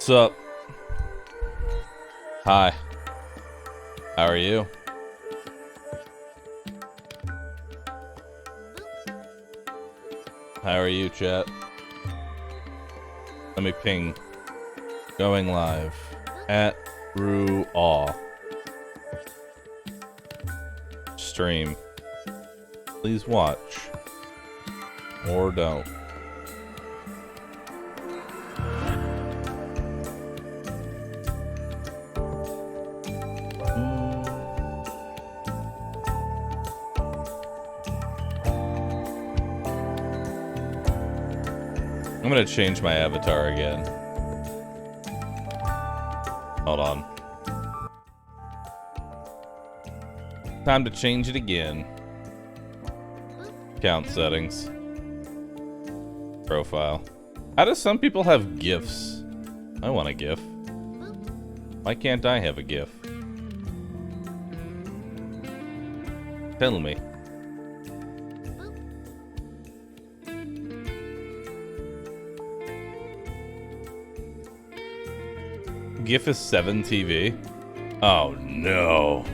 What's up? Hi. How are you? How are you, chat? Let me ping. Going live. AdmiralBahroo. Stream. Please watch. Or don't. I'm gonna change my avatar again. Hold on. Time to change it again. Count settings. Profile. How do some people have GIFs? I want a GIF. Why can't I have a GIF? Tell me. GIF is 7 TV. Oh no.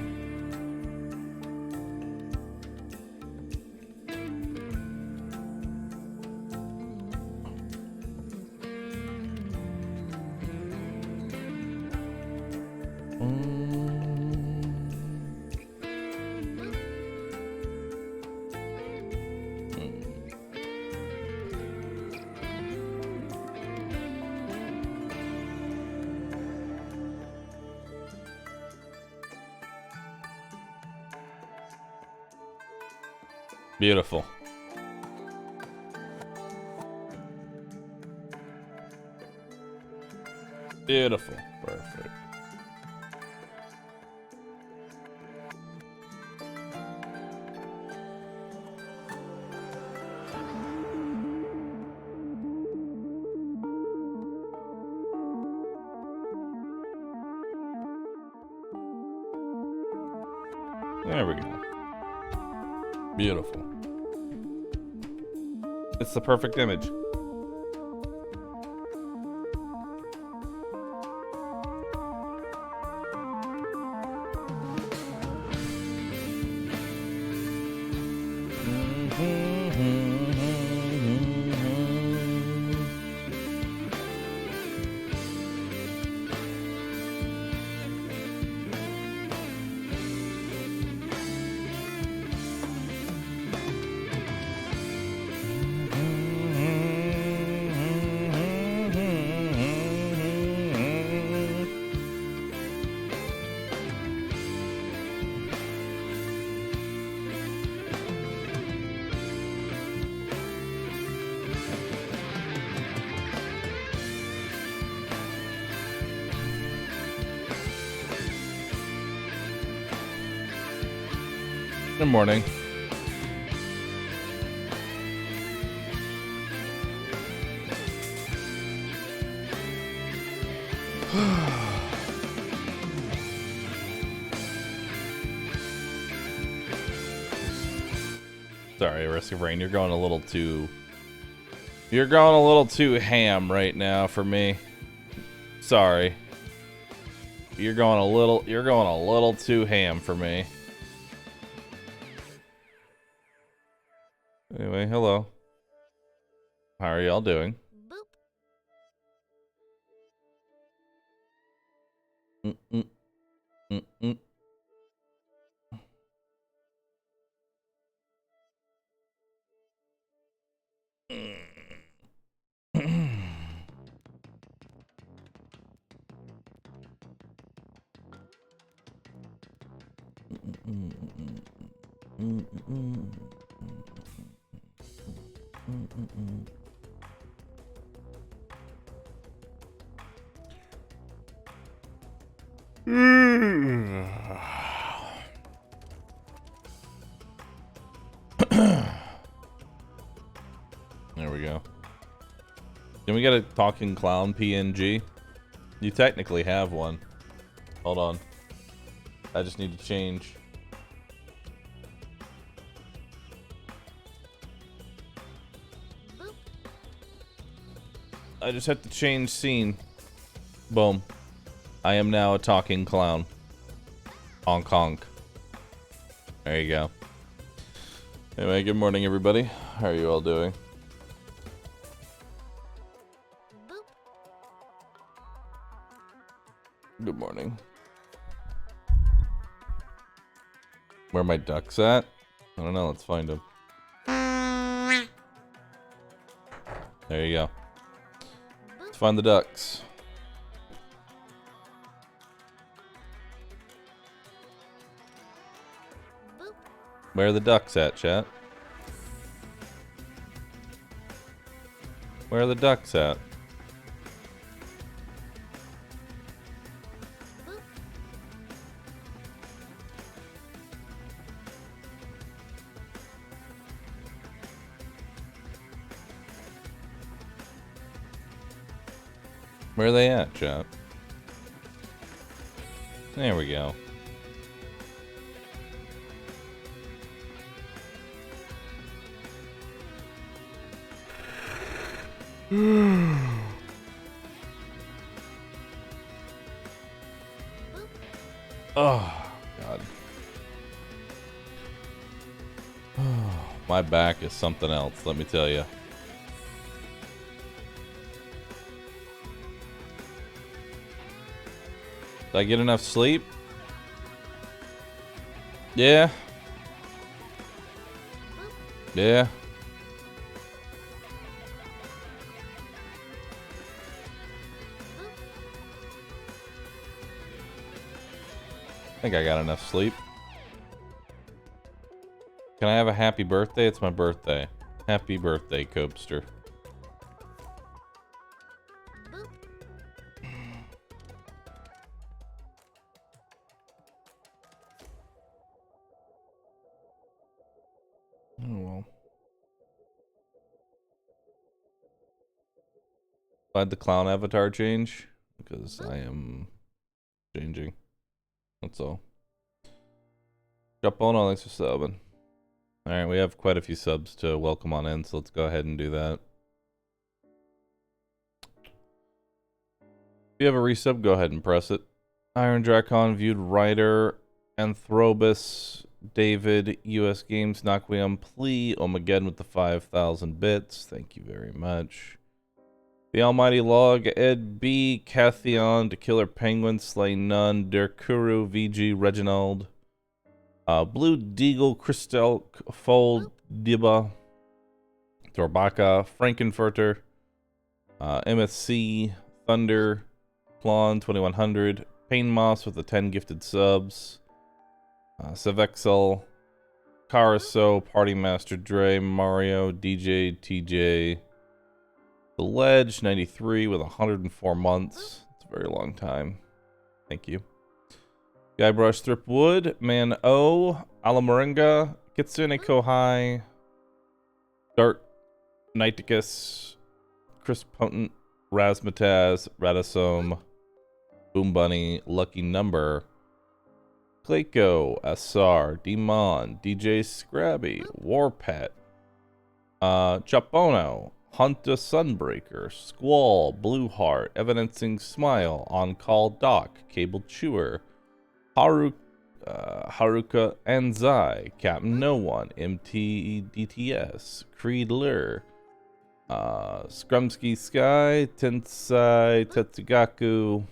Beautiful. Beautiful. Perfect. There we go. Beautiful. It's the perfect image. Good morning. Sorry, Risk of Rain, you're going a little too ham right now for me. Sorry. You're going a little too ham for me. Anyway, hello. How are y'all doing? There we go. Can we get a talking clown PNG? You technically have one. Hold on. I just need to change. I just have to change scene. Boom. I am now a talking clown. Honk honk. There you go. Anyway, good morning, everybody. How are you all doing? Good morning. Where are my ducks at? I don't know. Let's find them. There you go. Let's find the ducks. Where are the ducks at, chat? Where are the ducks at? Where are they at, chat? There we go. Oh, God. My back is something else, let me tell you. Did I get enough sleep? Yeah. Yeah. I think I got enough sleep. Can I have a happy birthday? It's my birthday. Happy birthday, Copester. Oh well. Why'd the clown avatar change? Because I am changing. That's all. Japono, thanks for subbing. Alright, we have quite a few subs to welcome on in, so let's go ahead and do that. If you have a resub, go ahead and press it. Iron Dracon, Viewed Rider, Anthrobus, David, US Games, Naquium, Plea, Omegaden with the 5,000 bits. Thank you very much. The Almighty Log, Ed B, Cathion, The Killer Penguin, Slay None, Derkuru, VG, Reginald, Blue Deagle, Christel, Fold, Diba, Torbaka, Frankenfurter, MSC, Thunder, Klon, 2100, Pain Moss with the 10 gifted subs, Savexel, Caraso, Party Master Dre, Mario, DJ, TJ, The Ledge, 93 with 104 months. It's a very long time. Thank you. Guybrush Thripwood, Man O, Alamoringa, Kitsune Kohai, Dart, Nighticus, Chris Potent, Razmataz, Radisome, Boom Bunny, Lucky Number, Clayco, Asar, Demon, DJ Scrabby, Warpet, Chapono, Hunter Sunbreaker, Squall, Blueheart, Evidencing Smile, On Call Doc, Cable Chewer, Haruka Anzai, Captain No One, MTDTS, Creed Lure, Scrumsky Sky, Tensai, Tetsugaku,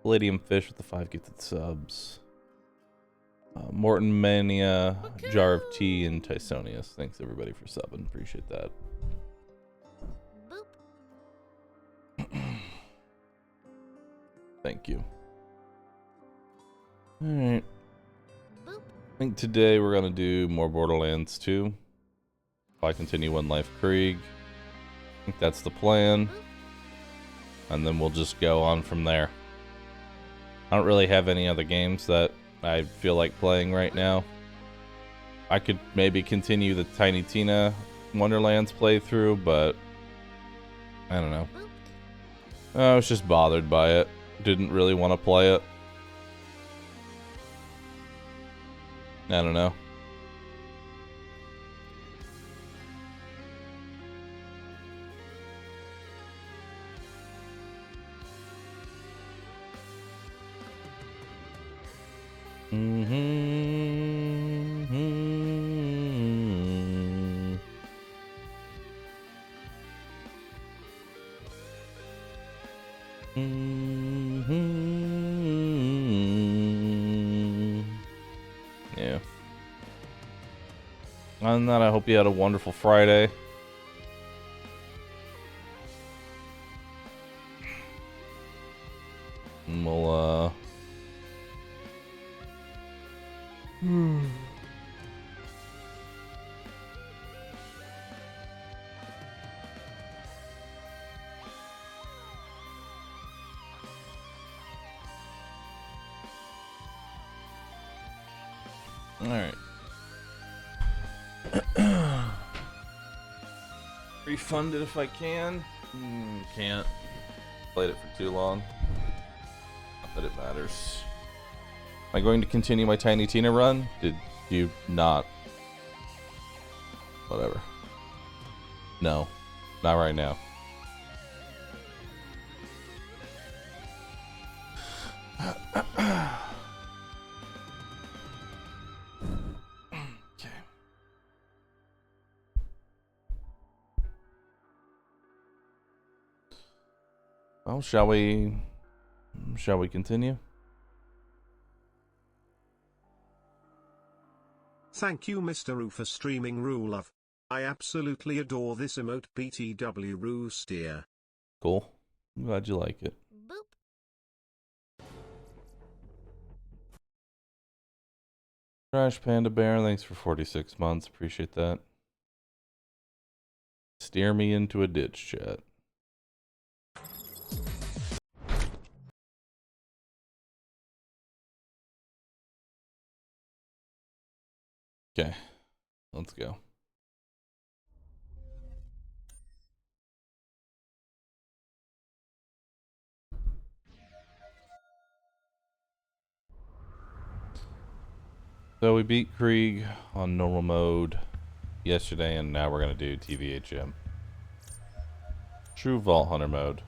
Palladium Fish with the 5 gifted subs, Morton Mania, Jar of Tea, and Tysonius. Thanks everybody for subbing. Appreciate that. Thank you. Alright. I think today we're going to do more Borderlands 2. If I continue One Life Krieg. I think that's the plan. And then we'll just go on from there. I don't really have any other games that I feel like playing right now. I could maybe continue the Tiny Tina Wonderlands playthrough, but I don't know. I was just bothered by it. Didn't really want to play it. I don't know. Yeah. Other than that, I hope you had a wonderful Friday. And we'll, Alright. Refund it if I can. Can't. Played it for too long. Not that it matters. Am I going to continue my Tiny Tina run? Did you not? Whatever. No. Not right now. Okay. Well, shall we continue? Thank you, Mr. Roo, for streaming Rule Love. I absolutely adore this emote, BTW Roo Steer. Cool. I'm glad you like it. Boop. Trash Panda Bear, thanks for 46 months. Appreciate that. Steer me into a ditch, chat. Okay, let's go. So we beat Krieg on normal mode yesterday, and now we're gonna do TVHM. True Vault Hunter mode.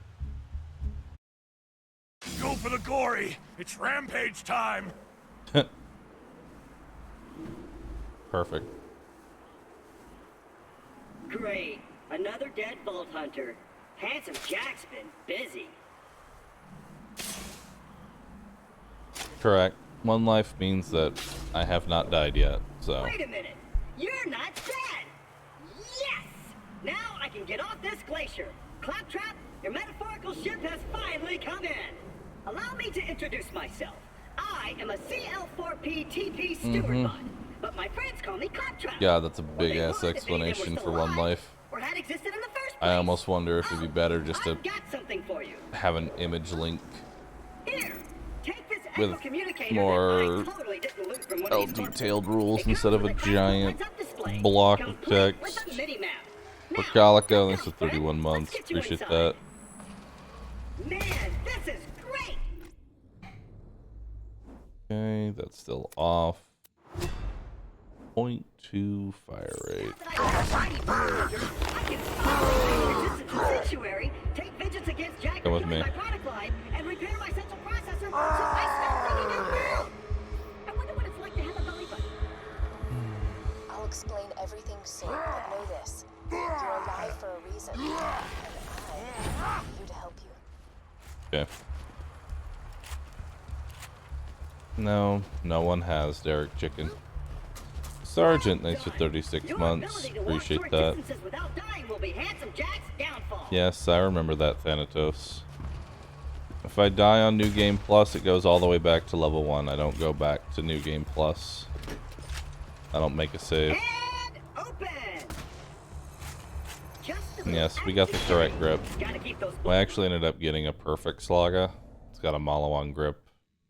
Go for the gory! It's rampage time! Perfect. Great. Another dead Vault Hunter. Handsome Jack's been busy. Correct. One life means that I have not died yet, so. Wait a minute. You're not dead! Yes! Now I can get off this glacier. Claptrap, your metaphorical ship has finally come in. Allow me to introduce myself. I am a CL4P TP steward bot, but my friends call me Claptrap. Yeah, that's a big ass explanation for one life. Or had existed in the first place. I almost wonder if it'd be better just to I've got something for you. have an image link Here, take this with echo communicator more that I totally didn't loot from one well of these detailed corpses. rules It instead of a comes with giant heads-up display, block of complete with text. a mini-map. For Now, Calico, let's thanks for go, 31 friend. months. Let's get you Appreciate inside. that. Man, this is great. Okay, that's still off. 0.2 fire rate. I can stop resistance to sanctuary, take vengeance against Jack, Come with destroy me. my product line, and repair my central processor so I stop thinking out loud. I wonder what it's like to have a belly button. I'll explain everything soon, but know this. You're alive for a reason. And I'm here to help you. Okay. No, no one has Derek Chicken. Sergeant, thanks for 36 months. Appreciate that. Yes, I remember that, Thanatos. If I die on New Game Plus, it goes all the way back to level 1. I don't go back to New Game Plus. I don't make a save. Yes, we got the correct grip. I actually ended up getting a perfect Slaga. It's got a Malawan grip,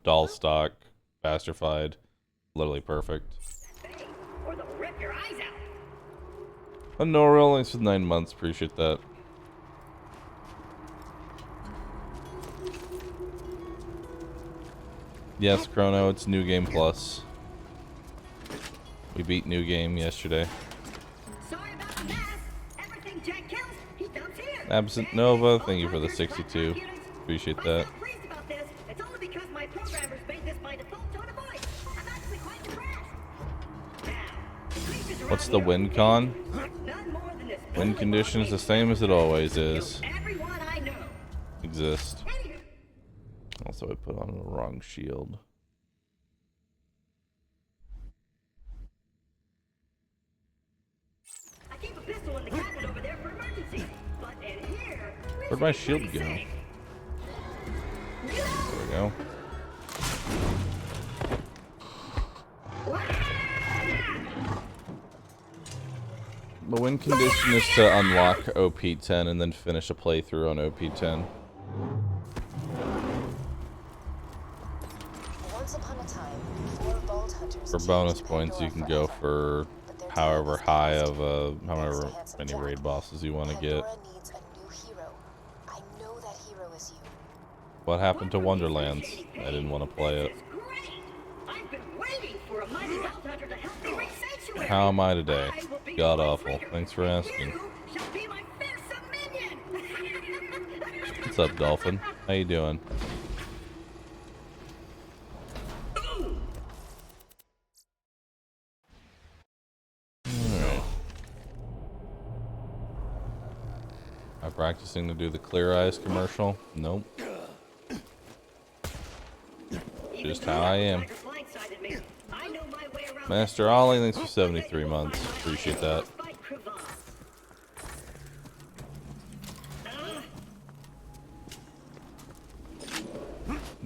doll stock, bastrified, literally perfect. Honorial, thanks for 9 months. Appreciate that. Yes, Chrono, it's New Game Plus. We beat New Game yesterday. Absent Nova, thank you for the 62. Appreciate that. What's the wind con? None more than this Wind condition is the same as it always is. everyone I know. Exist. Also, I put on the wrong shield. I keep a pistol in the cabinet over there for emergencies, but in here, Where'd my shield go? safe. There we go. The win condition is to unlock OP10 and then finish a playthrough on OP10. Once upon a time, 4 Vault Hunters For bonus points, you can go for however high of however many raid bosses you want to get. Pandora needs a new hero. I know that hero is you. What happened to Wonderlands? I didn't want to play it. This is great. I've been waiting for a mighty Vault Hunter to help me reach Sanctuary. How am I today? I will be God your awful. leader. Thanks for asking. You shall be my fearsome minion. What's up, Dolphin? How you doing? Alright. Am I practicing to do the Clear Eyes commercial? Nope. Just how I am. Master Ollie, thanks for 73 months. Appreciate that.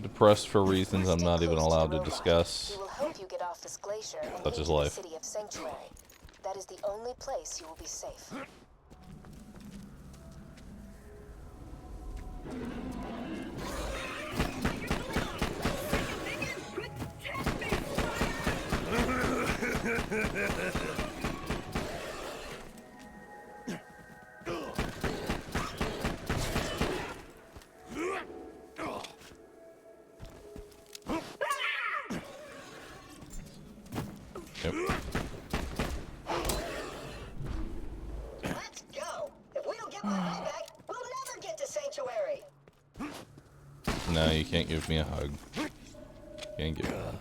Depressed for reasons I'm not even allowed to discuss. He will help you get off this glacier and Such as into the life. city of Sanctuary. That is the only place you will be safe. Yep. Let's go. If we don't get my hug back, we'll never get to Sanctuary. No, you can't give me a hug. Can't give me one.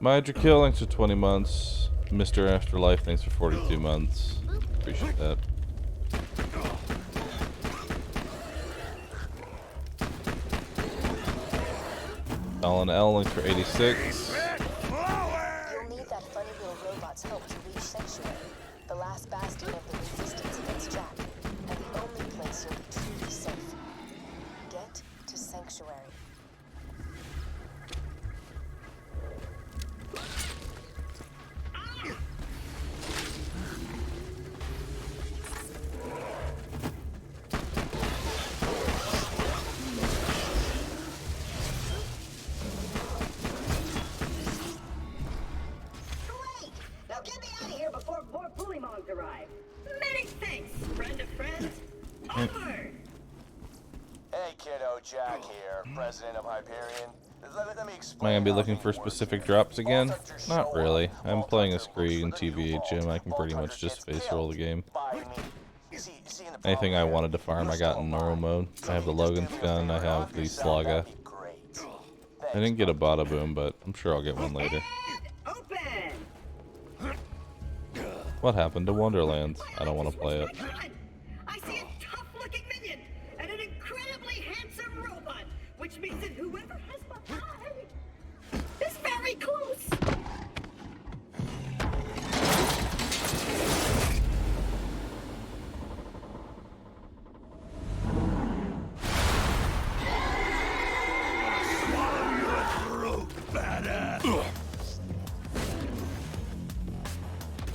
Midra Kill, thanks for 20 months. Mr. Afterlife, thanks for 42 months. Appreciate that. Alan L, thanks for 86. You'll need that funny little robot's help to reach Sanctuary, the last bastion of the resistance against Jack, and the only place you'll be truly safe. Get to Sanctuary. Great. Now get me out of here before more bully mongs arrive. Many thanks, friend of friends. Onward. Hey kiddo, Jack here, president of Hyperion. Let me Am explain. I gonna be how looking it for works. specific drops again? Vault Hunters Not show really. up. I'm Vault playing Hunter as Krieg in looks for the new TVHM. I vault. can pretty Vault much just Hunter face roll the gets game. killed by me. See the Anything I problem wanted to farm, I got in normal mode. I have the Logan's gun, I have the Slaga. That'd be great. I didn't get a Bada Boom, but I'm sure I'll get one later. And open. What happened to Wonderlands? I don't want to play it. I see a tough-looking minion and an incredibly handsome robot, which means that whoever has my eye is very close.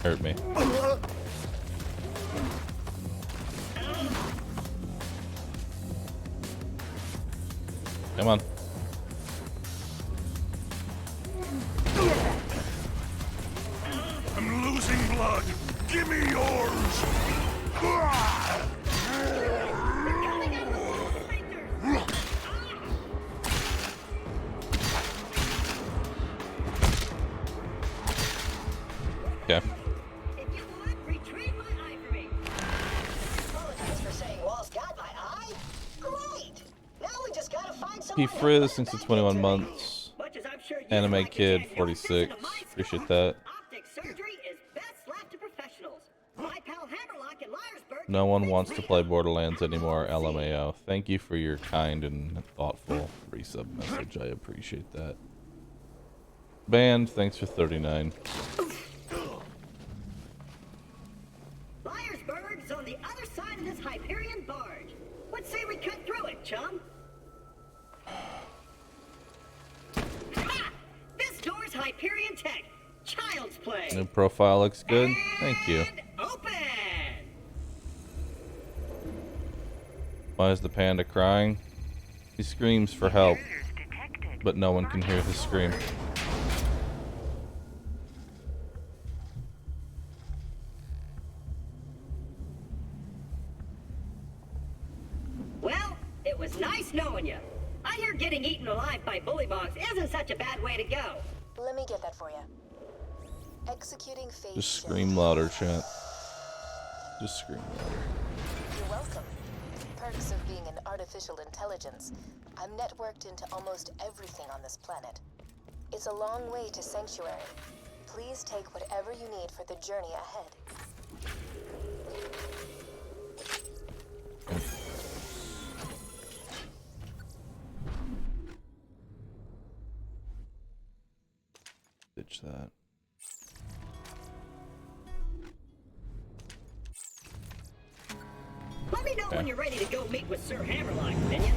Hurt me. Come on. I'm losing blood. Give me yours. Okay. If you would, retrieve my eye for me. Apologize for saying Wall's got my eye. Great. Now we just gotta find some. P Frizz, since the 21 months. Anime Kid 46. Appreciate that. Optic surgery is best left to professionals. My pal Hammerlock in Liarsburg. No one wants to play Borderlands anymore, LMAO. Thank you for your kind and thoughtful resub message. I appreciate that. Band, thanks for 39. Liarsburg's on the other side of this Hyperion barge. What say we cut through it, chum? Ha! This door's Hyperion tech. Child's play. New profile looks good. Thank you. And open. Why is the panda crying? He screams for help, but no one can hear his scream. Well, it was nice knowing you. I hear getting eaten alive by bullymongs isn't such a bad way to go. Let me get that for you. Executing phase. Just scream louder, chat. Just scream louder. You're welcome. Perks of being an artificial intelligence. I'm networked into almost everything on this planet. It's a long way to Sanctuary. Please take whatever you need for the journey ahead. Ditch that. Let me know when you're ready to go meet with Sir Hammerlock, minion.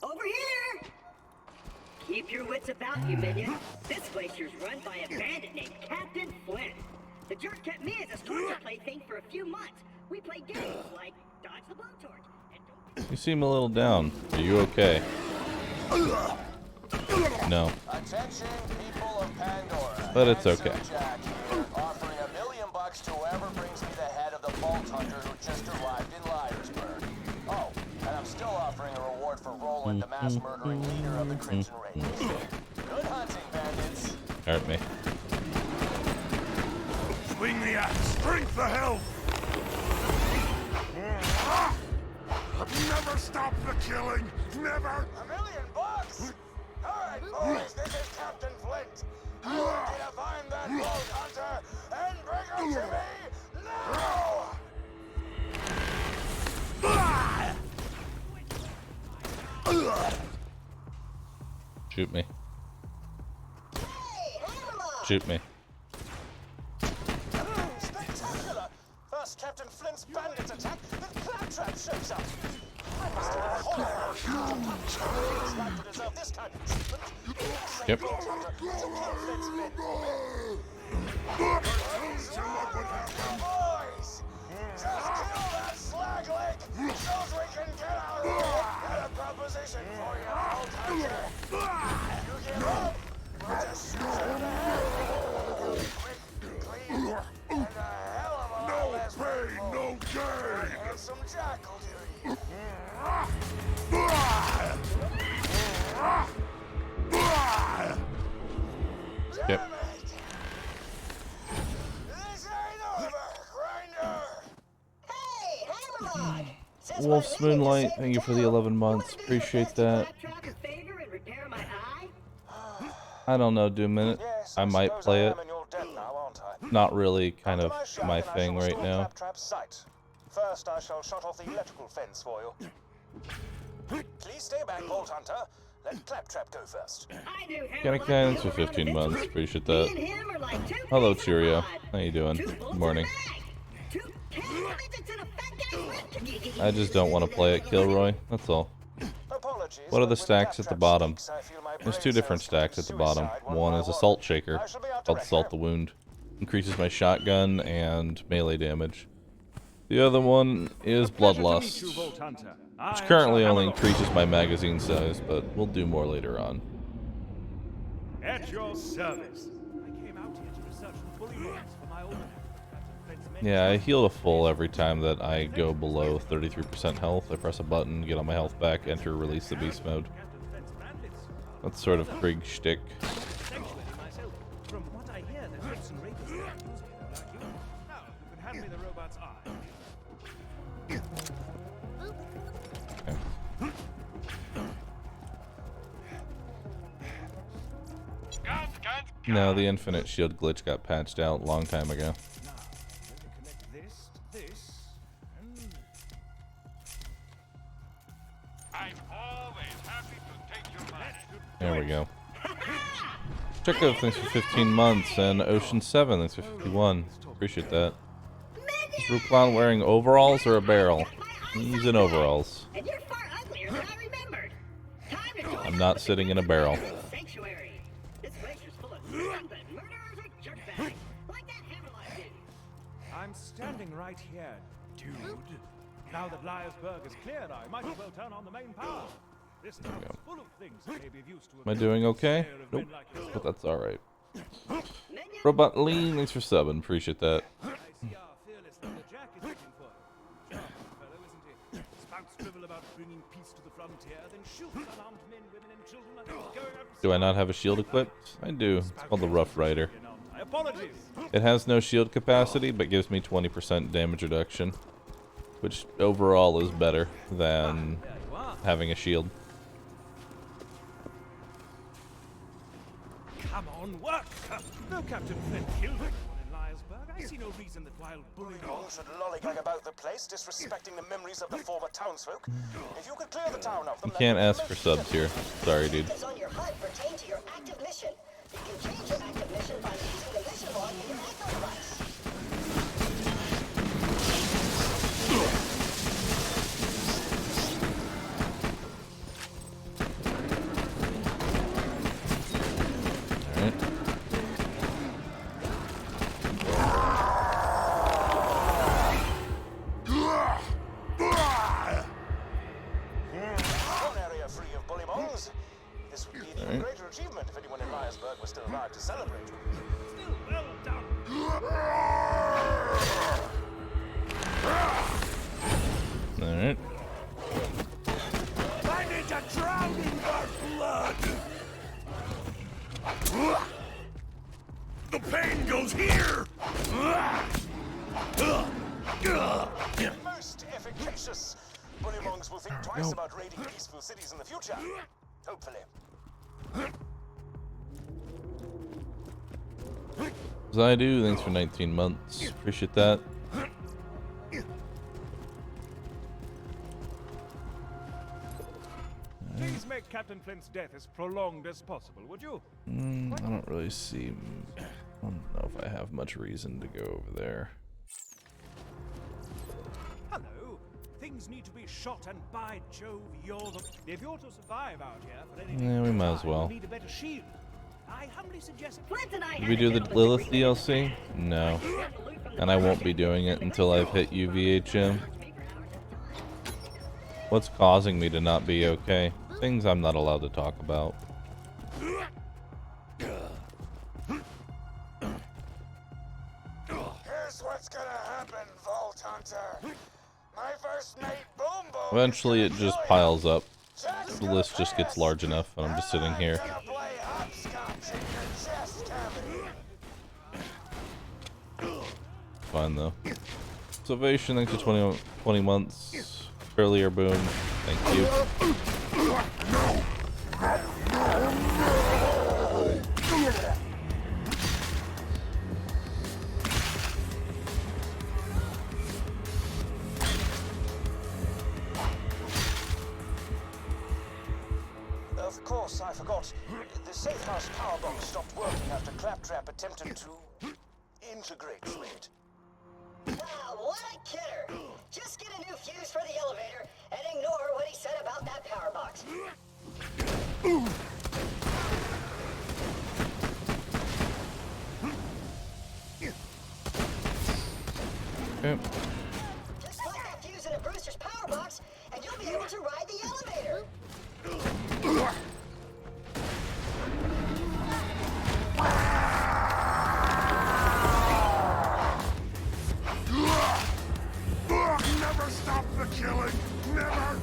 Over here! Keep your wits about you, minion. This glacier's run by a bandit named Captain Flint. The jerk kept me as a torture plaything for a few months. We played games like Dodge the Blowtorch and Don't You seem a little down. Are you okay? No. Attention, people of Pandora. But it's I'm Sir okay. Jack here, offering $1 million to whoever brings me the head of the Vault Hunter who just arrived in Liarsburg. Oh, and I'm still offering a reward for Roland, the mass murdering leader of the Crimson Raiders. Good hunting, bandits. Hurt me. Swing the axe. Drink the health. Never stop the killing. Never. $1 million? Alright, boys, this is Captain Flint. I want you to find that Vault Hunter and bring him to me now! Shoot me. Hey, Hammerlock! Shoot me. Spectacular! First Captain Flint's bandits attack, then Claptrap shows up. I must have a horror to punch the Raiders like to deserve this kind of treatment. Yep. Vault Hunter to kill Flint's men for me. Boys! Just kill that slag leg so we can get out of here. Got a proposition for you, Vault Hunter. You give up, we'll just shoot you in the head. Quick, clean, and a hell of a lot less painful. No gain. And some jackal duty. Yep. Damn it! This ain't over, Grinder! Hey, Hammerlock! Since Wolf's my leg is Moonlight, safe thank you for to the town, 11 months. you wanna do Appreciate the that. best to Claptrap a favor and repair my eye? I don't know, do a minute. Yes, I might suppose play I it. am in your debt now, aren't I? Not really kind After of shot, my then I thing shall right restore now. Claptrap's sight. First, I shall shut off the electrical fence for you. Please stay back, Vault Hunter. Let Claptrap go first. I knew Got a Hammerlock kindness would for go around 15 this months. week. Appreciate Me that. and him are like two Hello, peas in a Cheerio. pod. How you doing? Two Good bolts morning. in a bag. Two midgets in a fat guy's rib. I just don't want to play at Kilroy. That's all. Apologies, What are but the with stacks at the Claptrap bottom? stakes, I feel my There's brain two different cells commit stacks at the bottom. suicide one One by is one. Assault Shaker, I shall be out called directly. Assault the Wound. Increases my shotgun and melee damage. The other one is Bloodlust, which currently only increases my magazine size, but we'll do more later on. At your service. I came out here to research the bully mods for my old Yeah, I heal to full every time that I go below 33% health. I press a button, get all my health back, enter, release the beast mode. That's sort of Krieg shtick. Essentially myself. From what I hear, there's been some No, the infinite shield glitch got patched out a long time ago. Now, let me connect this to this, and I'm always happy to take your money. There we go. Checo, thanks for 15 months, and Ocean 7, thanks for 51. Appreciate that. Is Ruklon wearing overalls or a barrel? He's in overalls. And you're far uglier than I remembered. Time to join I'm not sitting in a barrel. Sanctuary. This glacier's full of stupid murderers and jerkbags, like that Hammerlock did. I'm standing right here, dude. Now that Liarsburg is cleared, I might as well turn on the main power. This town's full of things that may be of use to Am I doing okay? Nope. But that's alright. Robot Lean, thanks for subbing. Appreciate that. I see our fearless leader Jack is looking for you. Sharp fellow, isn't he? Spouts drivel about bringing peace to the frontier, then shoots unarmed men, women, and children like he's going out to Do I not have a shield equipped? I do. It's called the Rough Rider. My apologies. It has no shield capacity, but gives me 20% damage reduction, which overall is better than There you are. having a shield. Come on, work! No Captain Flint killed anyone in Liarsburg. I see no reason that wild bully dogs Should lollygag about the place, disrespecting the memories of the former townsfolk. If you could clear the town of them, You can't ask for subs here. Sorry, dude. Items on your HUD pertain to your active mission. You can change your active mission by using the mission log in your echo device. Alright. one area free of bully bongs. This would be an even greater achievement if anyone in Liarsburg was still alive to celebrate. still well done. Alright. I need to drown in your blood. The pain goes here. Most efficacious. Bully bongs will think twice about raiding peaceful cities in the future. Hopefully. As I do, thanks for 19 months. Appreciate that. Please make Captain Flint's death as prolonged as possible, would you? I don't really see. I don't know if I have much reason to go over there. Hello. Things need to be shot, and by Jove, you're the. If you're to survive out here for anything, Yeah, we might as well. you need a better shield. I humbly suggest. Flint and I Did we do the Lilith DLC? No. And I won't be doing it until I've hit UVHM. What's causing me to not be okay? Things I'm not allowed to talk about. Here's what's gonna happen, Vault Hunter. My first mate, Boom Boom. Eventually it just piles up. Jack's The list just gets large enough, and I'm just sitting here. gonna play hopscotch in your chest cavity. Fine though. Salvation, thanks for 20 months. Earlier boom, thank you. Of course, I forgot. The safe house power box stopped working after Claptrap attempted to integrate with it. Wow, what a kidder! Just get a new fuse for the elevator and ignore what he said about that power box. Okay. Just put that fuse in a Brewster's power box and you'll be able to ride the elevator. Never stop the killing. Never.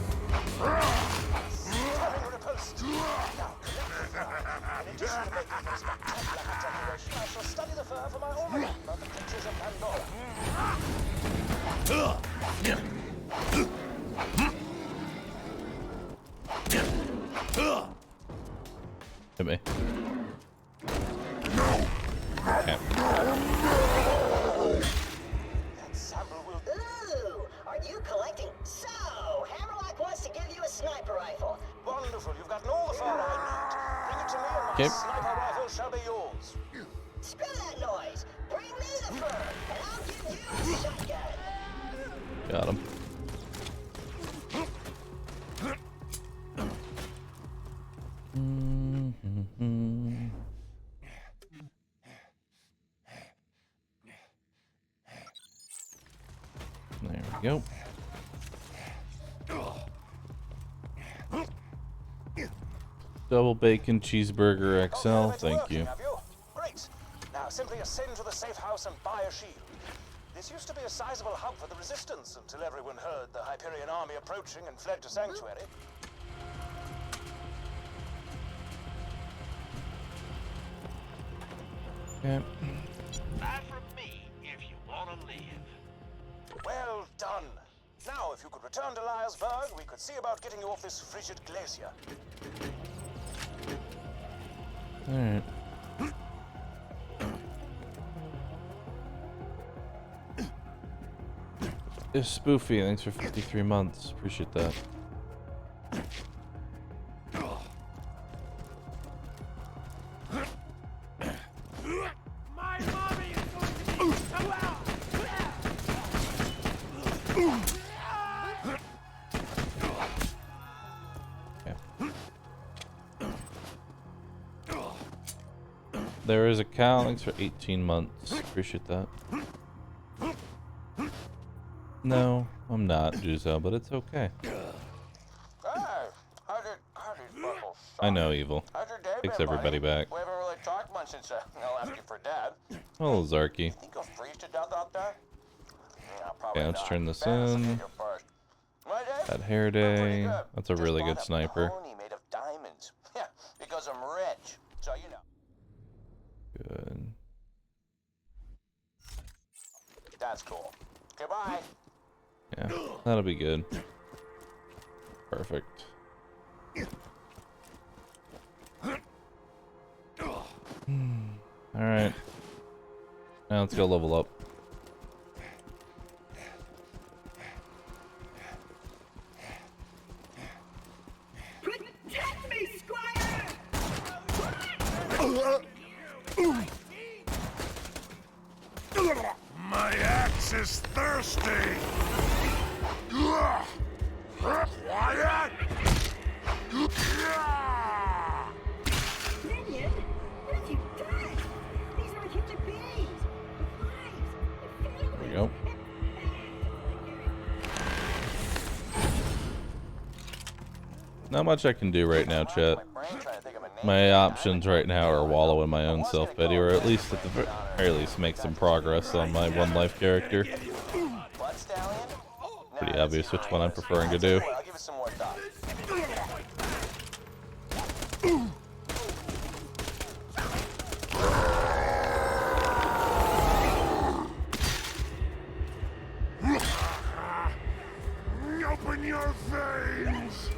Having repulsed. Now, in addition to making things spectacular decoration, I shall study the fur for my almanac about the pictures of Pandora. Hit me. Okay. That sample will... Ooh, are you collecting? So, Hammerlock wants to give you a sniper rifle. Wonderful. You've gotten all the fur I need. Bring it to me and my Okay. sniper rifle shall be yours. Screw that noise. Bring me the fur, and I'll give you a shotgun. Got him. There we go. Double bacon cheeseburger XL, Oh, it's thank working, you. have you? Great. Now simply ascend to the safe house and buy a shield. This used to be a sizable hub for the resistance until everyone heard the Hyperion army approaching and fled to Sanctuary. Okay. Buy from me if you want to live. Well done. Now, if you could return to Liarsburg, we could see about getting you off this frigid glacier. Alright. Spoofy, thanks for 53 months. Appreciate that. My mommy is going to be so out. There is a cow, thanks for 18 months. Appreciate that. No, I'm not, Juzo, but it's okay. Hey, how did Buckles? I know, Evil. How's your day Takes been, everybody buddy? back. We haven't really talked much since I left you for Dad. Oh, Zarky. Think you'll freeze to death out there? Yeah, probably Okay, let's not. turn this Fast, in. I'll get you first. My day? That hair Pretty day. good. That's a Just really bought good a sniper. pony made of diamonds. Yeah, because I'm rich. So you know. Good. That's cool. Goodbye. Yeah, that'll be good. Perfect. Alright. Now let's go level up. Protect me, Squire! My axe is thirsty. Quiet! Minion, what have you done? These are human beings. Lives. There we go. Not much I can do right now, chat. My options right now are wallow in my own self-pity, or at least at the very least make some progress on my one life character. Pretty obvious which one I'm preferring to do. I'll give it some more thought. Open your veins!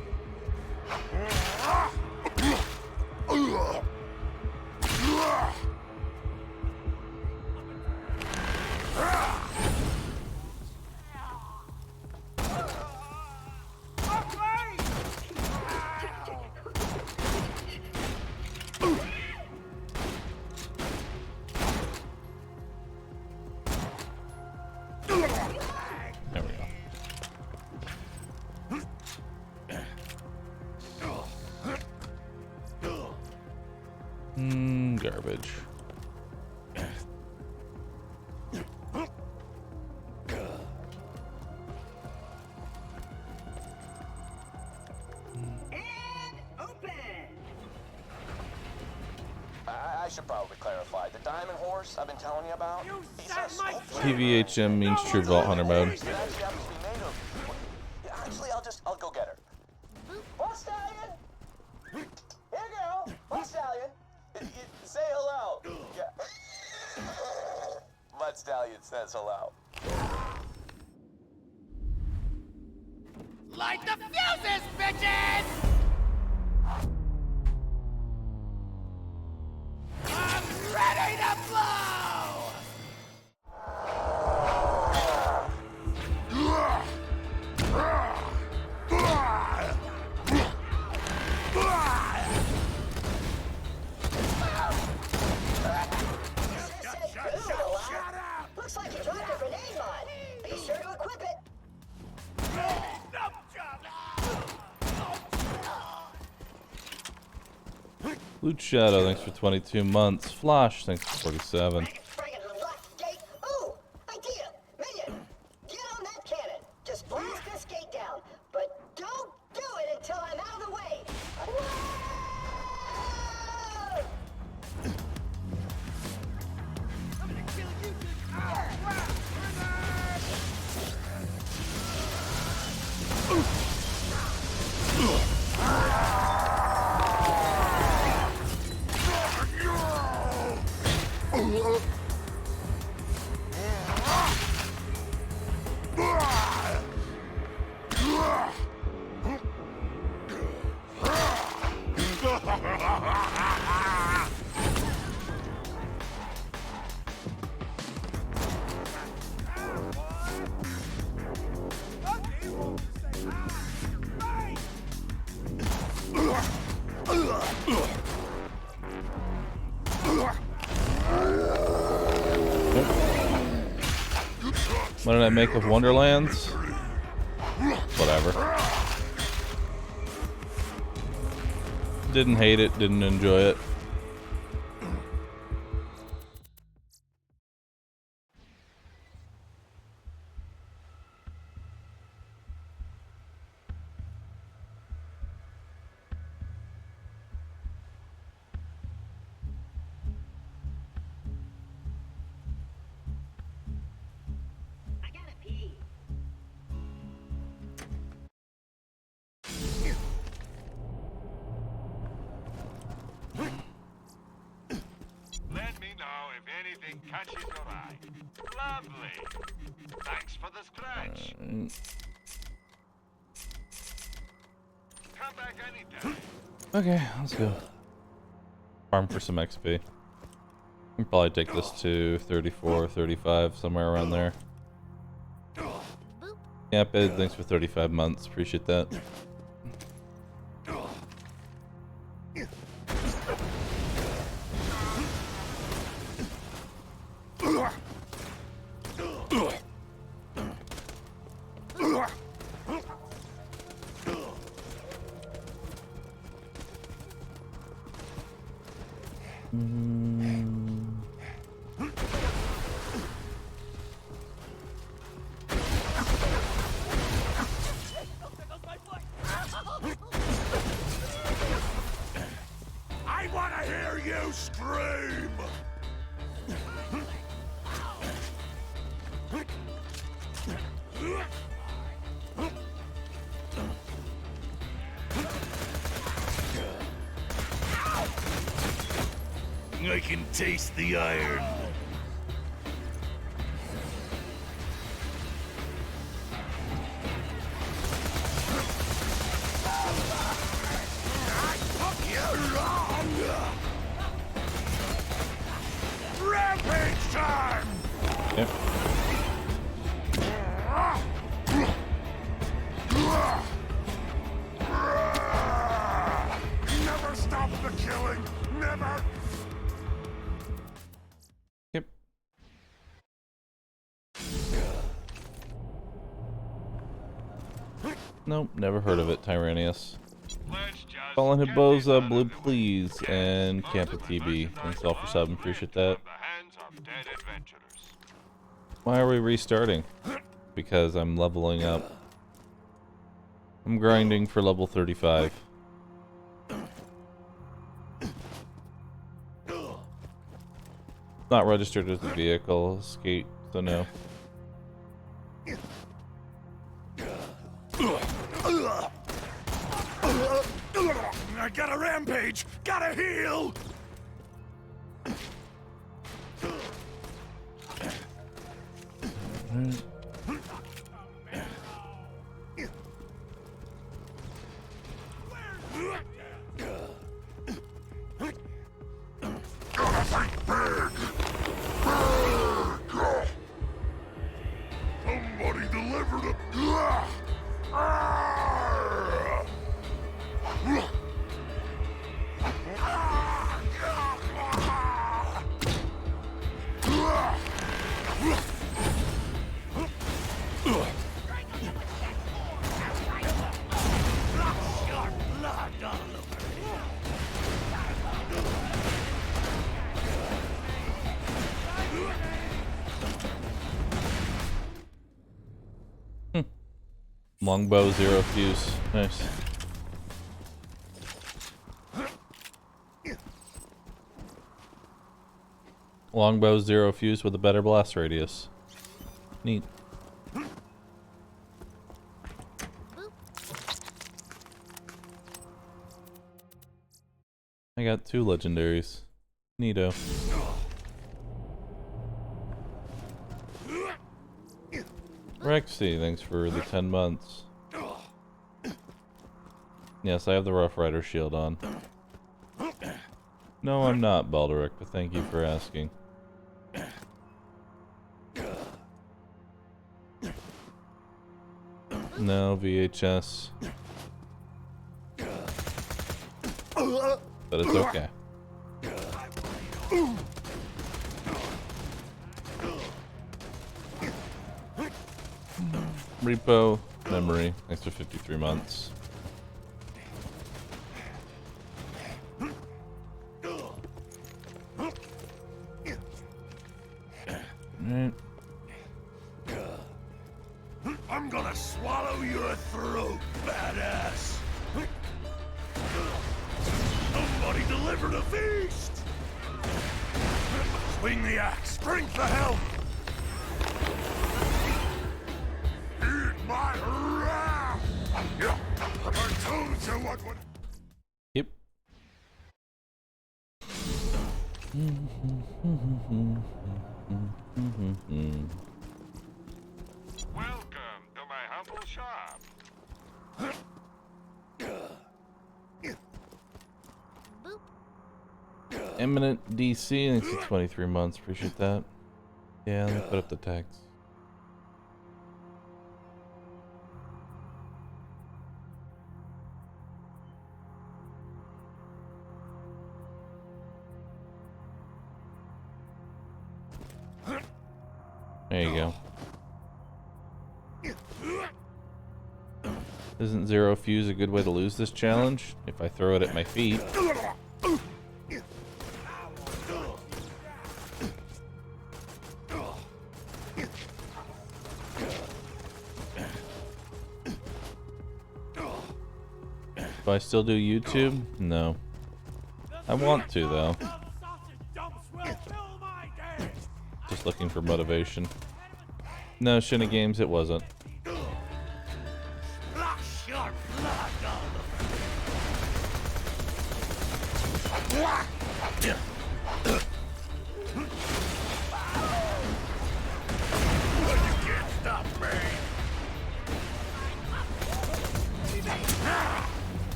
There we go. Garbage. And open! I should probably clarify. The diamond horse I've been telling you about? You He's set a my sculptor. TVHM means True Vault Hunter mode. It actually happens to be made of... Yeah, actually, I'll go get her. What stallion? Here you go. What stallion? Say hello. Yeah. Mud Stallion says hello. Light the fuses, bitches! I'm ready to blow! Loot Shadow, thanks for 22 months. Flosh, thanks for 47. Friggin' locked gate. Ooh, idea. Minion, get on that cannon. Just blast this gate down, but don't do it until I'm out of the way. Whoa! I'm gonna kill you, dude. Wow. What did I make of Wonderlands? Whatever. Didn't hate it, didn't enjoy it. I gotta pee. Let me know if anything catches your eye. Lovely. Thanks for the scratch. Come back anytime. Okay, let's go. Farm for some XP. Can probably take this to 34, 35, somewhere around there. Yeah, Bid, thanks for 35 months. Appreciate that. I want to hear you scream! I can taste the iron. I took you wrong! Rampage time! Yep. Never stop the killing! Never! Yep. Nope, never heard of it, Tyrannius. Let's just Fallen get Hibboza, this out of Blue the way. Please, Yes, and most Camp of at the TB. merchandise Thanks all for will subbing, all appreciate be that. from the hands of dead adventurers. Why are we restarting? Because I'm leveling up. I'm grinding for level 35. Not registered as a vehicle, skate, so no. I got a rampage! Gotta heal! Gotta think big! Big! Somebody delivered a... Longbow, 0 fuse. Nice. Longbow, 0 fuse with a better blast radius. Neat. I got 2 legendaries. Neato. Rexy, thanks for the 10 months. Yes, I have the Rough Rider shield on. No, I'm not, Balderic, but thank you for asking. No, VHS. But it's okay. Repo, memory, thanks for 53 months. Alright. I'm gonna swallow your throat, badass! Somebody deliver the feast! Swing the axe, drink the helm! Eat my wrath! Yeah, I told you what would... Yep. Welcome to my humble shop. Eminent DC, thanks for 23 months. Appreciate that. Yeah, let me put up the text. There you go. Isn't 0 fuse a good way to lose this challenge? If I throw it at my feet. Do I still do YouTube? No. I want to, though. Just looking for motivation. No, Shinna Games, it wasn't.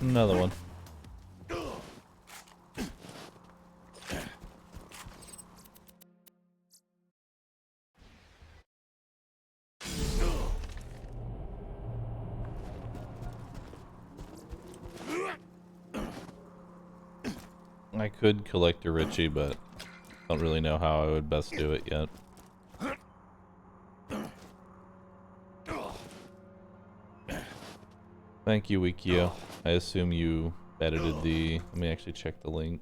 Another one. I could collect a Richie, but don't really know how I would best do it yet. Thank you, Wikio. I assume you edited the... Let me actually check the link.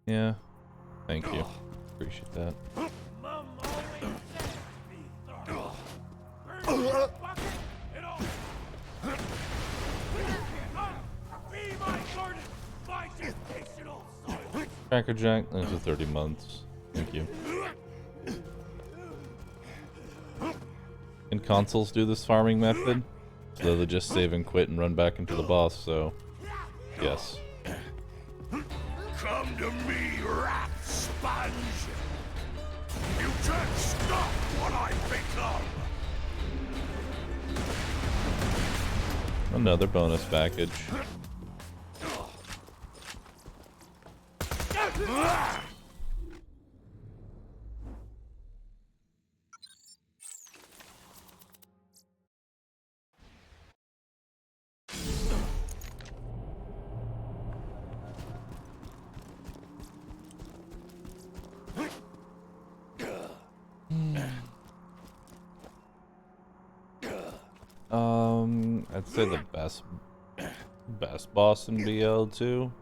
Yeah. Thank you. Appreciate that. Cracker Jack, thanks for 30 months. Thank you. Can consoles do this farming method? So they just save and quit and run back into the boss, so... Yes. Come to me, rat sponge! You can't stop what I become! Another bonus package. I'd say the best boss in BL2.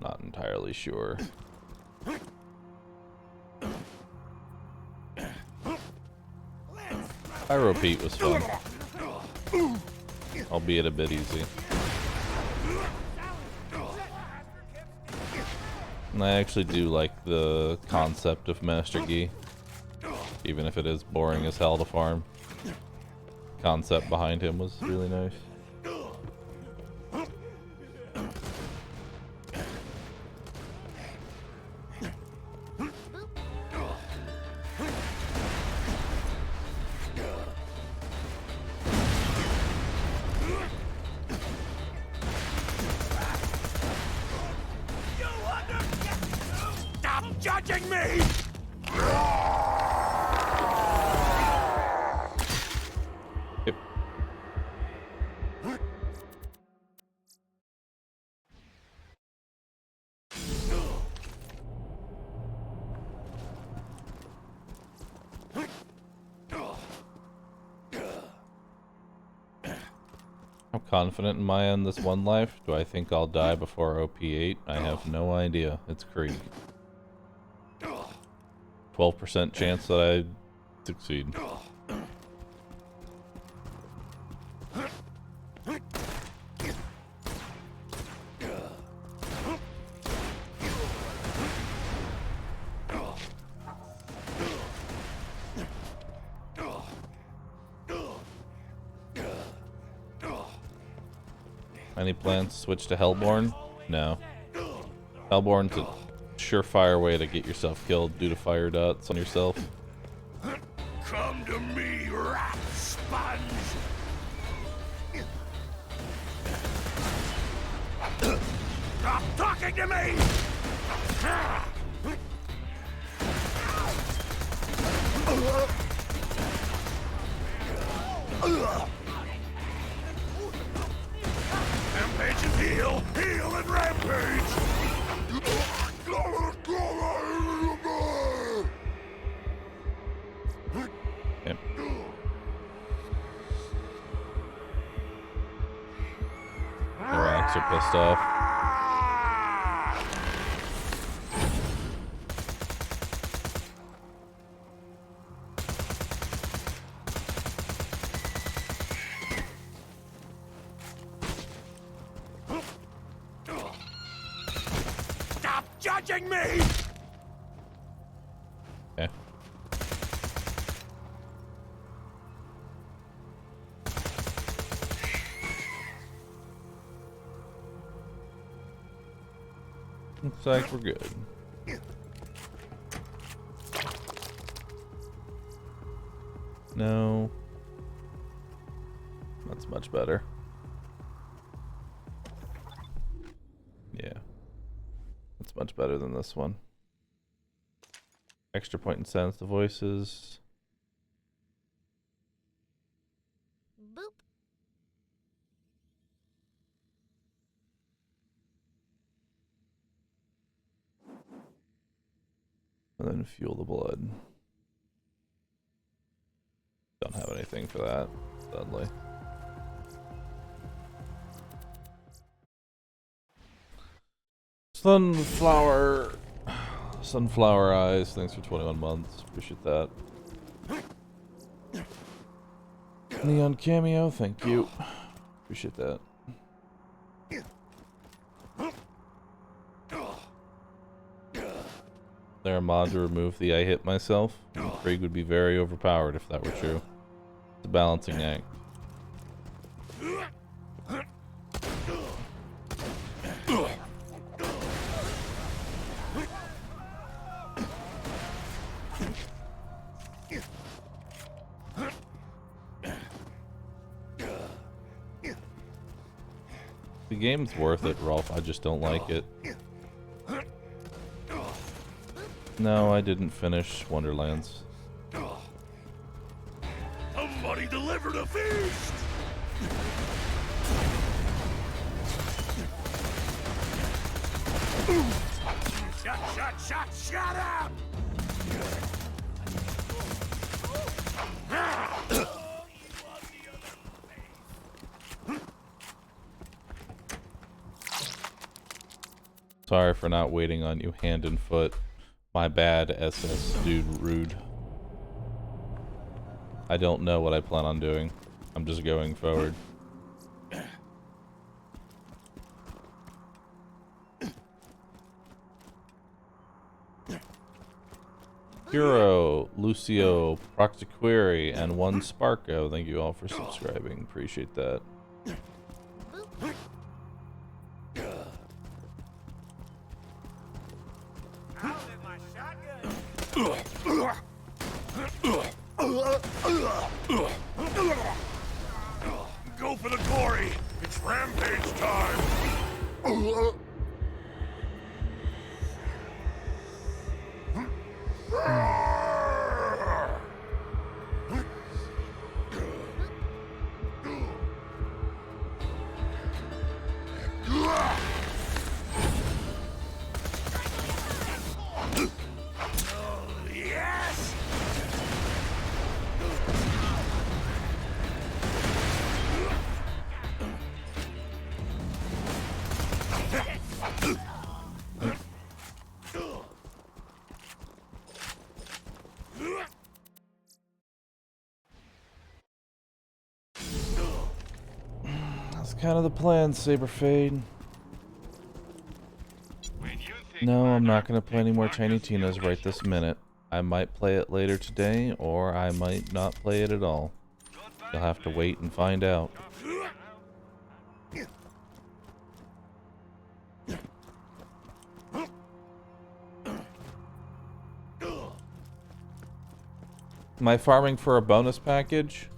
Not entirely sure. Pyro Pete was fun. Albeit a bit easy. And I actually do like the concept of Master Gi. Even if it is boring as hell to farm. Concept behind him was really nice. Stop judging me! Yep. I'm confident in my end this one life. Do I think I'll die before OP8? I have no idea. It's Krieg. 12% chance that I succeed. Any plans to switch to Hellborn? No. Hellborn's a surefire way to get yourself killed due to fire dots on yourself. Come to me, rat sponge! Stop talking to me! Rampage and heal! Heal and rampage! Yep. The rocks are pissed off. Stop judging me! Okay. Looks like we're good. No. That's much better. Yeah. That's much better than this one. Extra point and silence the voices. Boop. And then fuel the blood. Don't have anything for that, sadly. Sunflower eyes, thanks for 21 months. Appreciate that. Neon cameo, thank you. Appreciate that. There a mod to remove the I hit myself? Krieg would be very overpowered if that were true. It's a balancing act. The game's worth it, Rolf. I just don't like it. No, I didn't finish Wonderlands. Somebody delivered a feast! Shut up! Sorry for not waiting on you hand and foot. My bad, SS dude rude. I don't know what I plan on doing. I'm just going forward. Hero, Lucio, Proxyquery, and one Sparko. Thank you all for subscribing. Appreciate that. Go for the glory! It's rampage time! Yes! That's kind of the plan, Saberfade. No, I'm not going to play any more Tiny Tina's right this minute. I might play it later today, or I might not play it at all. You'll have to wait and find out. Am I farming for a bonus package?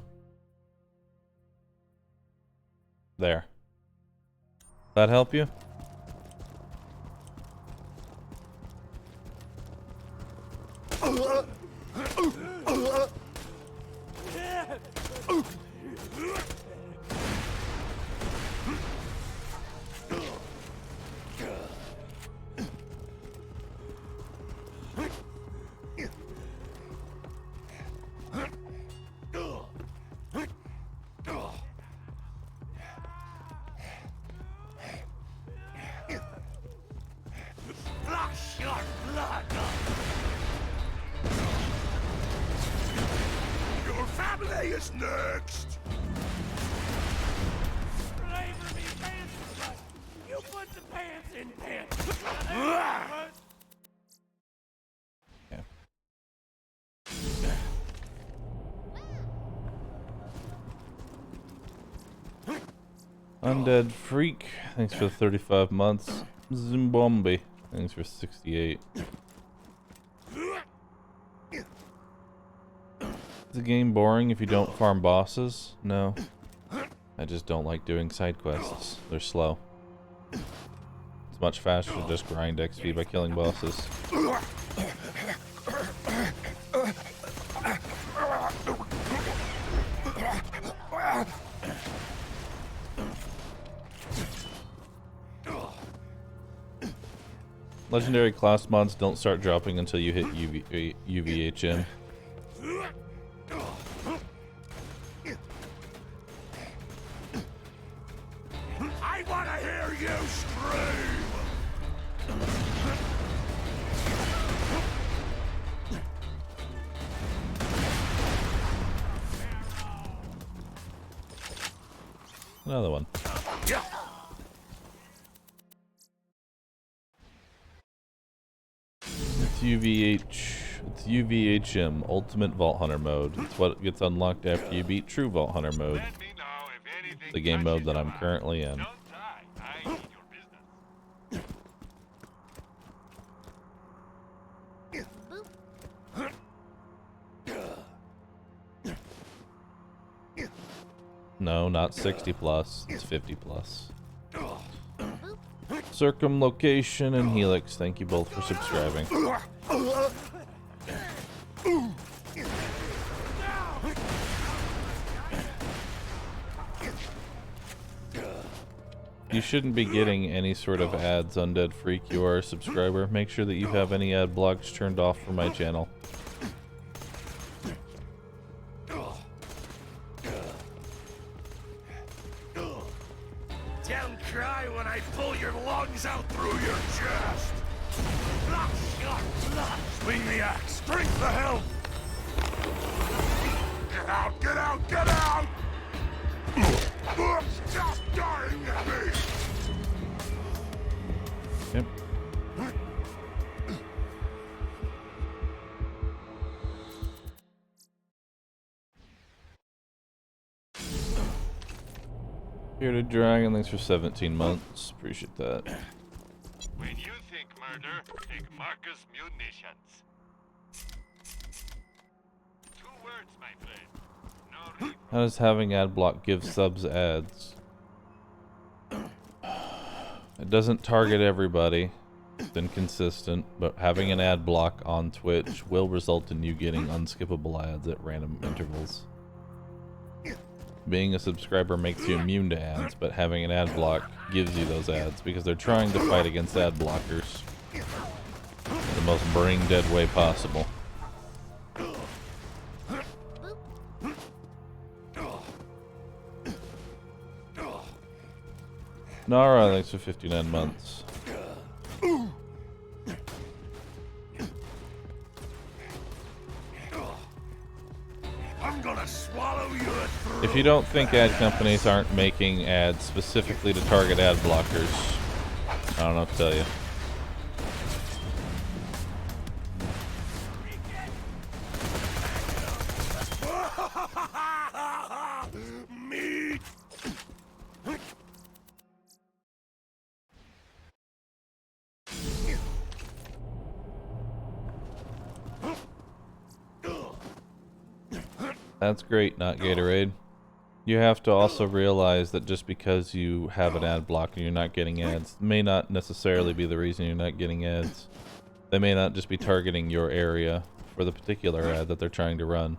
There. That help you? Flush your blood! Your family is next! Flavor me pants, but you put the pants in pants. Undead Freak, thanks for 35 months. Zimbombi, thanks for 68. Is the game boring if you don't farm bosses? No. I just don't like doing side quests. They're slow. It's much faster to just grind XP by killing bosses. Legendary class mods don't start dropping until you hit UVHM. I wanna hear you scream! Another one. Yeah. It's UVHM, Ultimate Vault Hunter mode. It's what gets unlocked after you beat True Vault Hunter mode. The game mode that I'm currently in. No, not 60 plus, it's 50 plus. Circumlocation and Helix, thank you both for subscribing. You shouldn't be getting any sort of ads, Undead Freak. You are a subscriber. Make sure that you have any ad blocks turned off for my channel. Don't cry when I pull your lungs out through your chest. Flush your blood. Swing the axe. Drink the help. out! Get out! Get out! Stop dying at me! Yep. Bearded Dragon, thanks for 17 months. Appreciate that. When you think murder, think Marcus Munitions. 2 words, my friend. No reason. How does having ad block give subs ads? It doesn't target everybody. It's been consistent, but having an ad block on Twitch will result in you getting unskippable ads at random intervals. Being a subscriber makes you immune to ads, but having an ad block gives you those ads because they're trying to fight against ad blockers in the most brain dead way possible. Nara, thanks for 59 months. I'm gonna swallow your throat. If you don't think ad companies aren't making ads specifically to target ad blockers, I don't know what to tell you. Me. That's great, not Gatorade. You have to also realize that just because you have an ad block and you're not getting ads may not necessarily be the reason you're not getting ads. They may not just be targeting your area for the particular ad that they're trying to run.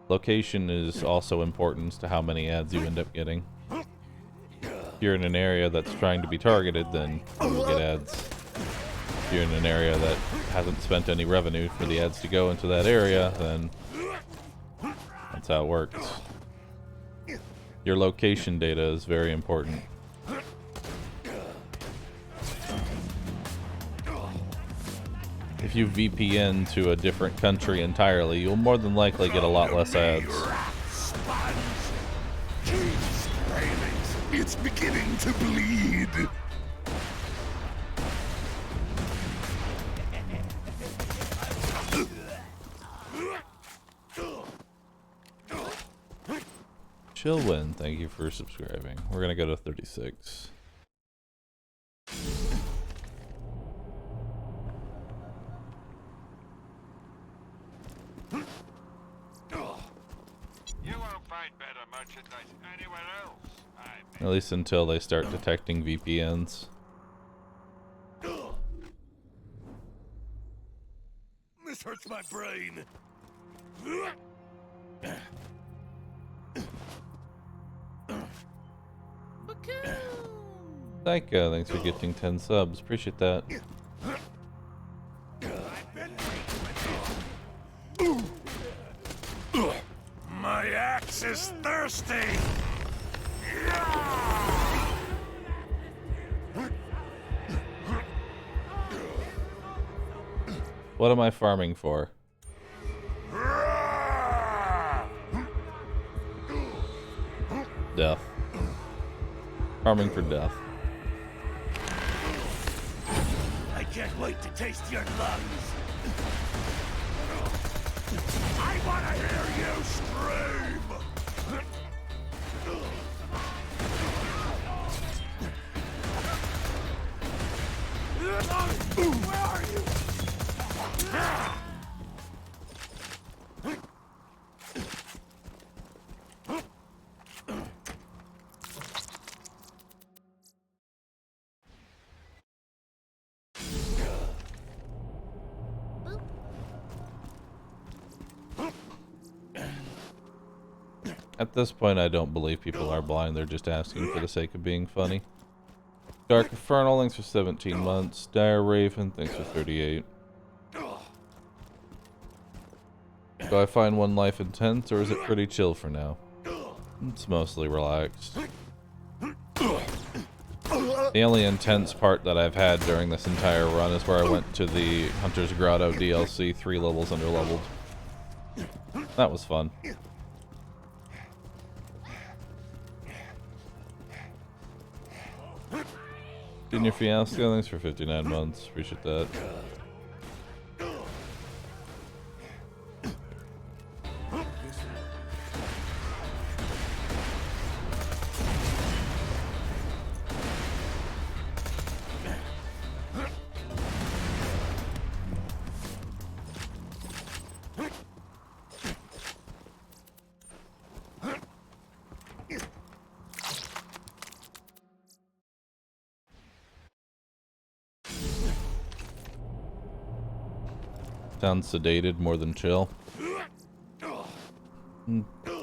Location is also important to how many ads you end up getting. If you're in an area that's trying to be targeted, then you'll get ads. If you're in an area that hasn't spent any revenue for the ads to go into that area, then that's how it works. Your location data is very important. If you VPN to a different country entirely, you'll more than likely get a lot less ads. It's beginning to bleed. Chillwin, thank you for subscribing. We're gonna go to 36. You won't find better merchandise anywhere else. At least until they start detecting VPNs. This hurts my brain. Psycho, thanks for gifting 10 subs. Appreciate that. My axe is thirsty. What am I farming for? Death. Farming for death. I can't wait to taste your lungs. I want to hear you scream. Where are you? At this point, I don't believe people are blind. They're just asking for the sake of being funny. Dark Infernal, thanks for 17 months. Dire Raven, thanks for 38. Do I find one life intense, or is it pretty chill for now? It's mostly relaxed. The only intense part that I've had during this entire run is where I went to the Hunter's Grotto DLC 3 levels underleveled. That was fun. Junior Fiasco, thanks for 59 months. Appreciate that. Sounds sedated more than chill.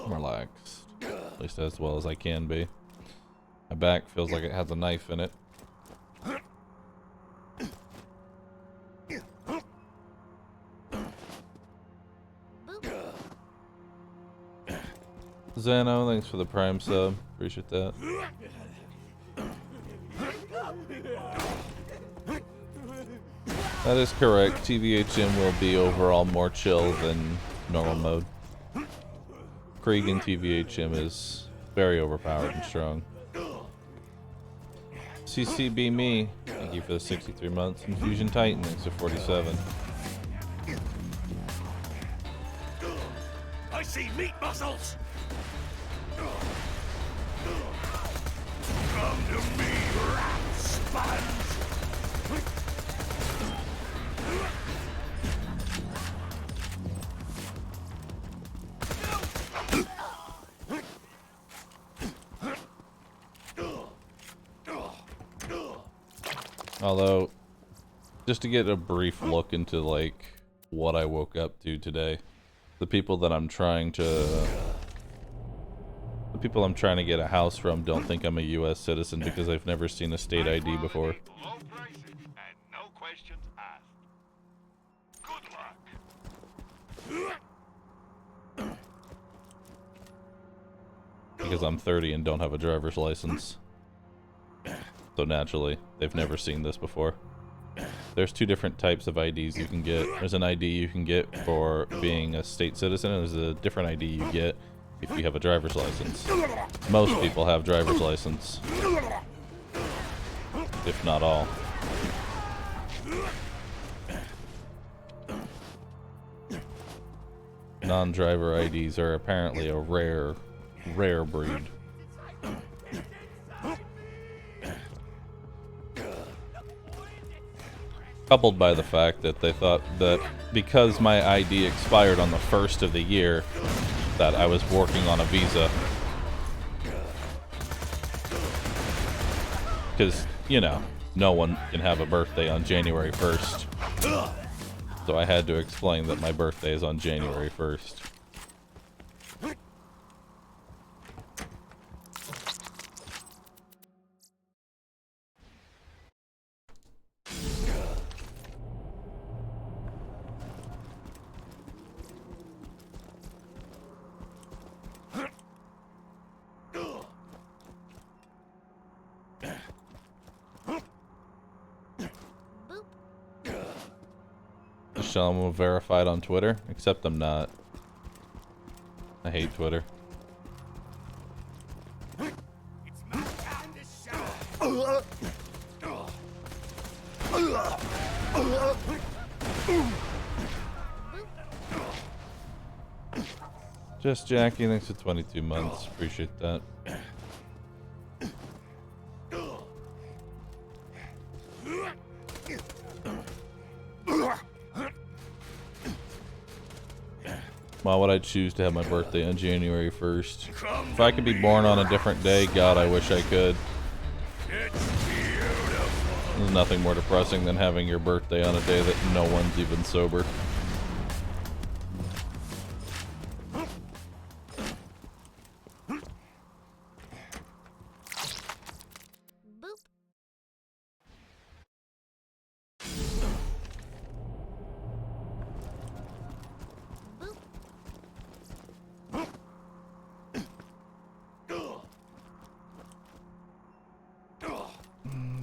Relaxed. At least as well as I can be. My back feels like it has a knife in it. Zano, thanks for the Prime sub. Appreciate that. That is correct. TVHM will be overall more chill than normal mode. Krieg in TVHM is very overpowered and strong. CCB me, thank you for the 63 months. Infusion Titan, thanks for 47. I see meat muscles! Come to me, rat sponge! Although, just to get a brief look into like what I woke up to today, the people I'm trying to get a house from don't think I'm a U.S. citizen because I've never seen a state ID before. Low prices and no questions asked. Good luck. Because I'm 30 and don't have a driver's license. So naturally, they've never seen this before. There's two different types of IDs you can get. There's an ID you can get for being a state citizen, and there's a different ID you get if you have a driver's license. Most people have driver's license, if not all. Non-driver IDs are apparently a rare breed. Coupled by the fact that they thought that because my ID expired on the 1st of the year, that I was working on a visa. Because, you know, no one can have a birthday on January 1st. So I had to explain that my birthday is on January 1st. I'm verified on Twitter, except I'm not. I hate Twitter. It's my time to shine! Just Jackie, thanks for 22 months. Appreciate that. Why would I choose to have my birthday on January 1st? If I could be born on a different day, God, I wish I could. There's nothing more depressing than having your birthday on a day that no one's even sober.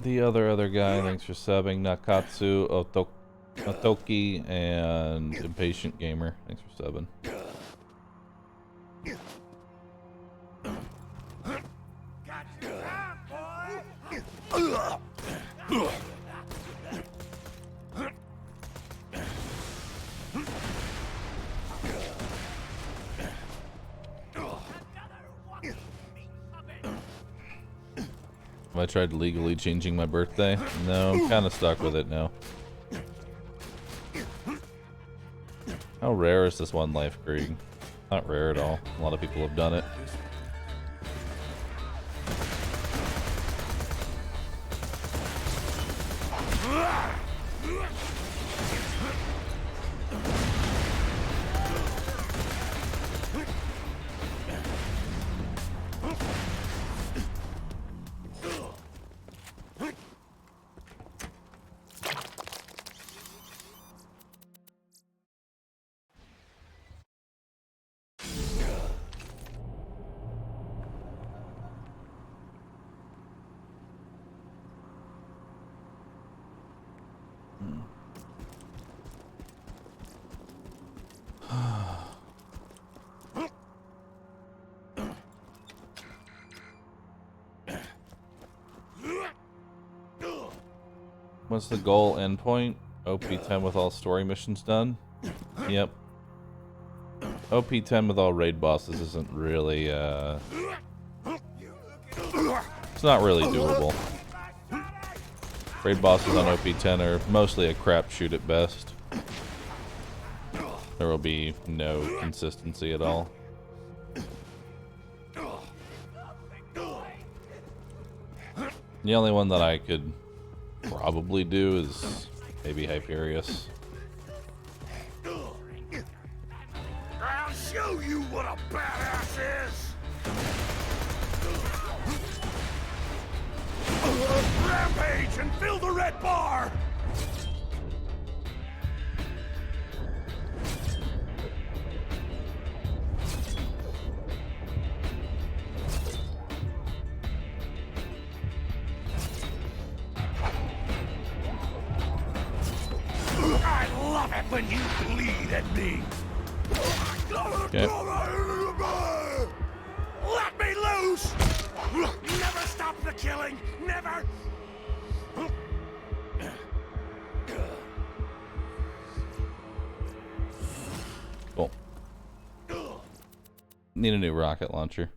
The other guy, thanks for subbing. Nakatsu, Otoki, and Impatient Gamer, thanks for subbing. Have I tried legally changing my birthday? No, I'm kind of stuck with it now. How rare is this one life, Krieg? Not rare at all. A lot of people have done it. What's the goal endpoint? OP10 with all story missions done? Yep. OP10 with all raid bosses isn't really, it's not really doable. Raid bosses on OP10 are mostly a crapshoot at best. There will be no consistency at all. The only one that I could probably do is maybe Hyperius. I'll show you what a badass is! Rampage and fill the red bar! I love it when you bleed at me! Okay. Let me loose! Never stop the killing! Never! Cool. Need a new rocket launcher.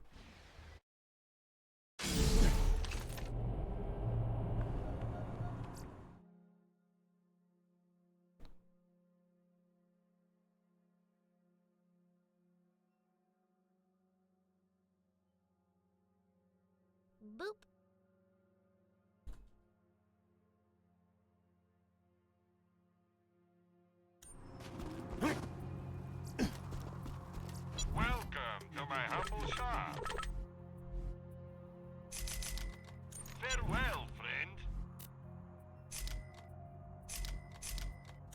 Boop. Welcome to my humble shop. Farewell, friend.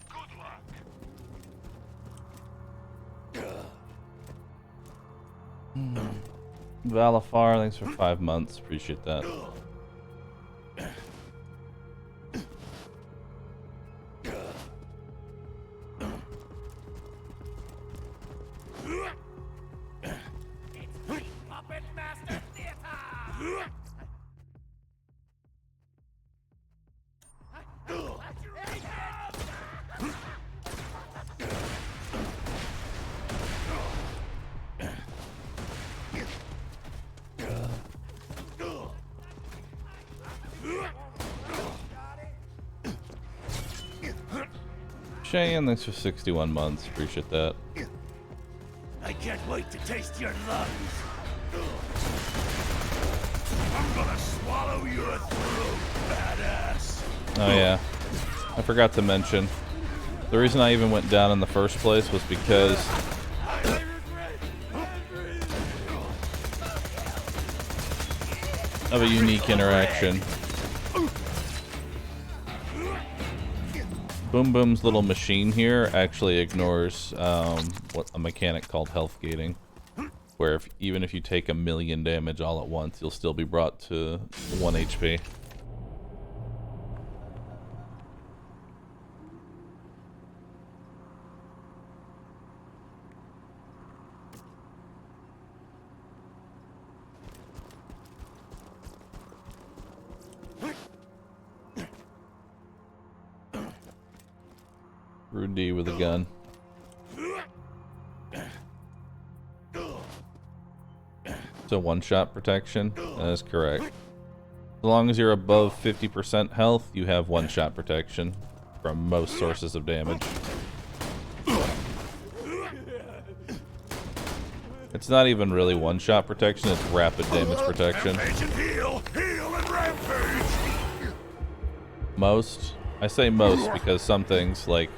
Good luck. Valafar, thanks for 5 months. Appreciate that. Puppet Master Theater! Cheyenne, thanks for 61 months. Appreciate that. I can't wait to taste your lungs. I'm gonna swallow your throat, badass. Oh yeah, I forgot to mention. The reason I even went down in the first place was because of a unique interaction. Boom Boom's little machine here actually ignores what a mechanic called health gating, where even if you take 1,000,000 damage all at once, you'll still be brought to 1 HP. Rudy with a gun. So one-shot protection? That is correct. As long as you're above 50% health, you have one-shot protection from most sources of damage. It's not even really one-shot protection, it's rapid damage protection. Rampage and heal! Heal and rampage! Most. I say most because some things, like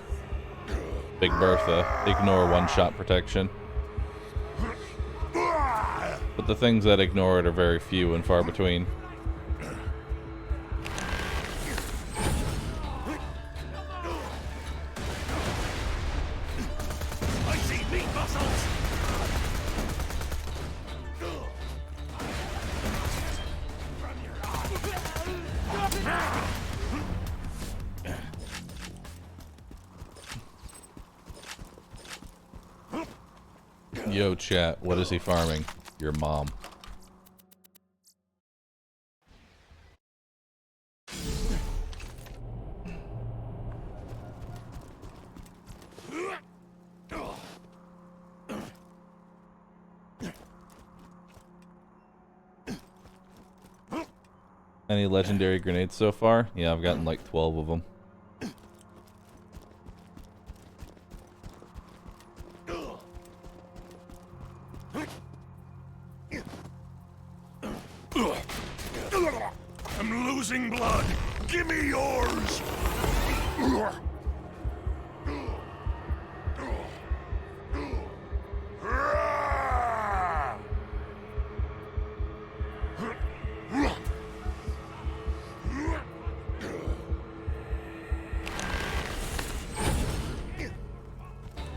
Big Bertha, ignore one-shot protection. But the things that ignore it are very few and far between. I see meat muscles! Yo, chat, what is he farming? Your mom. Any legendary grenades so far? Yeah, I've gotten like 12 of them. I'm losing blood. Give me yours.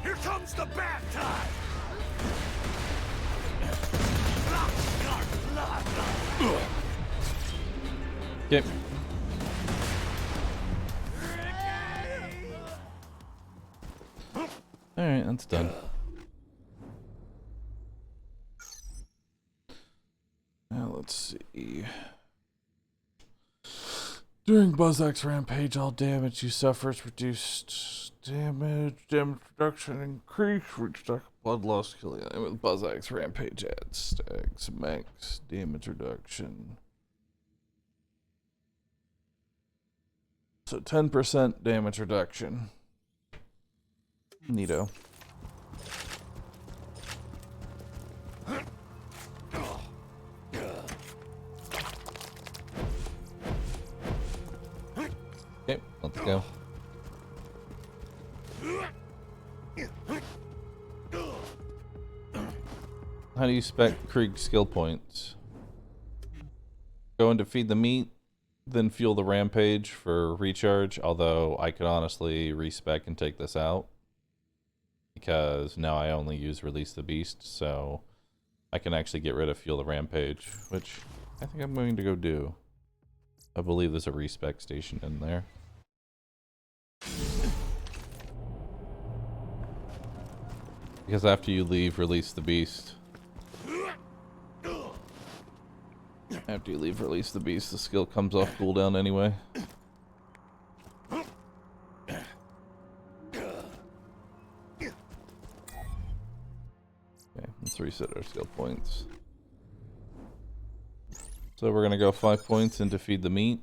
Here comes the bad time. Okay. Alright, that's done. Now let's see. During Buzzak's rampage, all damage you suffer is reduced. Damage reduction increased. Reach blood loss killing with Buzzak's rampage adds stacks. Max damage reduction. So 10% damage reduction. Neato. Okay, let's go. How do you spec Krieg skill points? Go and defeat the meat, then fuel the rampage for recharge, although I could honestly respec and take this out because now I only use release the beast, so I can actually get rid of fuel the rampage, which I think I'm going to go do. I believe there's a respec station in there. Because after you leave release the beast, the skill comes off cooldown anyway. Okay, let's reset our skill points. So we're going to go 5 points into feed the meat.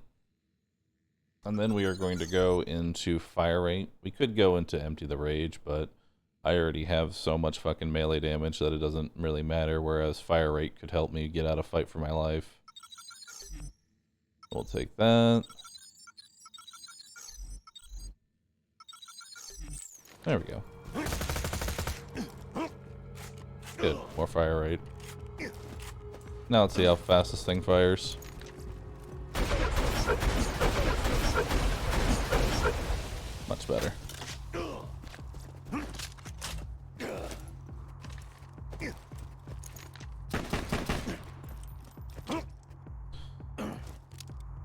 And then we are going to go into fire rate. We could go into empty the rage, but I already have so much fucking melee damage that it doesn't really matter, whereas fire rate could help me get out of fight for my life. We'll take that. There we go. Good, more fire rate. Now let's see how fast this thing fires. Much better.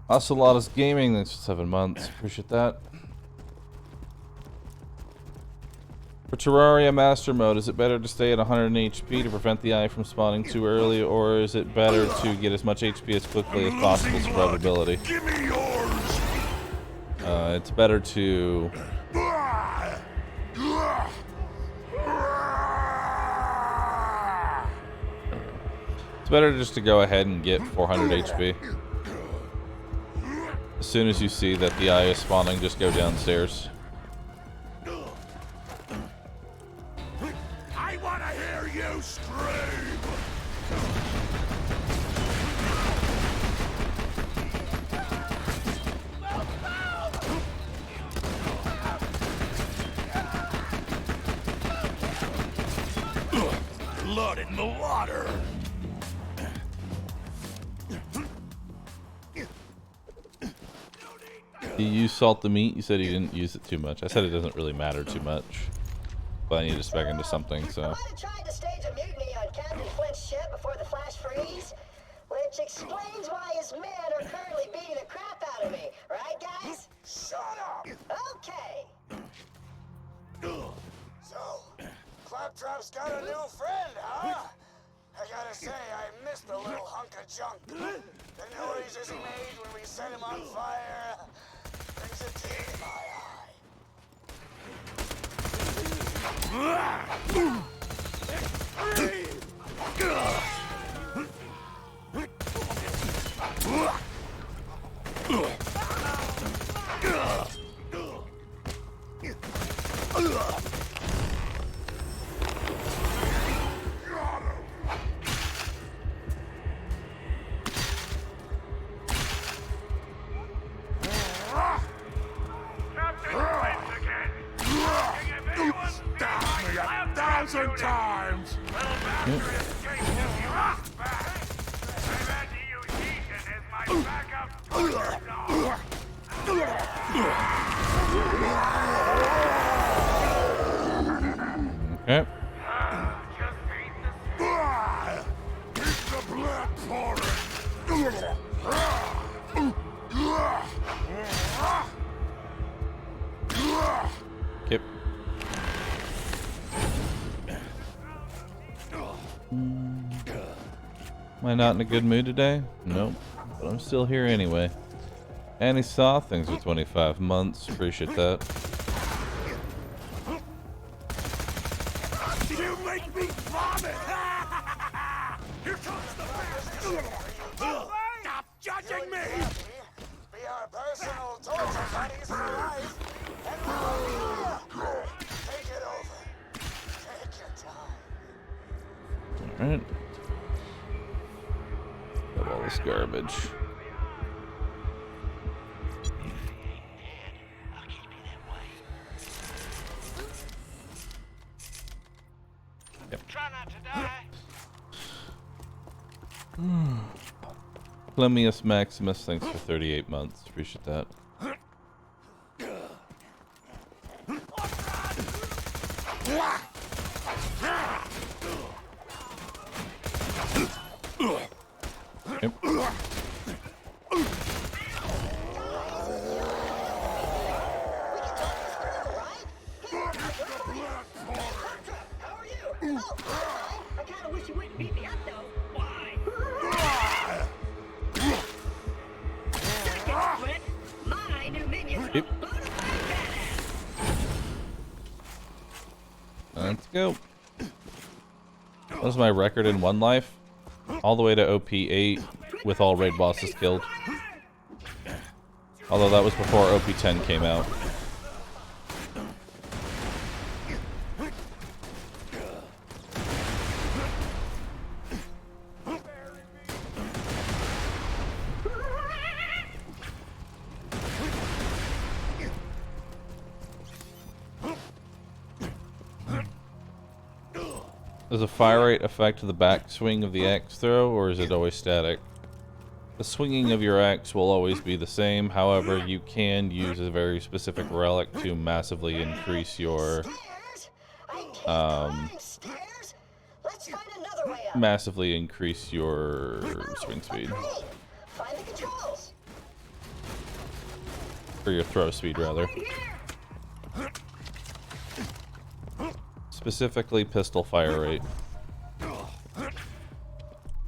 Ocelotus Gaming, thanks for 7 months. Appreciate that. For Terraria Master Mode, is it better to stay at 100 HP to prevent the eye from spawning too early, or is it better to get as much HP as quickly as possible for survivability? Give me yours. It's better to It's better just to go ahead and get 400 HP. As soon as you see that the eye is spawning, just go downstairs. I want to hear you scream! Blood in the water! You use salt the meat? You said you didn't use it too much. I said it doesn't really matter too much. But I need to spec into something, so. I might have tried to stage a mutiny on Captain Flint's ship before the flash freeze, which explains why his men are currently beating the crap out of me. Right, guys? Shut up! Okay. So, Claptrap's got a new friend, huh? I gotta say, I missed the little hunk of junk. The noises he made when we set him on fire brings a tear to my eye. Thousand times! Okay. It's the black forest! Yep. Am I not in a good mood today? Nope. But I'm still here anyway. Annie saw things for 25 months. Appreciate that. You make me vomit! Here comes the best! Stop judging me! Be our personal torture buddies for life, and we'll take it over. Take your time. Alright. Got all this garbage. Yep. Try not to die. Clemius Maximus, thanks for 38 months. Appreciate that. Yep. How are you? Oh, I kinda wish you wouldn't beat me up, though. Why? Second split, my new minions are Yep. bona fide badass. Let's go. What is my record in one life? All the way to OP8 with all raid bosses killed. Although that was before OP10 came out. Does a fire rate affect the backswing of the axe throw, or is it always static? The swinging of your axe will always be the same, however, you can use a very specific relic to massively increase your Stairs? I can't climb stairs. Let's find another way up. massively increase your swing speed, Great. Find the controls. or your throw speed rather. Right here. Specifically pistol fire rate.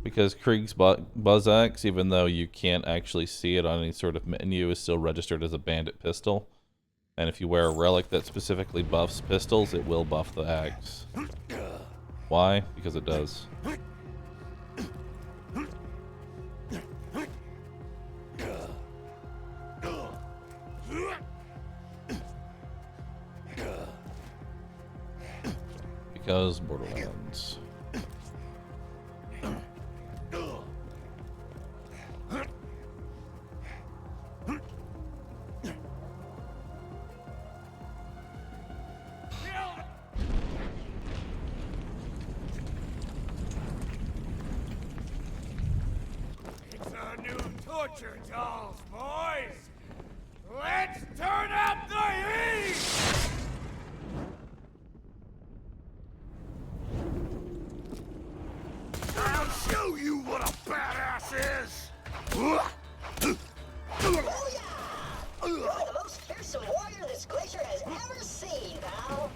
Because Krieg's Buzz Axe, even though you can't actually see it on any sort of menu, is still registered as a bandit pistol. And if you wear a relic that specifically buffs pistols, it will buff the axe. Why? Because it does. because Borderlands. It's our new torture dolls, boys! Let's turn up the heat! I'll show you what a badass is! Oh yeah! You're the most fearsome warrior this glacier has ever seen, pal!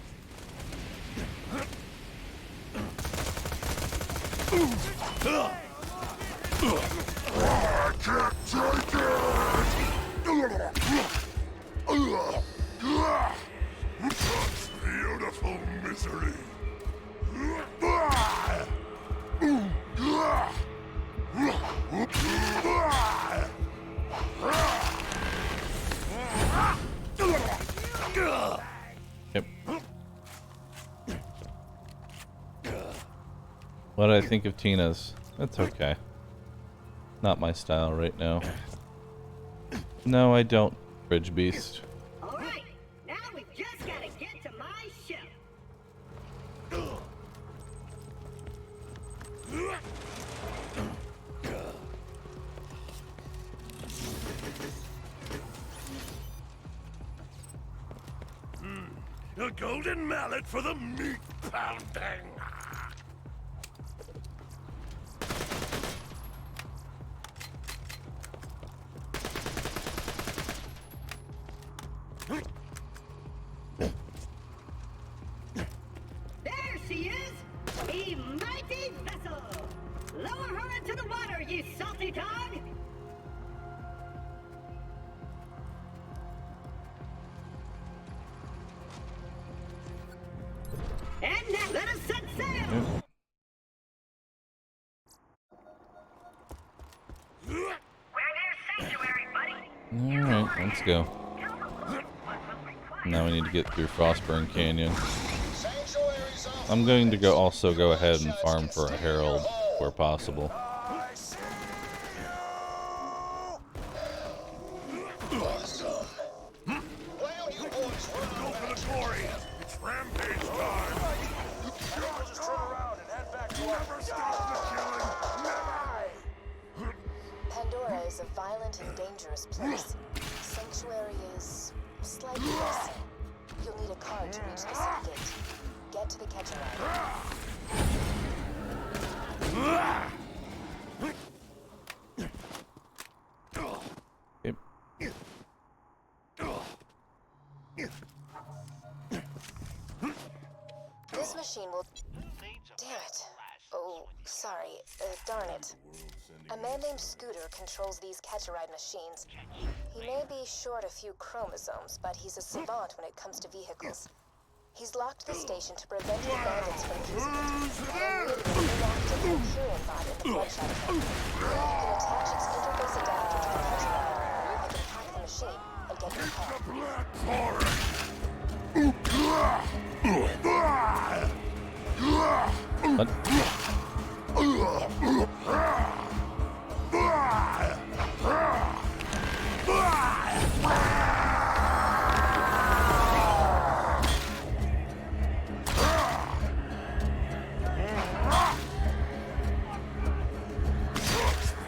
I can't take it! Such beautiful misery. Yep. What did I think of Tina's? That's okay. Not my style right now. No, I don't, Bridge Beast. All right, now we've just got to get to my ship. A golden mallet for the meat pounding. There she is! A mighty vessel! Lower her into the water, you salty dog! And now let us set sail! We're near sanctuary, buddy! Alright, let's go. Now we need to get through Frostburn Canyon. I'm going to also go ahead and farm for a Herald where possible. I see you! Awesome. Why don't you boys run for the glory? It's rampage time. We'll just turn around and head back to our stop the killing. Never! Pandora is a violent and dangerous place. Sanctuary is slightly less. You'll need a card to reach the city gate. Get to the catcher Yep. This machine will... Damn it. Oh, sorry. Darn it. A man named Scooter controls these catch-a-ride machines. He may be short a few chromosomes, but he's a savant when it comes to vehicles. He's locked the station to prevent the bandits from using it, and immediately locked a Mercurian bot in the bloodshot tank. You can attach its interface adapter to the catch-a-ride. I can hack the machine and get your car. What?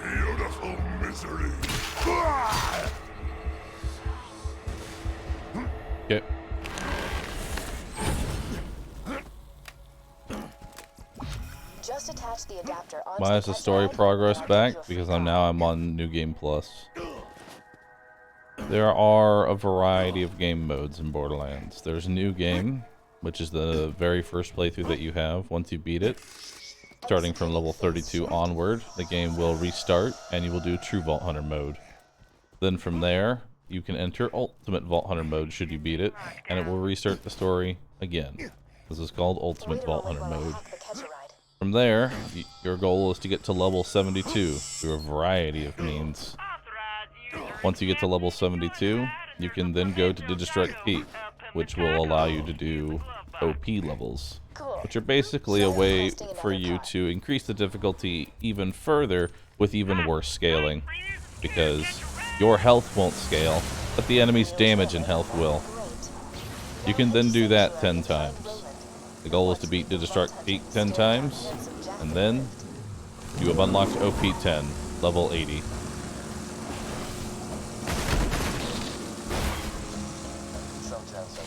Beautiful misery. Okay. Just attach the adapter onto Why is the story progress back? Because I'm on New Game Plus. There are a variety of game modes in Borderlands. There's a new game, which is the very first playthrough that you have. Once you beat it, starting from level 32 onward, the game will restart and you will do True Vault Hunter mode. Then from there, you can enter Ultimate Vault Hunter mode should you beat it, and it will restart the story again. This is called Ultimate Vault Hunter mode. From there, your goal is to get to level 72 through a variety of means. Once you get to level 72, you can then go to Digistruct Peak, which will allow you to do OP levels, Cool. which are basically a way for you to increase the difficulty even further with even worse scaling, because your health won't scale, but the enemy's damage and health will. Great. You can then do that 10 times. The goal is to beat the Destruct Peak 10 times, and then you have unlocked OP 10, level 80. So, Jensen.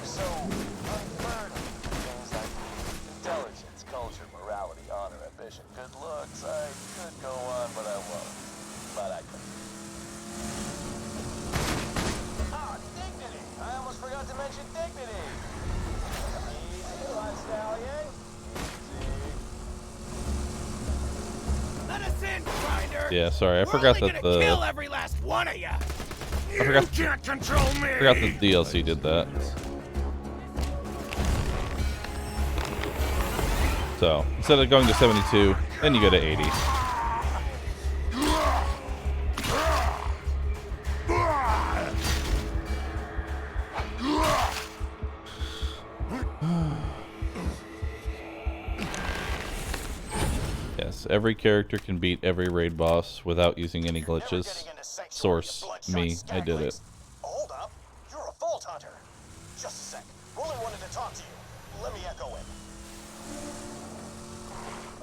So, unlearn things like intelligence, culture, morality, honor, ambition, good looks. I could go on, but I won't. But I could. Ah, dignity! I almost forgot to mention dignity! Easy, Stallion. Let us in, Grinder. Yeah, sorry, I We're forgot only that gonna kill the every last one of ya. forgot- You can't control me. that the DLC did that. So instead of going to 72, then you go to 80. Yes, every character can beat every raid boss without using any glitches. Source, me, I did it. Hold up. You're a Vault Hunter. Just a sec. Roland wanted to talk to you. Let me echo him.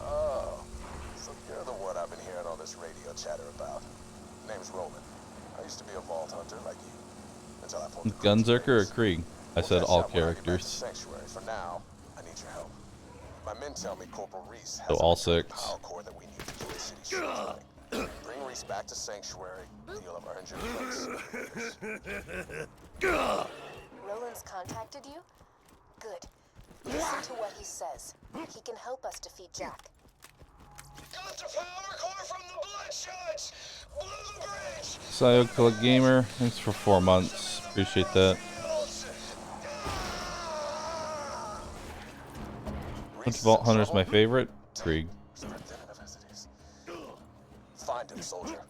Oh, so you're the one I've been hearing all this radio chatter about. Name's Roland. I used to be a Vault Hunter like you. Until I pulled the Gunzerker or Krieg? I said all characters. Sanctuary. For now, I need your help. My men tell me Corporal Reese So has all a 6. power core that we need to keep the city strong. Bring Reese back to Sanctuary, and you'll have earned your place. Roland's contacted you? Good. Listen to what he says. He can help us defeat Jack. Got the power core from the Bloodshots! Blew the bridge! Psycho Gamer, thanks for 4 months. Appreciate that. Which Vault Hunter's my favorite? Krieg. Find him, soldier.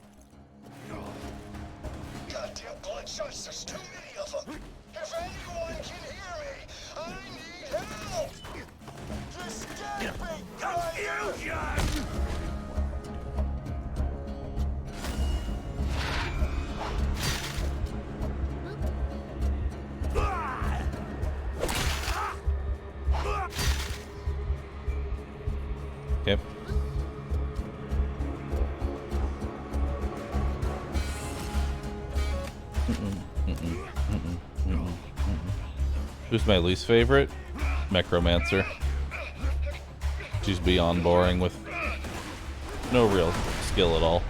Goddamn Bloodshots, there's too many of them! If anyone can hear me, I need help! Just get me, Confusion! Okay. Who's my least favorite? Necromancer. She's beyond boring with no real skill at all.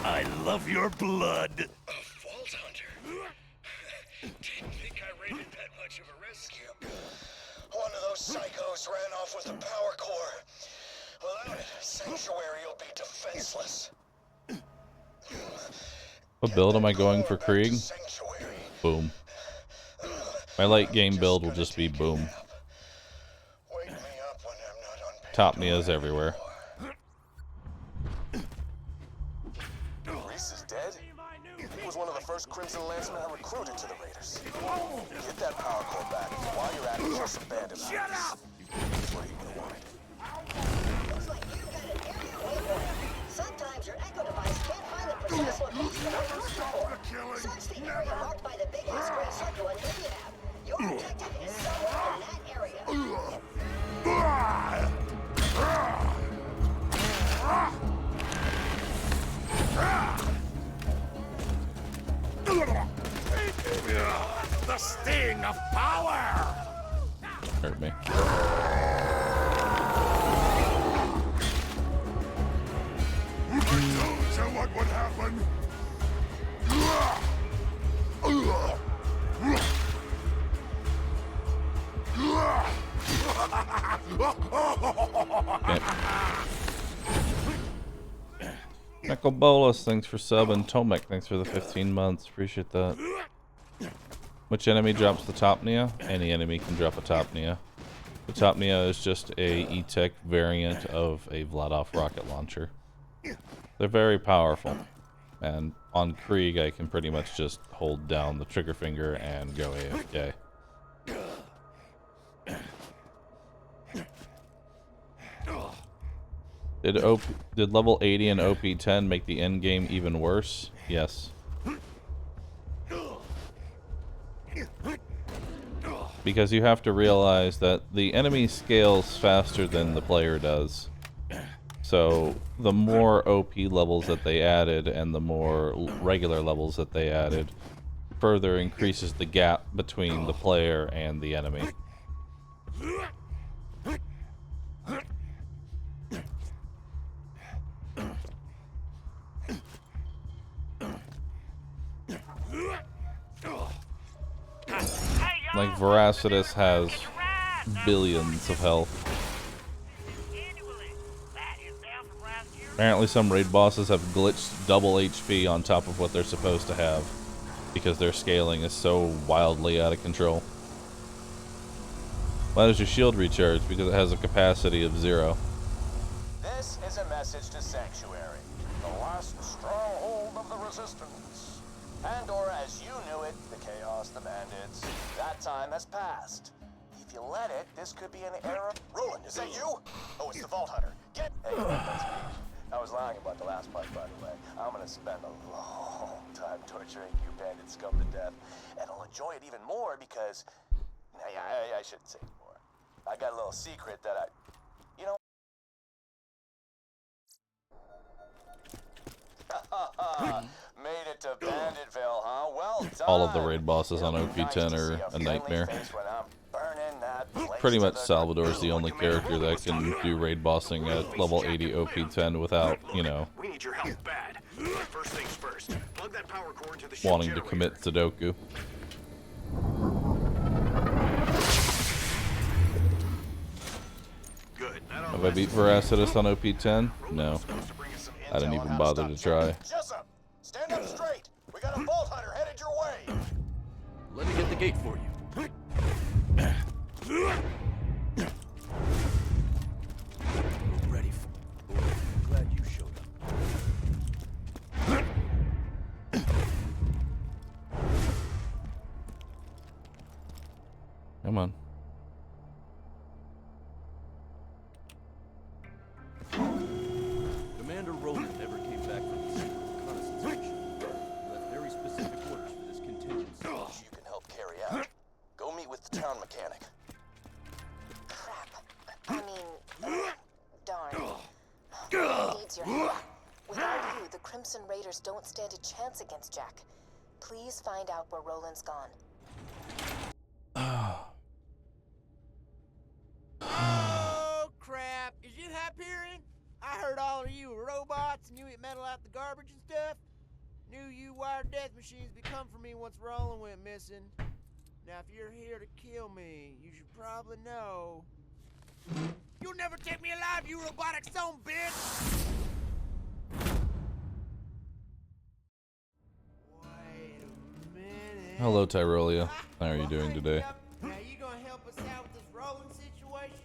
I love your blood. A Vault Hunter? Didn't think I rated that much of a rescue. One of those psychos ran off with the power core. Without it, Sanctuary will be defenseless. What build am I going for Krieg? Sanctuary. Boom. My late game build will just be boom. Wake me up when I'm not on Top Nias everywhere. Reese is dead? He was one of the first Crimson Lancemen I recruited to the Raiders. Get that power core back. While you're at it, kill some bandits. Shut up! That's what he would have wanted. Looks like you've got an area waypoint. Sometimes your echo device can't find the precise location of what you're looking for. Search the area marked by the big ass gray circle on your map. Your objective is somewhere in that area. The sting of power. Hurt me. I told you what would happen. Michael Bolas, thanks for subbing. Tomek, thanks for the 15 months. Appreciate that. Which enemy drops the top Nia? Any enemy can drop a top Nia. The Topnia is just a E-Tech variant of a Vladov rocket launcher. They're very powerful, and on Krieg I can pretty much just hold down the trigger finger and go AFK. Did level 80 and OP10 make the end game even worse? Yes. Because you have to realize that the enemy scales faster than the player does. So the more OP levels that they added and the more regular levels that they added further increases the gap between the player and the enemy. Like, Veracitus has billions of health. Apparently some raid bosses have glitched double HP on top of what they're supposed to have because their scaling is so wildly out of control. Why does your shield recharge? Because it has a capacity of 0. This is a message to Sanctuary, the last stronghold of the Resistance. And, or as you knew it, the Chaos, the Bandits, that time has passed. If you let it, this could be an era. Roland, is that you? Oh, it's the Vault Hunter. Get. Hey, that's me. I was lying about the last part, by the way. I'm gonna spend a long time torturing you bandit scum to death, and I'll enjoy it even more because. I shouldn't say anymore. I got a little secret that I. You know. Made it to Banditville, huh? Well done. All of the raid bosses on OP10 are a nightmare. Pretty much Salvador's the only character that can do raid bossing at level 80 OP10 without, you know, We need your help bad. First things first. Plug that power cord into the wanting to commit Sudoku. Good. Have I beat Veracitus on OP10? No. I didn't even bother to try. Jessup, stand up straight. We got a Vault Hunter headed your way. Let me get the gate for you. We're ready for it. I'm glad you showed up. Come on. Commander Roland never came back from the secret reconnaissance mission. He left very specific orders for this contingency. You can help carry out. Go meet with the town mechanic. Crap. I mean, darn. He needs your help. Without you, the Crimson Raiders don't stand a chance against Jack. Please find out where Roland's gone. Oh, crap. Is you Hyperion? I heard all of you were robots and you eat metal out the garbage and stuff. Knew you wired death machines be come for me once Roland went missing. Now, if you're here to kill me, you should probably know. You'll never take me alive, you robotic son of a bitch! Wait a minute. Hello, Tyrolia. How are you doing today? Now, you gonna help us out with this Roland situation?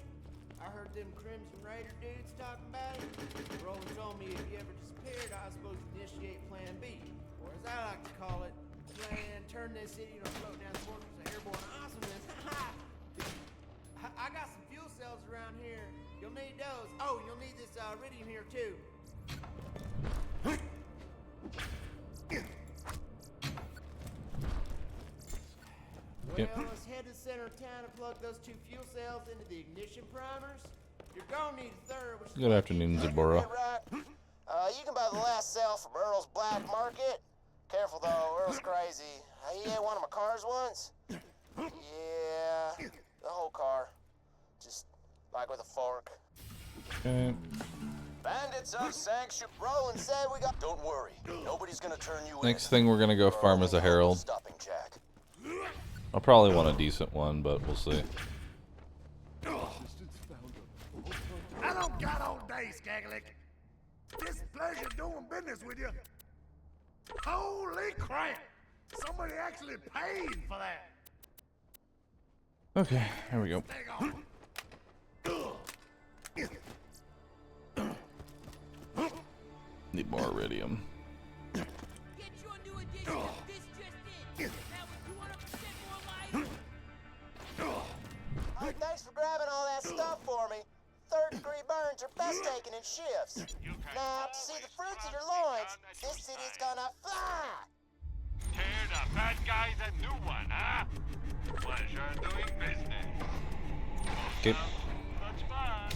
I heard them Crimson Raider dudes talking about it. Roland told me if you ever disappeared, I was supposed to initiate Plan B, or as I like to call it, Plan Turn This City into a float down the fortress of airborne awesomeness. I got some fuel cells around here. You'll need those. Oh, you'll need this iridium here too. Yep. Well, let's head to the center of town and plug those 2 fuel cells into the ignition primers. You're gonna need a third, which is Good afternoon, Zabora. You can buy the last cell from Earl's Black Market. Careful though, Earl's crazy. He ate one of my cars once. Yeah, the whole car. Just like with a fork. Okay. Bandits of Sanctuary. Roland said we got. Don't worry, nobody's gonna turn you in. Next thing we're gonna go farm as a herald. Stopping Jack. I'll probably want a decent one, but we'll see. I don't got all day, Skagalick. Displeasure doing business with you. Holy crap! Somebody actually paid for that. Okay, here we go. Hang on. Need more iridium. Get your new edition of This Just In. Now with 200% more life. Hey, thanks for grabbing all that stuff for me. Third-degree burns are best taken in shifts. Now, to see the fruits of your loins, this city's gonna fly! Tear the bad guys a new one, huh? Pleasure doing business. Okay. That's fine.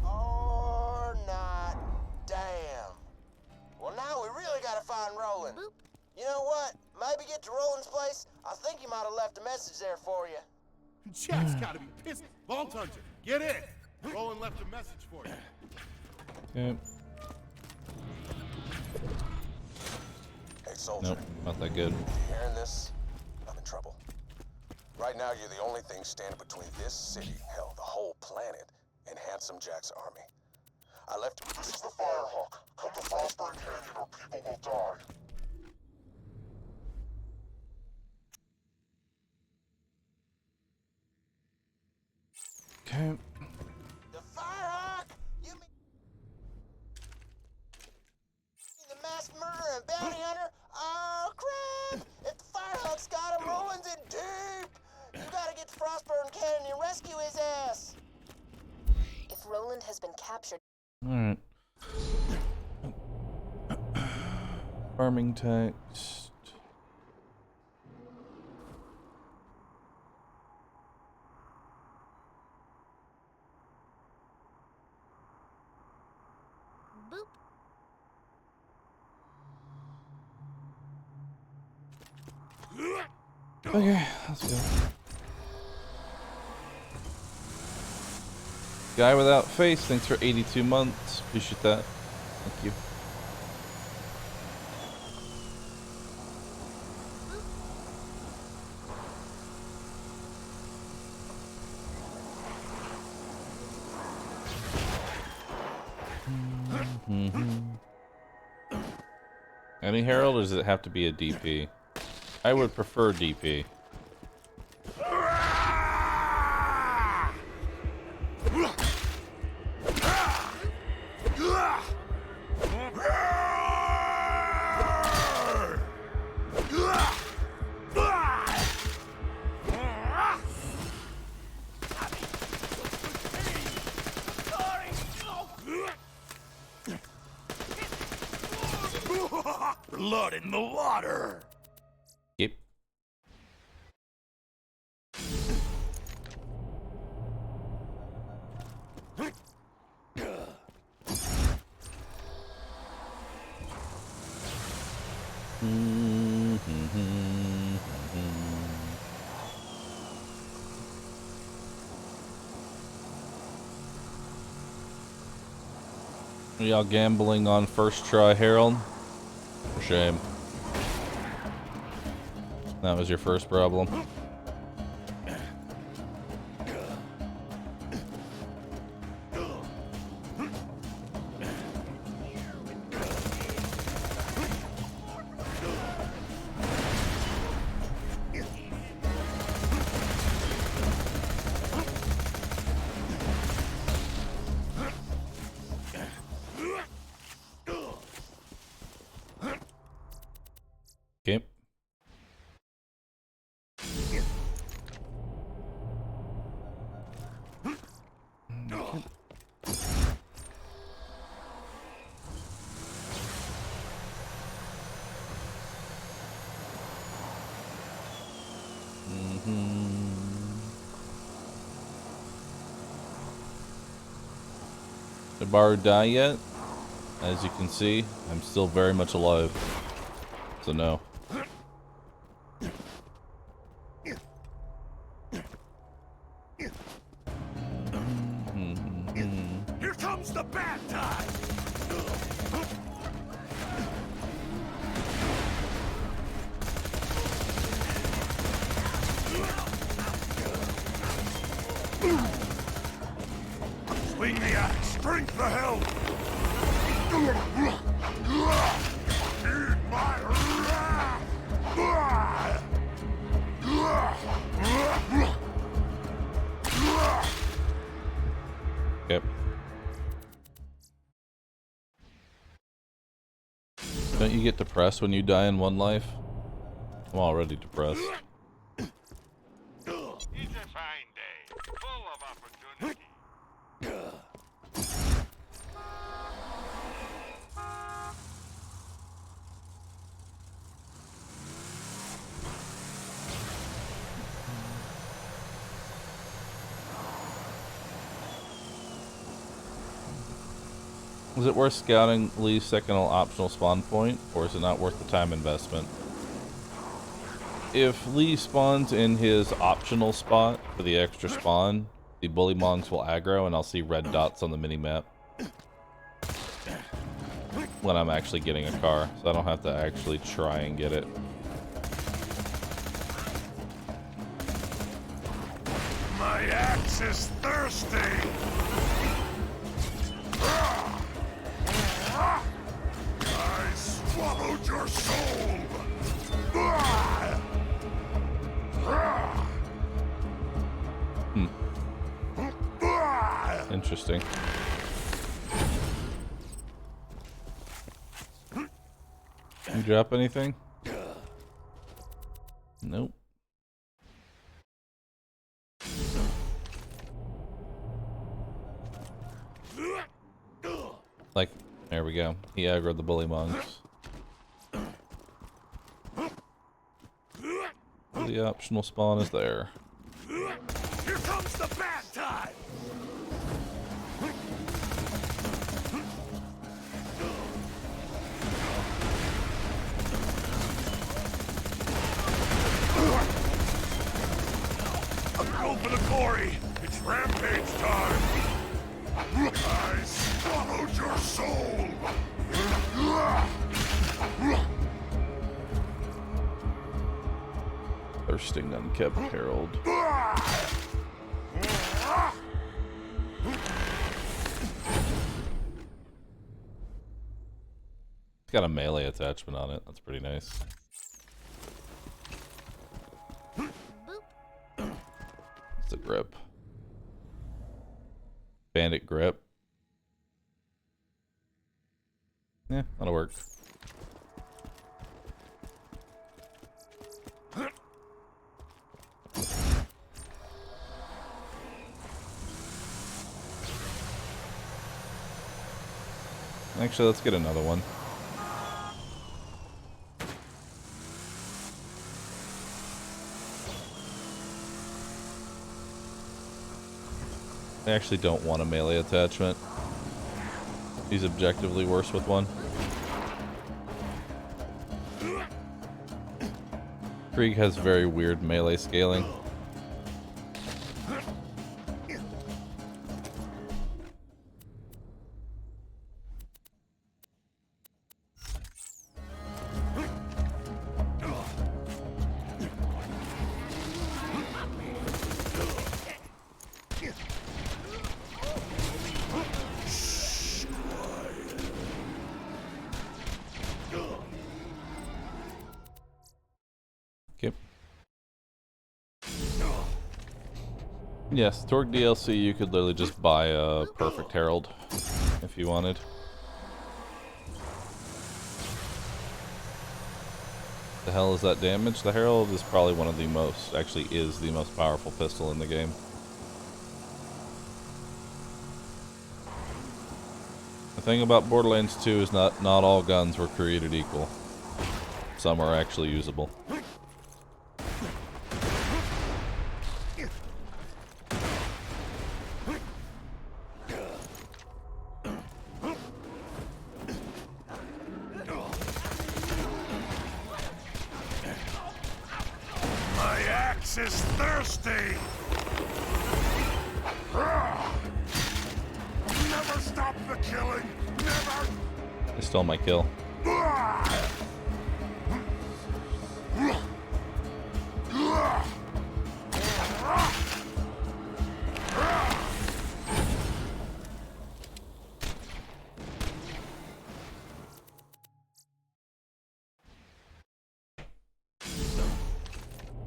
Or not. Damn. Well, now we really gotta find Roland. You know what? Maybe get to Roland's place. I think he might have left a message there for you. Jack's gotta be pissed. Vault Hunter, get in. Roland left a message for you. Okay. Hey, soldier. Nope, not that good. You hearing this? I'm in trouble. Right now, you're the only thing standing between this city, hell, the whole planet, and Handsome Jack's army. I left. This is the Firehawk. Come to Frostburn Canyon or people will die. Okay. The Firehawk? You mean the masked murderer and bounty hunter? Oh, crap! If the Firehawk's got him, Roland's in deep! You gotta get to Frostburn Canyon and rescue his ass! If Roland has been captured, Alright. Farming text. boop. Okay, let's go. Guy without face, thanks for 82 months. Appreciate that. Thank you. Any Herald, or does it have to be a DP? I would prefer DP. Blood in the water. Yep. Are y'all gambling on first try, Harold? For shame. That was your first problem. Okay. Did Bahroo die yet? As you can see, I'm still very much alive. So no. Here comes the bad time. Swing the axe. Drink the hell. Eat my wrath. Don't you get depressed when you die in one life? I'm already depressed. It's a fine day, full of opportunity. Is it worth scouting Lee's second optional spawn point, or is it not worth the time investment? If Lee spawns in his optional spot for the extra spawn, the bullymongs will aggro and I'll see red dots on the minimap when I'm actually getting a car, so I don't have to actually try and get it. My axe is thirsty! I swallowed your soul! Interesting. You drop anything? Nope. Like, there we go. He aggroed the bullymongs. The optional spawn is there. Here comes the bad time! Go for the glory! It's rampage time! I swallowed your soul! Thirsting unkept herald. It's got a melee attachment on it. That's pretty nice. It's a grip. Bandit grip. Yeah, that'll work. Actually, let's get another one. I actually don't want a melee attachment. He's objectively worse with one. Krieg has very weird melee scaling. Yes, Torque DLC, you could literally just buy a perfect herald if you wanted. The hell is that damage? The herald is probably one of the most, actually is the most powerful pistol in the game. The thing about Borderlands 2 is not all guns were created equal. Some are actually usable. Is thirsty! Never stop the killing! Never! I stole my kill.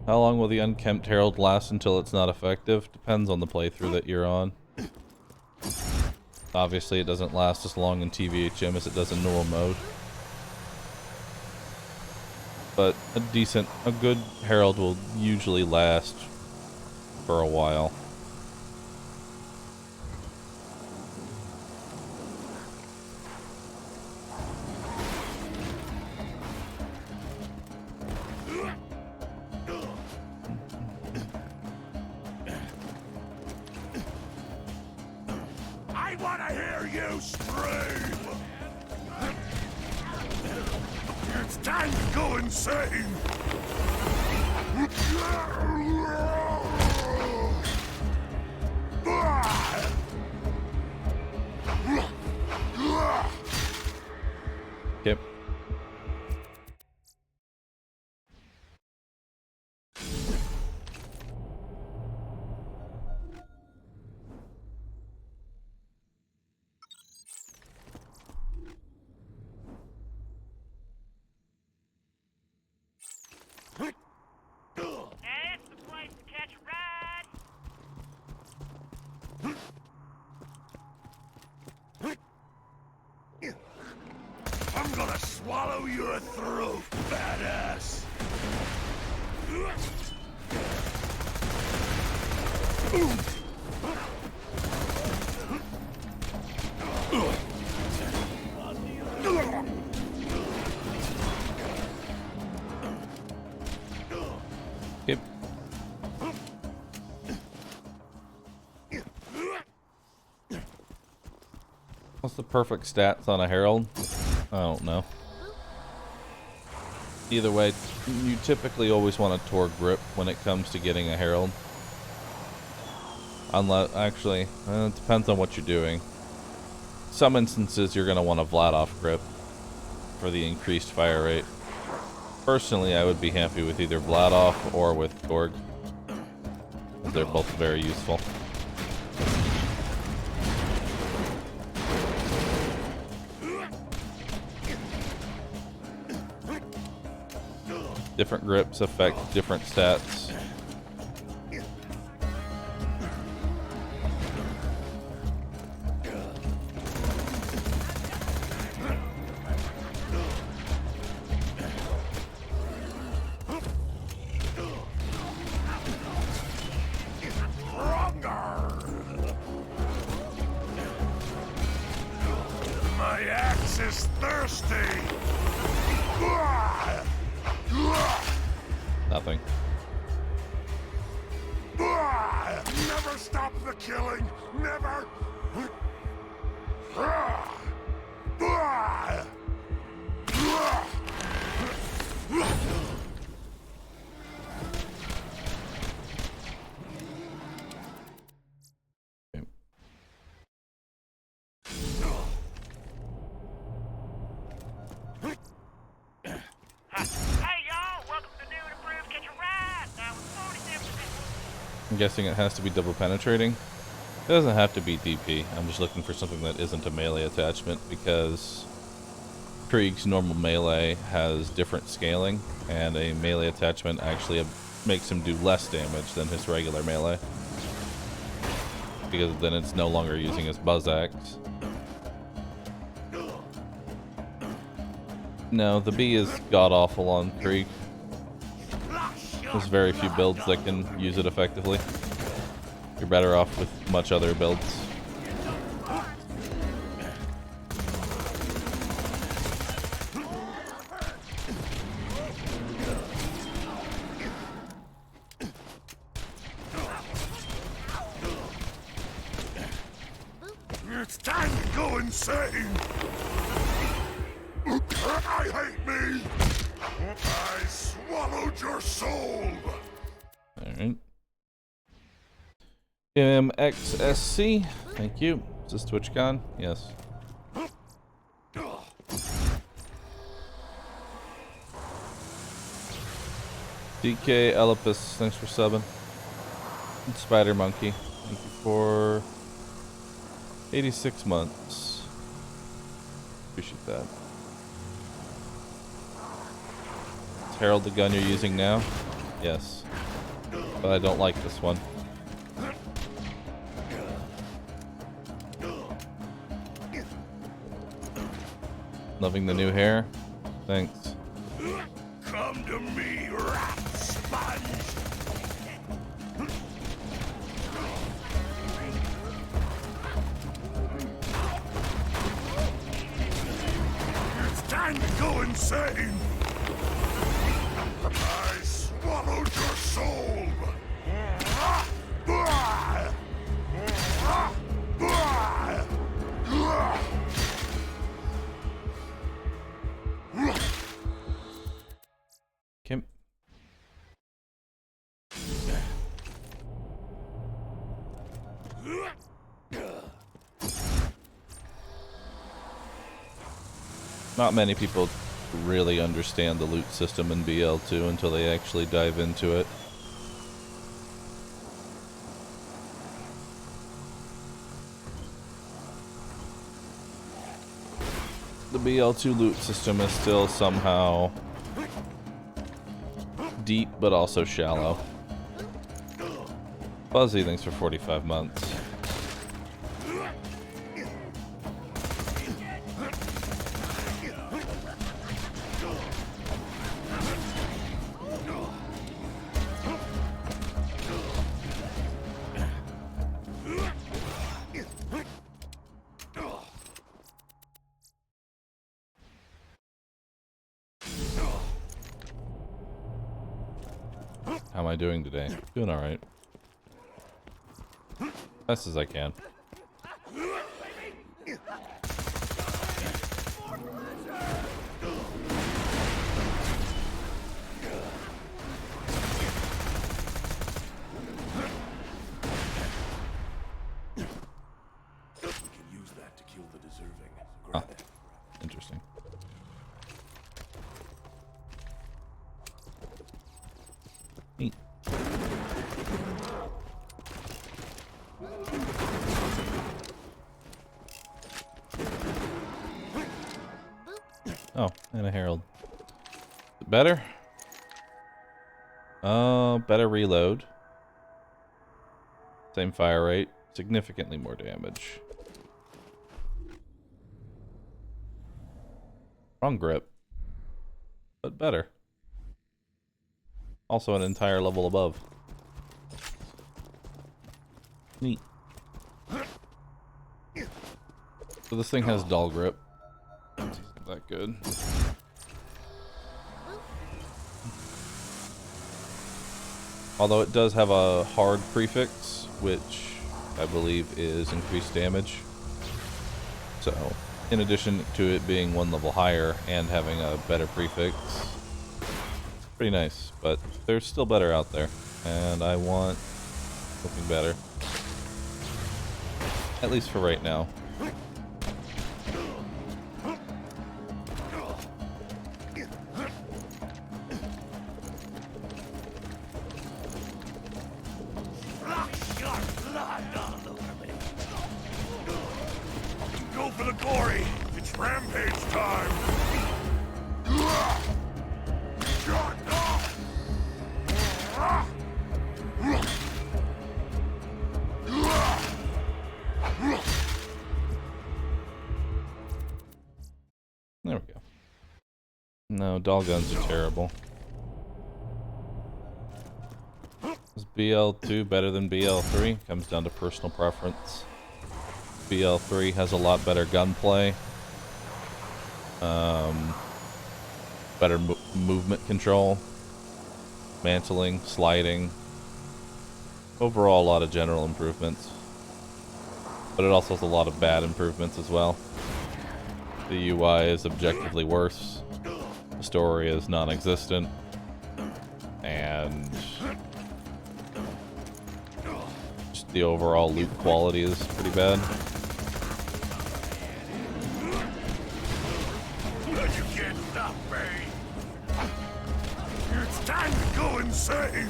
How long will the unkempt herald last until it's not effective? Depends on the playthrough that you're on. Obviously it doesn't last as long in TVHM as it does in normal mode. but a good Herald will usually last for a while. I want to hear you scream! It's time to go insane! Yep. It's the place to catch a ride. I'm gonna swallow your throat, badass! Yep. What's the perfect stats on a Herald? I don't know. Either way, you typically always want a Tor grip when it comes to getting a Herald. Unless, actually, it depends on what you're doing. Some instances you're going to want a Vladov grip for the increased fire rate. Personally, I would be happy with either Vladov or with Torg. They're both very useful. Different grips affect different stats. My axe is thirsty! Nothing. Never stop the killing! Never! I'm guessing it has to be double penetrating. It doesn't have to be DP. I'm just looking for something that isn't a melee attachment because Krieg's normal melee has different scaling, and a melee attachment actually makes him do less damage than his regular melee. Because then it's no longer using his buzz axe. No, the B is god-awful on Krieg. There's very few builds that can use it effectively. You're better off with much other builds. It's time to go insane! I hate me! I swallowed your soul! Alright. MXSC, thank you. Is this TwitchCon? Yes. DK Elipus, thanks for subbing. And Spider Monkey, thank you for 86 months. Appreciate that. Is Herald the gun you're using now? Yes. But I don't like this one. Loving the new hair. Thanks. Come Come to me, rat sponge! It's time to go insane! I swallowed your soul! Kim. Not many people really understand the loot system in BL2 until they actually dive into it. The BL2 loot system is still somehow deep, but also shallow. Fuzzy, thanks for 45 months. How am I doing today? Doing alright. Best as I can. Huh. Interesting. Neat. Oh, and a herald. Better? Better reload. Same fire rate. Significantly more damage. Wrong grip. But better. Also an entire level above. Neat. So this thing has dull grip. It's not that good. Although it does have a hard prefix, which I believe is increased damage. So, in addition to it being one level higher and having a better prefix, pretty nice. But there's still better out there, and I want something better. At least for right now. Go for the glory! It's rampage time! Shut up! There we go. No, doll guns are terrible. Is BL2 better than BL3? Comes down to personal preference. BL3 has a lot better gunplay. Better movement control. Mantling, sliding. Overall, a lot of general improvements. But it also has a lot of bad improvements as well. The UI is objectively worse. The story is non-existent. And just the overall loot quality is pretty bad. You can't stop me! It's time to go insane!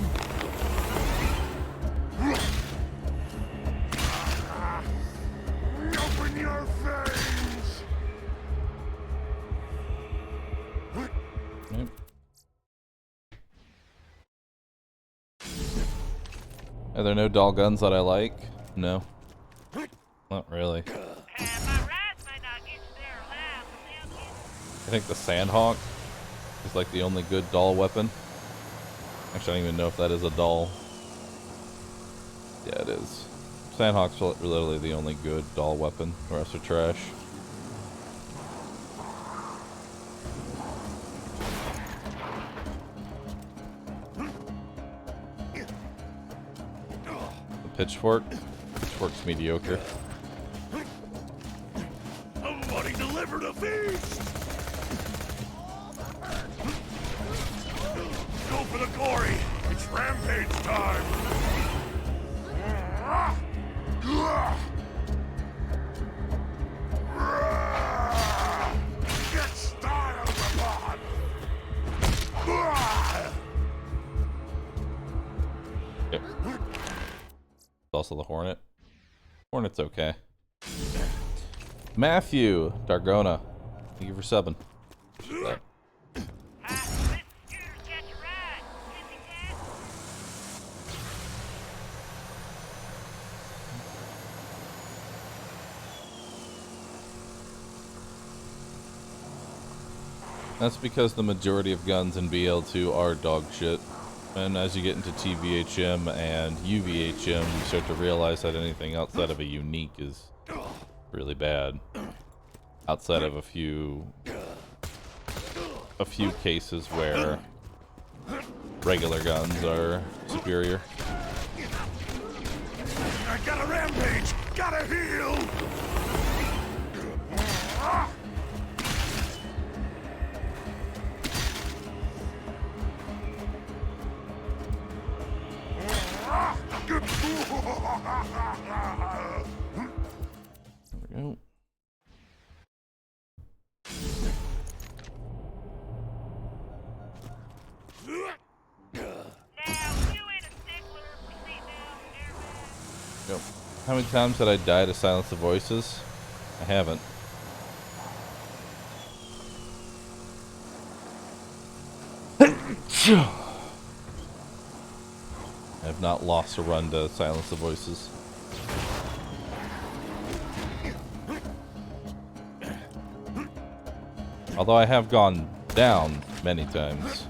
Open your veins! Yep. Are there no doll guns that I like? No. Not really. I think the Sandhawk is like the only good doll weapon. Actually, I don't even know if that is a doll. Yeah, it is. Sandhawk's literally the only good doll weapon. The rest are trash. The pitchfork. Pitchfork's mediocre. Somebody delivered a feast! Go for the glory! It's rampage time! Get style, Rapon! Yep. Also the Hornet. Hornet's okay. Matthew Dargona, thank you for subbing. That. That's because the majority of guns in BL2 are dog shit. And as you get into TVHM and UVHM, you start to realize that anything outside of a unique is really bad. Outside of a few cases where regular guns are superior. I got a rampage! Gotta heal! There we go. Yep. How many times did I die to silence the voices? I haven't. I have not lost a run to silence the voices. Although I have gone down many times.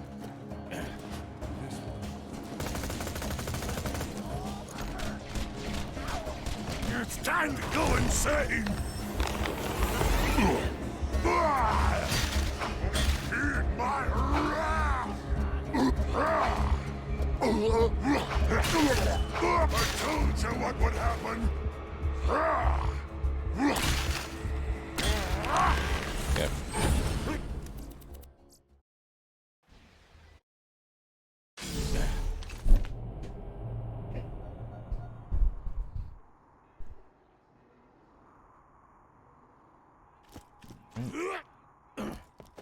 It's time to go insane! Heed my wrath! I told you what would happen! Yep.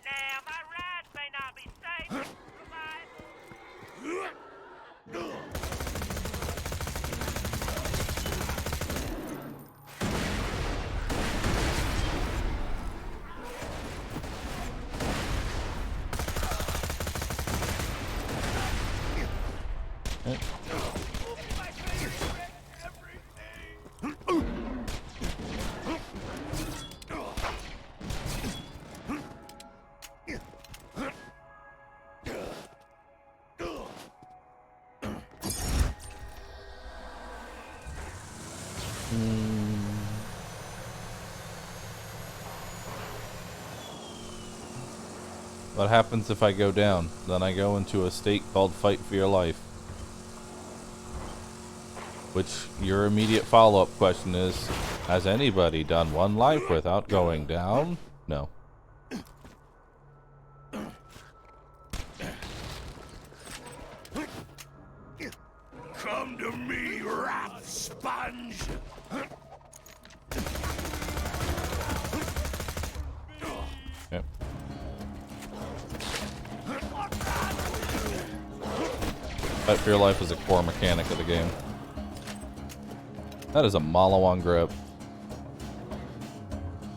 Now, my rides may not be safe, What happens if I go down? Then I go into a state called Fight for Your Life. Which, your immediate follow-up question is, has anybody done one life without going down? No. Come to me, rat sponge! Yep. Fight for Your Life is a core mechanic of the game. That is a Malawan grip.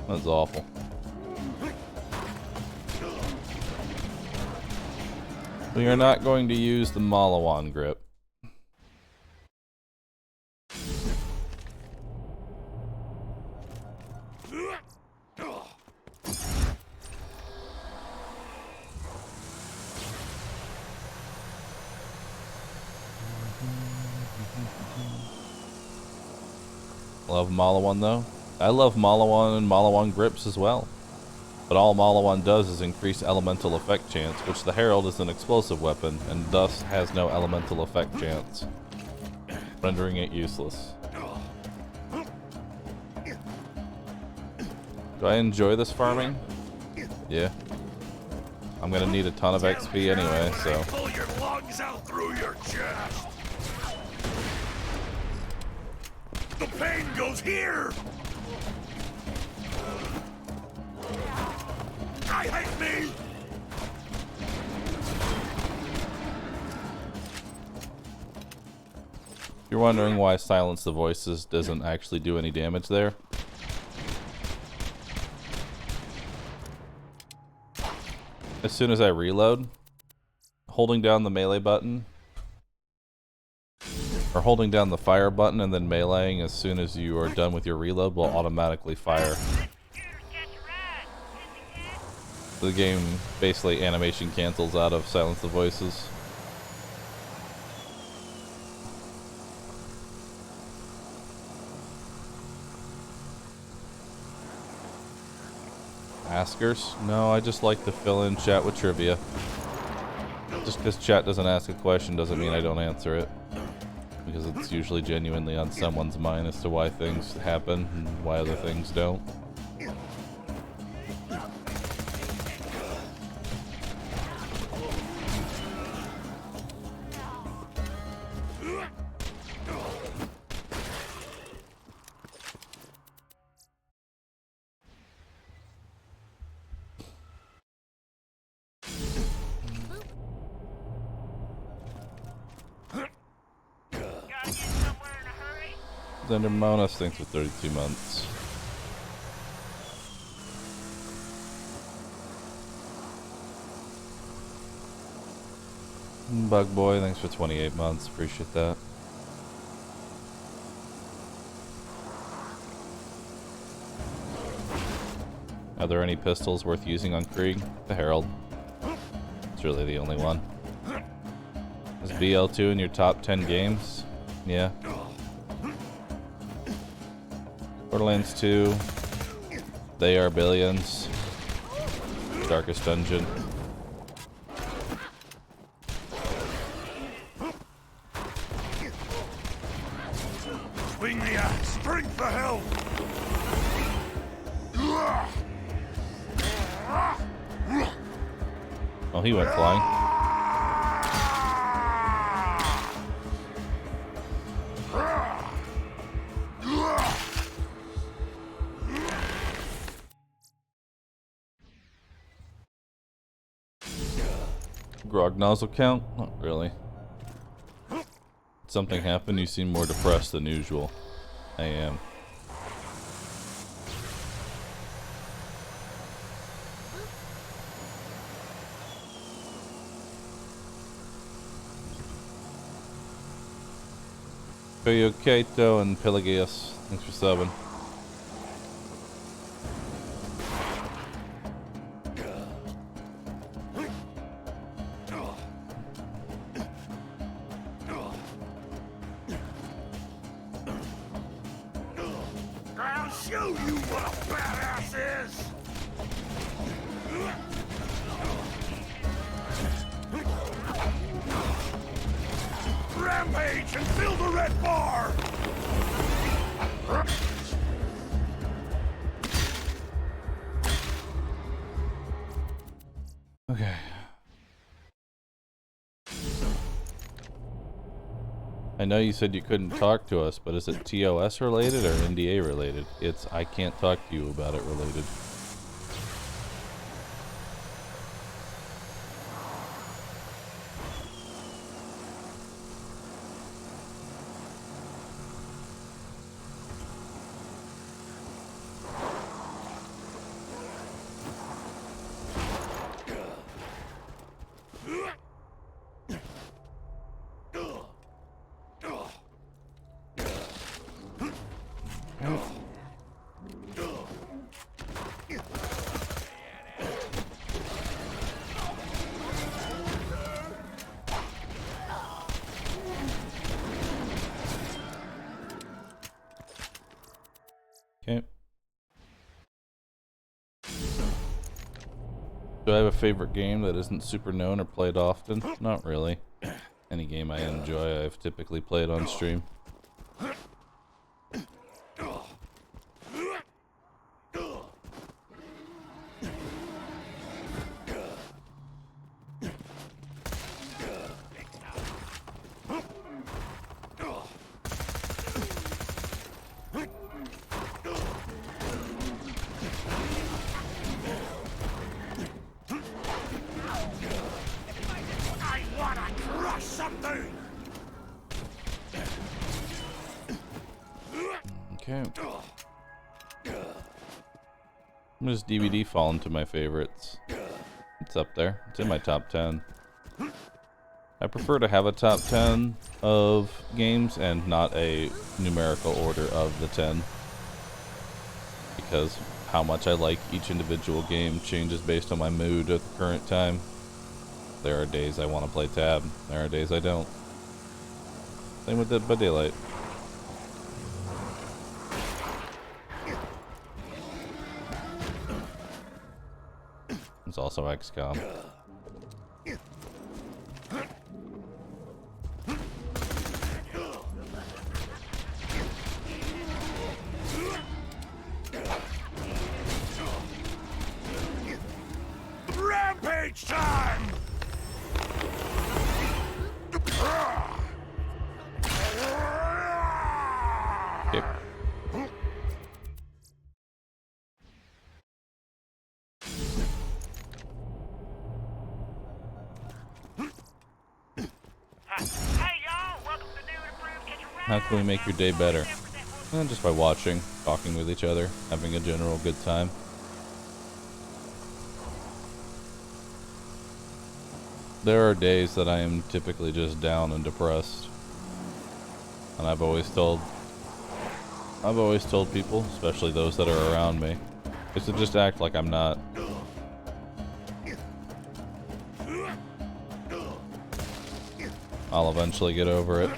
That's awful. We are not going to use the Malawan grip. Love Malawan though. I love Malawan and Malawan grips as well. But all Malawan does is increase elemental effect chance, which the Herald is an explosive weapon, and thus has no elemental effect chance, rendering it useless. Do I enjoy this farming? Yeah. I'm gonna need a ton of XP anyway, so. Pull your lungs out through your chest. The pain goes here. I hate me. If you're wondering why Silence the Voices doesn't actually do any damage there, as soon as I reload, holding down the melee button, or holding down the fire button and then meleeing as soon as you are done with your reload will automatically fire. The game basically animation cancels out of Silence the Voices. Askers? No, I just like to fill in chat with trivia. Just because chat doesn't ask a question doesn't mean I don't answer it. Because it's usually genuinely on someone's mind as to why things happen and why other things don't. Under Monas thanks for 32 months. Bug Boy, thanks for 28 months. Appreciate that. Are there any pistols worth using on Krieg? The Herald. It's really the only one. Is BL2 in your top 10 games? Yeah. Borderlands 2, They Are Billions, Darkest Dungeon. Swing the axe, drink the hell. Oh, he went flying. Grog nozzle count? Not really. Something happened, you seem more depressed than usual. I am. Koyo Kato and Pelagius, thanks for subbing. I'll show you what a badass is. Rampage and fill the red bar. Okay. I know you said you couldn't talk to us, but is it TOS related or NDA related? It's I can't talk to you about it related. Do I have a favorite game that isn't super known or played often? Not really. Any game I enjoy, I've typically played on stream. Okay. When does DVD fall into my favorites? It's up there. It's in my top 10. I prefer to have a top 10 of games and not a numerical order of the 10. Because how much I like each individual game changes based on my mood at the current time. There are days I want to play Tab. There are days I don't. Same with Dead by Daylight. It's also XCOM. Rampage time! Okay. How can we make your day better? Just by watching, talking with each other, having a general good time. There are days that I am typically just down and depressed. And I've always told people, especially those that are around me, is to just act like I'm not. I'll eventually get over it.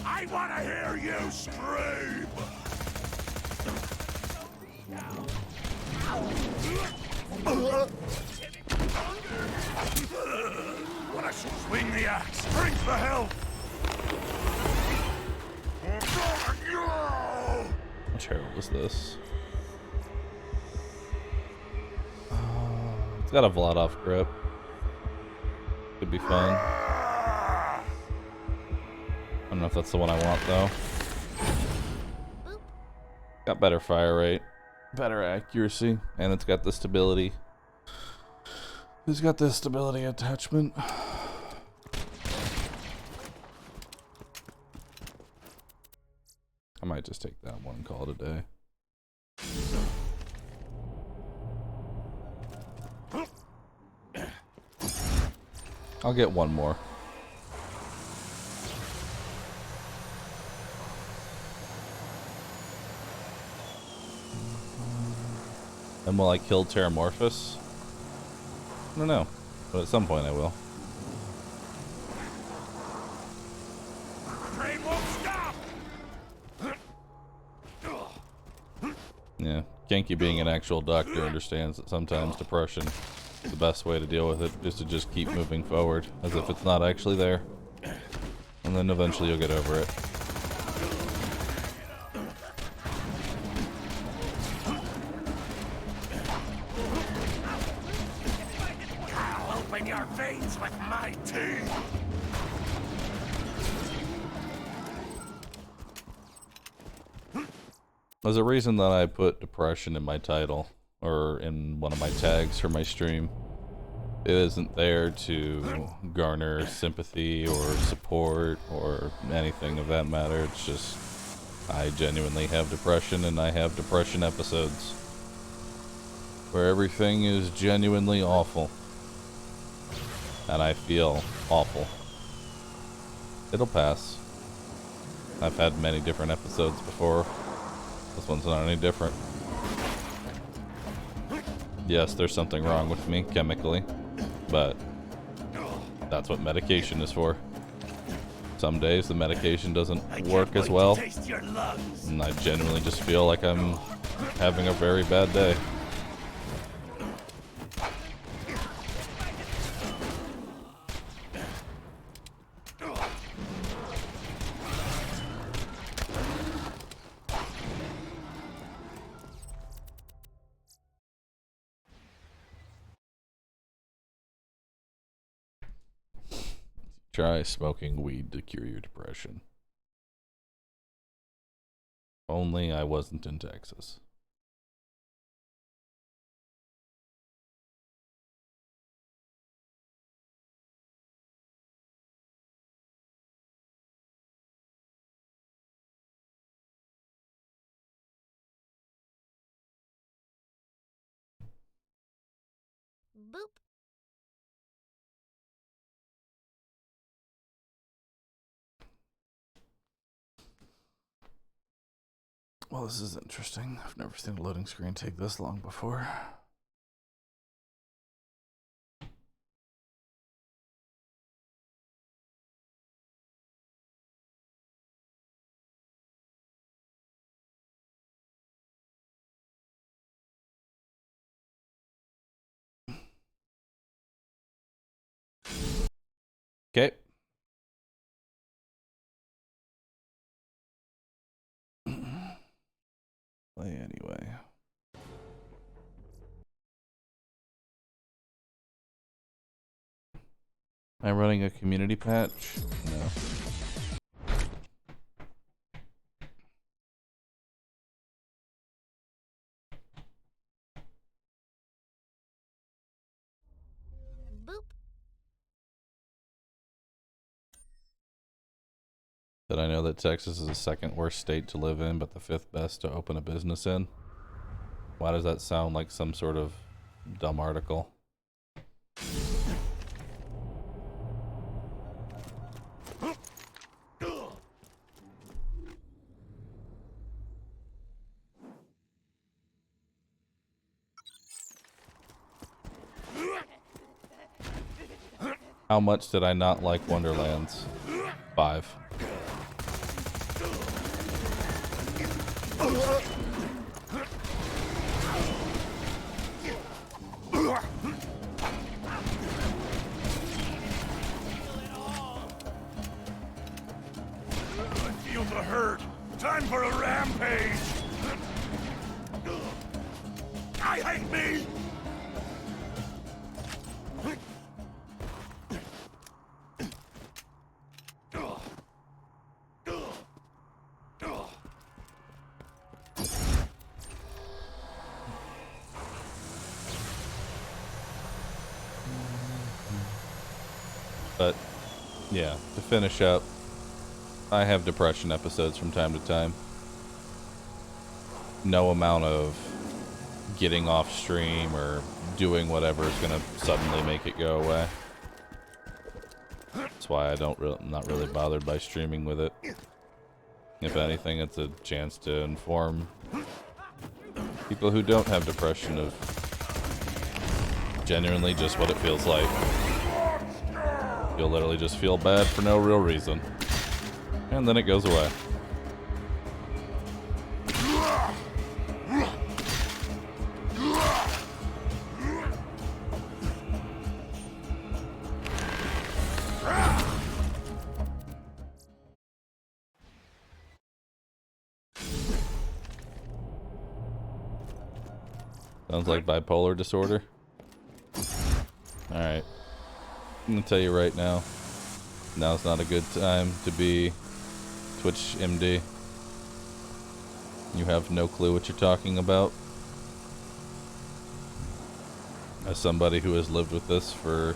I want to hear you scream! When I should swing the axe, drink the health! Which herald is this? It's got a Vladoff grip. Could be fun. I don't know if that's the one I want though. Got better fire rate, better accuracy, and it's got the stability. It's got the stability attachment. I might just take that one, call it a day. I'll get one more. And will I kill Terramorphous? I don't know, but at some point I will. Yeah, Genki being an actual doctor understands that sometimes depression, the best way to deal with it is to just keep moving forward as if it's not actually there. And then eventually you'll get over it. I'll open your veins with my teeth! There's a reason that I put depression in my title, or in one of my tags for my stream. It isn't there to garner sympathy or support or anything of that matter. It's just, I genuinely have depression, and I have depression episodes where everything is genuinely awful. And I feel awful. It'll pass. I've had many different episodes before. This one's not any different. Yes, there's something wrong with me chemically, but that's what medication is for. Some days the medication doesn't work as well, and I genuinely just feel like I'm having a very bad day. Try smoking weed to cure your depression. Only I wasn't in Texas. Boop. Well, this is interesting. I've never seen a loading screen take this long before. Okay. Play anyway. Am I running a community patch? No. Boop. Did I know that Texas is the second worst state to live in, but the fifth best to open a business in? Why does that sound like some sort of dumb article? How much did I not like Wonderlands? 5. I feel the hurt. Time for a rampage. I hate me. But yeah, to finish up, I have depression episodes from time to time. No amount of getting off stream or doing whatever is gonna suddenly make it go away. That's why I'm not really bothered by streaming with it. If anything, it's a chance to inform people who don't have depression of genuinely just what it feels like. You'll literally just feel bad for no real reason. And then it goes away. Sounds like bipolar disorder. Alright. I'm gonna tell you right now, now's not a good time to be Twitch MD. You have no clue what you're talking about. As somebody who has lived with this for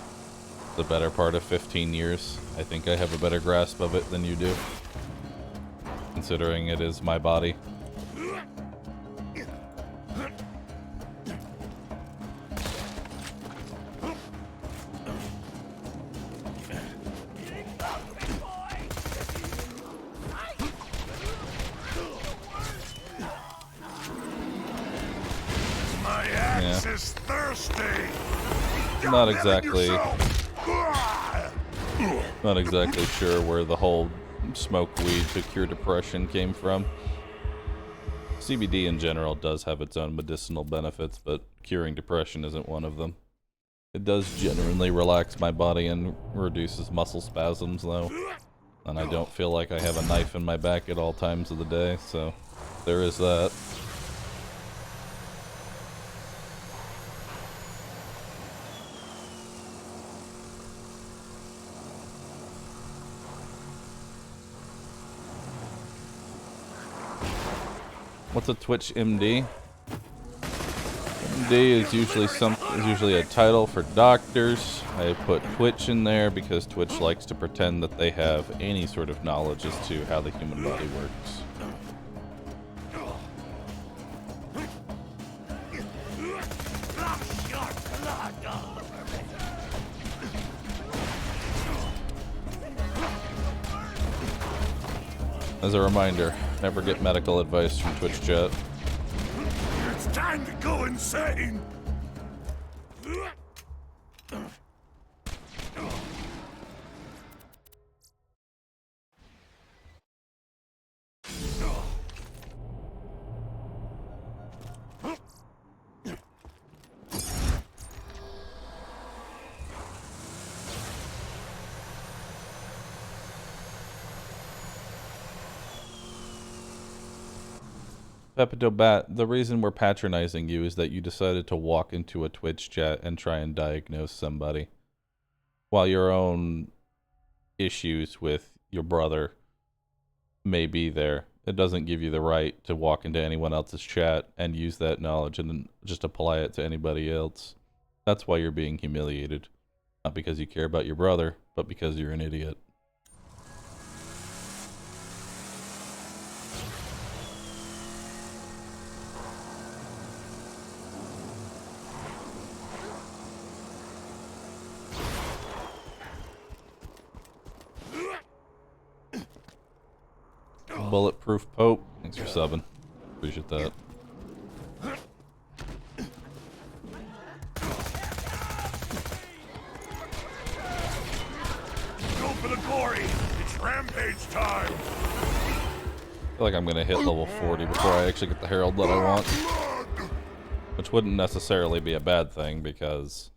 the better part of 15 years, I think I have a better grasp of it than you do, considering it is my body. Is thirsty. Not exactly sure where the whole smoke weed to cure depression came from. CBD in general does have its own medicinal benefits, but curing depression isn't one of them. It does genuinely relax my body and reduces muscle spasms though, and I don't feel like I have a knife in my back at all times of the day, so there is that. What's a Twitch MD? MD is usually a title for doctors. I put Twitch in there because Twitch likes to pretend that they have any sort of knowledge as to how the human body works. As a reminder, never get medical advice from Twitch chat. It's time to go insane! Pepito Bat, the reason we're patronizing you is that you decided to walk into a Twitch chat and try and diagnose somebody. While your own issues with your brother may be there, it doesn't give you the right to walk into anyone else's chat and use that knowledge and then just apply it to anybody else. That's why you're being humiliated. Not because you care about your brother, but because you're an idiot. Bulletproof Pope, thanks for subbing. Appreciate that. Go for the glory! It's rampage time! I feel like I'm gonna hit level 40 before I actually get the Herald that I want. Which wouldn't necessarily be a bad thing because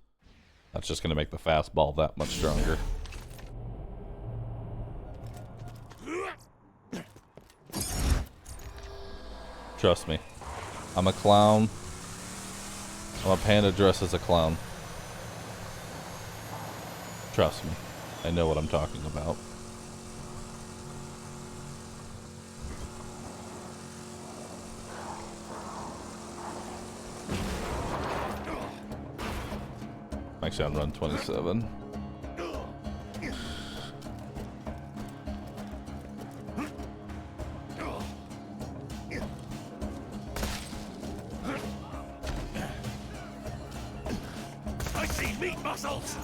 that's just gonna make the fastball that much stronger. Trust me. I'm a clown. I'm a panda dressed as a clown. Trust me. I know what I'm talking about. Actually, on run 27. I see meat muscles!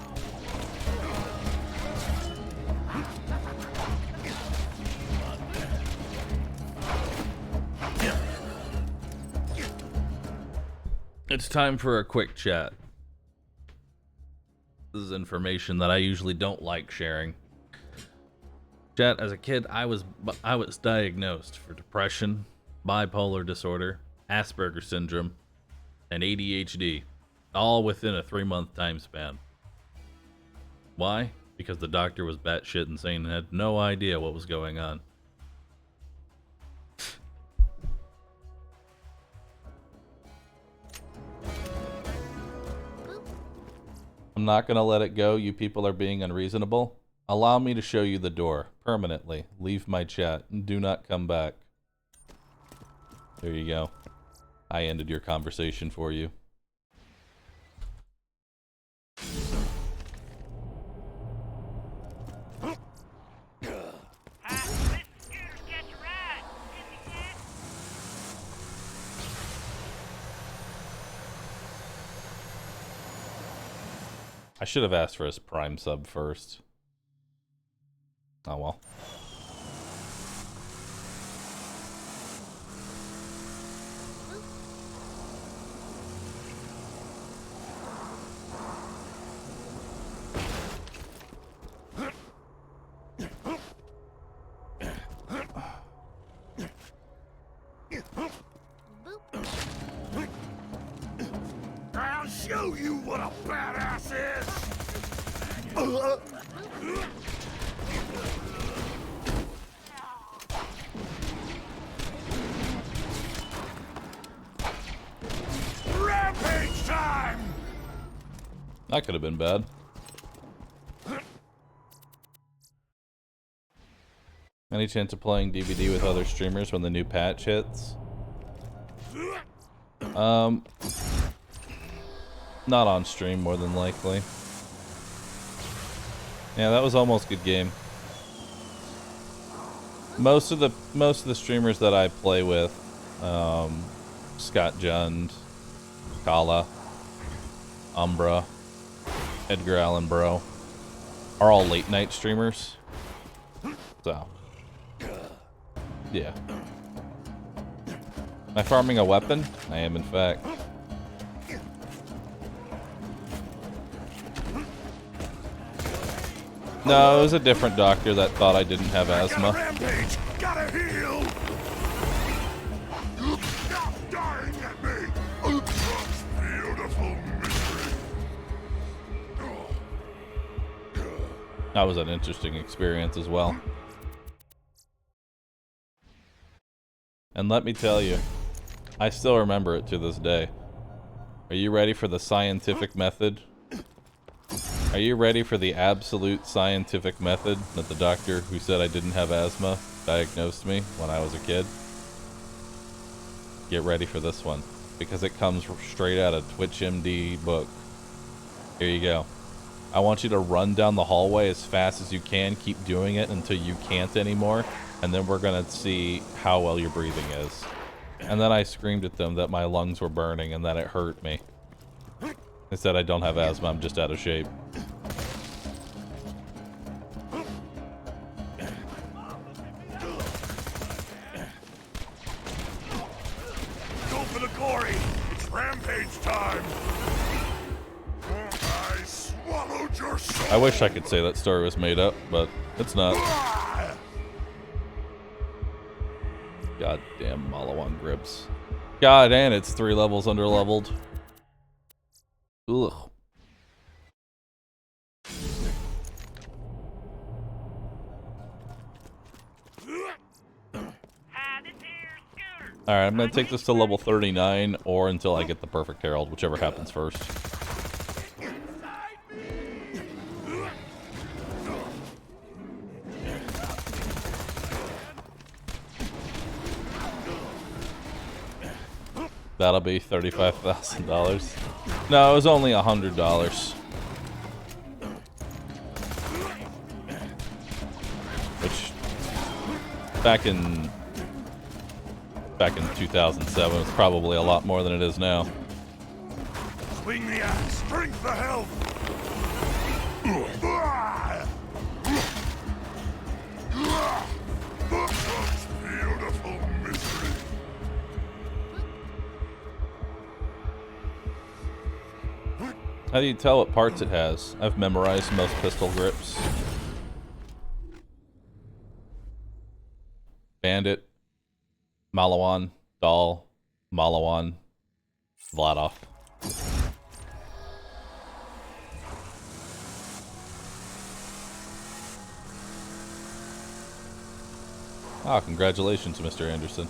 It's time for a quick chat. This is information that I usually don't like sharing. Chat, as a kid, I was diagnosed for depression, bipolar disorder, Asperger's syndrome, and ADHD, all within a 3-month time span. Why? Because the doctor was batshit insane and had no idea what was going on. I'm not gonna let it go. You people are being unreasonable. Allow me to show you the door permanently. Leave my chat and do not come back. There you go. I ended your conversation for you. I should have asked for his Prime sub first. Oh well. I'll show you what a badass is! Rampage time! That could have been bad. Any chance of playing DVD with other streamers when the new patch hits? Not on stream, more than likely. Yeah, that was almost a good game. Most of the streamers that I play with, Scott Jund, Kala, Umbra, Edgar Allan Bro, are all late night streamers. So, yeah. Am I farming a weapon? I am, in fact. No, it was a different doctor that thought I didn't have asthma. Rampage! Gotta heal! Stop dying at me! Such beautiful misery! That was an interesting experience as well. And let me tell you, I still remember it to this day. Are you ready for the scientific method? Are you ready for the absolute scientific method that the doctor who said I didn't have asthma diagnosed me when I was a kid? Get ready for this one, because it comes straight out of Twitch MD book. Here you go. I want you to run down the hallway as fast as you can, keep doing it until you can't anymore, and then we're gonna see how well your breathing is. And then I screamed at them that my lungs were burning and that it hurt me. They said I don't have asthma, I'm just out of shape. Go for the gory! It's rampage time! I swallowed your soul! I wish I could say that story was made up, but it's not. Goddamn Malawan grips. God, and it's 3 levels under-leveled. Ugh. Alright, I'm gonna take this to level 39, or until I get the perfect herald, whichever happens first. That'll be $35,000. No, it was only $100. Which, back in 2007, was probably a lot more than it is now. Swing the axe! Drink the health! Such beautiful misery! How do you tell what parts it has? I've memorized most pistol grips. Bandit, Malawan, Dahl, Malawan, Vladov. Ah, congratulations, Mr. Anderson.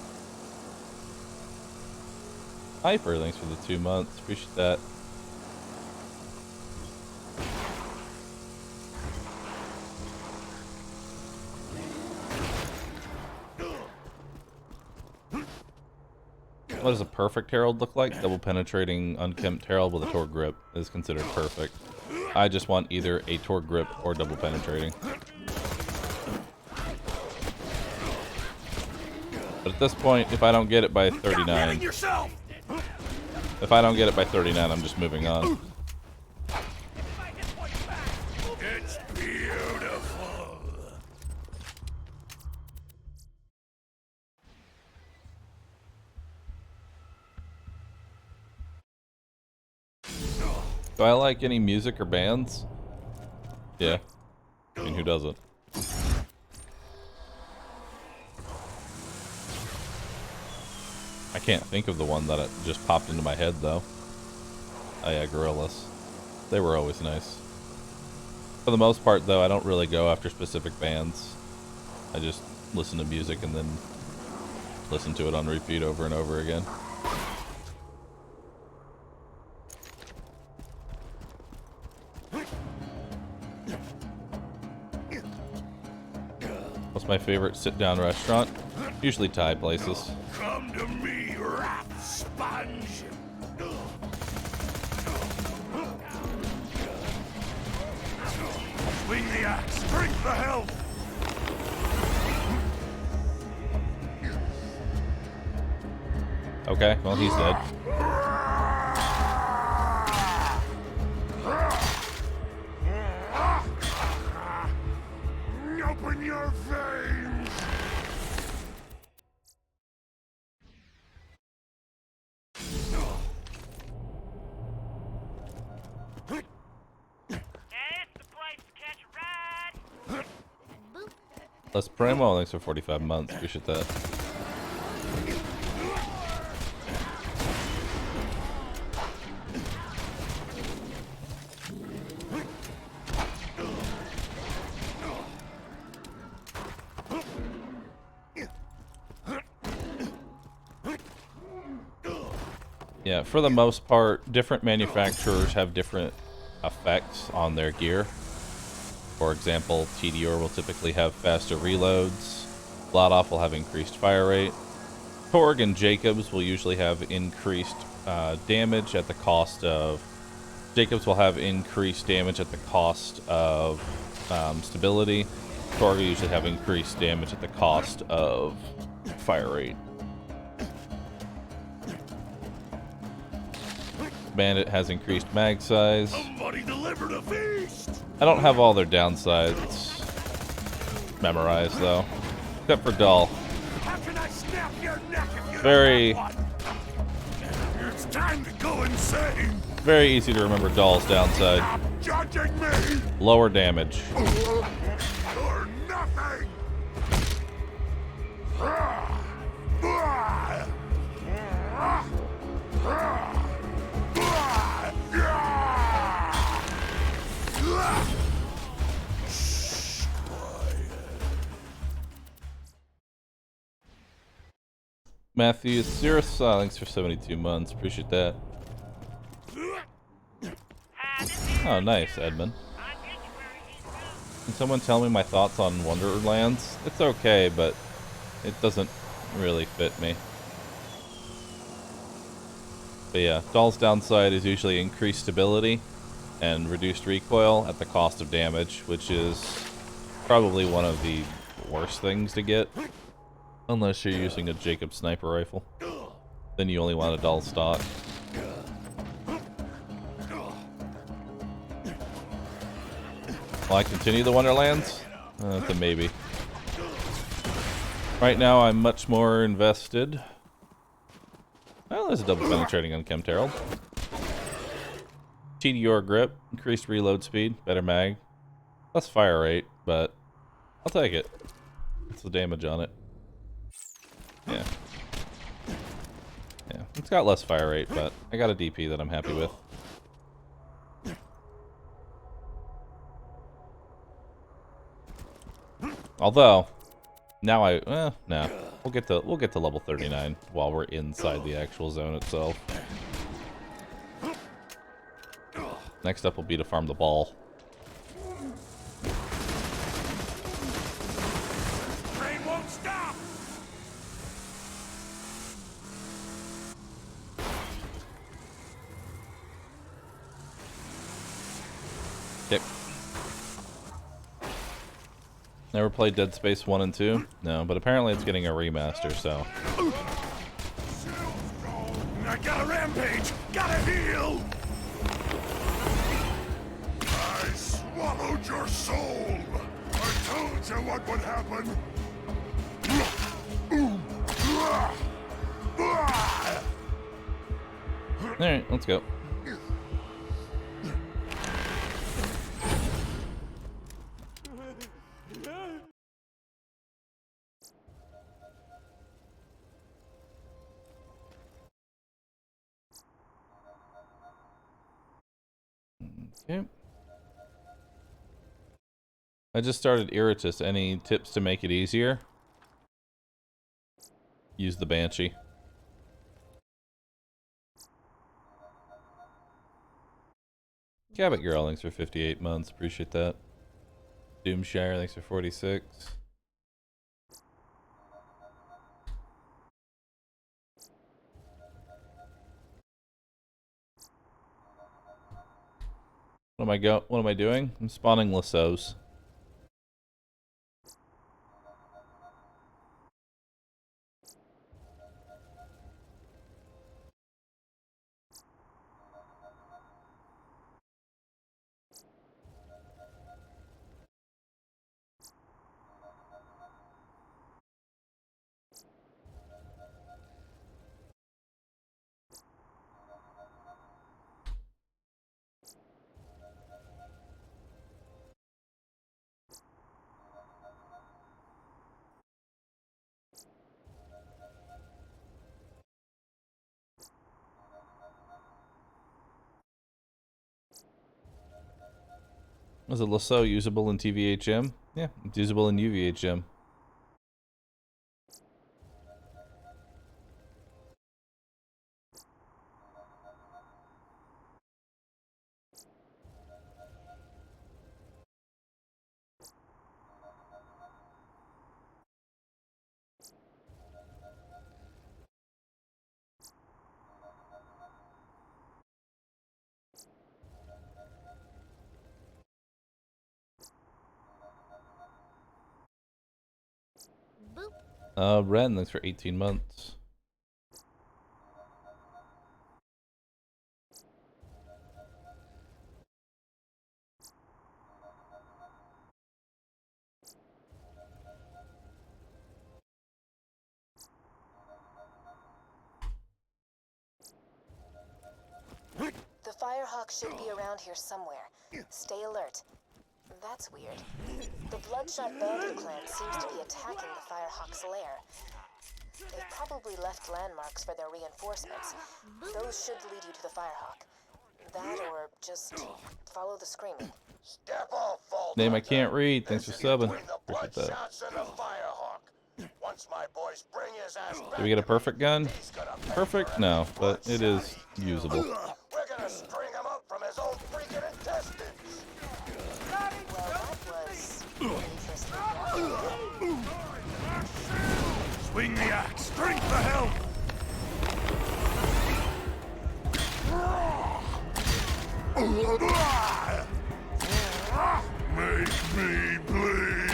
Hyper, thanks for the 2 months. Appreciate that. What does a perfect herald look like? Double penetrating unkempt herald with a Tor grip is considered perfect. I just want either a Tor grip or double penetrating. But at this point, if I don't get it by 39, if I don't get it by 39, I'm just moving on. It's beautiful! Do I like any music or bands? Yeah. I mean, who doesn't? I can't think of the one that it just popped into my head, though. Oh yeah, Gorillaz. They were always nice. For the most part, though, I don't really go after specific bands. I just listen to music and then listen to it on repeat over and over again. What's my favorite sit-down restaurant? Usually Thai places. Come to me, rat sponge! axe. Drink the health. Okay, well, he's dead. Open your veins. Les Primo, thanks for 45 months. Appreciate that. Yeah, for the most part, different manufacturers have different effects on their gear. For example, TDR will typically have faster reloads. Vladoff will have increased fire rate. Torg and Jacobs will usually have increased damage at the cost of... Jacobs will have increased damage at the cost of stability. Torg will usually have increased damage at the cost of fire rate. Bandit has increased mag size. Somebody delivered a feast. I don't have all their downsides memorized though, except for Dull. How can I snap your neck if you Very, don't have one? It's time to go insane. very easy to remember Dull's downside. Stop judging me. Lower damage. Or nothing. Matthew Cirrus, thanks for 72 months. Appreciate that. Oh, nice, Edmund. Can someone tell me my thoughts on Wonderlands? It's okay, but it doesn't really fit me. But yeah, Doll's downside is usually increased stability and reduced recoil at the cost of damage, which is probably one of the worst things to get. Unless you're using a Jacob sniper rifle. Then you only want a Dull stock. Will I continue the Wonderlands? That's a maybe. Right now I'm much more invested. Well, there's a double penetrating on Chemterald. TDR grip, increased reload speed, better mag. Less fire rate, but I'll take it. What's the damage on it? Yeah. Yeah, it's got less fire rate, but I got a DP that I'm happy with. Although, now no. We'll get to level 39 while we're inside the actual zone itself. Next up will be to farm the ball. Train won't stop. Yep. Never played Dead Space 1 and 2? No, but apparently it's getting a remaster, so. I got a rampage. Gotta heal. I swallowed your soul. I told you what would happen. Alright, let's go. Okay. I just started Iritus. Any tips to make it easier? Use the Banshee. Cabot Girl, thanks for 58 months. Appreciate that. Doomshire, thanks for 46. What am I doing? I'm spawning Lassos. Was a lasso usable in TVHM? Yeah, it's usable in UVHM. Ren, thanks for 18 months. The Firehawk should be around here somewhere. Stay alert. That's weird. The Bloodshot Bandit clan seems to be attacking the Firehawk's lair. They've probably left landmarks for their reinforcements. Those should lead you to the Firehawk. That or just follow the screaming. Step off, Vault Name I Hunter. can't read. Thanks for This is subbing. between the Appreciate that. Bloodshots and the Firehawk. Once my boys bring his ass back, Did we get a perfect gun? he's gonna pay Perfect? for No, every but it is bloodshot he kills. usable. We're gonna string him up from his own freaking intestines. Well, that was interesting. Swing the axe. Drink the help. Make me bleed.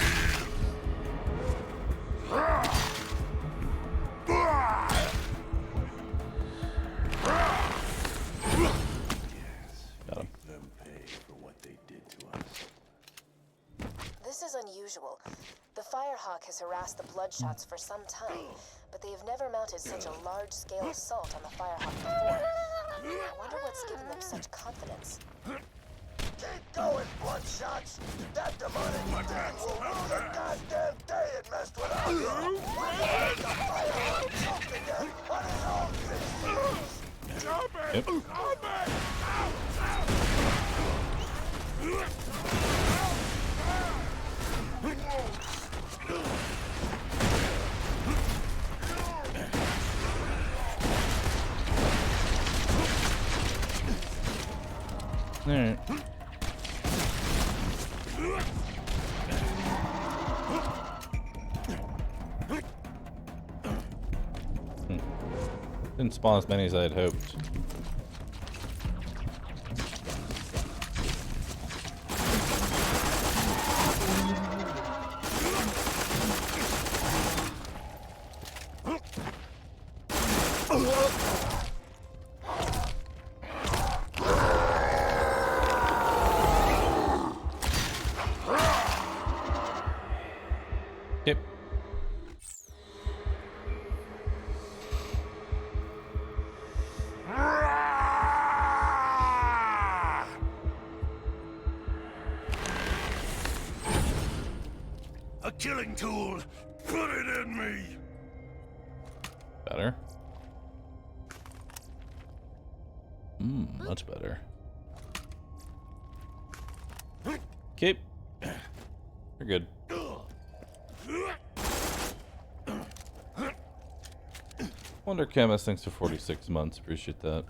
Got him. Them pay for what they did to us. This is unusual. The Firehawk has harassed the Bloodshots for some time, but they have never mounted such a large-scale assault on the Firehawk before. I wonder what's given them such confidence. Keep going, Bloodshots. That demonic thing will rue the goddamn day it messed with us. We're gonna make the Firehawk choke again on his own feces. Yep. Alright. Didn't spawn as many as I had hoped. Yep. A killing tool. Put it in me. Better. Much better. Keep. You're good. Wonder Chemist, thanks for 46 months. Appreciate that.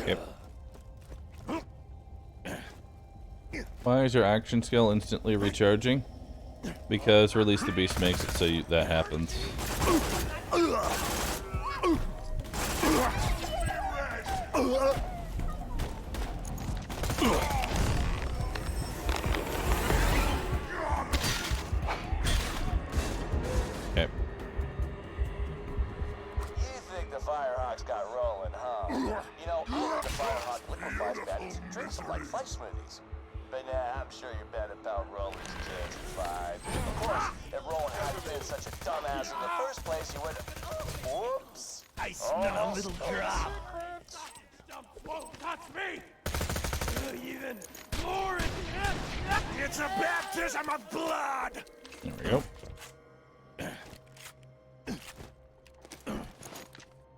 Yep. Why is your action skill instantly recharging? Because Release the Beast makes it so that happens. Okay. You think the Firehawks got rolling, huh? You know, I think the Firehawk liquefies baddies and drinks them like fudge smoothies. But nah, I'm sure you're better about Roland's kids at 5. Of course, if Roland hadn't been such a dumbass in the first place, you would. Whoops! I smell a little drop. Won't touch me! Even It's a baptism of blood! There we go.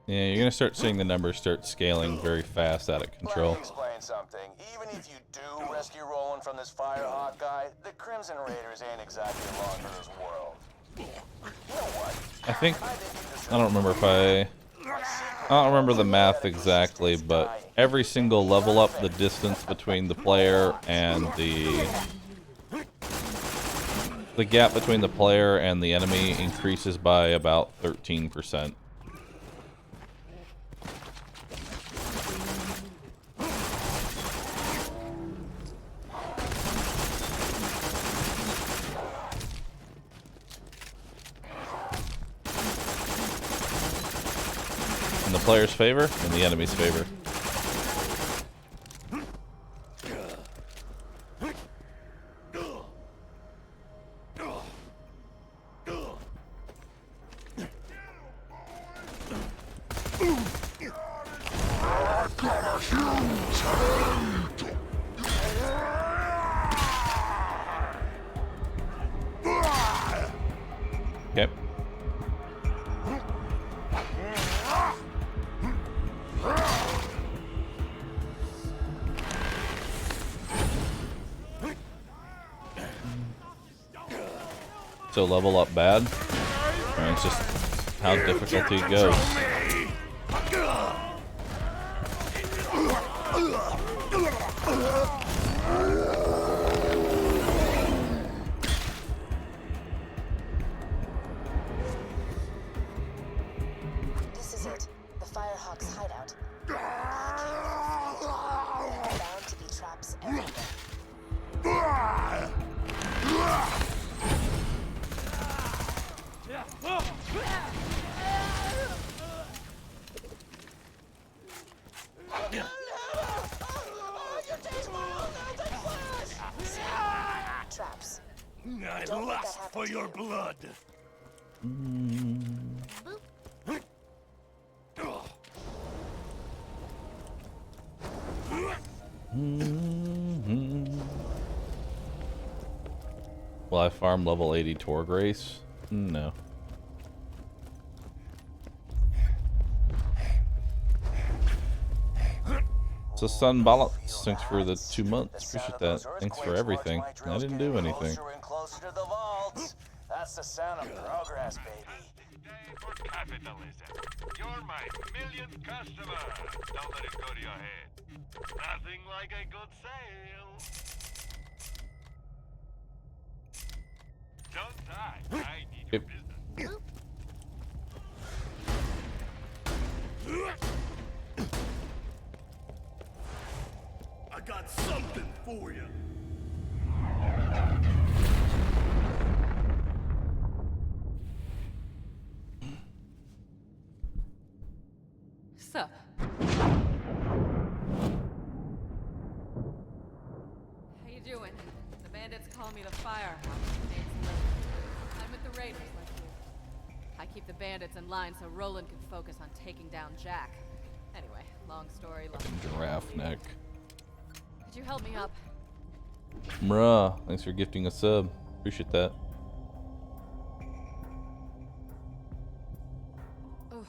Yeah, you're gonna start seeing the numbers start scaling very fast out of control. Let me explain something. Even if you do rescue Roland from this Firehawk guy, the Crimson Raiders ain't exactly along for this world. You know what? I think I don't remember if I don't remember the math exactly, but every single level up, the distance between the player and the gap between the player and the enemy increases by about 13%. In the player's favor and the enemy's favor. Okay. So level up bad? Or it's just how difficulty goes. This is it. The Firehawk's hideout. There are bound to be traps everywhere. Traps. I Don't let that lust happen for to your you. blood. Will I farm level 80 Torgrace? No. So Sun Balance, thanks for the 2 months. Appreciate that. Thanks for everything. I didn't do anything. Closer and closer to the vaults. That's the sound of progress, baby. Day for capitalism. You're my millionth customer. Don't let it go to your head. Nothing like a good sale. Don't die. I need your business. I got something for you. Sup? How you doing? The bandits call me the Firehawk. I'm with the Raiders like you. I keep the bandits in line so Roland can focus on taking down Jack. Anyway, long story long. Giraffe neck. Could you help me up? Mrah, thanks for gifting a sub. Appreciate that. Oh,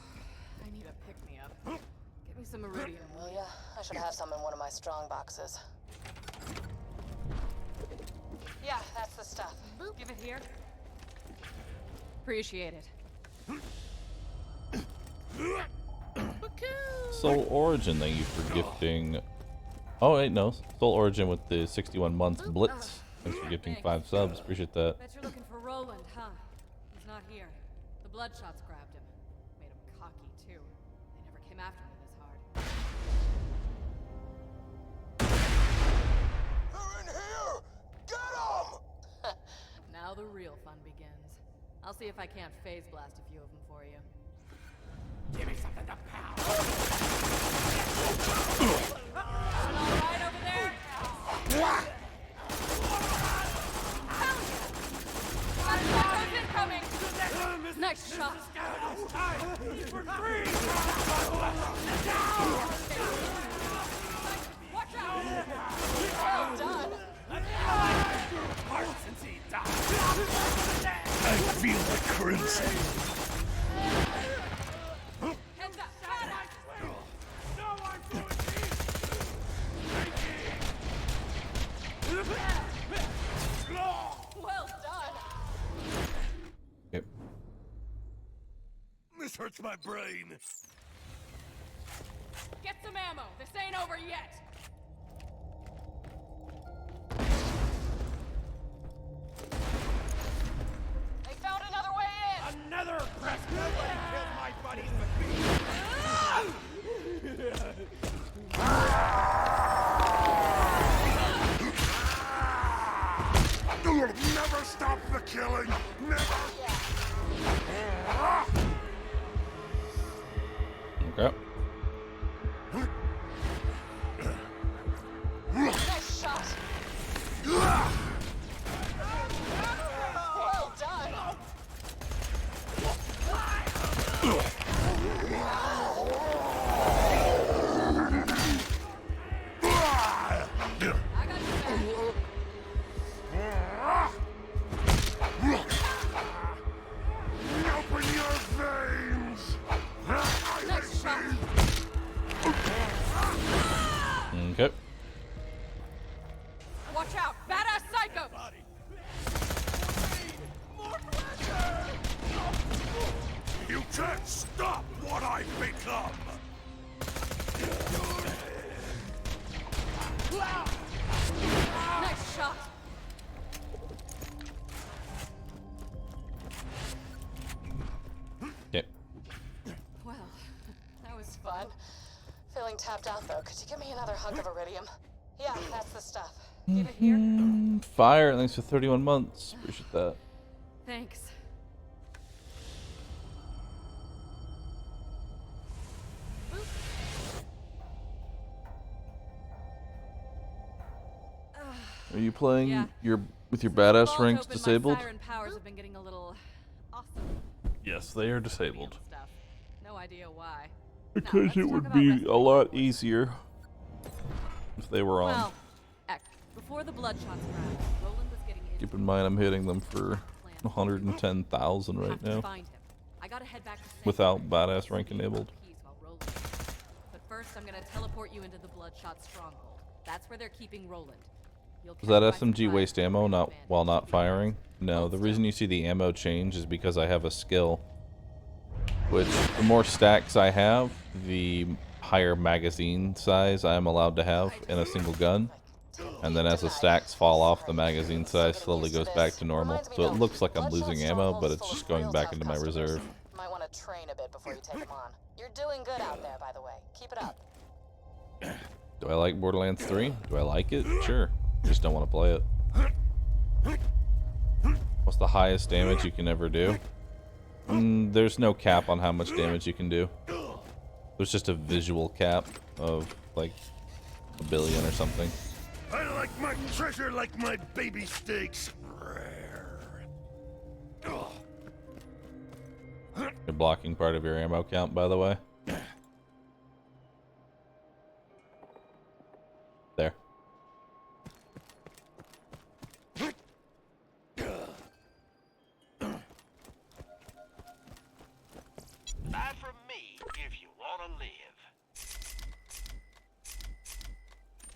I need a pick-me-up. Get me some Meridian. Will ya? I should have some in one of my strong boxes. Yeah, that's the stuff. Give it here. Appreciate it. Soul Origin, thank you for gifting. Oh wait, no. Soul Origin with the 61 months blitz. Thanks for gifting 5 subs. Appreciate that. Bet you're looking for Roland, huh? He's not here. The Bloodshots grabbed him. Made him cocky, too. They never came after me this hard. They're in here! Get them! Now the real fun begins. I'll see if I can't phase blast a few of them for you. Give me something to pound. All right over there? Found you! Incoming! Nice shot! Watch out! Well done! Prince. Heads up, badass! No one for Well done! Yep. This hurts my brain. Get some ammo. This ain't over yet. They found another way in. another press. Nobody kills my buddies but me. Never stop the killing. Never. Okay. Nice shot. Well done. I got you back. Open your veins. Nice shot. Okay. Watch out. Badass psycho. You can't stop what I've become. Nice shot. Yep. Well, that was Fun. Feeling tapped out though. Could you give me another hunk of iridium? Yeah, that's the stuff. Give it here. Fire. Thanks for 31 months. Appreciate that. Thanks. Are you playing Yeah. with your badass Vault ranks open, disabled? My siren powers have been getting a little awesome. Yes, they are disabled. Stuff. No idea why. Because it would be a lot easier if they were on. Well, before the Bloodshots round, Roland was getting into Keep in mind, I'm hitting them for 110,000 right have to now find him. I gotta head back to without badass rank enabled. keys while Roland. But first, I'm gonna teleport you into the Bloodshot stronghold. That's where they're keeping Roland. You'll Does that catch my SMG supply waste from ammo the not band. while not firing? No, the reason you see the ammo change is because I have a skill. Which, the more stacks I have, the higher magazine size I am allowed to have in a single gun. And then as the stacks fall off, the magazine size slowly goes back to normal. So it looks like I'm losing ammo, but it's just going back into my reserve. Might want to train a bit before you take them on. You're doing good out there, by the way. Keep it up. Do I like Borderlands 3? Do I like it? Sure. Just don't want to play it. What's the highest damage you can ever do? There's no cap on how much damage you can do. There's just a visual cap of like 1 billion or something. I like my treasure like my baby steaks. Rare. You're blocking part of your ammo count, by the way. There. Buy from me if you want to live.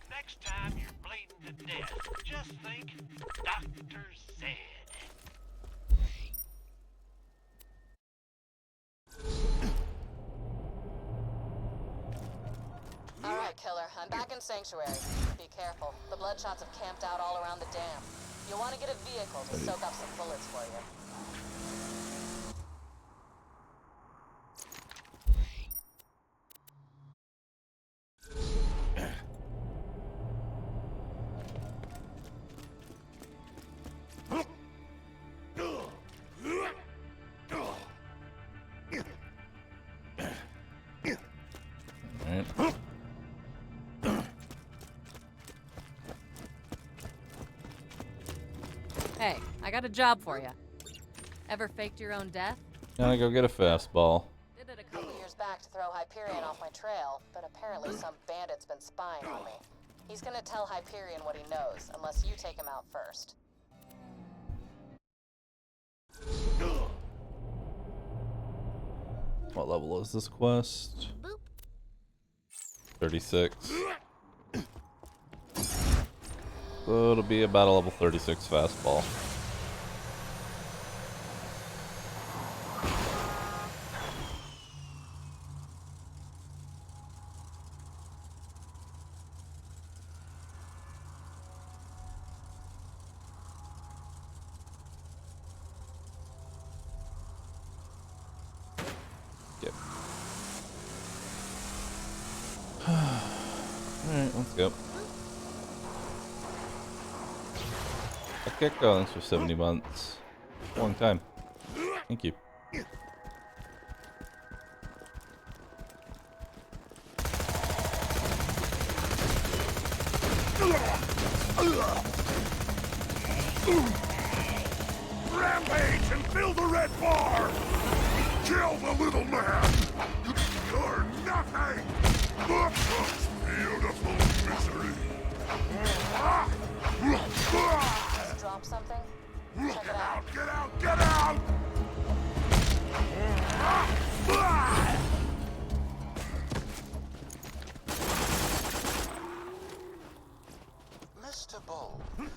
Next time you're bleeding to death, just think, doctor said. Alright, killer. I'm back in Sanctuary. Be careful. The Bloodshots have camped out all around the dam. You'll want to get a vehicle to soak up some bullets for you. Alright. Hey, I got a job for you. Ever faked your own death? Gotta go get a fastball. Did it a couple years back to throw Hyperion off my trail, but apparently some bandit's been spying on me. He's gonna tell Hyperion what he knows, unless you take him out first. What level is this quest? 36. So it'll be about a level 36 fastball. Alright, let's go. Get going for 70 months. Long time. Thank you. Rampage and fill the red bar! Kill the little man! You're nothing! But such beautiful misery! Just drop something? Check Get it out. out! Get out! Get out! Mr. Bull, Yep.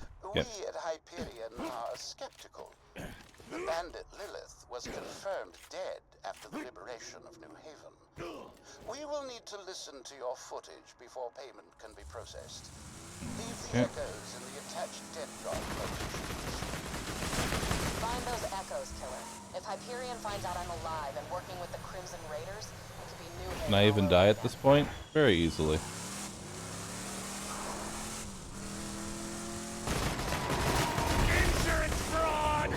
we at Hyperion are skeptical. The bandit Lilith was confirmed dead after the liberation of New Haven. We will need to listen to your footage before payment can be processed. Leave the Okay. echoes in the attached dead guard locations. Find those echoes, killer. If Hyperion finds out I'm alive and working with the Crimson Raiders, it could be New Haven. Can I even all die over at this again. point? Very easily. Insurance fraud!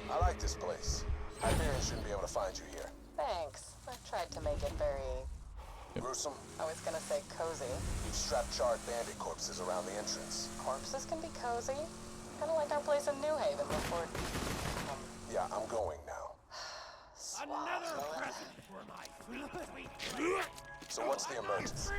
I like this place. Hyperion shouldn't be able to find you here. Thanks. I tried to make it very... Gruesome, I was gonna say cozy. you've strapped charred bandit corpses around the entrance. Corpses can be cozy. Kinda like our place in New Haven before... Yeah, I'm going now. Another present for my sweet. So what's the emergency?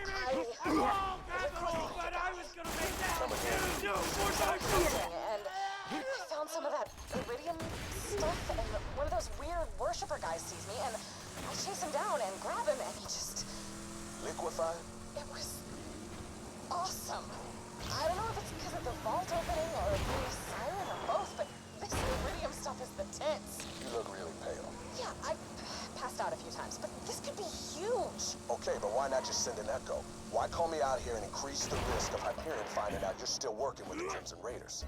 Wrong capital, but I was gonna make that Come again. no more time. And I found some of that iridium stuff, and one of those weird worshiper guys sees me, and I chase him down and grab him, and he just... Liquefied? It was awesome. I don't know if it's because of the vault opening or the siren or both, but this iridium stuff is the tits. You look really pale. Yeah, I passed out a few times, but this could be huge. Okay, but why not just send an echo? Why call me out here and increase the risk of Hyperion finding out you're still working with the Crimson Raiders?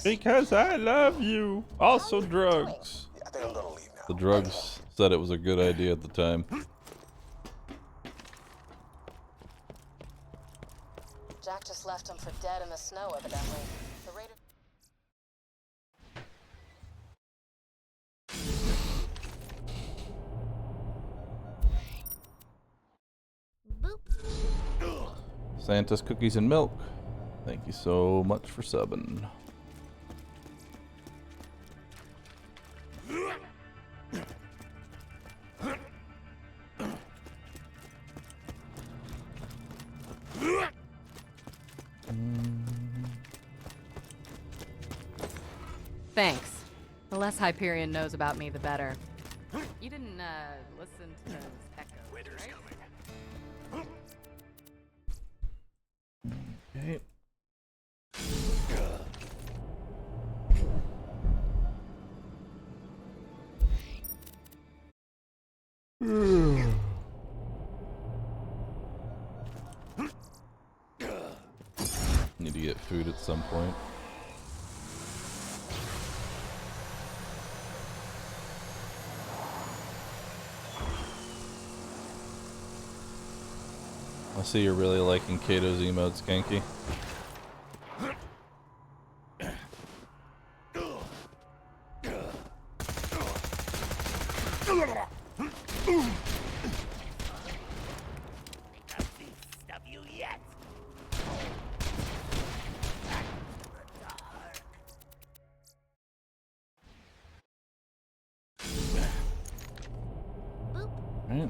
Because I love you. Also drugs. Yeah, I think I'm gonna leave now. The drugs said it was a good idea at the time. Jack just left him for dead in the snow, evidently. The Raider... Santa's cookies and milk. Thank you so much for subbing. Thanks. The less Hyperion knows about me, the better. You didn't, listen to those echoes, right? Okay. Need to get food at some point. I see you're really liking Kato's emotes, Skanky. Right.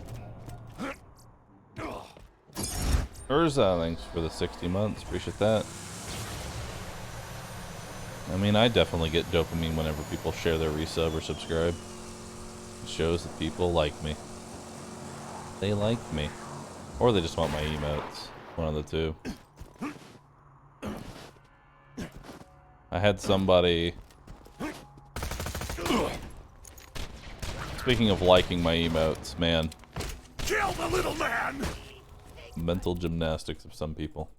Urza, thanks for the 60 months. Appreciate that. I mean, I definitely get dopamine whenever people share their resub or subscribe. It shows that people like me. They like me. Or they just want my emotes. One of the two. I had somebody... Speaking of liking my emotes, man. Kill the little man! Mental gymnastics of some people.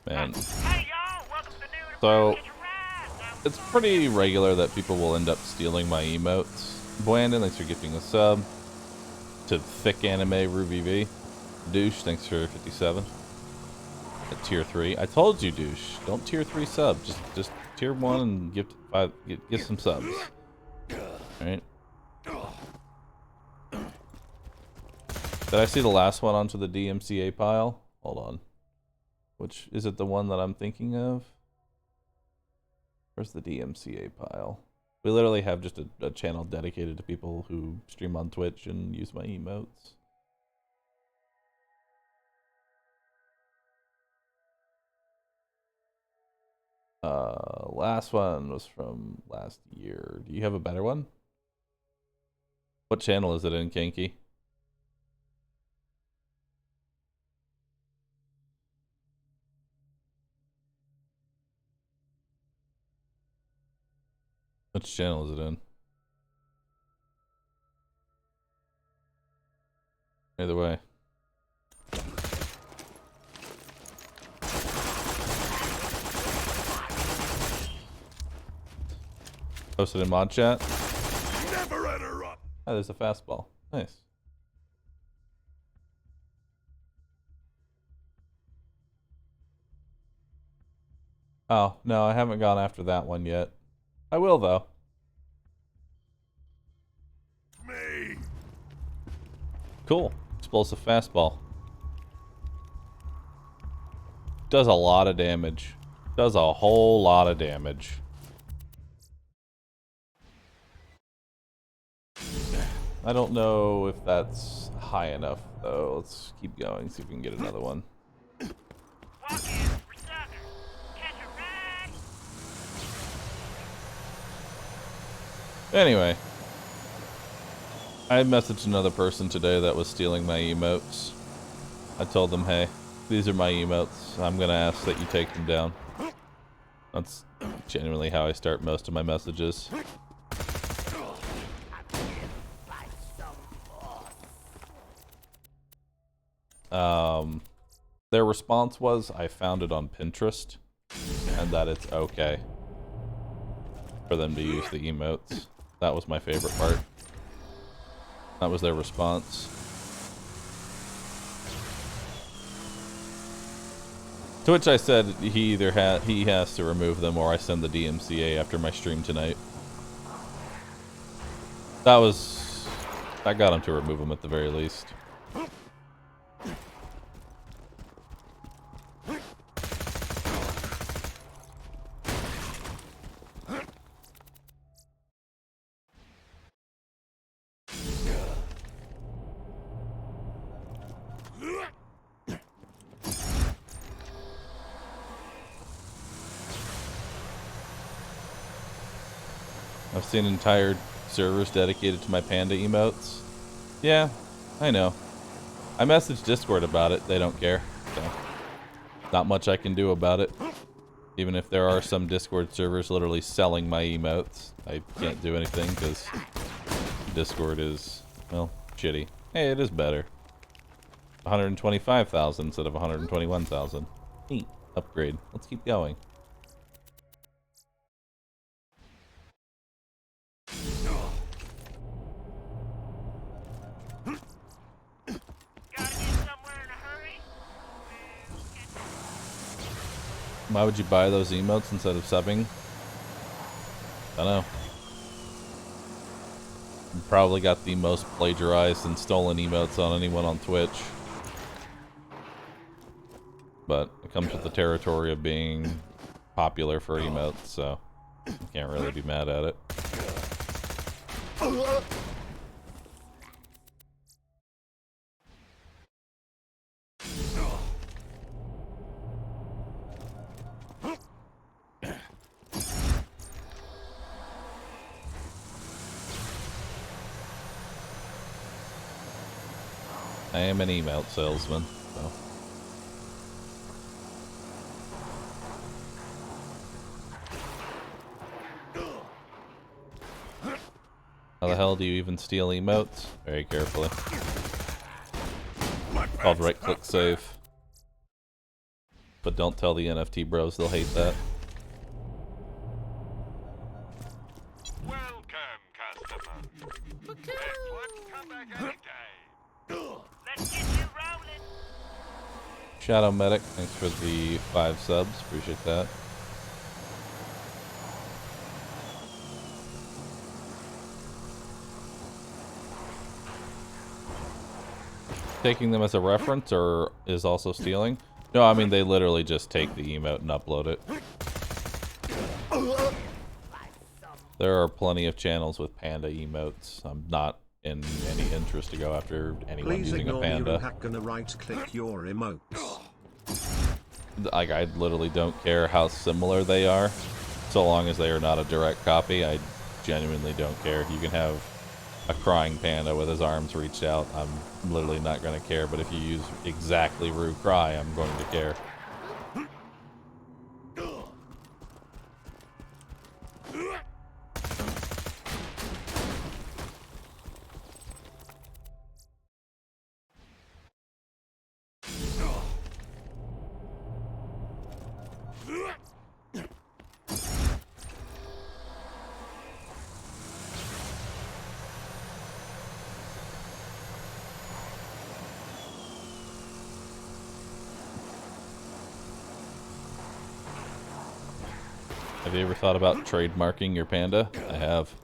Man. So, it's pretty regular that people will end up stealing my emotes. Brandon, thanks for gifting a sub. To Thick Anime RuVV. Douche, thanks for 57. At tier 3. I told you, Douche. Don't tier 3 sub. Just tier 1 and gift 5. Get some subs. Alright. Did I see the last one onto the DMCA pile? Hold on. Which, is it the one that I'm thinking of? Where's the DMCA pile? We literally have just a channel dedicated to people who stream on Twitch and use my emotes. Last one was from last year. Do you have a better one? What channel is it in, Kinky? Which channel is it in? Either way. Posted in mod chat. Never interrupt. Oh, there's a fastball. Nice. Oh, no, I haven't gone after that one yet. I will, though. Me. Cool. Explosive fastball. Does a lot of damage. Does a whole lot of damage. I don't know if that's high enough, though. Let's keep going, see if we can get another one. Anyway. I messaged another person today that was stealing my emotes. I told them, hey, these are my emotes. I'm gonna ask that you take them down. That's genuinely how I start most of my messages. Their response was, I found it on Pinterest, and that it's okay for them to use the emotes. That was my favorite part. That was their response. To which I said he has to remove them or I send the DMCA after my stream tonight. That got him to remove them at the very least. I've seen entire servers dedicated to my panda emotes. Yeah, I know. I messaged Discord about it. They don't care. So, not much I can do about it. Even if there are some Discord servers literally selling my emotes, I can't do anything because Discord is, well, shitty. Hey, it is better. 125,000 instead of 121,000. Neat. Upgrade. Let's keep going. Why would you buy those emotes instead of subbing? I don't know. You probably got the most plagiarized and stolen emotes on anyone on Twitch. But it comes with the territory of being popular for emotes, so Can't really be mad at it. I am an emote salesman, so. How the hell do you even steal emotes? Very carefully. Called right-click save. But don't tell the NFT bros, they'll hate that. Welcome, customer. Come back anytime. Let's get you rolling. Shadow Medic, thanks for the 5 subs, appreciate that. Taking them as a reference or is also stealing? No, I mean they literally just take the emote and upload it. There are plenty of channels with panda emotes. I'm not in any interest to go after anyone Please using a ignore panda. hack gonna right-click your emotes. Like, I literally don't care how similar they are, so long as they are not a direct copy. I genuinely don't care. You can have a crying panda with his arms reached out. I'm literally not going to care, but if you use exactly Roo Cry, I'm going to care. Have you ever thought about trademarking your panda? I have.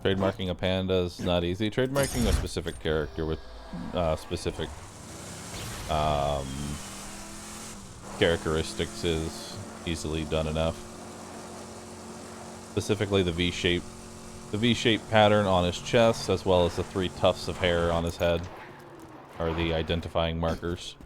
Trademarking a panda is not easy. Trademarking a specific character with specific characteristics is easily done enough. Specifically the V-shape pattern on his chest, as well as the 3 tufts of hair on his head, are the identifying markers.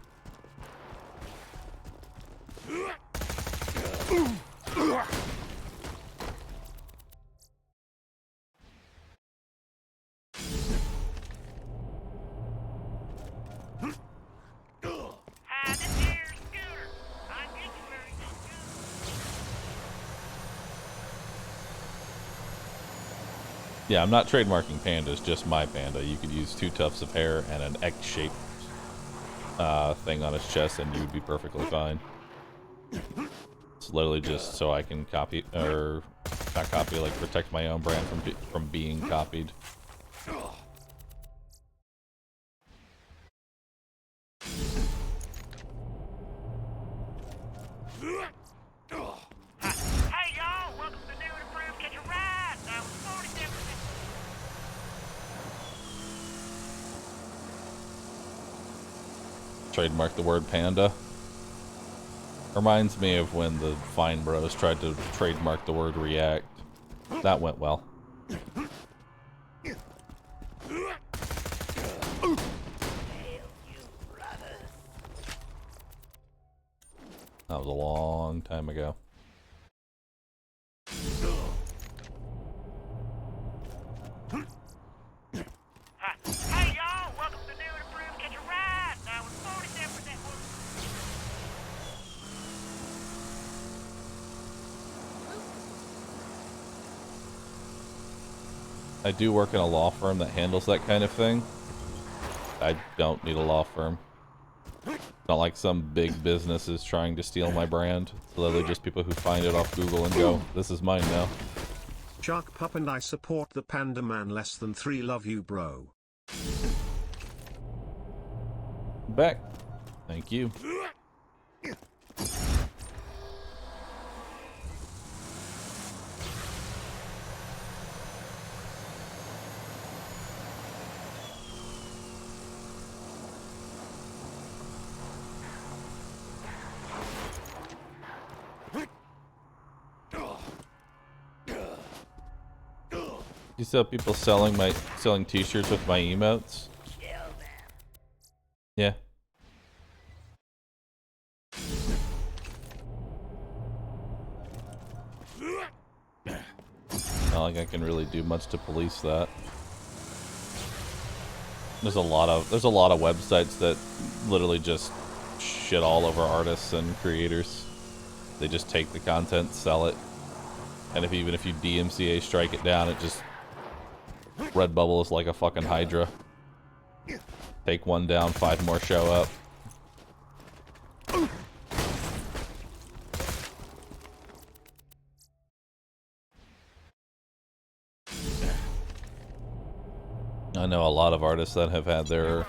Yeah, I'm not trademarking pandas, just my panda. You could use 2 tufts of hair and an X-shaped thing on his chest and you'd be perfectly fine. It's literally just so I can copy, or not copy, like protect my own brand from being copied. Hey y'all, welcome to the new and improved Catch a Ride. Now with 47%. Trademark the word panda. Reminds me of when the Fine Bros tried to trademark the word react. That went well. That was a long time ago. Hey y'all, welcome to the new and improved Catch a Ride. Now with 47% I do work in a law firm that handles that kind of thing. I don't need a law firm. It's not like some big business is trying to steal my brand. It's literally just people who find it off Google and go, this is mine now. Shark Pup and I support the Panda Man less than 3 love you bro. Back. Thank you. You saw people selling t-shirts with my emotes? Yeah. Not like I can really do much to police that. There's a lot of websites that literally just shit all over artists and creators. They just take the content, sell it, and even if you DMCA strike it down, it just Redbubble is like a fucking Hydra. Take one down, 5 more show up. I know a lot of artists that have had their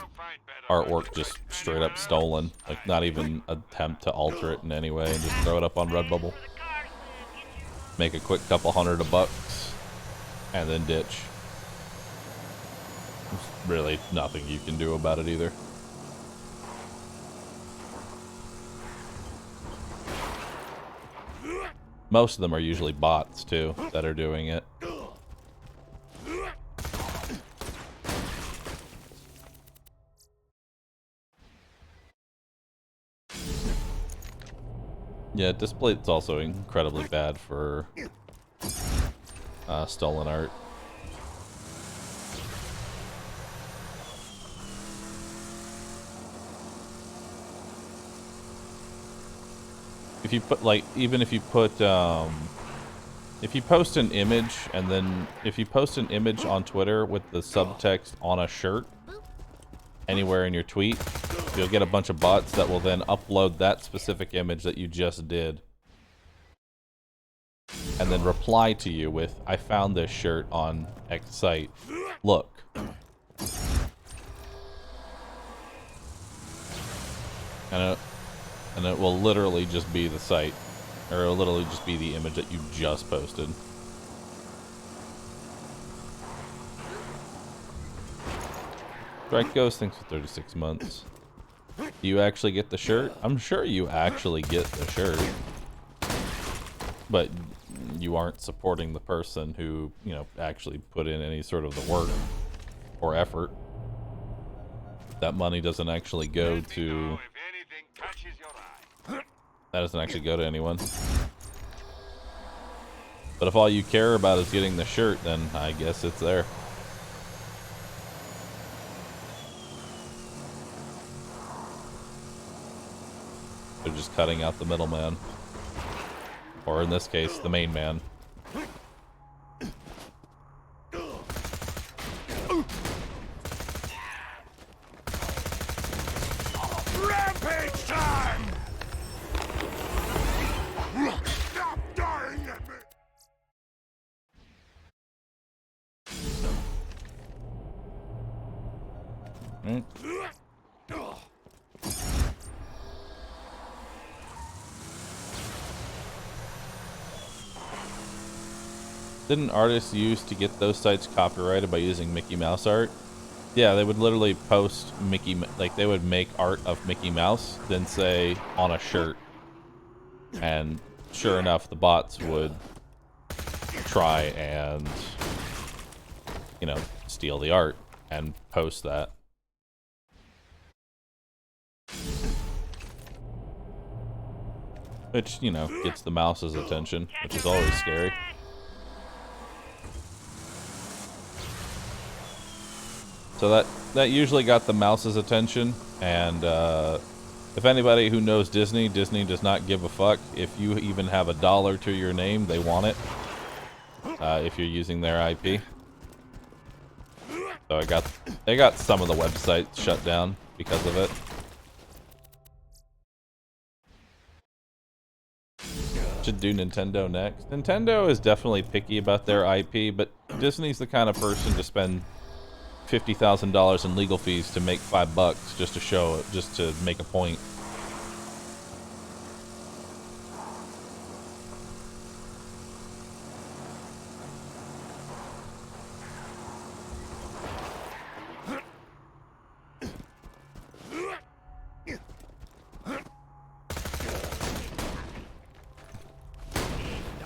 artwork just straight up stolen. Like, not even attempt to alter it in any way, and just throw it up on Redbubble. Make a quick couple $100, and then ditch. There's really nothing you can do about it either. Most of them are usually bots, too, that are doing it. Yeah, Display's also incredibly bad for stolen art. If you put, like, even if you put, if you post an image, and then if you post an image on Twitter with the subtext on a shirt anywhere in your tweet, you'll get a bunch of bots that will then upload that specific image that you just did and then reply to you with, I found this shirt on X site. Look. And it will literally just be the site, or it'll literally just be the image that you just posted. Strike Ghost thinks for 36 months. Do you actually get the shirt? I'm sure you actually get the shirt. But you aren't supporting the person who, you know, actually put in any sort of the work or effort. That money doesn't actually go to... That doesn't actually go to anyone. But if all you care about is getting the shirt, then I guess it's there. They're just cutting out the middleman. Or in this case, the main man. Rampage time! Stop dying at me! Didn't artists used to get those sites copyrighted by using Mickey Mouse art? Yeah, they would literally post Mickey, like they would make art of Mickey Mouse, then say on a shirt. And sure enough, the bots would try and, you know, steal the art and post that. Which, you know, gets the mouse's attention, which is always scary. So that usually got the mouse's attention, and if anybody who knows Disney, Disney does not give a fuck. If you even have $1 to your name, they want it. If you're using their IP. So they got some of the websites shut down because of it. Should do Nintendo next. Nintendo is definitely picky about their IP, but Disney's the kind of person to spend $50,000 in legal fees to make $5 just to show it, just to make a point.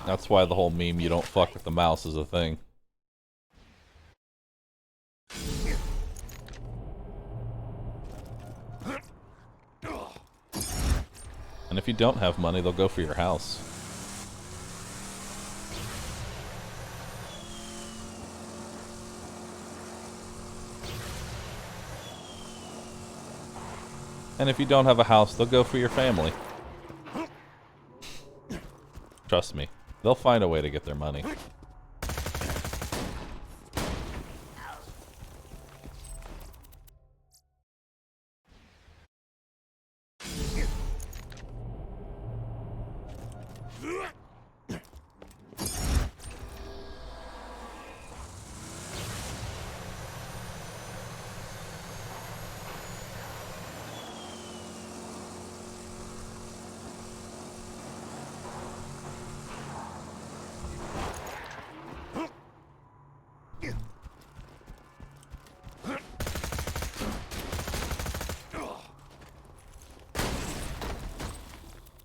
That's why the whole meme, you don't fuck with the mouse, is a thing. And if you don't have money, they'll go for your house. And if you don't have a house, they'll go for your family. Trust me, they'll find a way to get their money.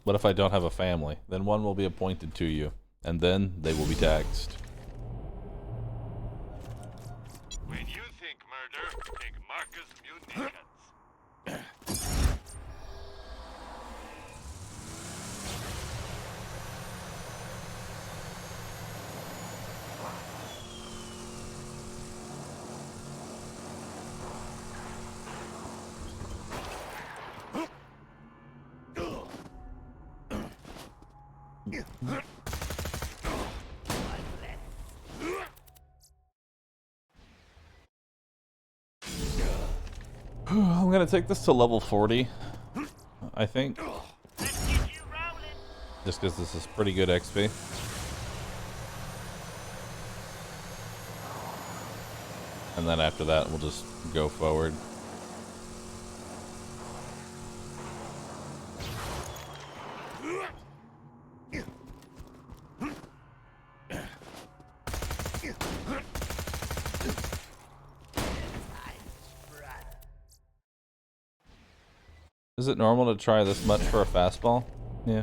What if I don't have a family? Then one will be appointed to you, and then they will be taxed. When you think murder, think Marcus Munitions. I'm gonna take this to level 40, I think. Just because this is pretty good XP. And then after that, we'll just go forward. Is it normal to try this much for a fastball? Yeah.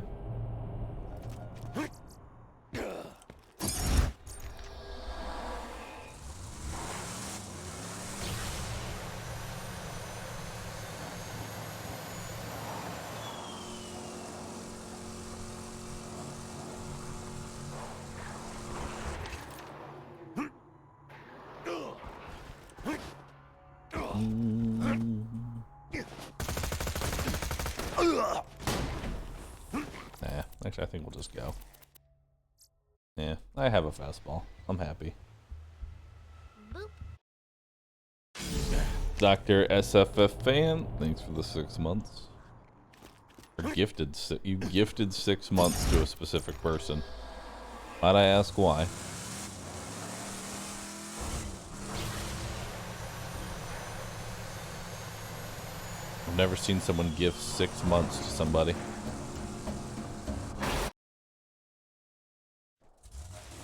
Actually, I think we'll just go. Yeah, I have a fastball. I'm happy. Boop. Dr. SFF fan, thanks for the 6 months. Or gifted, you gifted 6 months to a specific person. Might I ask why? I've never seen someone gift 6 months to somebody.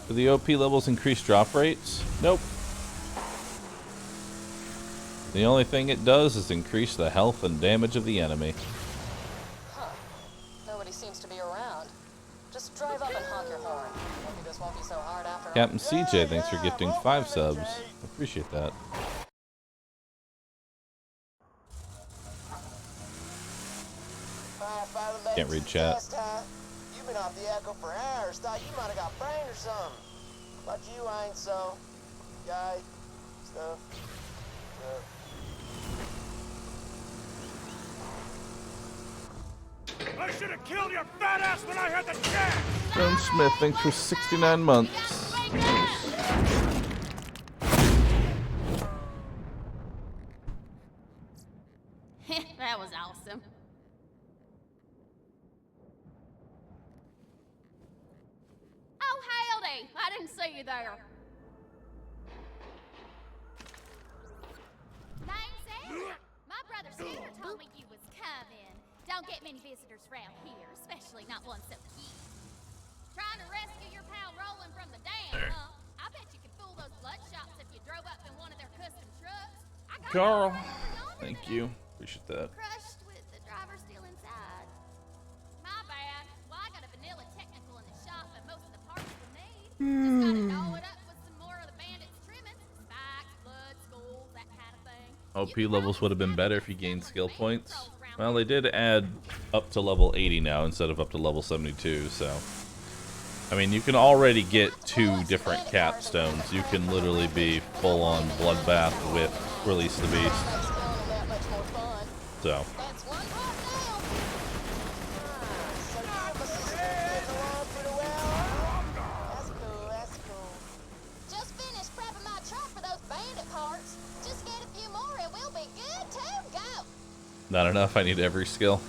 Do the OP levels increase drop rates? Nope. The only thing it does is increase the health and damage of the enemy. Huh. Nobody seems to be around. Just drive up and honk your horn. Maybe this won't be so hard after all. Captain CJ, thanks for gifting 5 subs. Appreciate that. Can't read chat. You've been off the echo for hours. Thought you might have got brain or something. But you ain't so. Guy, stuff. I should have killed your fat ass when I had the chance! Joan Smith, thanks for 69 months. That was awesome. Oh, howdy! I didn't see you there. Name's Annie. My brother Skeeter told me you was coming. Don't get many visitors around here, especially not one so cute. Trying to rescue your pal Roland from the dam, huh? I bet you could fool those bloodshots if you drove up in one of their custom trucks. I got Carl, thank you. Appreciate that. crushed with the driver still inside. My bad. Well, I got a vanilla technical in the shop, but most of the parts were made. Just gotta doll it up with some more of the bandits' trimmings, spikes, blood, skulls, that kind of thing. OP levels would have been better if you gained skill points. Well, they did add up to level 80 now instead of up to level 72, so... I mean, you can already get 2 different capstones. You can literally be full-on bloodbath with Release the Beast. So... Not enough, I need every skill.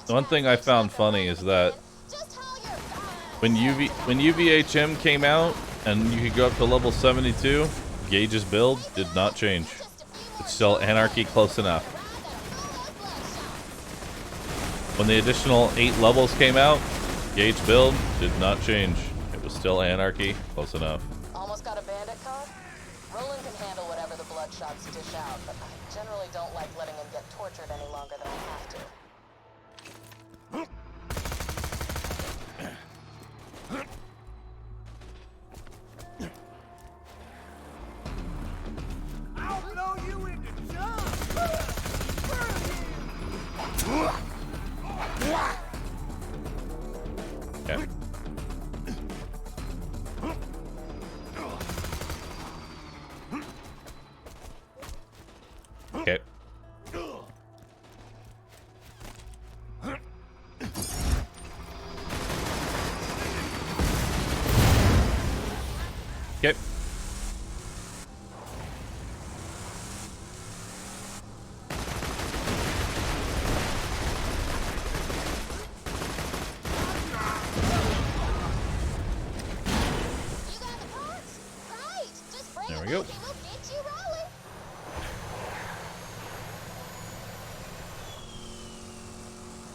The one thing I found funny is that when UVHM came out and you could go up to level 72, Gage's build did not change. It's still Anarchy close enough. When the additional 8 levels came out, Gage build did not change. It was still Anarchy close enough. Almost got a bandit car? Roland can handle whatever the bloodshots dish out, but I generally don't like letting him get tortured any longer than I have to. I'll blow you into chunks! Okay. Okay. Okay. There we go.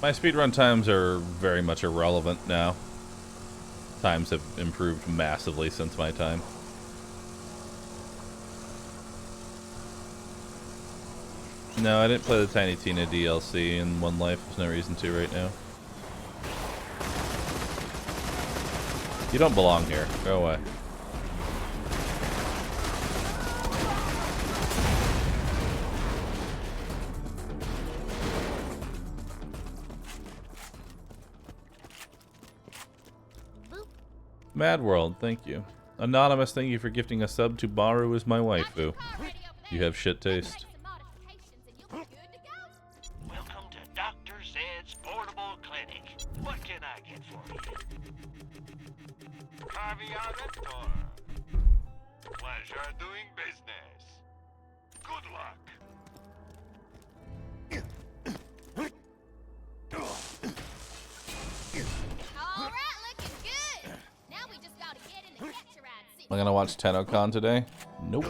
My speedrun times are very much irrelevant now. Times have improved massively since my time. No, I didn't play the Tiny Tina DLC in One Life. There's no reason to right now. You don't belong here. Go away. Mad World, thank you. Anonymous, thank you for gifting a sub to Bahroo is my waifu. You have shit taste. Welcome to Dr. Zed's Portable Clinic. What can I get for you? Caviar. Pleasure doing business. Good luck. Am I gonna watch TennoCon today? Nope.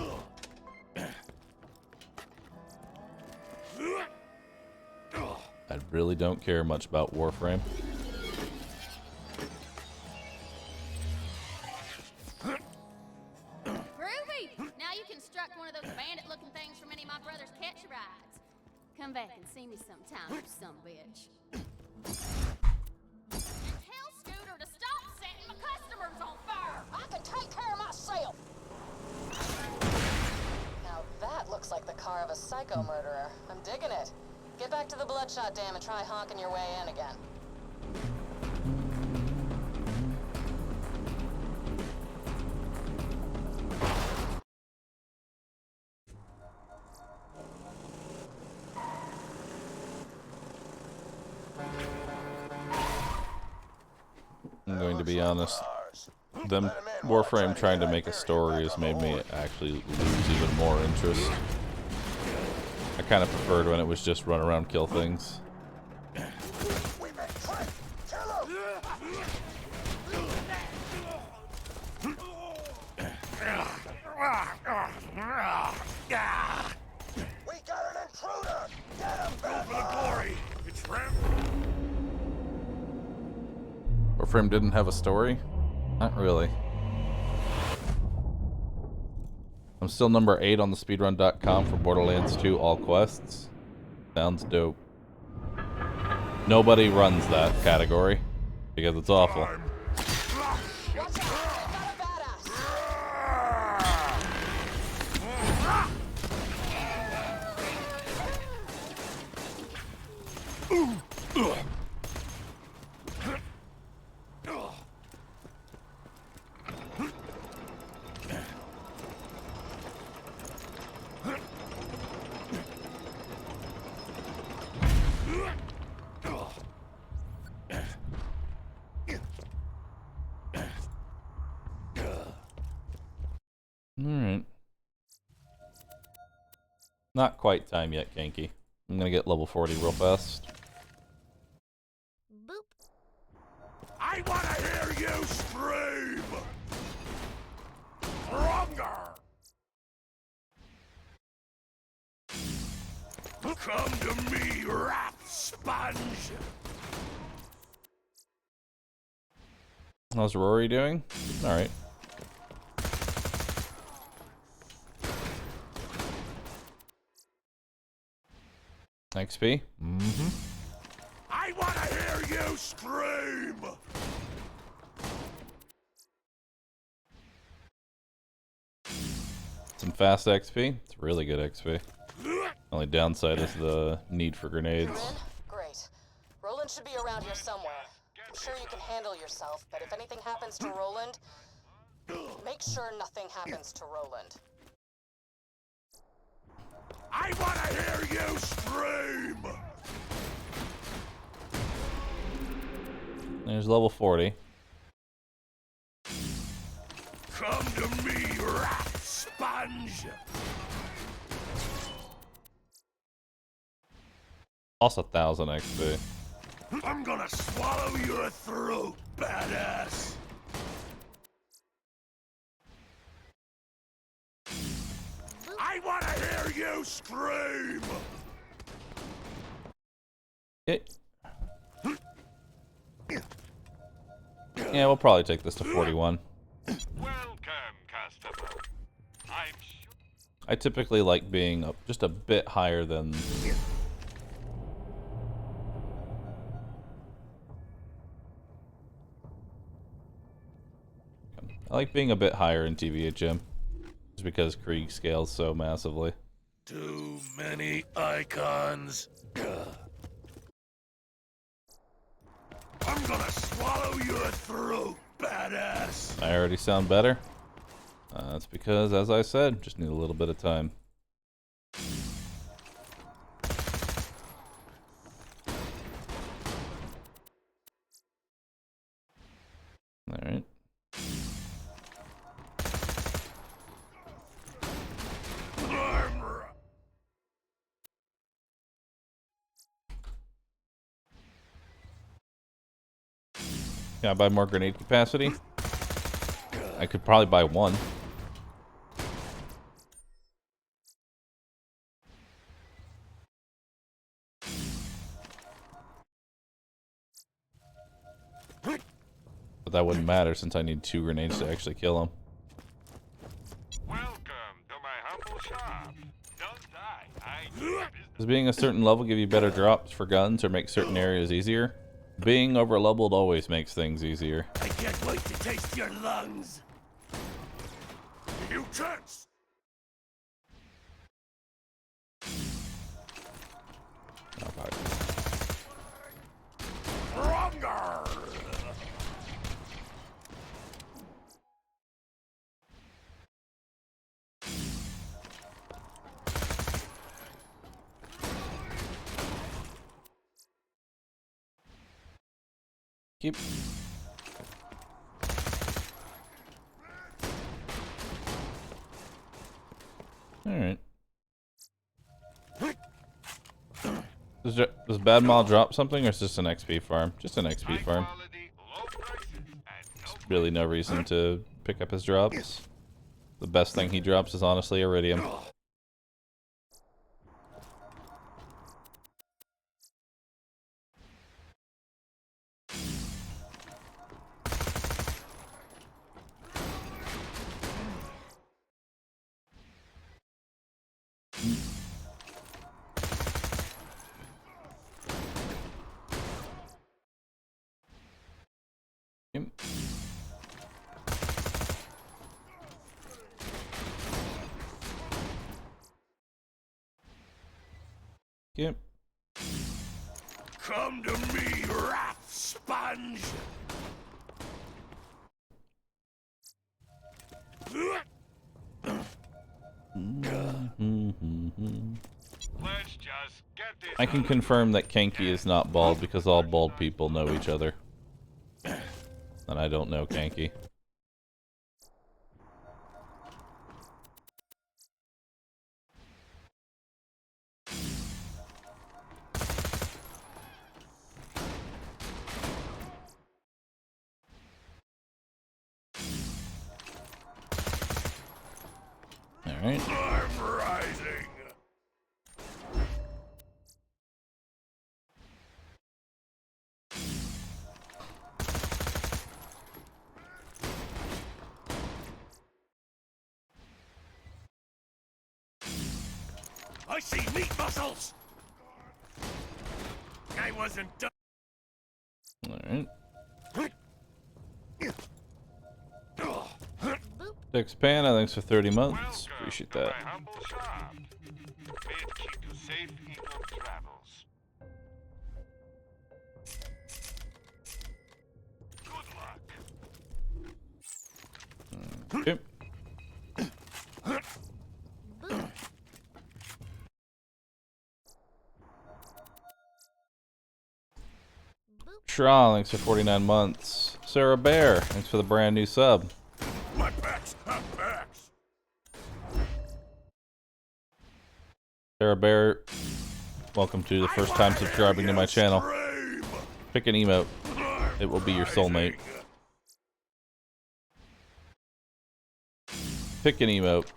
I really don't care much about Warframe. Groovy! Now you construct one of those bandit-looking things from any of my brother's catch rides. Come back and see me sometime, you some bitch. And tell Scooter to stop setting my customers on fire! I can take care of myself! Now that looks like the car of a psycho murderer. I'm digging it. Get back to the Bloodshot Dam and try honking your way in again. I'm going to be honest. Them Warframe trying to make a story has made me actually lose even more interest. I kind of preferred when it was just run around, kill things. We got an intruder! Get him, Go for the glory! It's Ram. Warframe didn't have a story? Not really. I'm still number 8 on the speedrun.com for Borderlands 2 all quests. Sounds dope. Nobody runs that category because it's awful. Not quite time yet, Kanky. I'm gonna get level 40 real fast. Boop. I wanna hear you scream! Stronger! Come to me, rat sponge! How's Rory doing? Alright. XP? Mm-hmm. I wanna hear you scream! Some fast XP. It's really good XP. Only downside is the need for grenades. You're in? Great. Roland should be around here somewhere. I'm sure you can handle yourself, but if anything happens to Roland, make sure nothing happens to Roland. I wanna hear you scream! There's level 40. Come to me, rat sponge! Also 1000 XP. I'm gonna swallow your throat, badass! I wanna hear you scream! Yeah, we'll probably take this to 41. Welcome, customer. I'm sure. I typically like being just a bit higher than... I like being a bit higher in TVHM. Just because Krieg scales so massively. Too many icons. I'm gonna swallow your throat, badass! I already sound better. That's because, as I said, just need a little bit of time. Alright. Can I buy more grenade capacity? I could probably buy one. But that wouldn't matter since I need 2 grenades to actually kill him. Welcome to my humble shop. Don't die. I do business. Does being a certain level give you better drops for guns or make certain areas easier? Being over leveled always makes things easier. I can't wait to taste your lungs! You chance! Stronger! Keep. Alright. Does Bad Mall drop something or is this an XP farm? Just an XP farm. Really no reason to pick up his drops. The best thing he drops is honestly Iridium. Yep. Yep. Come to me, rat sponge! Let's just get this. I can confirm that Kanky is not bald because all bald people know each other. And I don't know Kanky. Alright. I'm rising. I see meat muscles. I wasn't done. Alright. Six Panda, thanks for 30 months. Appreciate that. Okay. Shaw, thanks for 49 months. Sarah Bear, thanks for the brand new sub. My backs have backs. Sarah Bear, welcome to the first time subscribing to my channel. Pick an emote. It will be your soulmate. Pick an emote.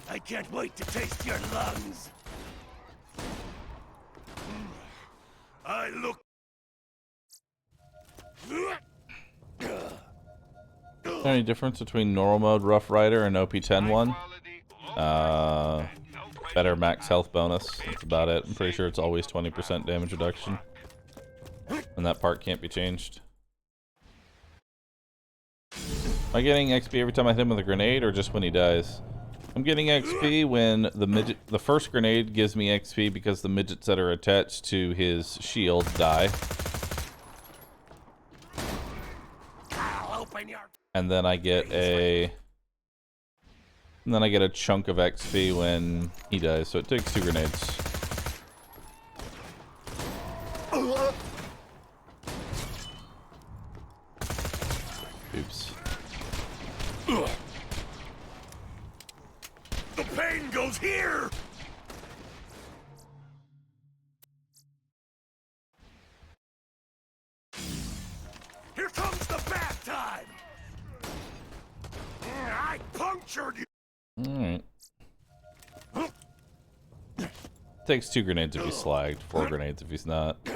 I can't wait to taste your lungs. I look. Any difference between normal mode Rough Rider and OP10 one? Better max health bonus. That's about it. I'm pretty sure it's always 20% damage reduction. And that part can't be changed. Am I getting XP every time I hit him with a grenade or just when he dies? I'm getting XP when the first grenade gives me XP because the midgets that are attached to his shield die. And then I get a chunk of XP when he dies, so it takes 2 grenades. Oops. The pain goes here. Here comes the bath time. I punctured you. Alright. Takes 2 grenades if he's slagged, 4 grenades if he's not. You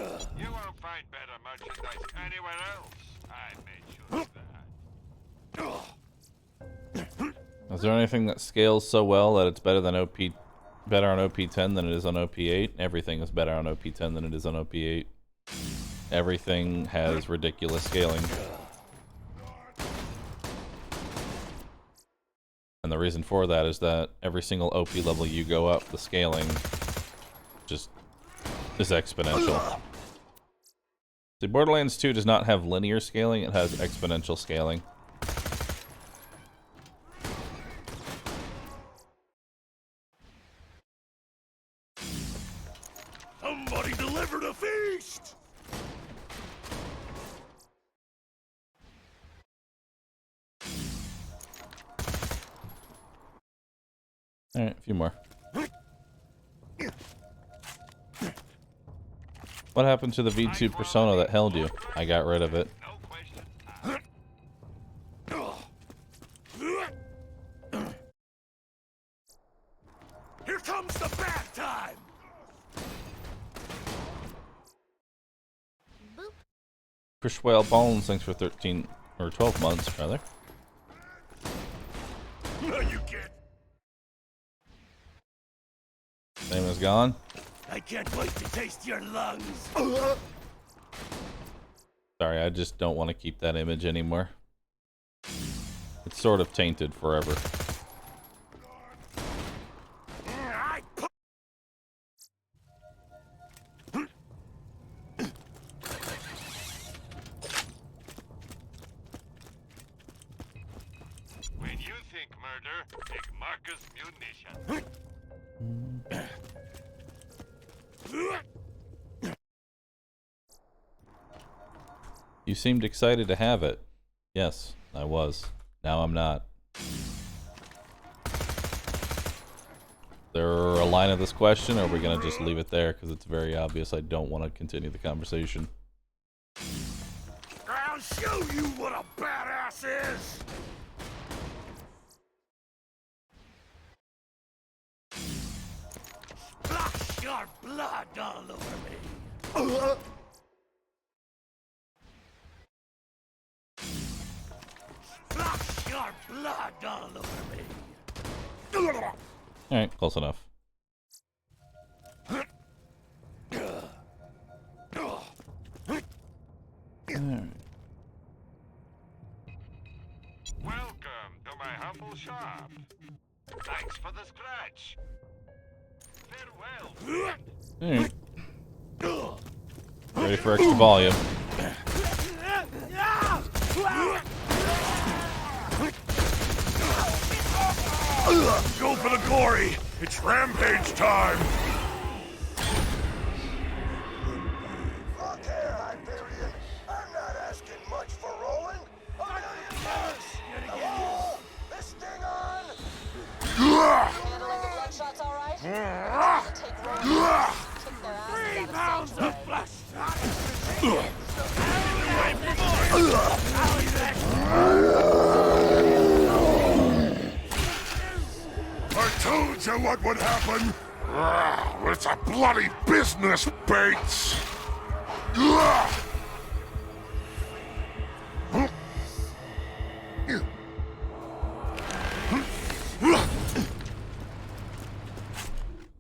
won't find better merchandise anywhere else. I made sure of that. Is there anything that scales so well that it's better on OP10 than it is on OP8? Everything is better on OP10 than it is on OP8. Everything has ridiculous scaling. And the reason for that is that every single OP level you go up, the scaling just is exponential. See, Borderlands 2 does not have linear scaling, it has exponential scaling. Somebody delivered a feast. Alright, a few more. What happened to the V2 persona that held you? I got rid of it. Here comes the bath time. Chris Whale Bones, thanks for 13 or 12 months, rather. No, you can't. Name is gone. I can't wait to taste your lungs. Sorry, I just don't want to keep that image anymore. It's sort of tainted forever. When you think murder, take Marcus Munition. You seemed excited to have it. Yes, I was. Now I'm not. There a line of this question, or are we gonna just leave it there? Because it's very obvious I don't want to continue the conversation. show you what a badass is! Splash your blood all over me! Splash your blood all over me! Alright, close enough. Alright. Welcome to my humble shop. Thanks for the scratch. Farewell. Alright. Ready for extra volume. Go for the gory! It's rampage time! Look here, Hyperion. I'm not asking much for Roland. $1 million! Hello? This thing on? Handling the bloodshots all right? Take Roland. Kick their asses out of Sanctuary. I told you what would happen! It's a bloody business, Bates!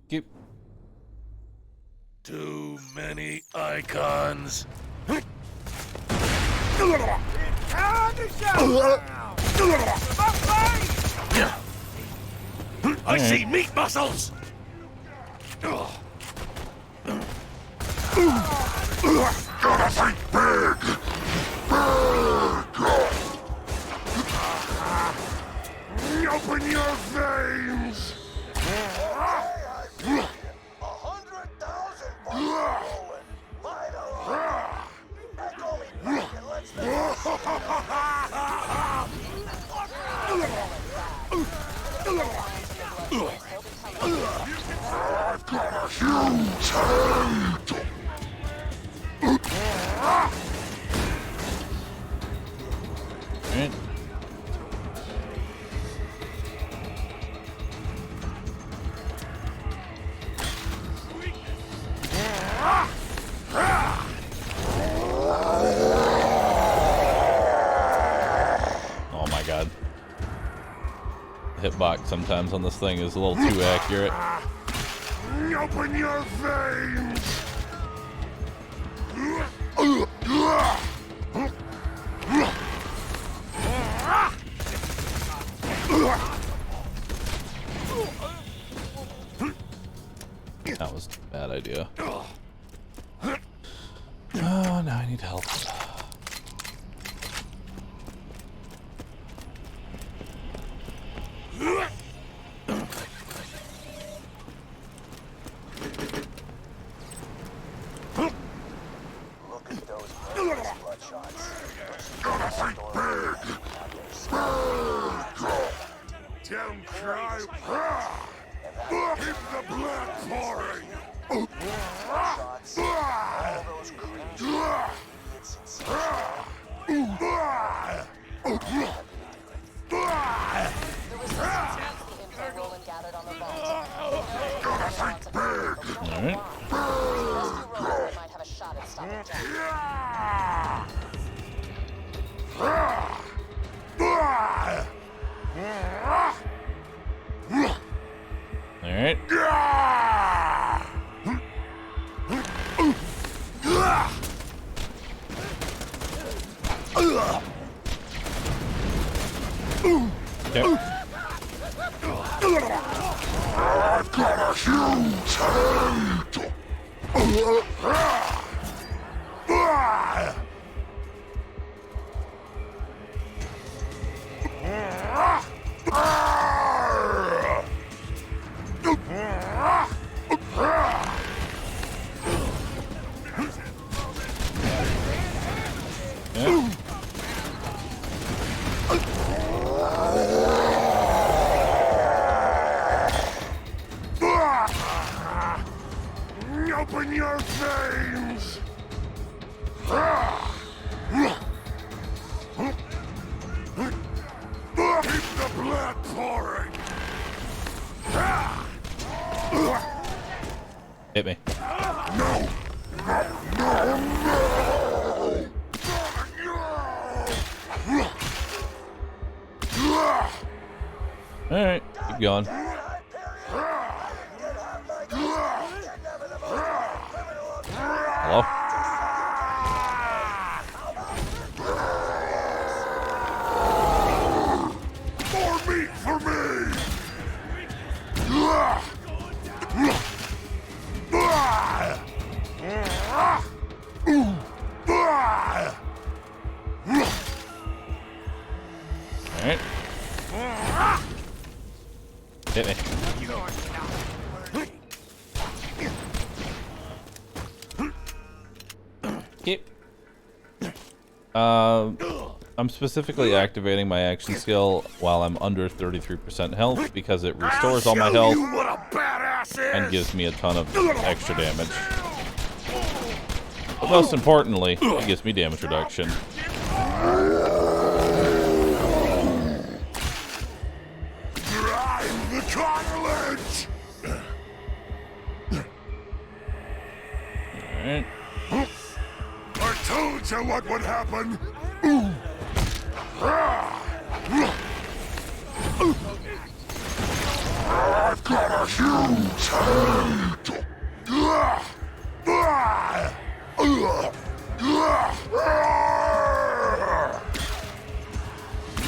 Keep. Too many icons. I see meat muscles! Gotta think big! Big! Open your veins! 100,000 for Roland. Light alone. Echo me back and let's I've got a huge head! Alright. Oh my god. The hitbox sometimes on this thing is a little too accurate. Open your veins! That was a bad idea. Oh, now I need help. look at those bloodshots. Gotta think big! Big! Don't cry! Keep the blood pouring! All those crazy idiots in The resistance needs the info Roland gathered on the vault. Gotta think big! Alright. Rescue Roland, we might have a shot at stopping Jack. Alright. Yep. I've got a huge head! Open your veins! blood pouring. Hit me. No! Alright, keep going. Hello? More meat for me! Alright. Hit me. Keep. I'm specifically activating my action skill while I'm under 33% health because it restores all my health and gives me a ton of extra damage. But most importantly, it gives me damage reduction. Grind the cartilage! Alright. I told you what would happen! I've got a huge head!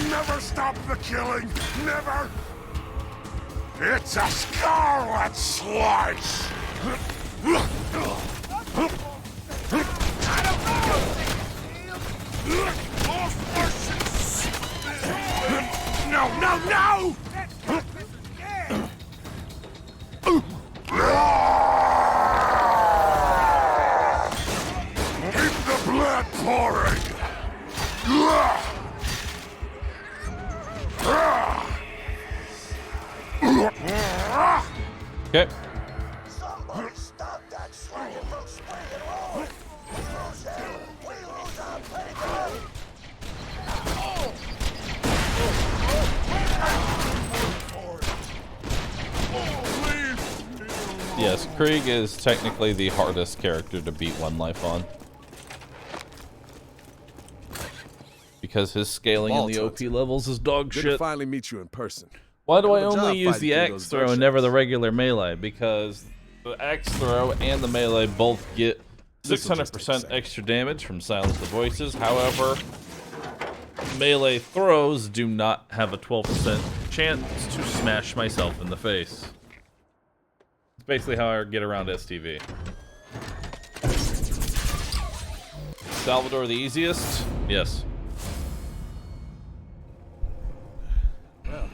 Never stop the killing! Never! It's a scarlet slice! No, no, no! Keep the blood pouring! Okay. Somebody stop that slanging from springing rolling! We lose him! We lose our payday! Yes, Krieg is technically the hardest character to beat one life on. Because his scaling in the OP levels is dog Good shit. to finally meet you in person. Why do I Hell of a only job use fighting the through axe those throw dark and never the regular melee? Because the axe throw and the melee both get 600% extra damage from Silence the Voices. However, melee throws do not have a 12% chance to smash myself in the face. It's basically how I get around STV. Salvador the easiest? Yes. Well,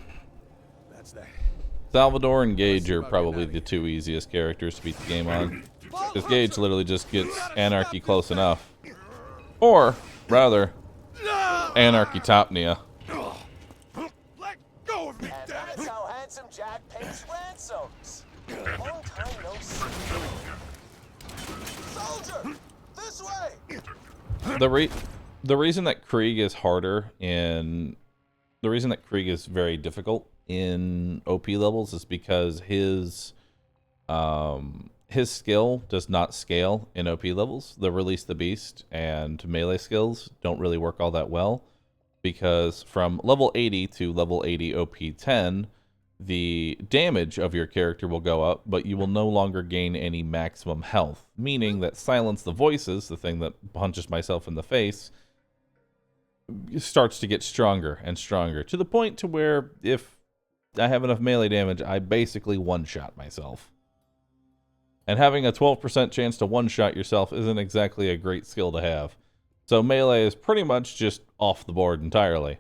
that's that. Salvador and Gage are probably the two easiest characters to beat the game on. Because Gage literally just gets Anarchy close enough. Or, rather, Anarchy Topnia. Let go of me, and that's how handsome Jack pays ransoms. Long time no see. Soldier, this way. The reason that Krieg is harder in the reason that Krieg is very difficult in OP levels is because his skill does not scale in OP levels. The Release the Beast and melee skills don't really work all that well because from level 80 to level 80 OP 10, the damage of your character will go up, but you will no longer gain any maximum health, meaning that Silence the Voices, the thing that punches myself in the face, starts to get stronger and stronger to the point to where if I have enough melee damage, I basically one-shot myself. And having a 12% chance to one-shot yourself isn't exactly a great skill to have. So melee is pretty much just off the board entirely.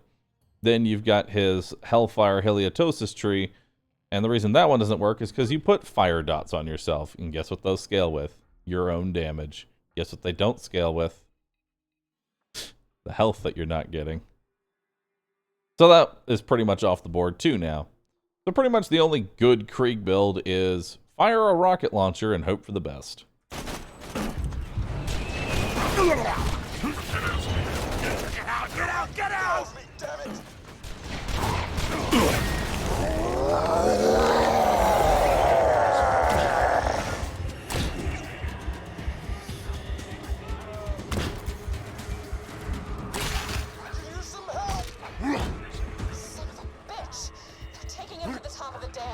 Then you've got his Hellfire Heliatosis tree, and the reason that one doesn't work is because you put fire dots on yourself, and guess what those scale with? Your own damage. Guess what they don't scale with? The health that you're not getting. So that is pretty much off the board too now. So pretty much the only good Krieg build is fire a rocket launcher and hope for the best. Get out! Get out! Damn it!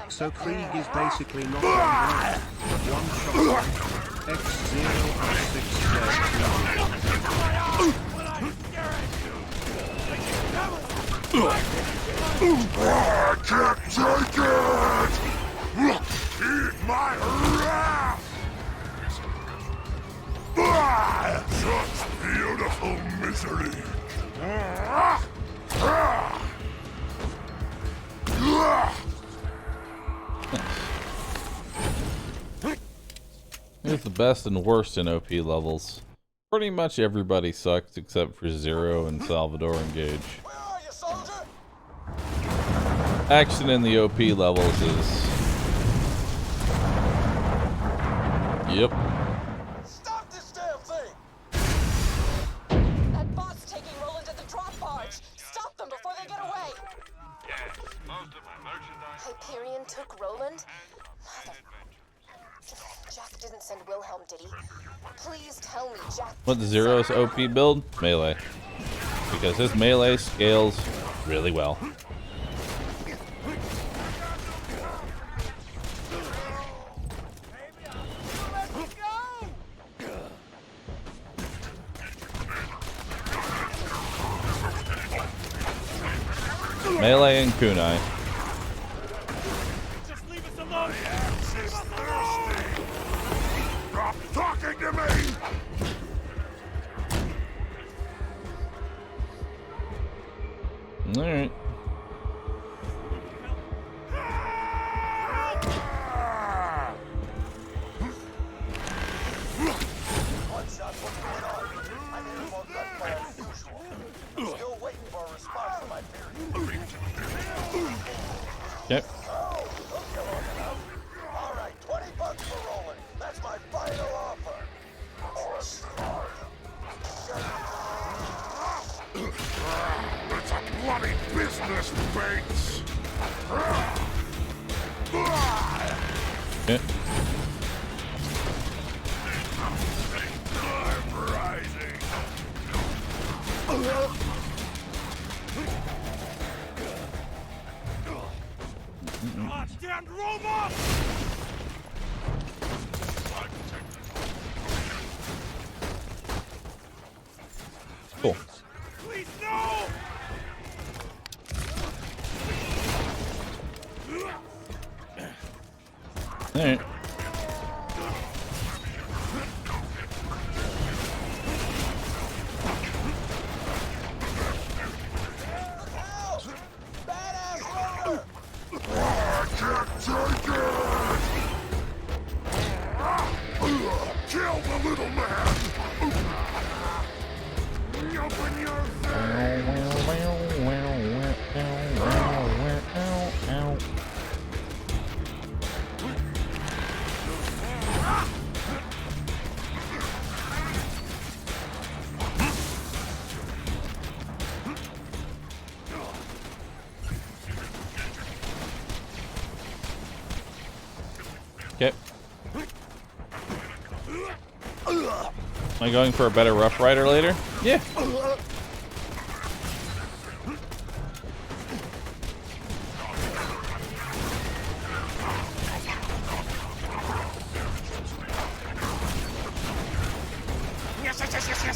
So Krieg is basically not on ground, but one shot X0R6 I can't take it! Eat my wrath! Such beautiful misery! Here's the best and worst in OP levels. Pretty much everybody sucks except for Zero and Salvador and Gage. Action in the OP levels is... Yep. Stop this damn thing! That bot's taking Roland to the drop barge. Stop them before they get away. Yes, most of my merchandise. Hyperion took Roland? Jack didn't send Wilhelm, did he? Please tell me Jack... What's Zero's OP build? Melee. Because his melee scales really well. Melee and kunai. Just leave us alone! She's thirsty! Stop talking to me! Alright. I'm in more gunfire than usual. Still waiting for a response from my period. Yep. All right, $20 for Roland. That's my final offer. It's a bloody business, Bates! Yep. I'm rising! Goddamn robot! Cool. Please, no! Alright. Kill the little man! Open your Okay. Am I going for a better Rough Rider later? Yeah.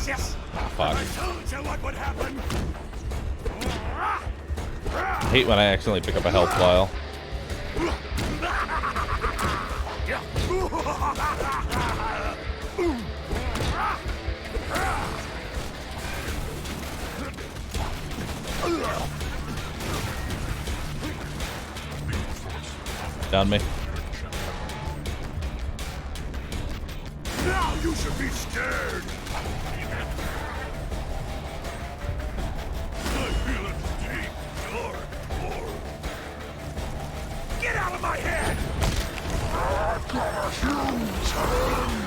Yes. Fuck. I told you what would happen. I hate when I accidentally pick up a health vial. Down me. Now you should be scared. I feel it deep, dark, get out of my head! I've got a huge hand!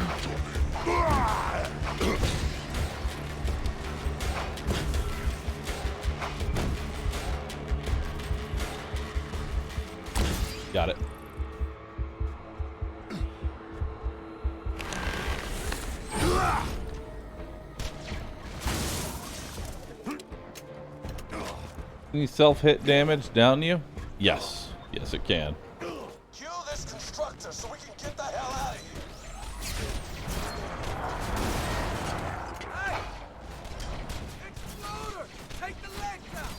Can self-hit damage down you? Yes. Yes, it can. Kill this constructor so we can get the hell out of here. Hey! Exploder! Take the legs out!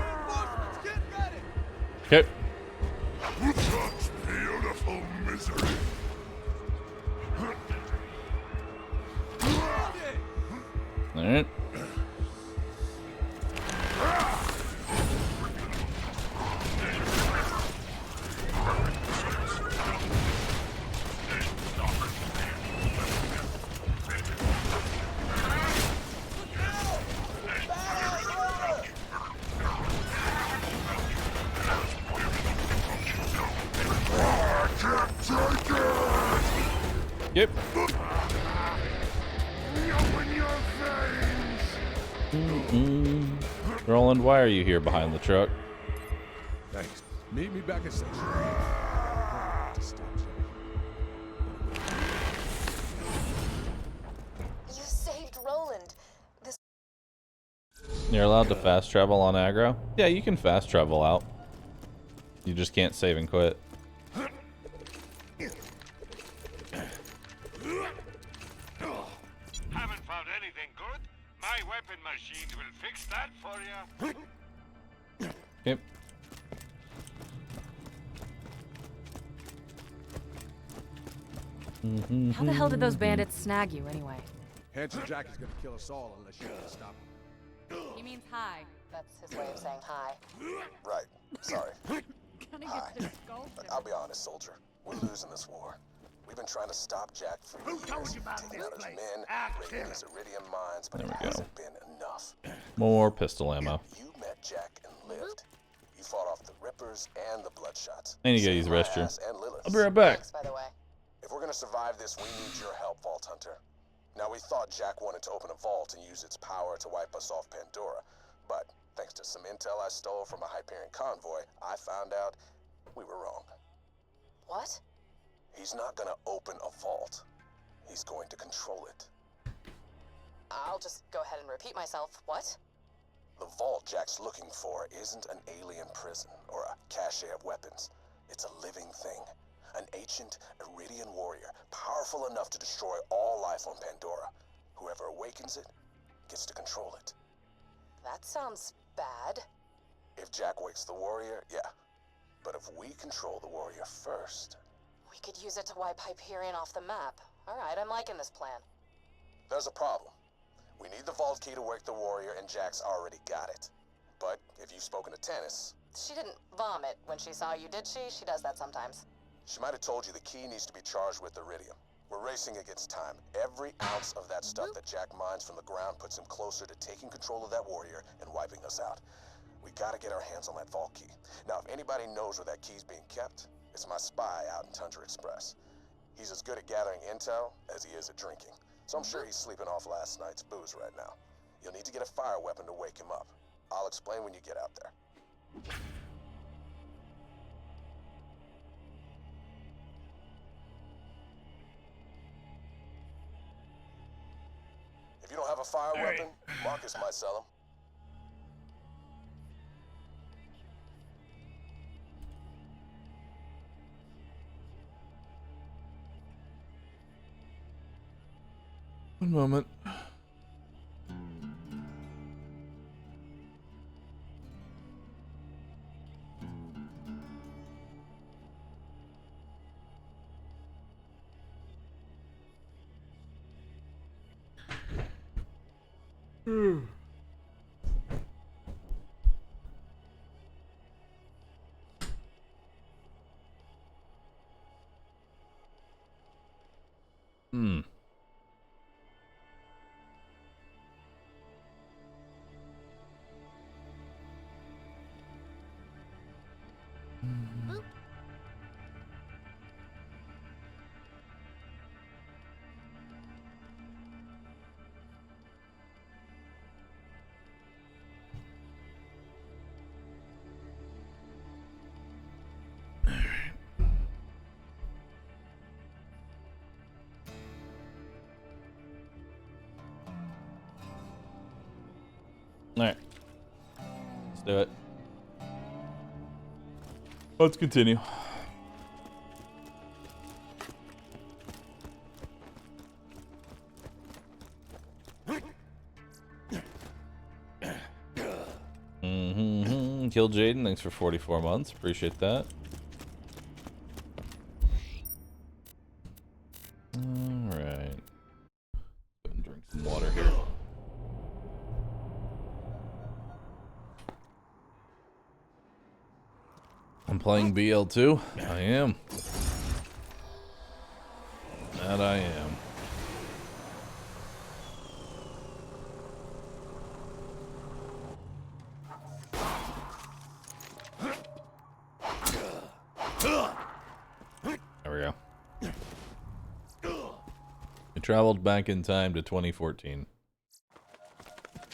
Reinforcements, get ready! Okay. Such beautiful misery. All right. Yep. Roland, why are you here behind the truck? Thanks. Meet me back at station. You saved Roland. This. You're allowed to fast travel on aggro? Yeah, you can fast travel out. You just can't save and quit. Haven't found anything good? My weapon machine will fix that for you. Yep. How the hell did those bandits snag you anyway? Handsome Jack is gonna kill us all unless you can stop him. He means hi. That's his way of saying hi. Right. Sorry. Gonna Hi. get this skull I'll be honest, soldier. We're losing this war. We've been trying to stop Jack for years, taking out his men, raiding his iridium mines, but it hasn't been enough. More pistol ammo. You met Jack and lived. You fought off the Rippers and the Bloodshots. I need to go use the Saved my restroom. ass and Lilith's. I'll be right back. Thanks, by the way. If we're gonna survive this, we need your help, Vault Hunter. Now, we thought Jack wanted to open a vault and use its power to wipe us off Pandora, but thanks to some intel I stole from a Hyperion convoy, I found out we were wrong. What? He's not gonna open a vault. He's going to control it. I'll just go ahead and repeat myself. What? The vault Jack's looking for isn't an alien prison or a cache of weapons. It's a living thing. An ancient Iridian warrior, powerful enough to destroy all life on Pandora. Whoever awakens it gets to control it. That sounds bad. If Jack wakes the warrior, yeah. But if we control the warrior first... We could use it to wipe Hyperion off the map. Alright, I'm liking this plan. There's a problem. We need the vault key to wake the warrior, and Jack's already got it. But if you've spoken to Tannis... She didn't vomit when she saw you, did she? She does that sometimes. She might have told you the key needs to be charged with iridium. We're racing against time. Every ounce of that stuff that Jack mines from the ground puts him closer to taking control of that warrior and wiping us out. We gotta get our hands on that vault key. Now, if anybody knows where that key's being kept, it's my spy out in Tundra Express. He's as good at gathering intel as he is at drinking, so I'm sure he's sleeping off last night's booze right now. You'll need to get a fire weapon to wake him up. I'll explain when you get out there. If you don't have a fire weapon, Marcus might sell them. One moment. Hmm. Alright. Let's do it. Let's continue. Kill Jaden, thanks for 44 months. Appreciate that. Alright. Go and drink some water here. I'm playing BL2. I am. That I am. There we go. We traveled back in time to 2014.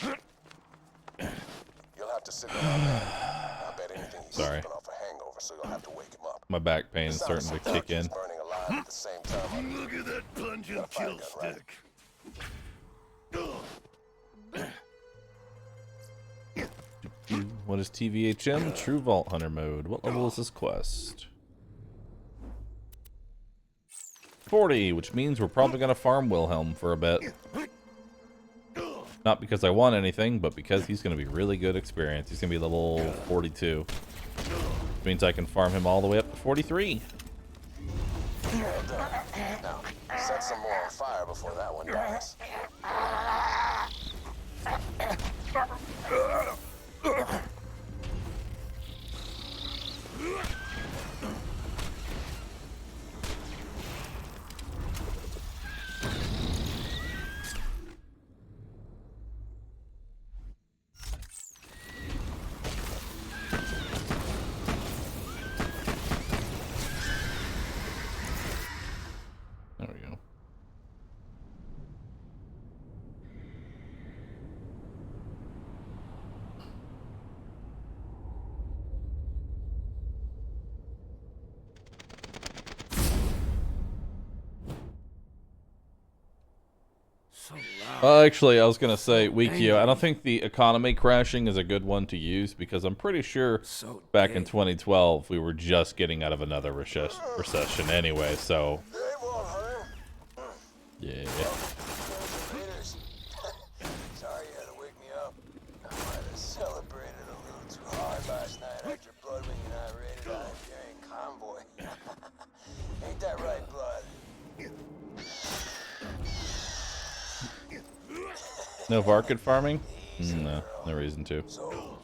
You'll have to sit down. I bet anything he's Sorry. sleeping off a hangover, so you'll have to wake him up. My back pain is starting to kick in. Burning alive at the same time. Look at that plunging kill stick. What is TVHM? True Vault Hunter mode. What level is this quest? 40, which means we're probably going to farm Wilhelm for a bit. Not because I want anything, but because he's going to be really good experience. He's going to be level 42. Which means I can farm him all the way up to 43. Well done. Now, set some more on fire before that one dies. There we go. Actually, I was gonna say, Wikio, I don't think the economy crashing is a good one to use because I'm pretty sure back in 2012 we were just getting out of another recession anyway. So yeah. Sorry you had to wake me up. I might have celebrated a little too hard last night after Bloodwing and I raided an Iberian convoy. Ain't that right, Blood? No Varkid farming? No, no reason to. So,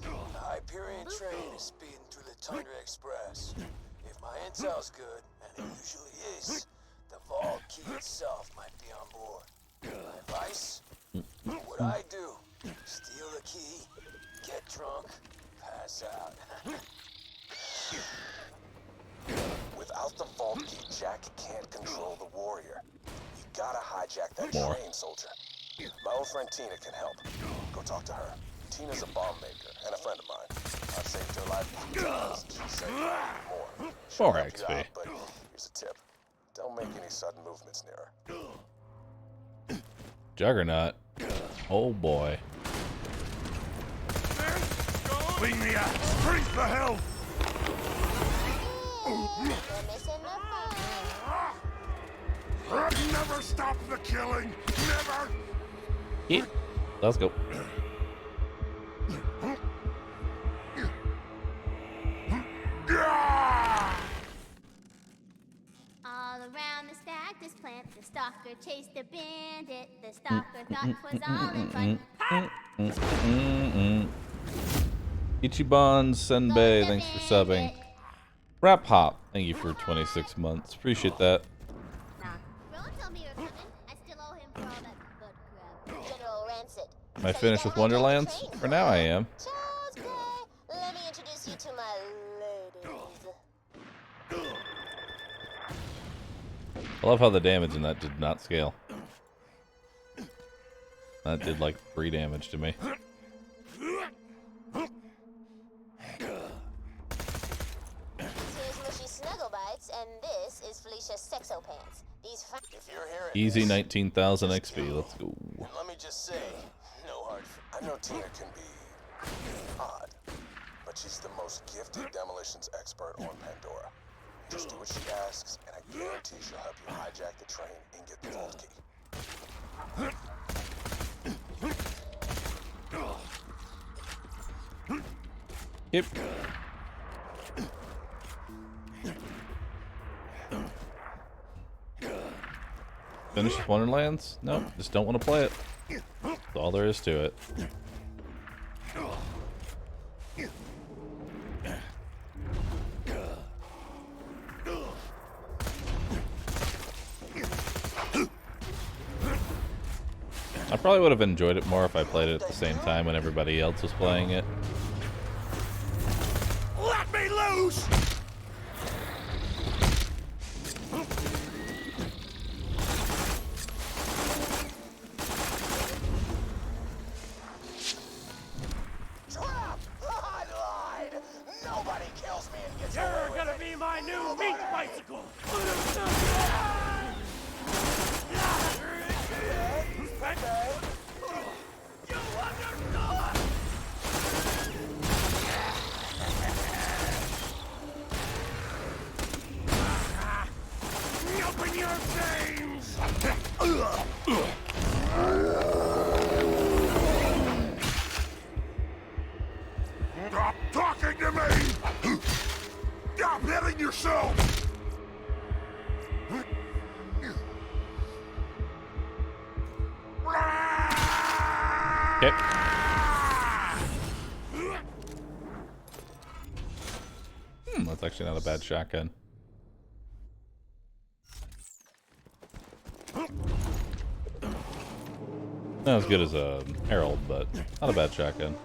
the Hyperion train is speeding through the Tundra Express. If my intel's good, and it usually is, the vault key itself might be on board. My advice? What I do? Steal the key, get drunk, pass out. Without the vault key, Jack can't control the warrior. You gotta hijack that More. train, soldier. My old friend Tina can help. Go talk to her. Tina's a bomb maker and a friend of mine. I've saved her life a few times. She saved mine more. She'll 4 help you XP. out, but here's a tip. Don't make any sudden movements near her. Juggernaut. Oh boy. Swing the axe! Drink the health! Never stop the killing! Never! Yeah. Let's go. All around the stack, this plant, the stalker chased the bandit. The stalker thought 'twas all in fun. Ichiban Senbei, thanks for subbing. Rap Hop, thank you for 26 months. Appreciate that. Rowan told me you're coming. I still owe him for all that butt crap. General Rancid. Am I finished with Wonderlands? For now I am. Charles Gray, let me introduce you to my ladies. I love how the damage in that did not scale. That did like 3 damage to me. Here's Mushy Snuggle Bites, and this is Felicia Sexo Pants. These If you're hearing Easy this, 19,000 XP, let's go. and let me just say, no hard sweetheart, I know Tina can be odd, but she's the most gifted demolitions expert on Pandora. Just do what she asks, and I guarantee she'll help you hijack the train and get the vault key. Yep. Finish Wonderlands? Nope, just don't want to play it. That's all there is to it. I probably would have enjoyed it more if I played it at the same time when everybody else was playing it. Let me loose! Trap! I lied! Nobody kills me and gets You're away with gonna it. be my new meat bicycle! Open your veins! Stop talking to me! Stop hitting yourself! Yep. That's actually not a bad shotgun. Not as good as a Herald, but not a bad shotgun.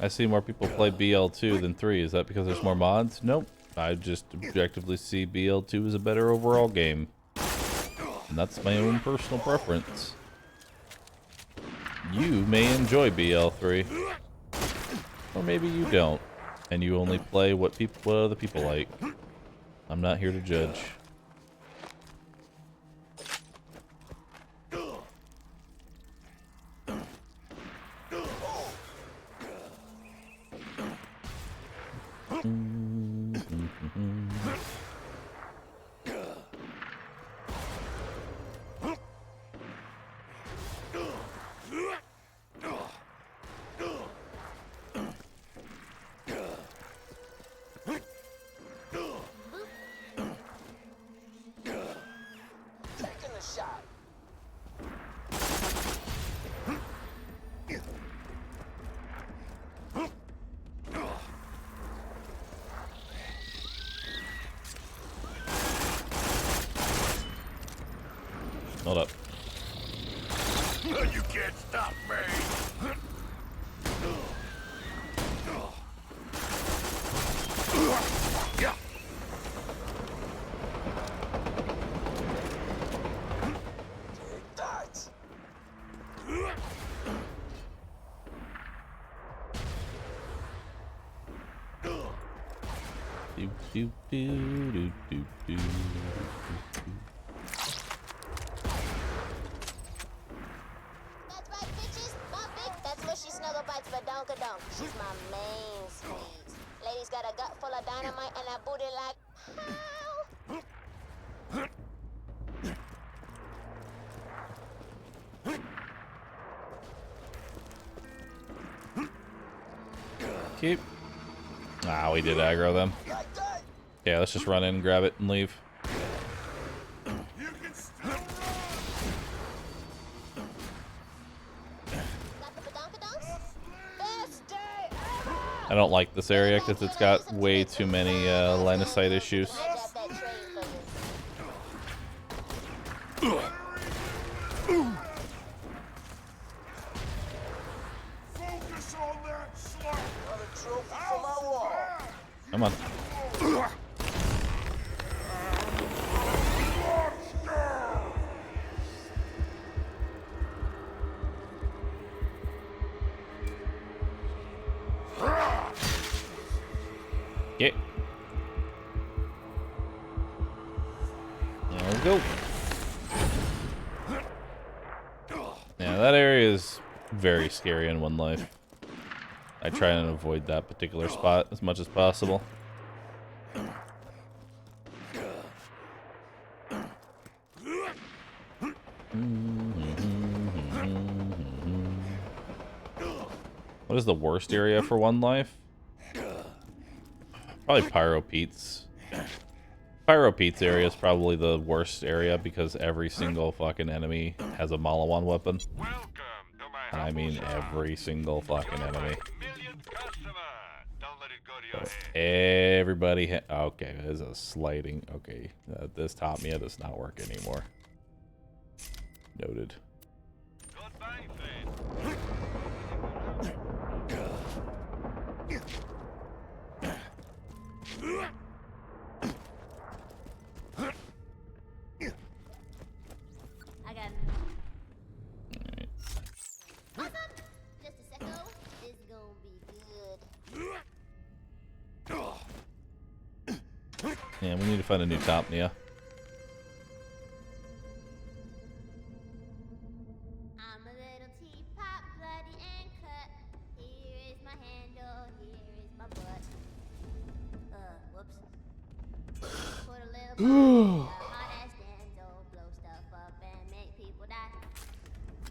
I see more people play BL2 than 3. Is that because there's more mods? Nope. I just objectively see BL2 as a better overall game. And that's my own personal preference. You may enjoy BL3. Or maybe you don't. And you only play what other people like. I'm not here to judge. Taking the shot. Hold up. You can't stop me! Yeah. Take that. Do, do, do, do, do, do. That's right, bitches. My big, that's mushy snuggle bites for Donkadonk. She's my main squeeze. Lady's got a gut full of dynamite and a booty like, Keep. Ah, we did aggro them. Yeah, let's just run in, grab it, and leave. I don't like this area because it's got way too many line of sight issues. Focus on that slug! Another trophy for my wall. Come on. go. Yeah, that area is very scary in One Life. I try and avoid that particular spot as much as possible. What is the worst area for One Life? Probably Pyro Pete's. Pyro Pete's area is probably the worst area because every single fucking enemy has a Malawan weapon. And I mean every single fucking enemy. So everybody okay, there's a sliding. Okay, this top mia does not work anymore. Noted. I got awesome. Just a second. This is gonna be good. Yeah, we need to find a new top mia. I'm a little teapot, bloody and cut. Here is my handle, here is my butt. Whoops. Put a little hot ass dental, blow stuff up and make people die.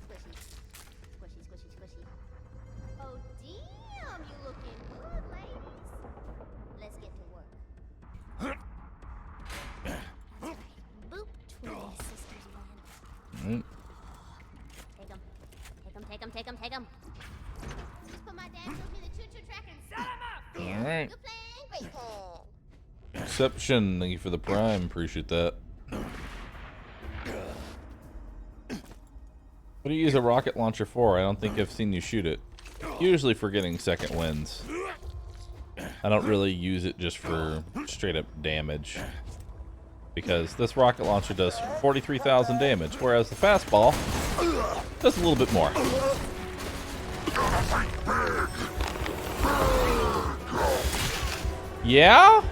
Squishy, squishy, squishy, squishy. Oh damn, you looking good, ladies. Let's get to work. That's right. Boop, twin sisters, man. Take 'em. Take 'em, take 'em, take 'em, take 'em. Just put my damn self in the choo-choo track and set 'em up. Alright. Good plan, great plan. Exception, thank you for the prime, appreciate that. What do you use a rocket launcher for? I don't think I've seen you shoot it. Usually for getting second wins. I don't really use it just for straight up damage. Because this rocket launcher does 43,000 damage, whereas the fastball does a little bit more. Yeah?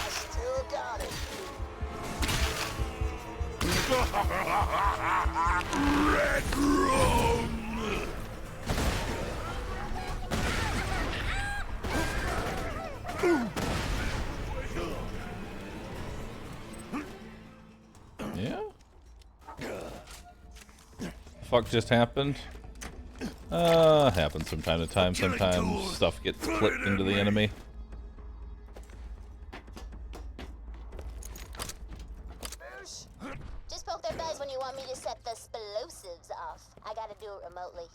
Still got it. Red Room! Yeah? Fuck just happened? Happens from time to time. Sometimes stuff gets flipped into the enemy. Just poke their buzz when you want me to set the explosives off. I gotta do it remotely.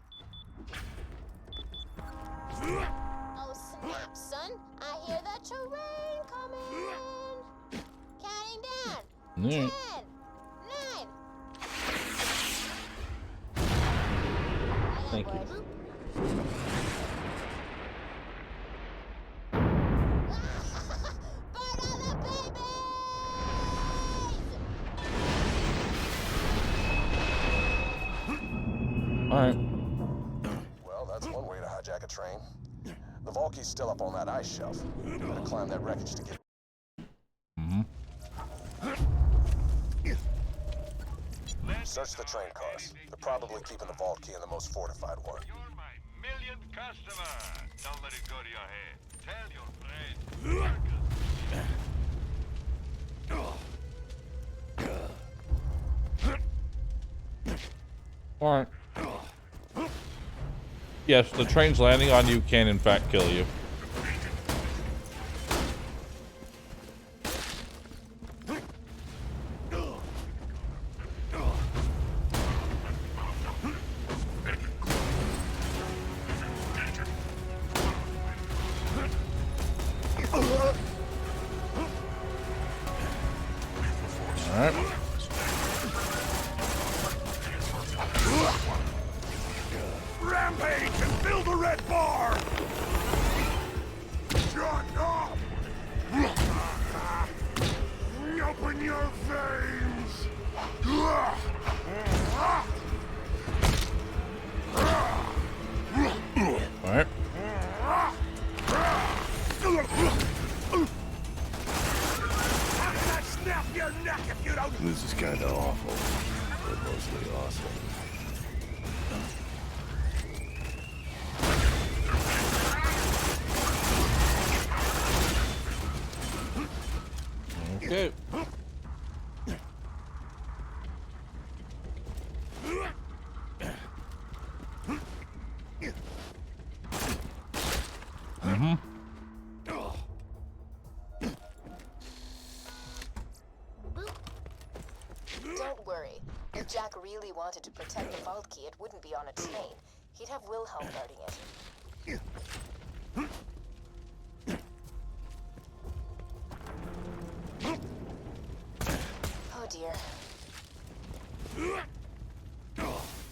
Oh snap, son. I hear the terrain coming. Counting down. Yeah. 10, 9. Thank you. Alright. Well, that's one way to hijack a train. The Valky's still up on that ice shelf. Gotta climb that wreckage to get. Search the train cars. They're probably keeping the vault key in the most fortified one. You're my millionth customer. Don't let it go to your head. Tell your friends. Alright. Yes, the train's landing on you can in fact kill you. Alright. Rampage and fill the red bar! Shut up! Open your veins! Alright. Mm-hmm. Don't worry. If Jack really wanted to protect the vault key, it wouldn't be on a train. He'd have Wilhelm guarding it. Oh dear.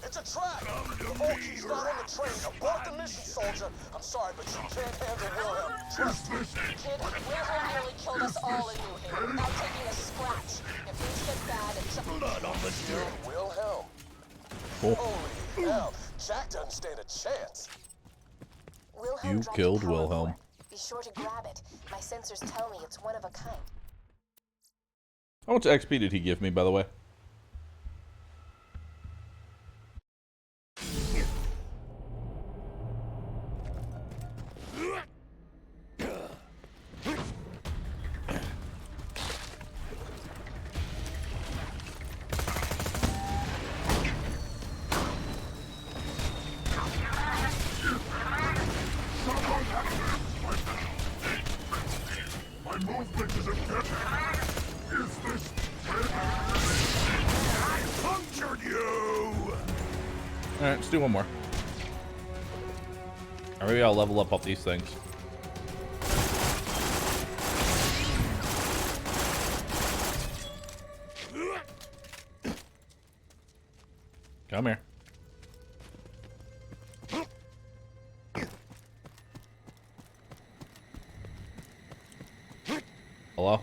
It's a trap! The vault key's not on the train. Abort the mission, soldier. I'm sorry, but you can't handle Wilhelm. Trust me. Kid, Wilhelm nearly killed us all in New Haven without taking a scratch. If things get bad, it's blood on the Kill Wilhelm. Cool. Holy hell, Jack doesn't stand a chance. Wilhelm You dropped killed a power Wilhelm. core. Be sure to grab it. My sensors tell me it's one of a kind. How much XP did he give me, by the way? My movement is impeded. Is this I punctured you! Alright, let's do one more. Or maybe I'll level up these things. Come here. Hello?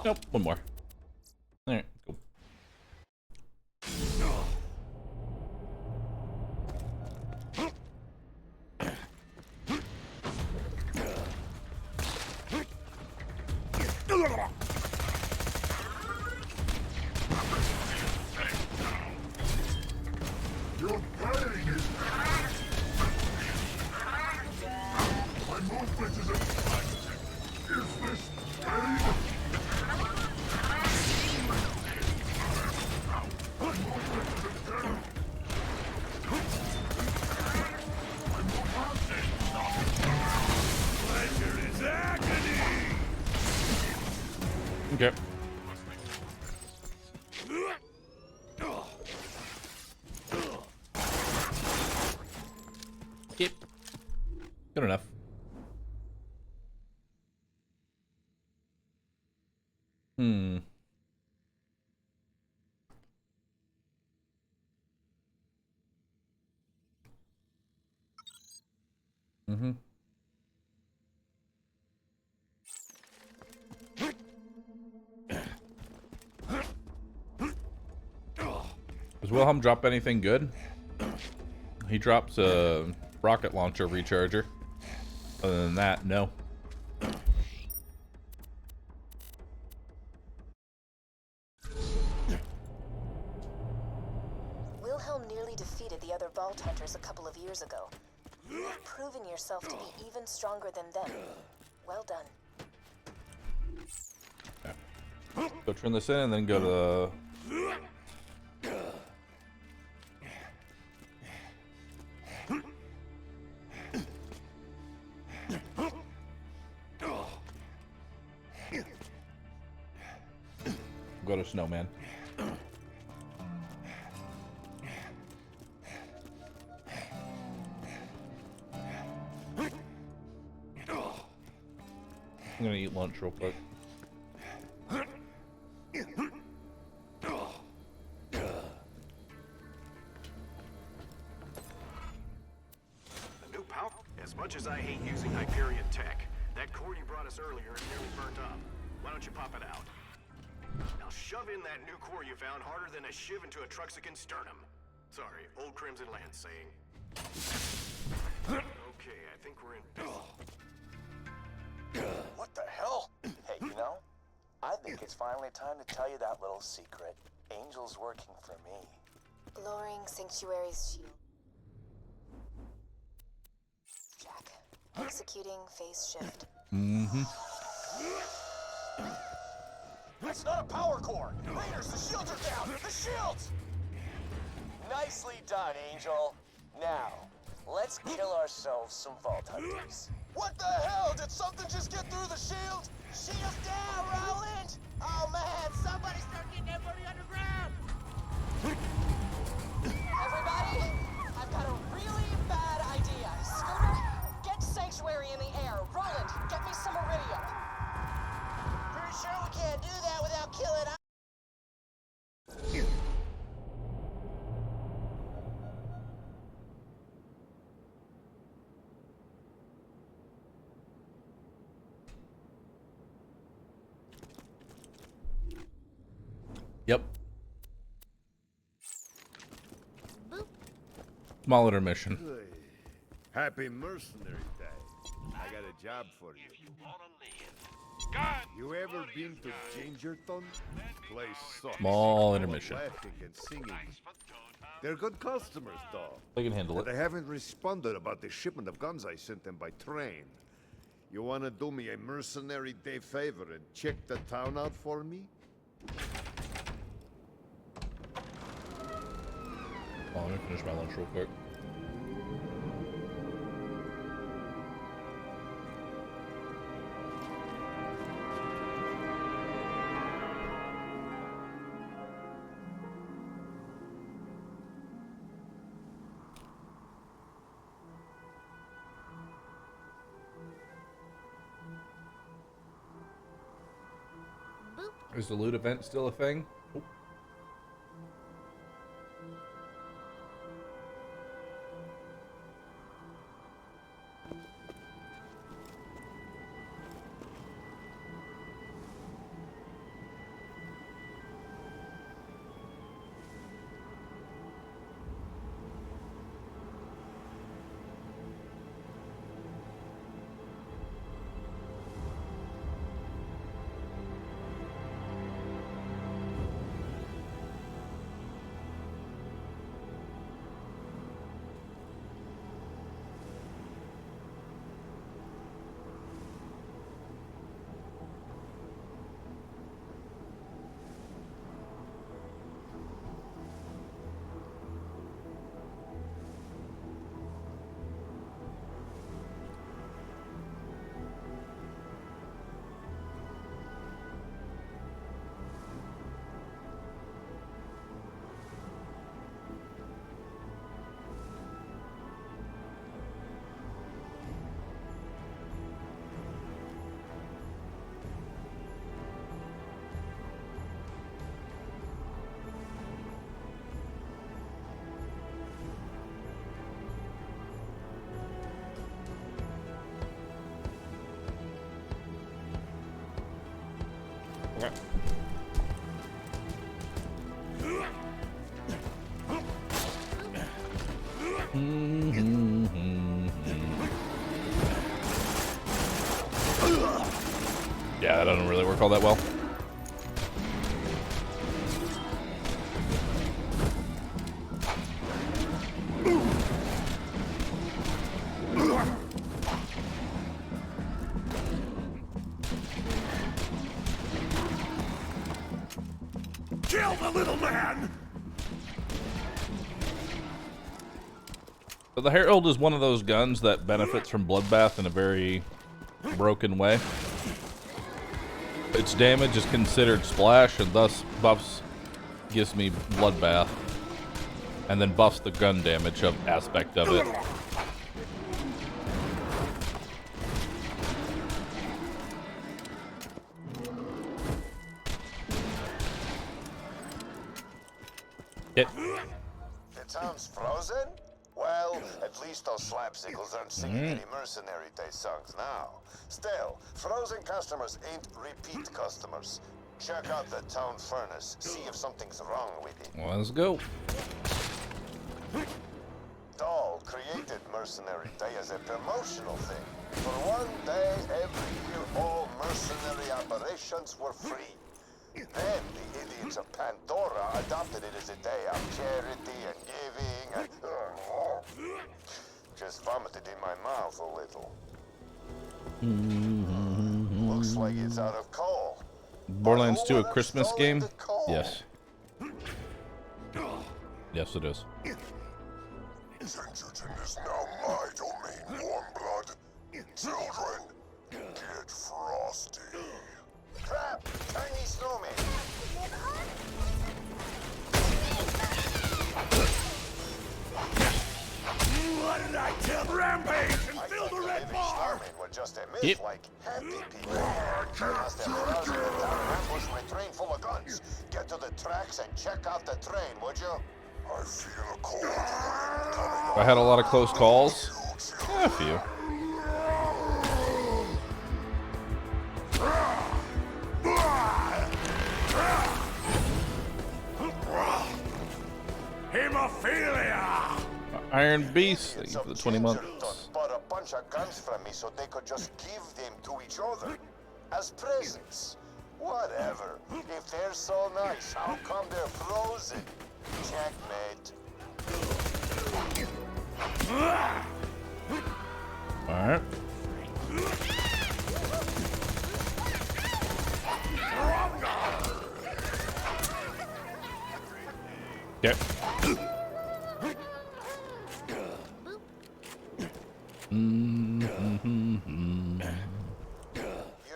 Nope, one more. Alright, cool. Your pain is my movement is impeded. Is this pain? My movement is impeded. Pleasure is agony. Okay. Yep. Good enough. Hmm. Mm-hmm. Does Wilhelm drop anything good? He drops a rocket launcher recharger. Other than that, no. Wilhelm nearly defeated the other Vault Hunters a couple of years ago. You've proven yourself to be even stronger than them. Well done. Okay. Go turn this in and then go to go to Snowman. I'm gonna eat lunch real quick. New power? As much as I hate using Hyperion tech, that core you brought us earlier is nearly burnt up. Why don't you pop it out? Now shove in that new core you found harder than a shiv into a Truxican sternum. Sorry, old Crimson Land saying. Okay, I think we're in. What the hell? Hey, you know, I think it's finally time to tell you that little secret. Angel's working for me. Lowering Sanctuary's shield. Jack. Executing phase shift. Mm-hmm. That's not a power core! Raiders, the shields are down! The shields! Nicely done, Angel. Now, let's kill ourselves some Vault Hunters. What the hell? Did something just get through the shield? Shields down, Roland! Oh man, somebody start getting everybody underground! Everybody, I've got a really bad idea. Scooter, get Sanctuary in the air. Roland, get me some Iridium. Pretty sure we can't do that without killing. Yep. Small intermission. Happy Mercenary Day. I got a job for you. You ever been to Gingerton? Place sucks. Small intermission. Laughing and singing. They're good customers, though. They can handle it. But they haven't responded about the shipment of guns I sent them by train. You want to do me a Mercenary Day favor and check the town out for me? Oh, let me finish my lunch real quick. Is the loot event still a thing? Oh. Okay. Yeah, that doesn't really work all that well. Kill the little man! So the Herald is one of those guns that benefits from Bloodbath in a very broken way. Its damage is considered splash and thus buffs gives me Bloodbath. And then buffs the gun damage aspect of it. The town's frozen? Well, at least those slapsickles aren't singing any Mercenary Day songs now. Still, frozen customers ain't repeat customers. Check out the town furnace, see if something's wrong with it. Let's go. Dahl created Mercenary Day as a promotional thing. For one day every year, all mercenary operations were free. Then the idiots of Pandora adopted it as a day of charity and giving and... just vomited in my mouth a little. Looks like it's out of coal. Borderlands 2 a Christmas game? Yes. Yes, it is. Sangerton is now my domain, warm blood. Children, get frosty. Crap! Tiny snowman! What did I tell? Rampage and fill the red bar! Snowmen were just a myth, like happy people. I must have crossed the town and ambushed my train full of guns. Get to the tracks and check out the train, would you? I feel a cold wind coming. I had a lot of close calls. Yeah, a few. Hemophilia! Iron Beast, thank you for the 20 months. Bought a bunch of guns from me so they could just give them to each other as presents. Whatever. If they're so nice, how come they're frozen? Checkmate. Alright. Okay. You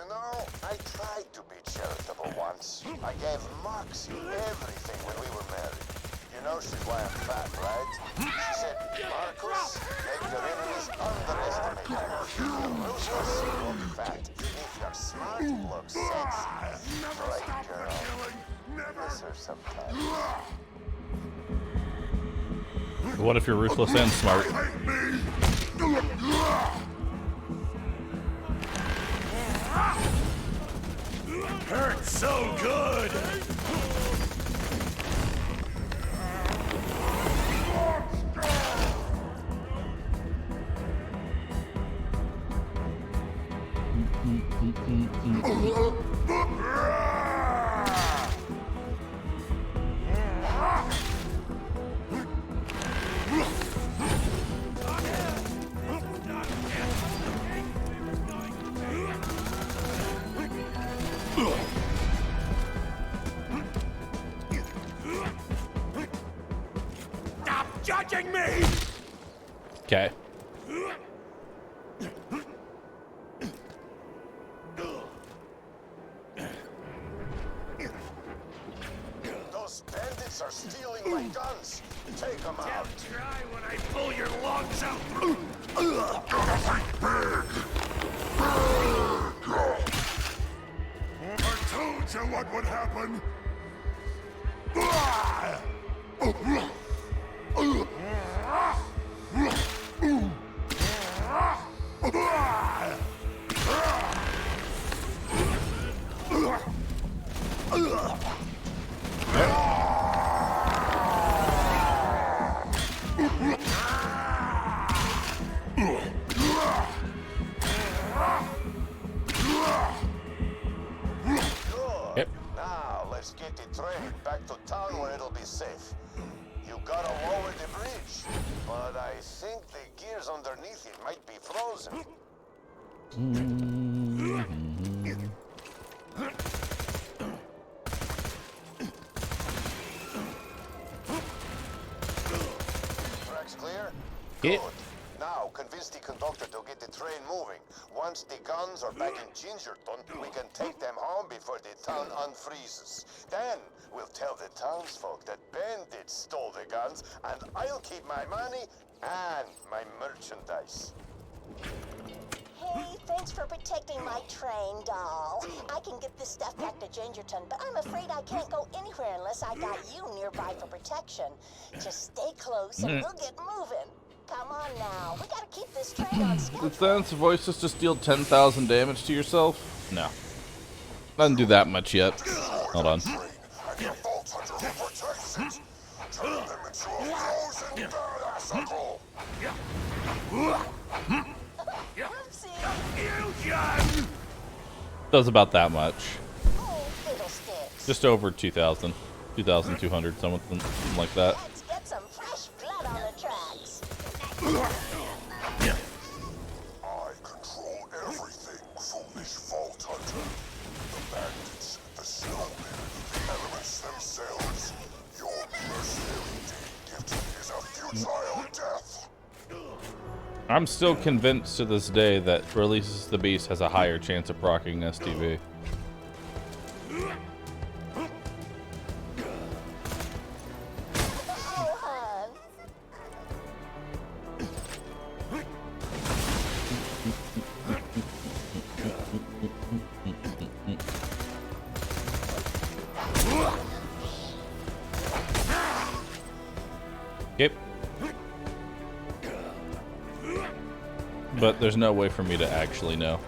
know, I tried to be charitable once. I gave Moxie everything when we were married. You know she's why I'm fat, right? She said, Marcus, make your enemies underestimate you. If you're ruthless, you'll be fat. If you're smart, look sexy. Great girl. Miss her sometimes. What if you're ruthless and smart? Hurts so good! Stop judging me! Okay. Those bandits are stealing my guns. Take them out. Try when I pull your lungs out through. I told you what would happen. Good. Now, let's get the train back to town where it'll be safe. You gotta lower the bridge, but I think the gears underneath it might be frozen. Tracks clear? Yeah. Good. Now, convince the conductor to get the train moving. Once the guns are back in Gingerton, we can take them home before the town unfreezes. Then, we'll tell the townsfolk that bandits stole the guns, and I'll keep my money and my merchandise. Hey, thanks for protecting my train, doll. I can get this stuff back to Gingerton, but I'm afraid I can't go anywhere unless I got you nearby for protection. Just stay close and we'll get moving. Come on now, we gotta keep this train on schedule. Did Silence Voices just deal 10,000 damage to yourself? No. Doesn't do that much yet. Hold on. Does about that much. Just over 2,000. 2,200, something like that. Let's get some fresh blood on the tracks. I control everything, foolish Vault Hunter. The bandits, the I'm still convinced to this day that Releases the Beast has a higher chance of proccing STV. Yep. But there's no way for me to actually know.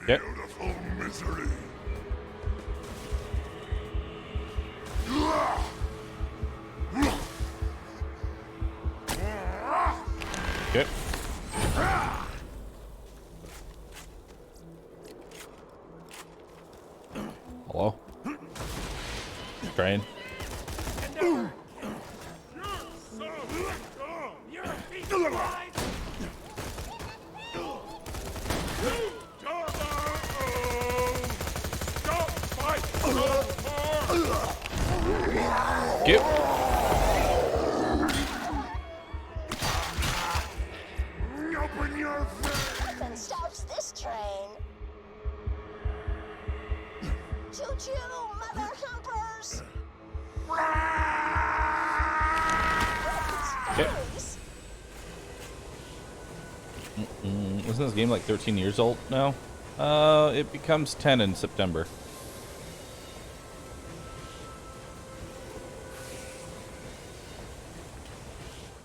Yep. Beautiful misery. Yep. Hello? Train. Yep. Open your Nothing stops this train. Choo-choo, mother humpers! Yep. Isn't this game like 13 years old now? It becomes 10 in September.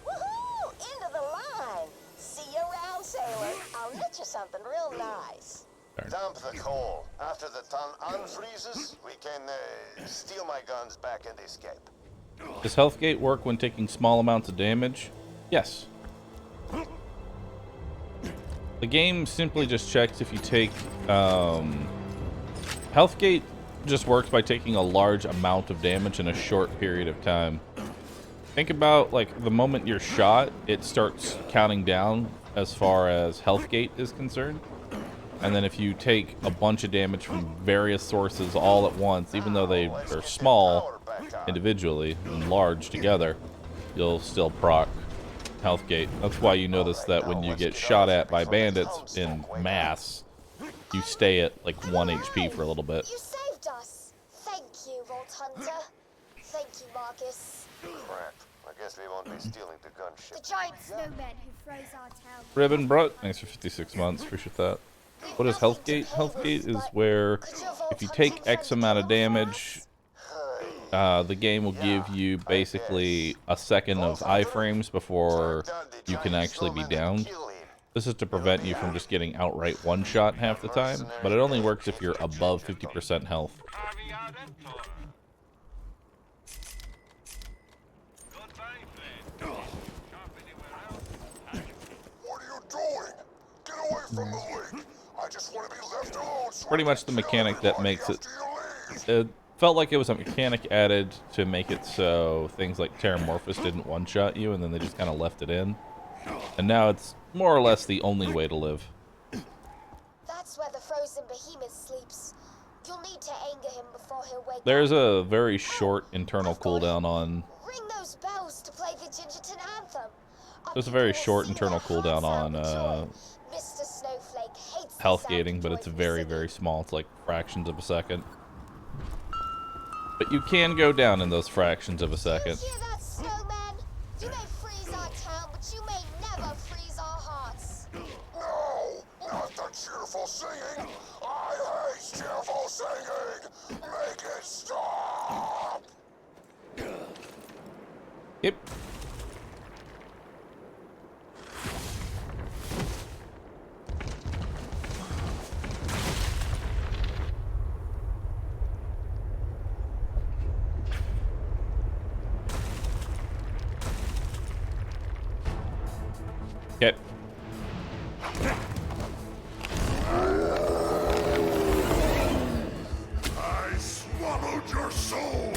Woohoo! End of the line! See you around, sailor. I'll knit you something real nice. Dump the coal. After the ton unfreezes, we can steal my guns back and escape. Does Healthgate work when taking small amounts of damage? Yes. The game simply just checks if you take... Healthgate just works by taking a large amount of damage in a short period of time. Think about, like, the moment you're shot, it starts counting down as far as Healthgate is concerned. And then if you take a bunch of damage from various sources all at once, even though they are small individually and large together, you'll still proc Healthgate. That's why you notice that when you get shot at by bandits in mass, you stay at like 1 HP for a little bit. You saved us. Thank you, Vault Hunter. Thank you, Marcus. Crap. I guess we won't be stealing the gunship. The giant snowman who froze our town. Ribbon Brut, thanks for 56 months. Appreciate that. What is Healthgate? Healthgate is where if you take X amount of damage, the game will give you basically a second of iframes before you can actually be downed. This is to prevent you from just getting outright one-shot half the time, but it only works if you're above 50% health. What are you doing? Get away from the lake. I just want to be left alone. So Pretty much the mechanic that makes it... It felt like it was a mechanic added to make it so things like Terramorphous didn't one-shot you, and then they just kind of left it in. And now it's more or less the only way to live. That's where the frozen behemoth sleeps. You'll need to anger him before he'll wake There's up. a very short internal cooldown on... Ring those bells to play the Gingerton anthem. There's a very short internal cooldown on Mr. Snowflake hates health gating, but it's very, very small. It's like fractions of a second. But you can go down in those fractions of a second. Hear that, snowman? You may freeze our town, but you may never freeze our hearts. No, not the cheerful singing. I hate cheerful singing. Make it stop. Yep. Okay. I swallowed your soul.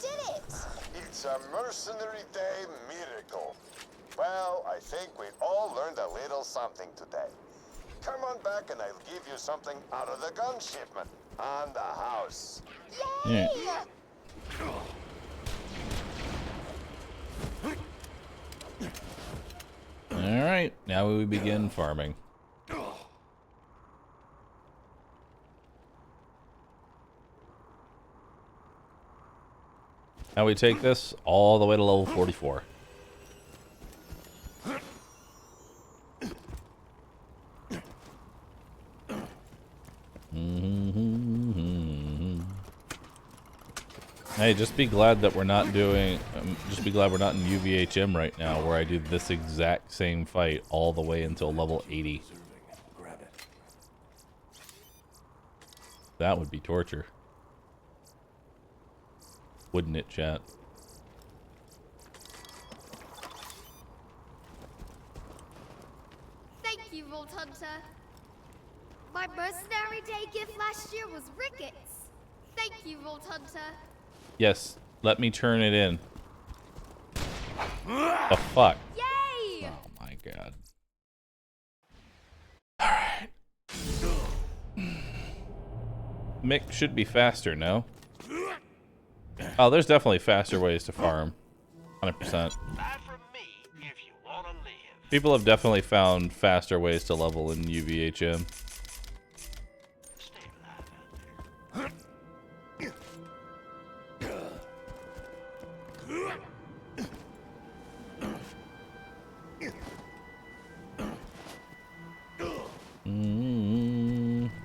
did it! It's a mercenary day miracle. Well, I think we all learned a little something today. Come on back and I'll give you something out of the gun shipment on the house. Yay! Yeah. Alright, now we begin farming. Now we take this all the way to level 44. Hey, just be glad that we're not doing. Just be glad we're not in UVHM right now, where I do this exact same fight all the way until level 80. That would be torture, wouldn't it, chat? Thank you, Vault Hunter. My mercenary day gift last year was rickets. Thank you, Vault Hunter. Yes, let me turn it in. The fuck? Yay! Oh my god. Alright. Mick should be faster, no? Oh, there's definitely faster ways to farm. 100%. People have definitely found faster ways to level in UVHM.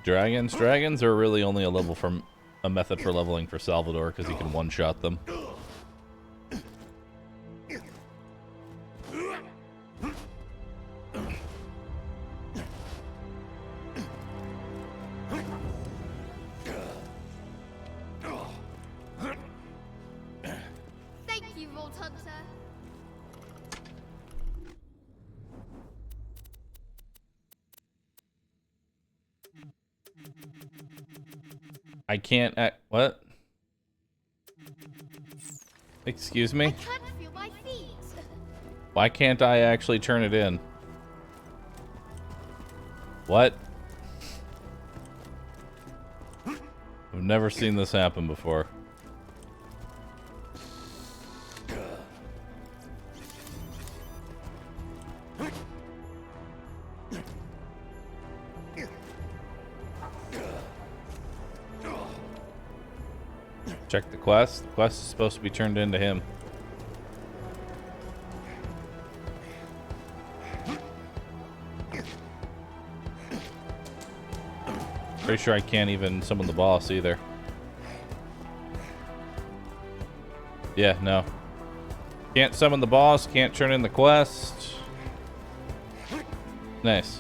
Dragons are really only a method for leveling for Salvador because he can one-shot them. Thank you, Vault Hunter. I can't what? Excuse me? I can't feel my feet. Why can't I actually turn it in? What? I've never seen this happen before. Check the quest. The quest is supposed to be turned into him. Pretty sure I can't even summon the boss either. Yeah, no. Can't summon the boss, can't turn in the quest. Nice.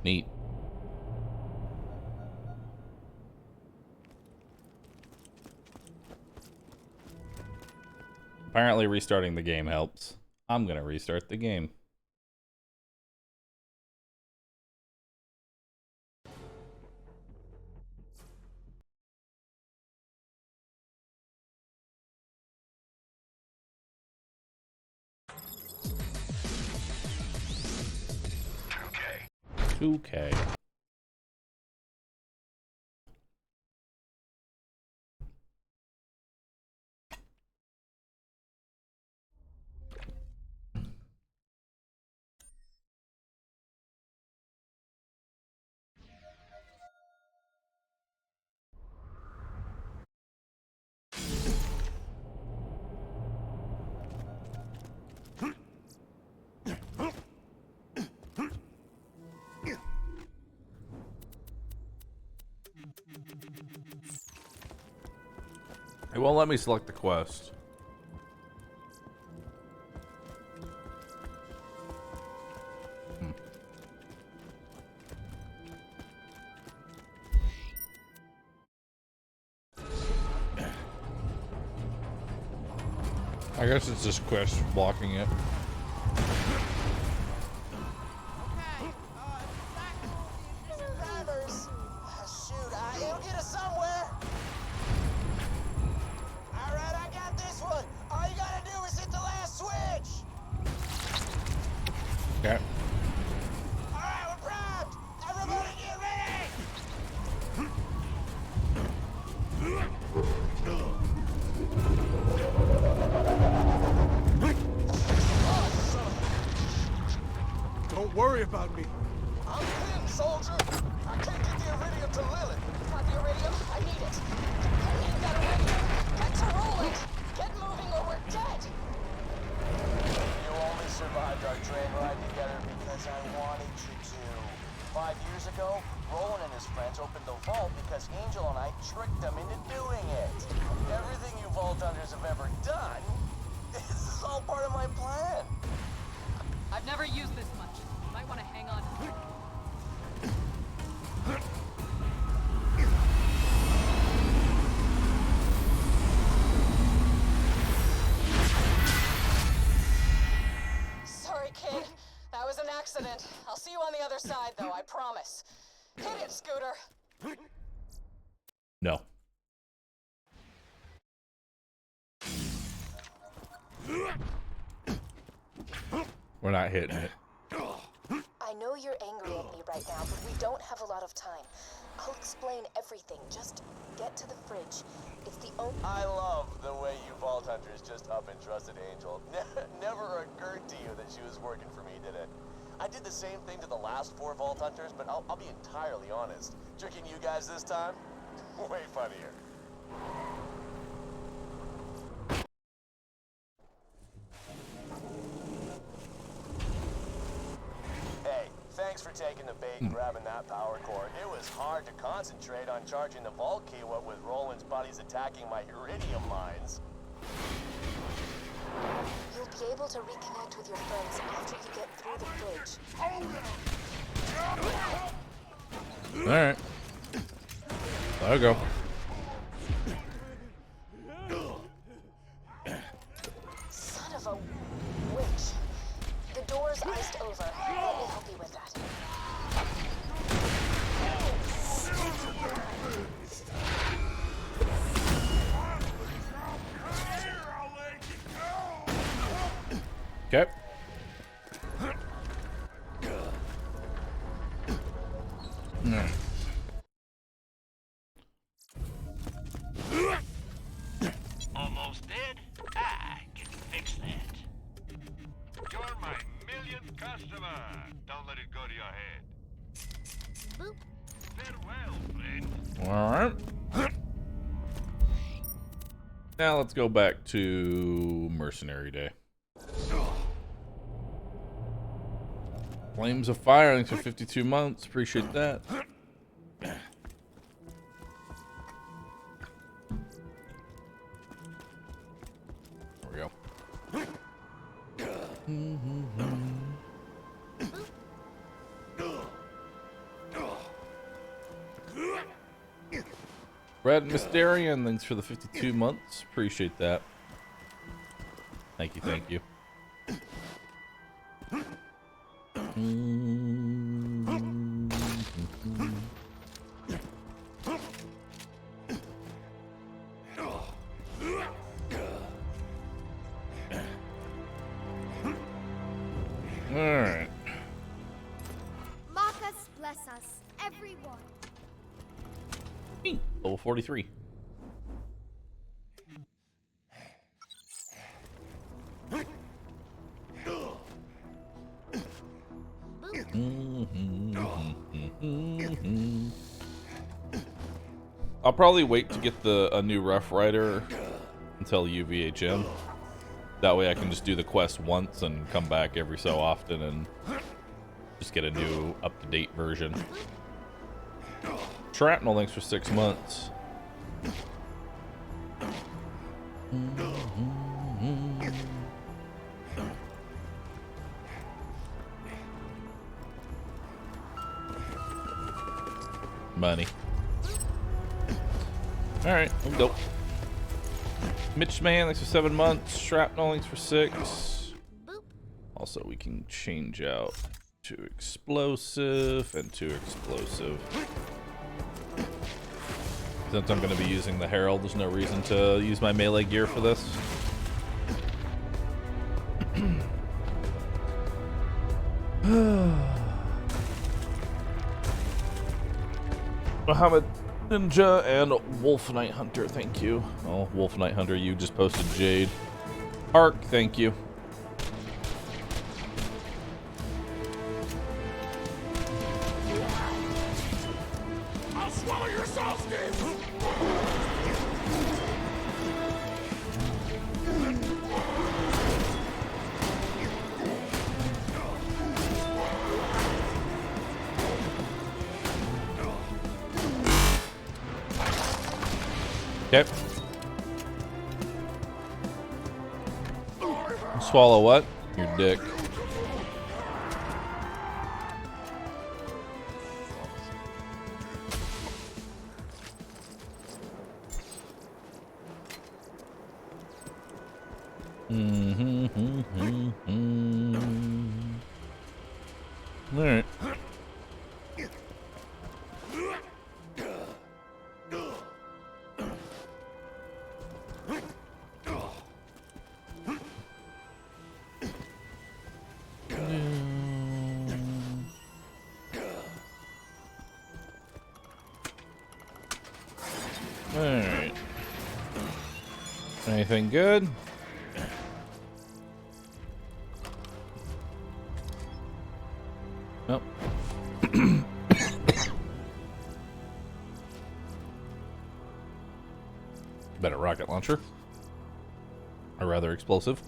Neat. Apparently restarting the game helps. I'm gonna restart the game. Okay. It won't let me select the quest. I guess it's just Quest blocking it. Drivers! Shoot, it'll get us somewhere! Alright, I got this one! All you gotta do is hit the last switch! Okay. Alright, we're primed! Everybody get ready! Don't worry about me. I'm in, soldier! I can't get the iridium to Lilith! Got the iridium? I need it. I need that iridium. Get to Roland. Get moving or we're dead. You only survived our train ride together because I wanted you to. 5 years ago, Roland and his friends opened the vault because Angel and I tricked them into doing it. Everything you Vault Hunters have ever done, this is all part of my plan. I've never used this much. You might want to hang on. Sorry, kid. That was an accident. I'll see you on the other side, though, I promise. Hit it, Scooter. No. We're not hitting it. I know you're angry at me right now, but we don't have a lot of time. I'll explain everything. Just get to the fridge. It's the only... I love the way you Vault Hunters just up and trusted Angel. Never occurred to you that she was working for me, did it? I did the same thing to the last 4 Vault Hunters, but I'll be entirely honest. Tricking you guys this time? Way funnier. Hey, thanks for taking the bait and grabbing that power core. It was hard to concentrate on charging the vault key, what with Roland's buddies attacking my iridium mines. You'll be able to reconnect with your friends after you get through the fridge. Alright. Let her go. Son of a witch. The door's iced over. Let me help you with that. Okay. No. Almost dead? I can fix that. You're my millionth customer. Don't let it go to your head. Boop. Farewell, friend. Alright. Now let's go back to Mercenary Day. Flames of Fire, thanks for 52 months. Appreciate that. There we go. Red Mysterian, thanks for the 52 months. Appreciate that. Thank you, thank you. Alright. Mark us, bless us, everyone. Level 43. I'll probably wait to get a new Rough Rider until UVHM. That way I can just do the quest once and come back every so often and just get a new up-to-date version. Shrapnel, thanks for 6 months. Money. Alright, let's go. Mitch Man, thanks for 7 months. Shrapnel, thanks for 6. Also, we can change out to explosive and to explosive. Since I'm going to be using the Herald, there's no reason to use my melee gear for this. Mohammed Ninja and Wolf Knight Hunter, thank you. Oh, Wolf Knight Hunter, you just posted Jade. Ark, thank you. I'll swallow your soul, Steve! Okay. Swallow what? Your dick. All right. Alright. Anything good? Nope. Better rocket launcher. Or rather explosive.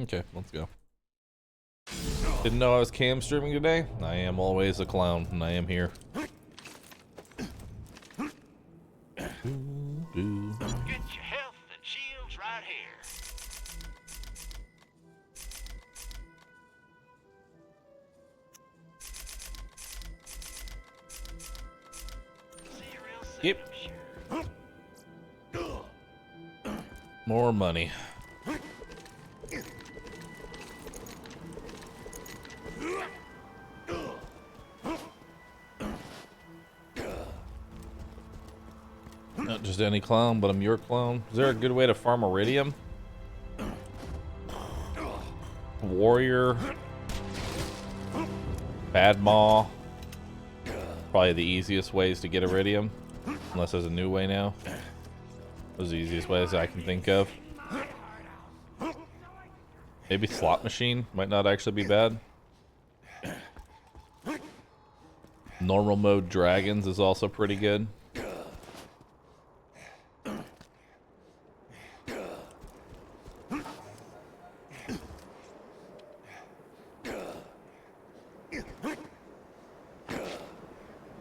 Okay, let's go. Didn't know I was cam streaming today? I am always a clown, and I am here. Get your health and shields right here. See you real soon, Yep. I'm sure. More money. Not just any clown, but I'm your clown. Is there a good way to farm iridium? Warrior. Bad Maw. Probably the easiest ways to get iridium. Unless there's a new way now. Those are the easiest ways I can think of. Maybe slot machine might not actually be bad. Normal mode dragons is also pretty good.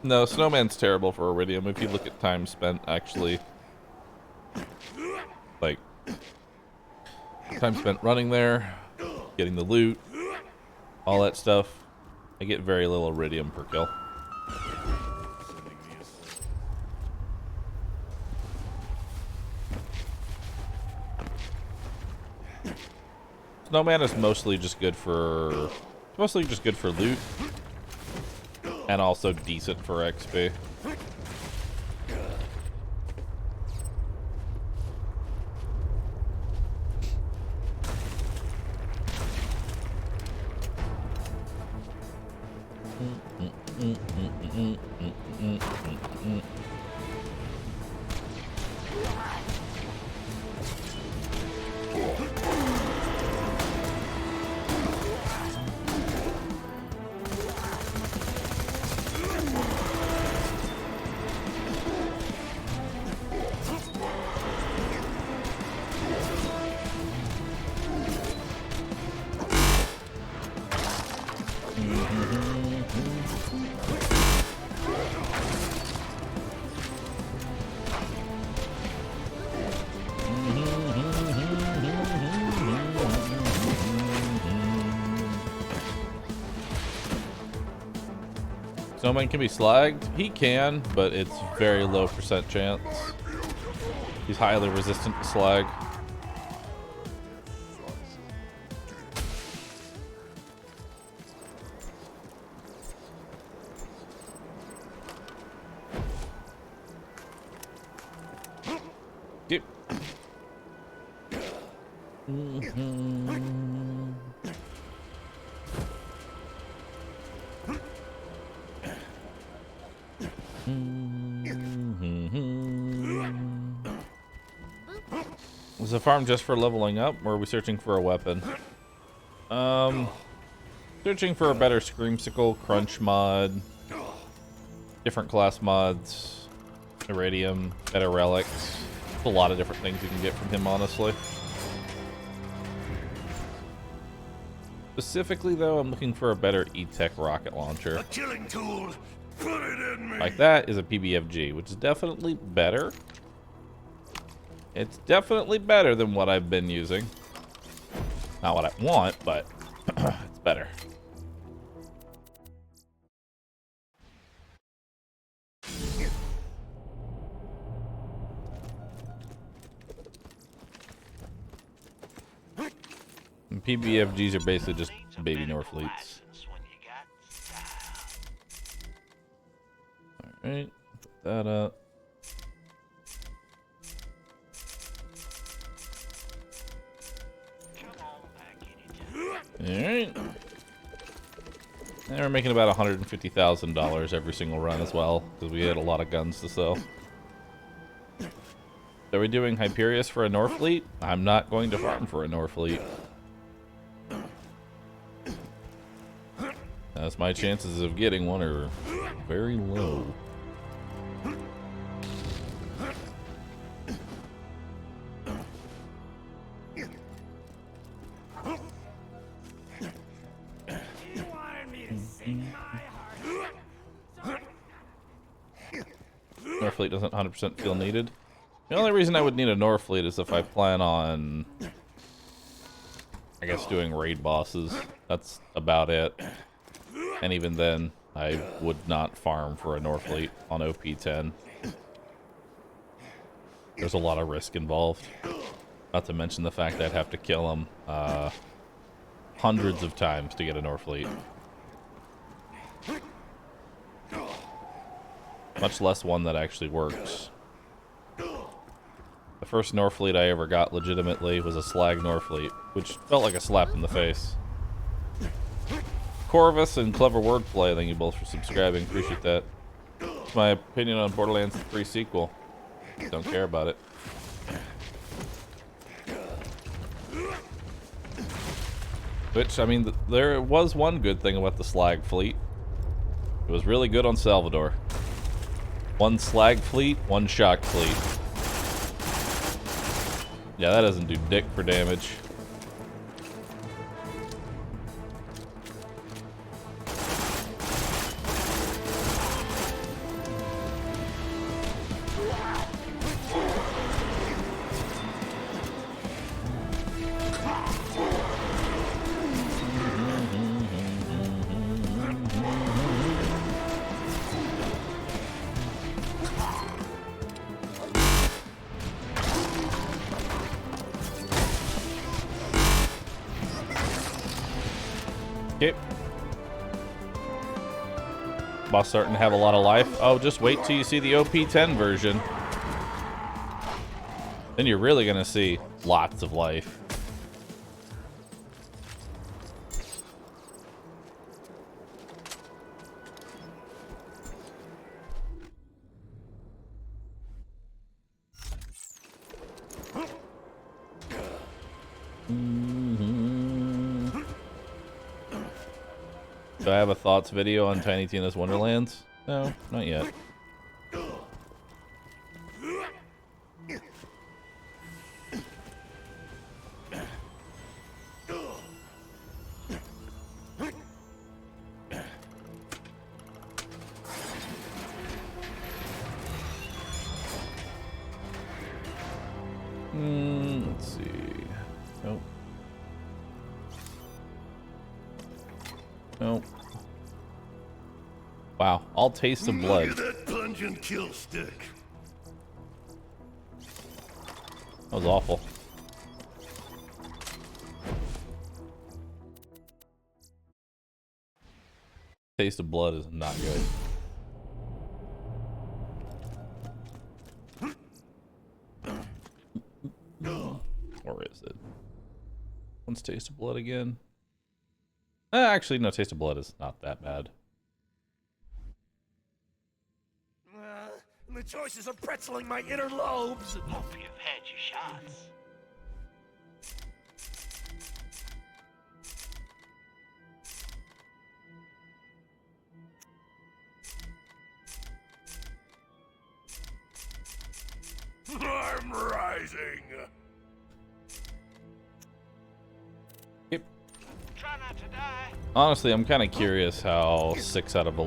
No, Snowman's terrible for iridium. If you look at time spent, actually, like, time spent running there, getting the loot, all that stuff, I get very little iridium per kill. Snowman is mostly just good for loot. And also decent for XP. Snowman can be slagged? He can, but it's very low percent chance. He's highly resistant to slag. Yep. Is the farm just for leveling up, or are we searching for a weapon? Searching for a better Screamsicle, Crunch mod, different class mods, Iridium, better relics. A lot of different things you can get from him, honestly. Specifically, though, I'm looking for a better E-Tech rocket launcher. A killing tool. Put it in me. Like that is a PBFG, which is definitely better. It's definitely better than what I've been using. Not what I want, but it's better. And PBFGs are basically just baby Norfleets. Alright, put that up. Alright. And we're making about $150,000 every single run as well, because we had a lot of guns to sell. Are we doing Hyperius for a Norfleet? I'm not going to farm for a Norfleet. As my chances of getting one are very low. Norfleet doesn't 100% feel needed. The only reason I would need a Norfleet is if I plan on, I guess, doing raid bosses. That's about it. And even then, I would not farm for a Norfleet on OP10. There's a lot of risk involved. Not to mention the fact that I'd have to kill them hundreds of times to get a Norfleet. Much less one that actually works. The first Norfleet I ever got legitimately was a slag Norfleet, which felt like a slap in the face. Corvus and Clever Wordplay, thank you both for subscribing. Appreciate that. That's my opinion on Borderlands 3 sequel. Don't care about it. Which, I mean, there was one good thing about the slag fleet. It was really good on Salvador. One slag fleet, one shock fleet. Yeah, that doesn't do dick for damage. Okay. Boss starting to have a lot of life. Oh, just wait till you see the OP10 version. Then you're really gonna see lots of life. Do I have a thoughts video on Tiny Tina's Wonderlands? No, not yet. Let's see. Nope. Nope. Wow, All taste of blood. Look at that pungent kill stick. That was awful. Taste of blood is not good. Or is it? What's taste of blood again? Actually, no, taste of blood is not that bad. The choices are pretzeling my inner lobes. Hope you've had your shots. I'm rising. Yep. Try not to die. Honestly, I'm kind of curious how 6 out of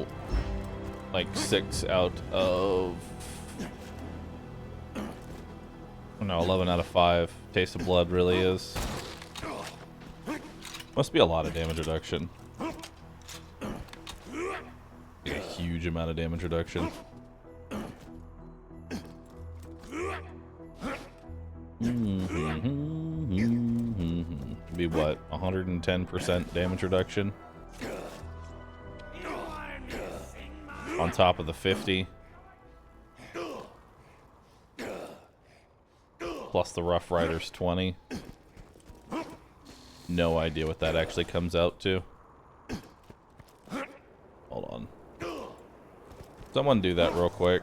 11 out of 5 taste of blood really is. Must be a lot of damage reduction. A huge amount of damage reduction. Be what, 110% damage reduction on top of the 50 plus the Rough Riders 20. No idea what that actually comes out to. Hold on. Someone do that real quick.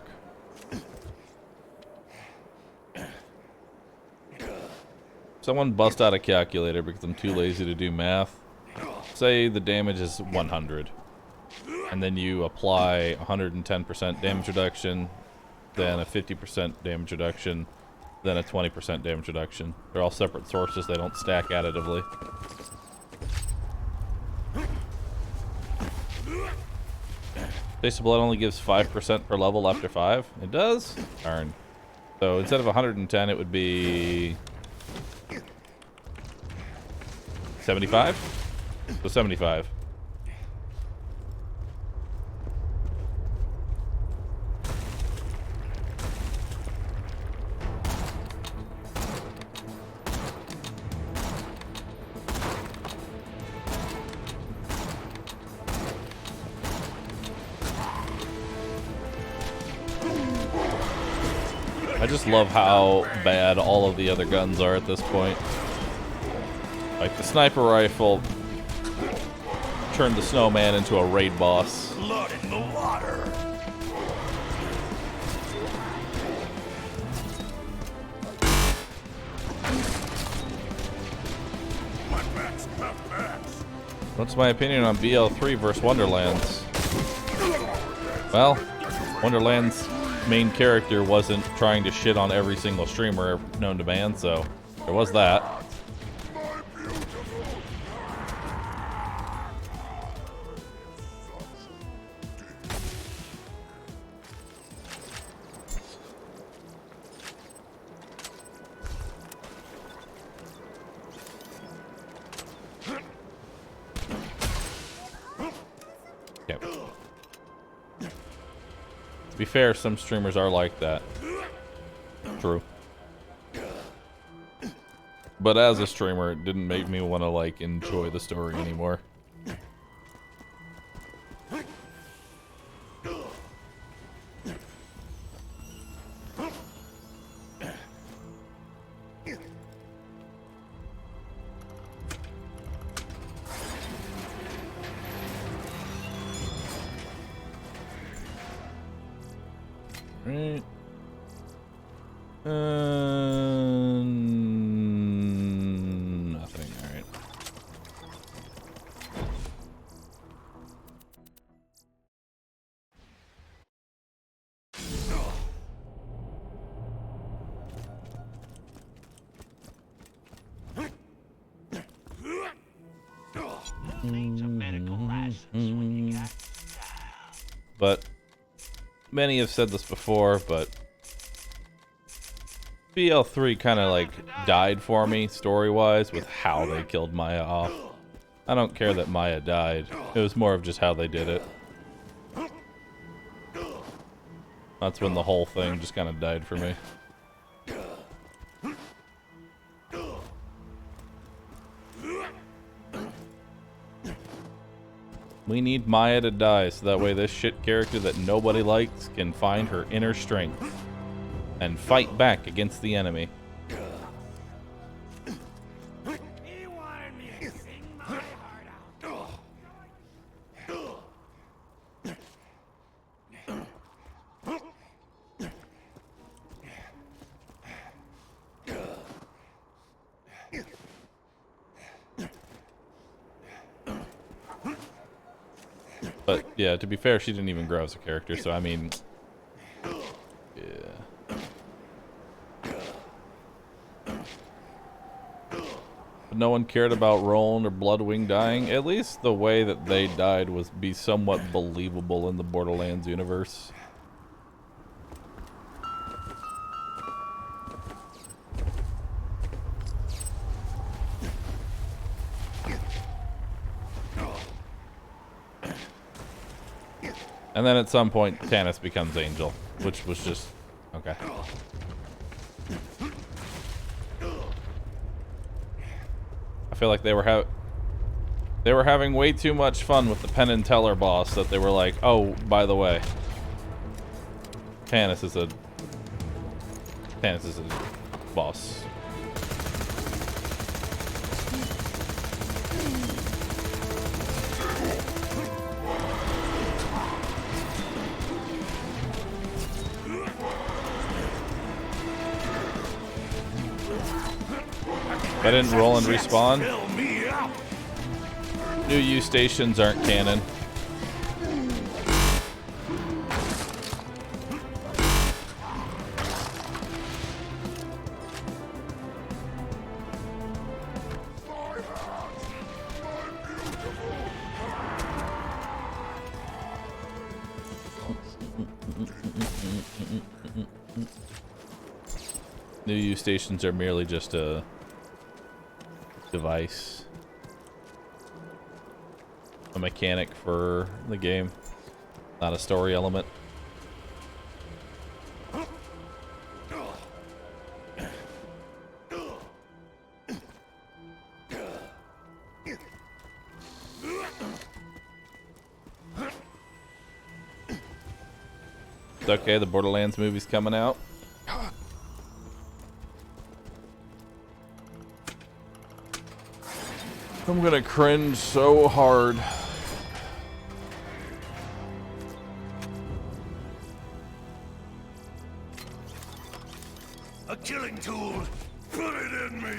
Someone bust out a calculator because I'm too lazy to do math. Say the damage is 100. And then you apply 110% damage reduction, then a 50% damage reduction, then a 20% damage reduction. They're all separate sources, they don't stack additively. Taste of blood only gives 5% per level after 5. It does? Darn. So instead of 110, it would be 75? So 75. I just love how bad all of the other guns are at this point. Like the sniper rifle turned the snowman into a raid boss. Blood in the water. My back's tough backs. What's my opinion on BL3 versus Wonderlands? Well, Wonderlands' main character wasn't trying to shit on every single streamer known to man, so there was that. To be fair, some streamers are like that. True. But as a streamer, it didn't make me want to, like, enjoy the story anymore. Right. Nothing. All right. But many have said this before, but BL3 kind of like died for me story-wise with how they killed Maya off. I don't care that Maya died. It was more of just how they did it. That's when the whole thing just kind of died for me. We need Maya to die so that way this shit character that nobody likes can find her inner strength and fight back against the enemy. But yeah, to be fair, she didn't even grow as a character, so I mean, yeah. But no one cared about Roland or Bloodwing dying. At least the way that they died was be somewhat believable in the Borderlands universe. And then at some point, Tannis becomes Angel, which was just okay. I feel like they were having way too much fun with the Penn and Teller boss that they were like, oh, by the way, Tannis is a boss. Why didn't Roland respawn? New U stations aren't canon. New U stations are merely just a device, a mechanic for the game, not a story element. It's okay, the Borderlands movie's coming out. I'm gonna cringe so hard. A killing tool. Put it in me.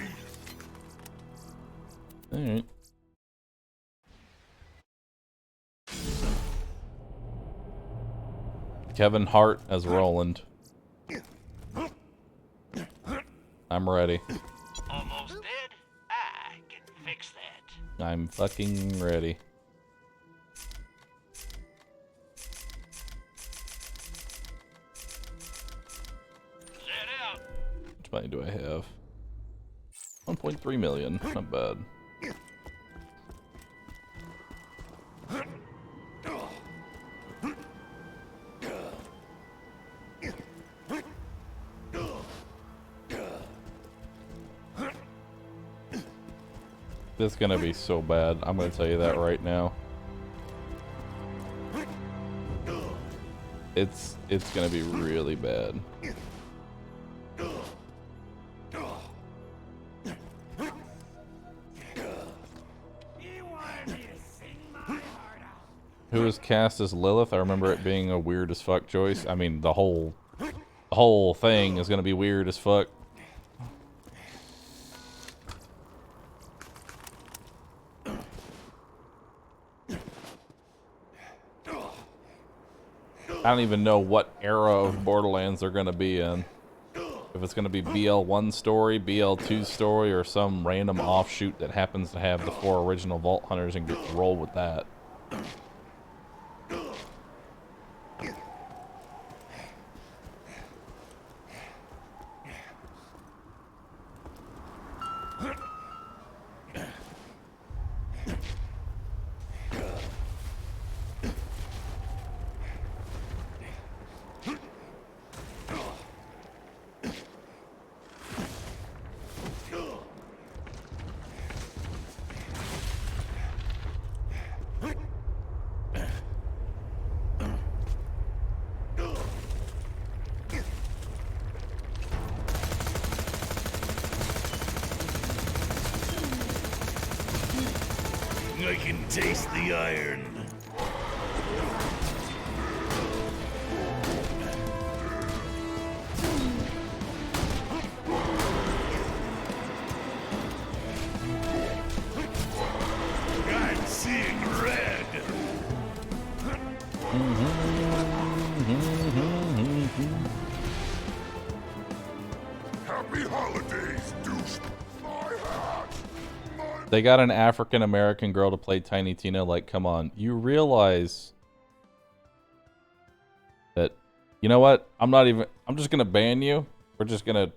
All right. Kevin Hart as Roland. I'm ready. Almost dead? I can fix that. I'm fucking ready. Set out. How much money do I have? 1.3 million. Not bad. This is gonna be so bad. I'm gonna tell you that right now. It's gonna be really bad. Who was cast as Lilith? I remember it being a weird as fuck choice. I mean, the whole thing is gonna be weird as fuck. I don't even know what era of Borderlands they're gonna be in. If it's gonna be BL1 story, BL2 story, or some random offshoot that happens to have the 4 original Vault Hunters and roll with that. I can taste the iron. I'm seeing red. Happy holidays, douche. My hat. They got an African American girl to play Tiny Tina. Like, come on. You realize that, you know what? I'm just gonna ban you. We're just gonna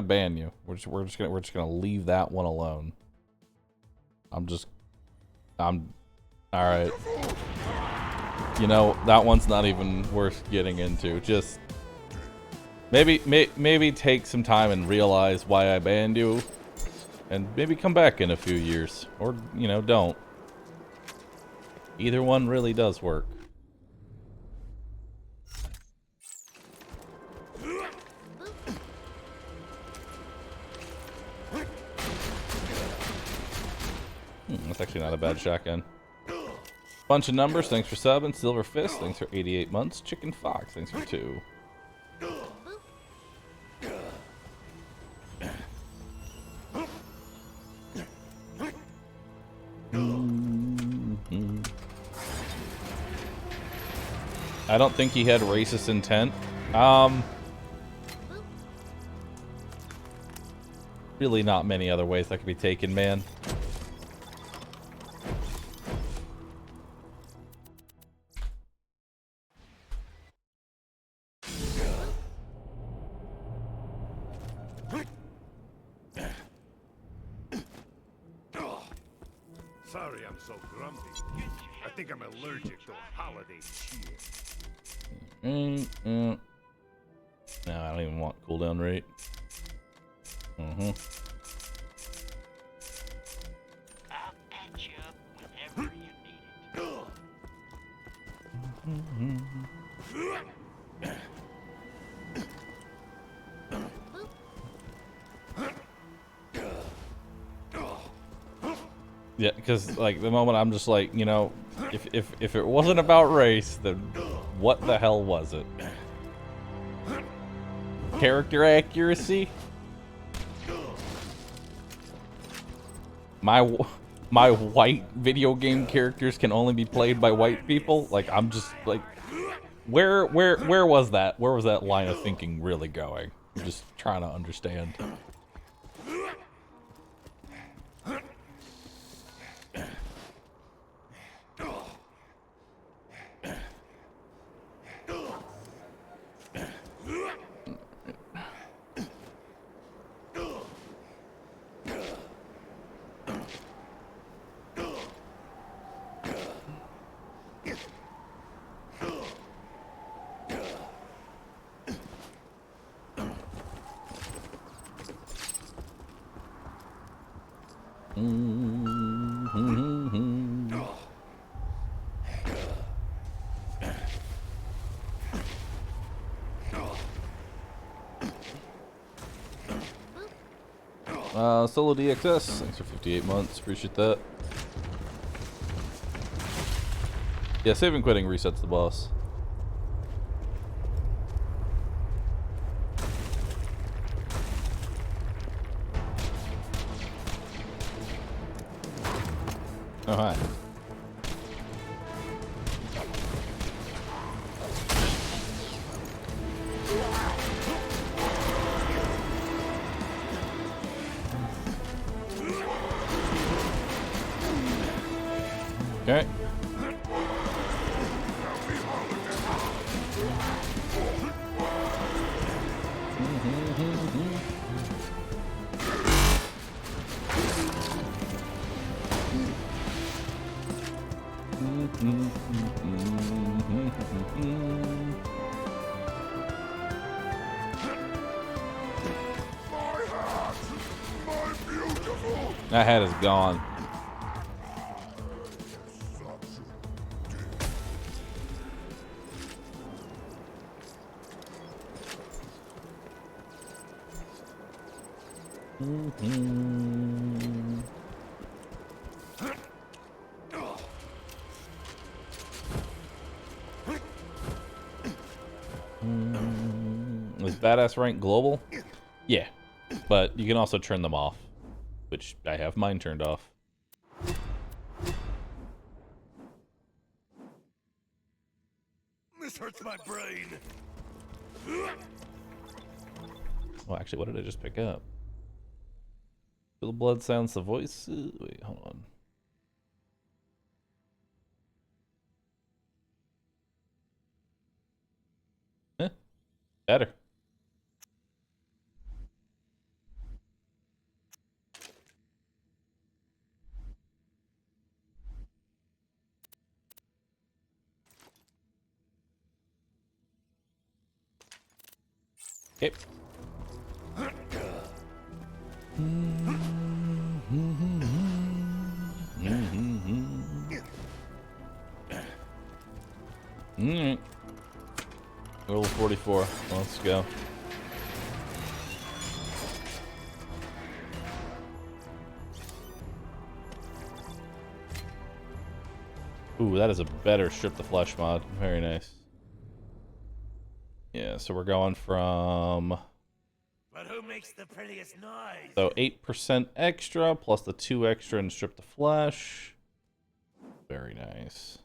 ban you. We're just gonna leave that one alone. I'm alright. You know, that one's not even worth getting into. Just maybe take some time and realize why I banned you. And maybe come back in a few years. Or, you know, don't. Either one really does work. That's actually not a bad shotgun. Bunch of numbers, thanks for subbing. Silver Fist, thanks for 88 months. Chicken Fox, thanks for 2. I don't think he had racist intent. Really not many other ways that could be taken, man. Sorry I'm so grumpy. I think I'm allergic to holiday cheer. No, I don't even want cooldown rate. I'll patch you up whenever you need it. Yeah, because like the moment I'm just like, you know, if it wasn't about race, then what the hell was it? Character accuracy? My white video game characters can only be played by white people? Like, I'm just like, where was that? Where was that line of thinking really going? I'm just trying to understand. Solo DXS, thanks for 58 months, appreciate that. Yeah, save and quitting resets the boss. Oh, hi. Okay. That hat is gone. badass rank global? Yeah, but you can also turn them off, which I have mine turned off. This hurts my brain. Oh, actually, what did I just pick up? Feel the blood, sounds the voices. Wait, hold on. Better. Okay. Alright. Roll 44. Let's go. Ooh, that is a better strip the flesh mod. Very nice. Yeah, so we're going from... But who makes the prettiest noise? So 8% extra plus the 2 extra and strip the flesh. Very nice.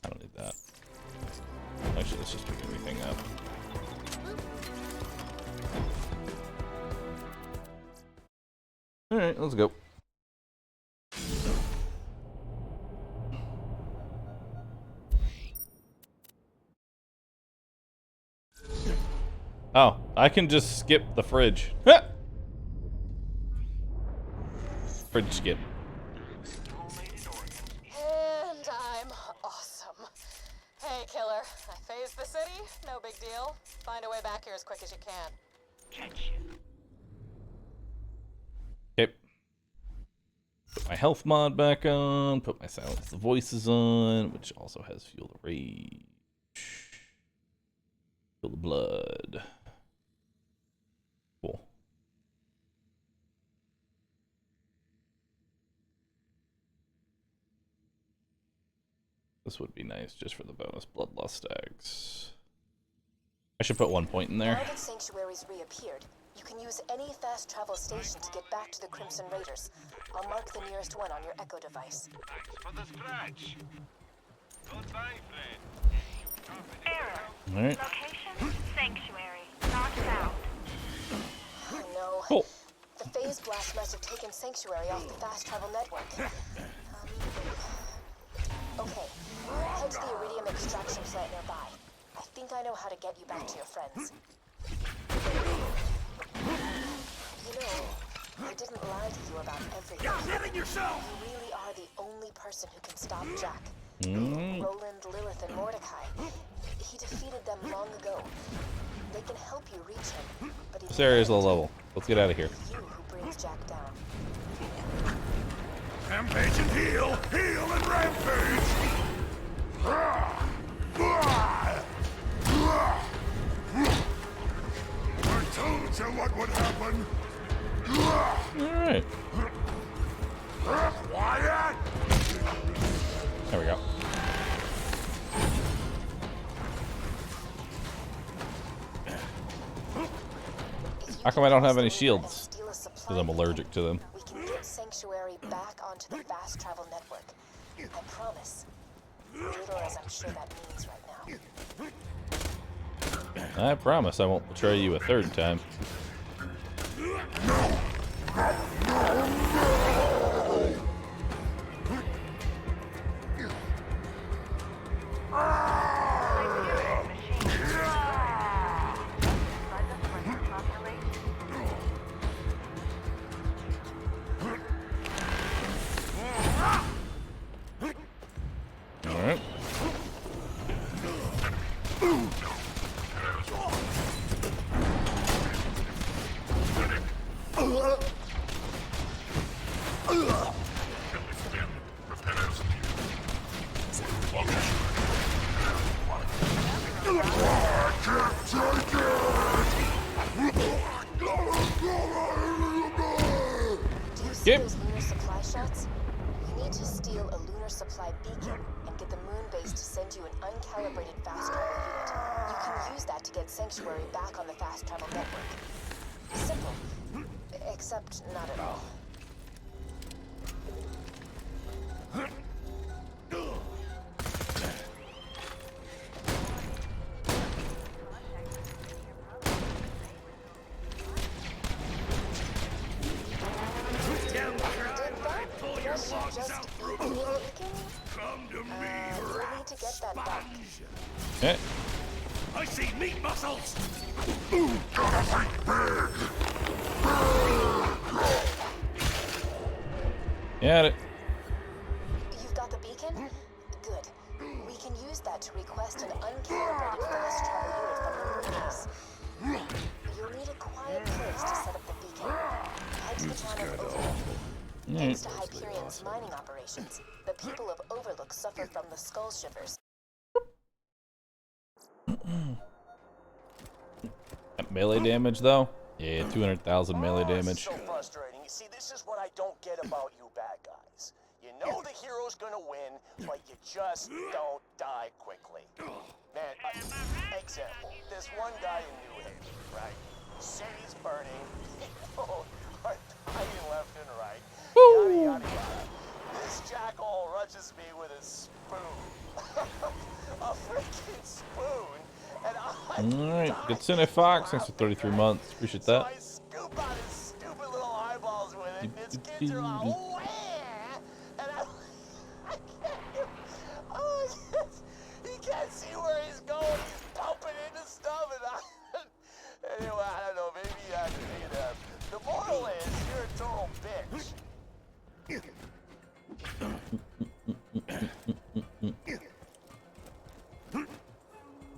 I don't need that. Actually, let's just pick everything up. Alright, let's go. Oh, I can just skip the fridge. Fridge skip. And I'm awesome. Hey, killer. I phased the city. No big deal. Find a way back here as quick as you can. Catch you. Okay. Put my health mod back on. Put my silence the voices on, which also has fuel the rage. Feel the blood. Cool. This would be nice just for the bonus bloodlust tags. I should put 1 point in there. Now that Sanctuary's reappeared, you can use any fast travel station to get back to the Crimson Raiders. I'll mark the nearest one on your Echo device. Thanks for the scratch. Goodbye, friend. Alright. Location, Sanctuary. Not found. Oh no. Cool. The phase blast must have taken Sanctuary off the fast travel network. Okay. Head to the Iridium extraction plant nearby. I think I know how to get you back to your friends. You know, I didn't lie to you about everything. You're hitting yourself! You really are the only person who can stop Jack. Mm. Roland, Lilith, and Mordecai. He defeated them long ago. They can help you reach him, but This area's low level. Let's get out of here. you who brings Jack down. Rampage and heal! Heal and rampage! I told you what would happen! Alright. Quiet! There we go. How come I don't have any shields? Because I'm allergic to them. We can get Sanctuary back onto the fast travel network. I promise. Little as I'm sure that means right now. I promise I won't betray you a third time. Alright. Do you see those lunar supply shots? We need to steal a lunar water supply beacon and get the moon base to send you an uncalibrated fast travel unit. You can use that to get Sanctuary back on the fast travel network. Simple. Except not at all. Come to me, need to get that back. Okay. I see meat muscles! Got it. You've got the beacon? Good. We can use that to request an uncalibrated fast travel unit from the moon base. You'll need a quiet place to set up the beacon. Head to the town of Overlook. Thanks to Hyperion's mining operations, the people of Overlook suffer from the skull shivers. That melee damage, though? Yeah, 200,000 melee damage. So frustrating. You see, this is what I don't get about you bad guys. You know the hero's gonna win, but you just don't die quickly. Man, example, there's one guy in New Haven, right? City's burning, people are dying left and right, yada yada yada. This jackal rushes me with a spoon. A freaking spoon, and Alright, good Cine Fox. Thanks for 33 months. Appreciate that. I scoop out his stupid little eyeballs with it, and his kids are all, oh, yeah! And I can't, oh, he can't see where he's going, he's pumping into stuff, and anyway, I don't know, maybe I can make it up. The moral is, you're a total bitch.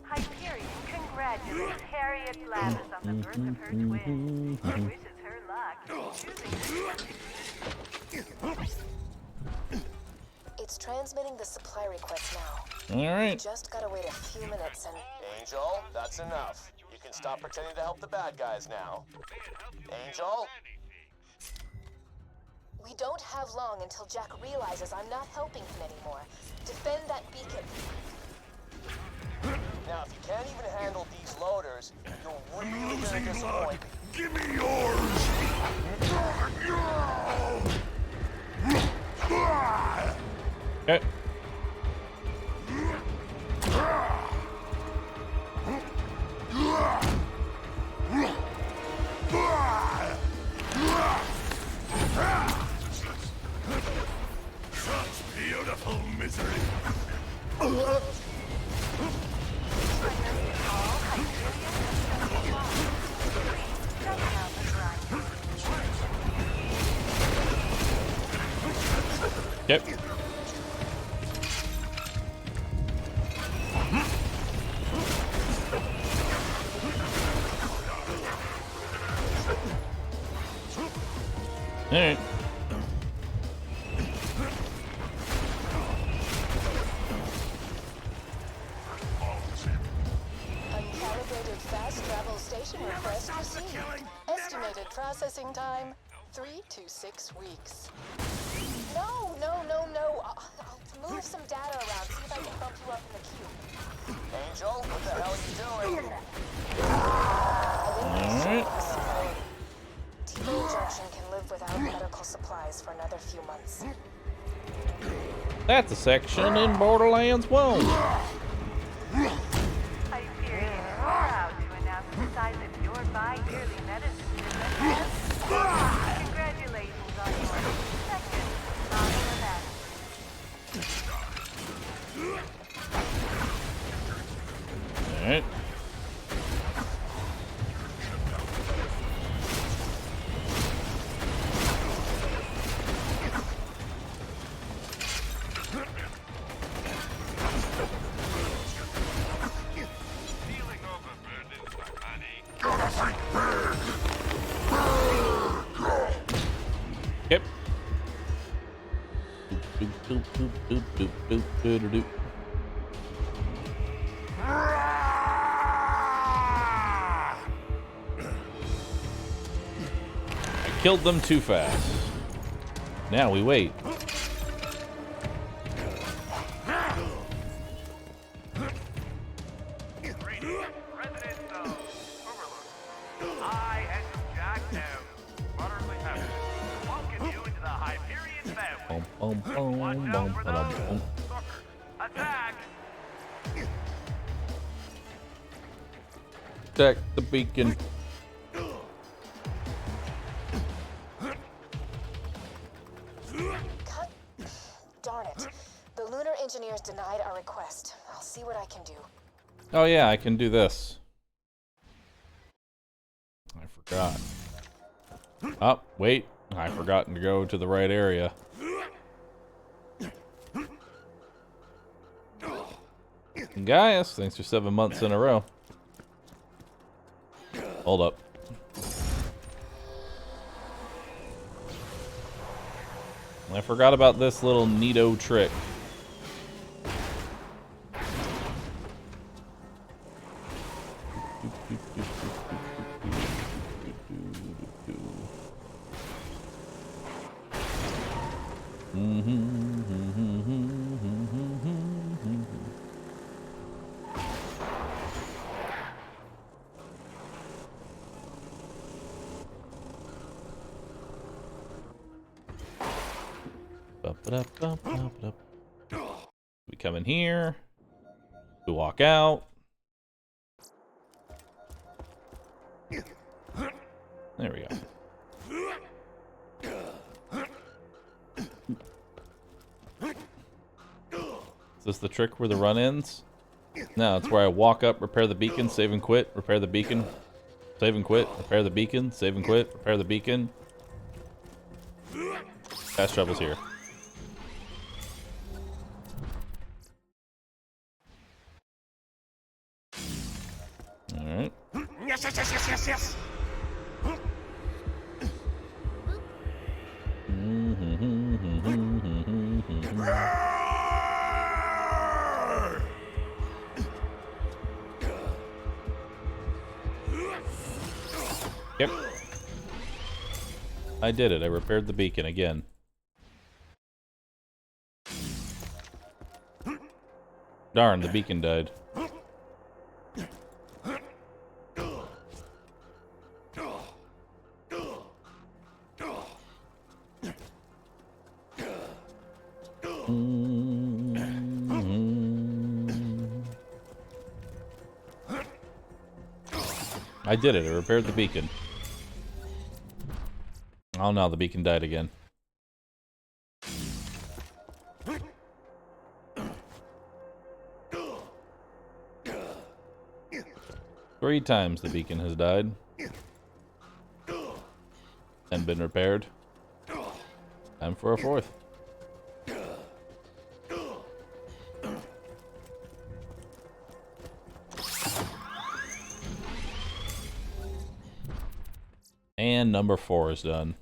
Hyperion congratulates Harriet Blathers on the birth of her twin. He wishes her luck in choosing It's transmitting the supply request now. Alright. You just gotta wait a few minutes and... Angel, that's enough. You can stop pretending to help the bad guys now. Angel? We don't have long until Jack realizes I'm not helping him anymore. Defend that beacon. Now, if you can't even handle these loaders, you're really gonna disappoint me. Give me yours! Okay. Such beautiful misery! Yep. All right. Uncalibrated fast travel station request received. Estimated processing time, 3 to 6 weeks. No, no, no, no. I'll move some data around, see if I can bump you up in the queue. Angel, what the hell are you doing? Alright. TVA Junction can live without medical supplies for another few months. That's a section in Borderlands 1. Hyperion is proud to announce the size of your bi-yearly medicine business. Congratulations on your second novel event. Alright. Yep. Boop, boop, boop, boop, boop, boop, boop, boop, boop. I killed them too fast. Now we wait. Attack! Attack the beacon. Cut. Darn it. The lunar engineers denied our request. I'll see what I can do. Oh yeah, I can do this. I forgot. Oh, wait. I forgotten to go to the right area. Gaius, thanks for 7 months in a row. Hold up. I forgot about this little neato trick. We come in here. We walk out. There we go. Is this the trick where the run ends? No, it's where I walk up, repair the beacon, save and quit, repair the beacon, save and quit, repair the beacon, save and quit, repair the beacon. Fast travel's here. Alright. Yes, yes, yes, yes, yes, yes. Yep. I did it. I repaired the beacon again. Darn, the beacon died. I did it. I repaired the beacon. Oh no, the beacon died again. Three times the beacon has died and been repaired. Time for a fourth. And number 4 is done.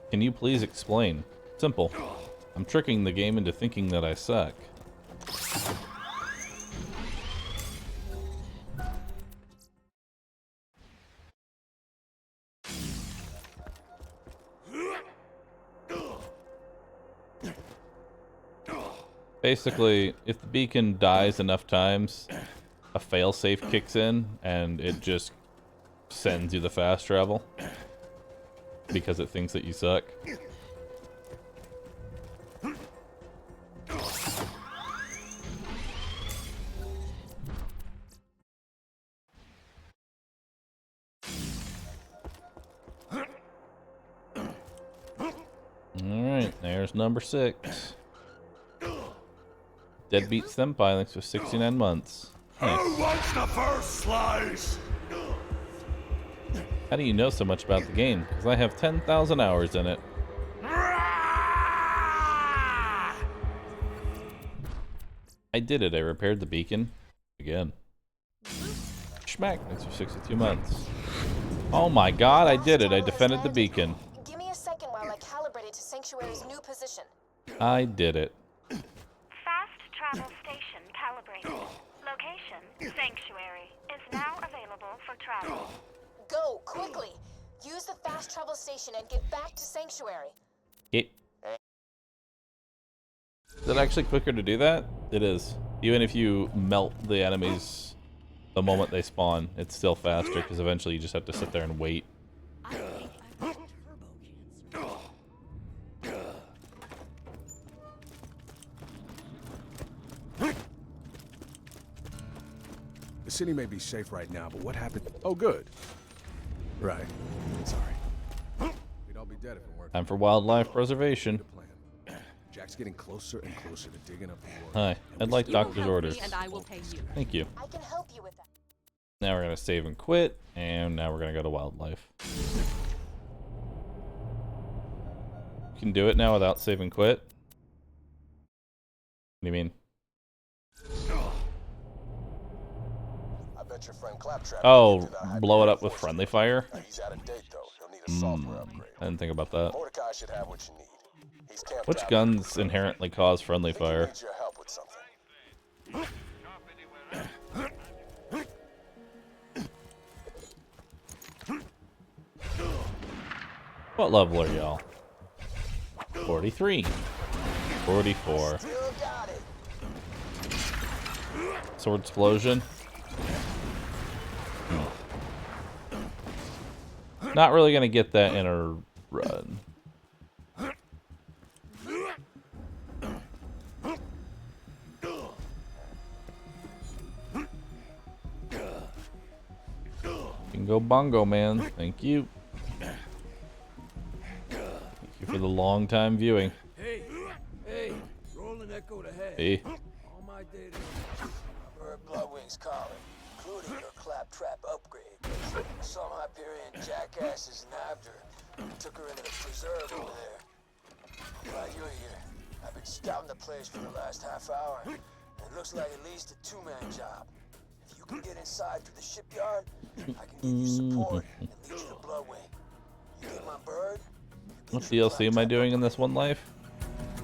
Can you please explain? Simple. I'm tricking the game into thinking that I suck. Basically, if the beacon dies enough times, a failsafe kicks in and it just sends you the fast travel because it thinks that you suck. Alright, there's number 6. Deadbeat Senpai, thanks for 69 months. Nice. Who wants the first slice? How do you know so much about the game? Because I have 10,000 hours in it. I did it. I repaired the beacon. Again. Schmack, thanks for 62 months. Oh my god, I did it. I defended the beacon. Give me a second while I calibrate it to Sanctuary's new position. I did it. Fast travel station calibrated. Location, Sanctuary, is now available for travel. Go, quickly! Use the fast travel station and get back to Sanctuary. It. Is it actually quicker to do that? It is. Even if you melt the enemies the moment they spawn, it's still faster because eventually you just have to sit there and wait. The city may be safe right now, but what happened? Oh, good. Right. Sorry. We'd all be dead if it weren't. Time for wildlife preservation. Jack's getting closer and closer to digging up the world. Hi, I'd like You will doctor's help orders. me and I will pay you. Thank you. I can help you with that. Now we're gonna save and quit, and now we're gonna go to wildlife. You can do it now without save and quit? What do you mean? I bet your friend Claptrap. Oh, blow it up with friendly fire? He's out of date though. He'll need a software upgrade. I didn't think about that. Mordecai should have what you need. He's camped Which out guns inherently cause friendly fire? needs your help with something. What level are y'all? 43. 44. Sword explosion. Not really gonna get that in a run. You can go bongo, man. Thank you. Thank you for the long time viewing. Hey, hey, Roland echoed ahead. Hey. All my data. I've heard Bloodwing's calling, including your Claptrap upgrade. Some Hyperion jackasses nabbed her and took her into the preserve over there. I'm glad you're here. I've been scouting the place for the last half hour, and it looks like at least a two-man job. If you can get inside through the shipyard, I can give you support and lead you to Bloodwing. You get my bird? What DLC am I doing in this one life?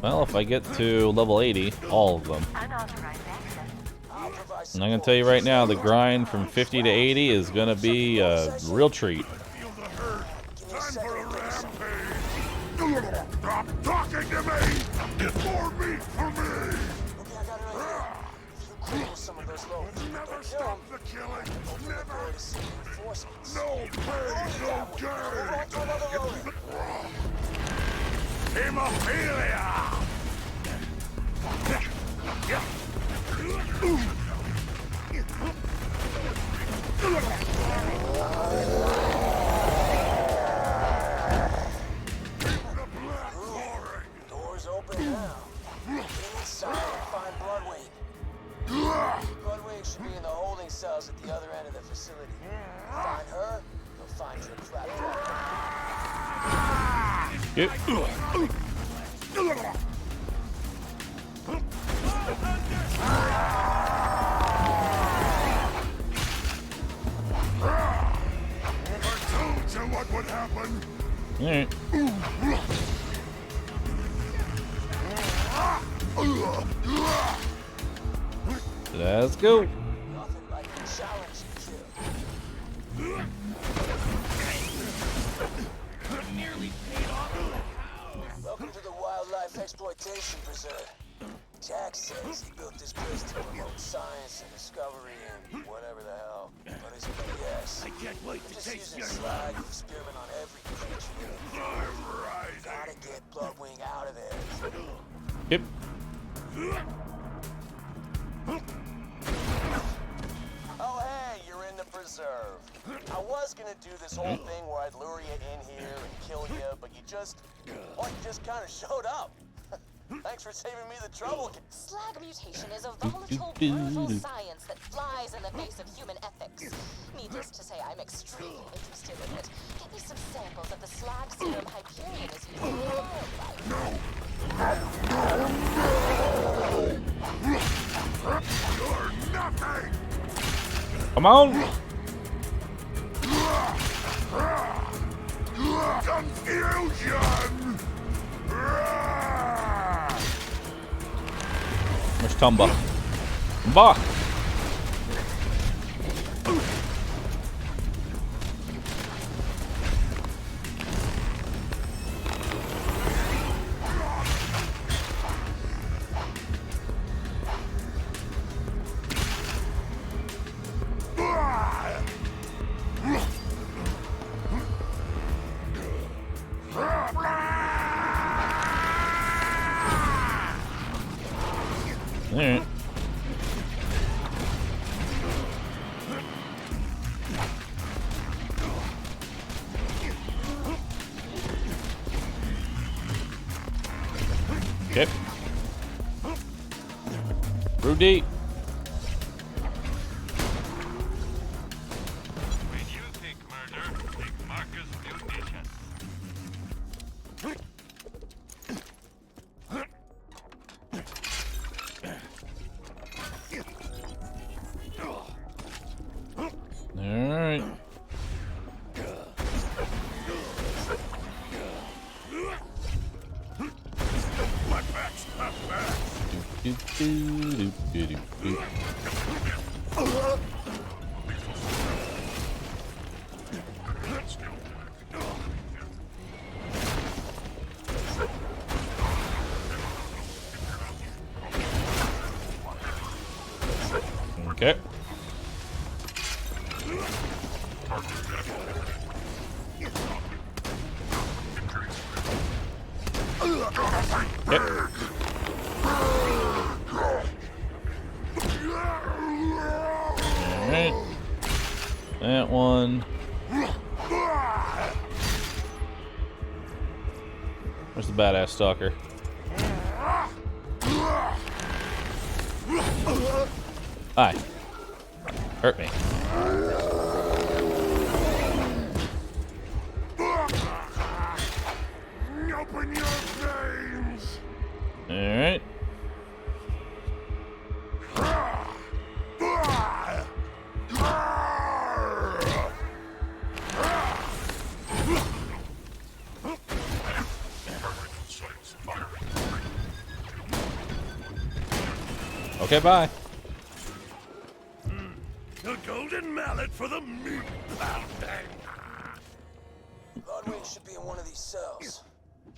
Well, if I get to level 80, all of them. Unauthorized access. And I'm gonna tell you right now, the grind from 50 to 80 is gonna be a real treat. Time for a rampage! Stop talking to me! More meat for me! Never stop the killing! Never! No pay, no gain! Hemophilia! Doors open now. Get inside and find Bloodwing. Bloodwing should be in the holding cells at the other end of the facility. Find her, you'll find your Claptrap. I told you what would happen! Alright. Let's go. Nothing like a challenge to kill. Nearly paid off the house. Welcome to the Wildlife Exploitation Preserve. Jack says he built this place to promote science and discovery and whatever the hell. But it's BS. I can't wait to Just taste using your slag to experiment on every creature. Right. Gotta get Bloodwing out of there. Yep. Oh, hey, you're in the preserve. I was gonna do this whole thing where I'd lure you in here and kill you, but you just kind of showed up. Thanks for saving me the trouble. Slag mutation is a volatile, brutal science that flies in the face of human ethics. Needless to say, I'm extremely interested in it. Get me some samples of the slag serum Hyperion is using in wildlife. You're nothing! Come on. Confusion! Where's Tumba? Tumba! Alright. Okay. Rudy. When you think murder, think Marcus Munition. Alright. My back's not back. Okay. Yep. Alright. That one. Where's the badass stalker? Hi. Hurt me. Open your veins. Alright. Okay, bye. The golden mallet for the meat pounding. Broadway should be in one of these cells.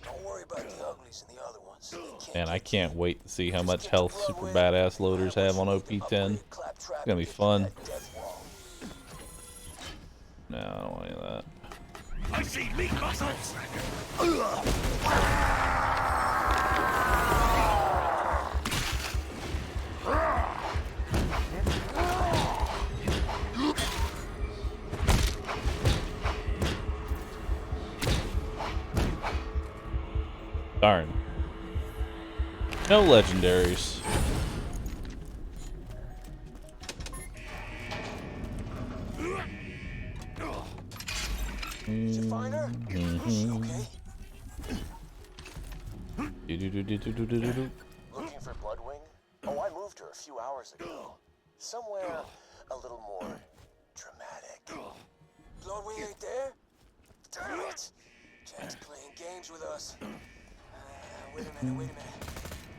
Don't worry about the uglies and the other ones. And I can't wait to see how much health super badass loaders have on OP10. It's gonna be fun. No, I don't want any of that. I see meat muscles. Darn. No legendaries. Did you find her? Is she okay? Looking for Bloodwing? Oh, I moved her a few hours ago. Somewhere a little more dramatic. Bloodwing ain't there? Damn it! Jack's playing games with us. Wait a minute.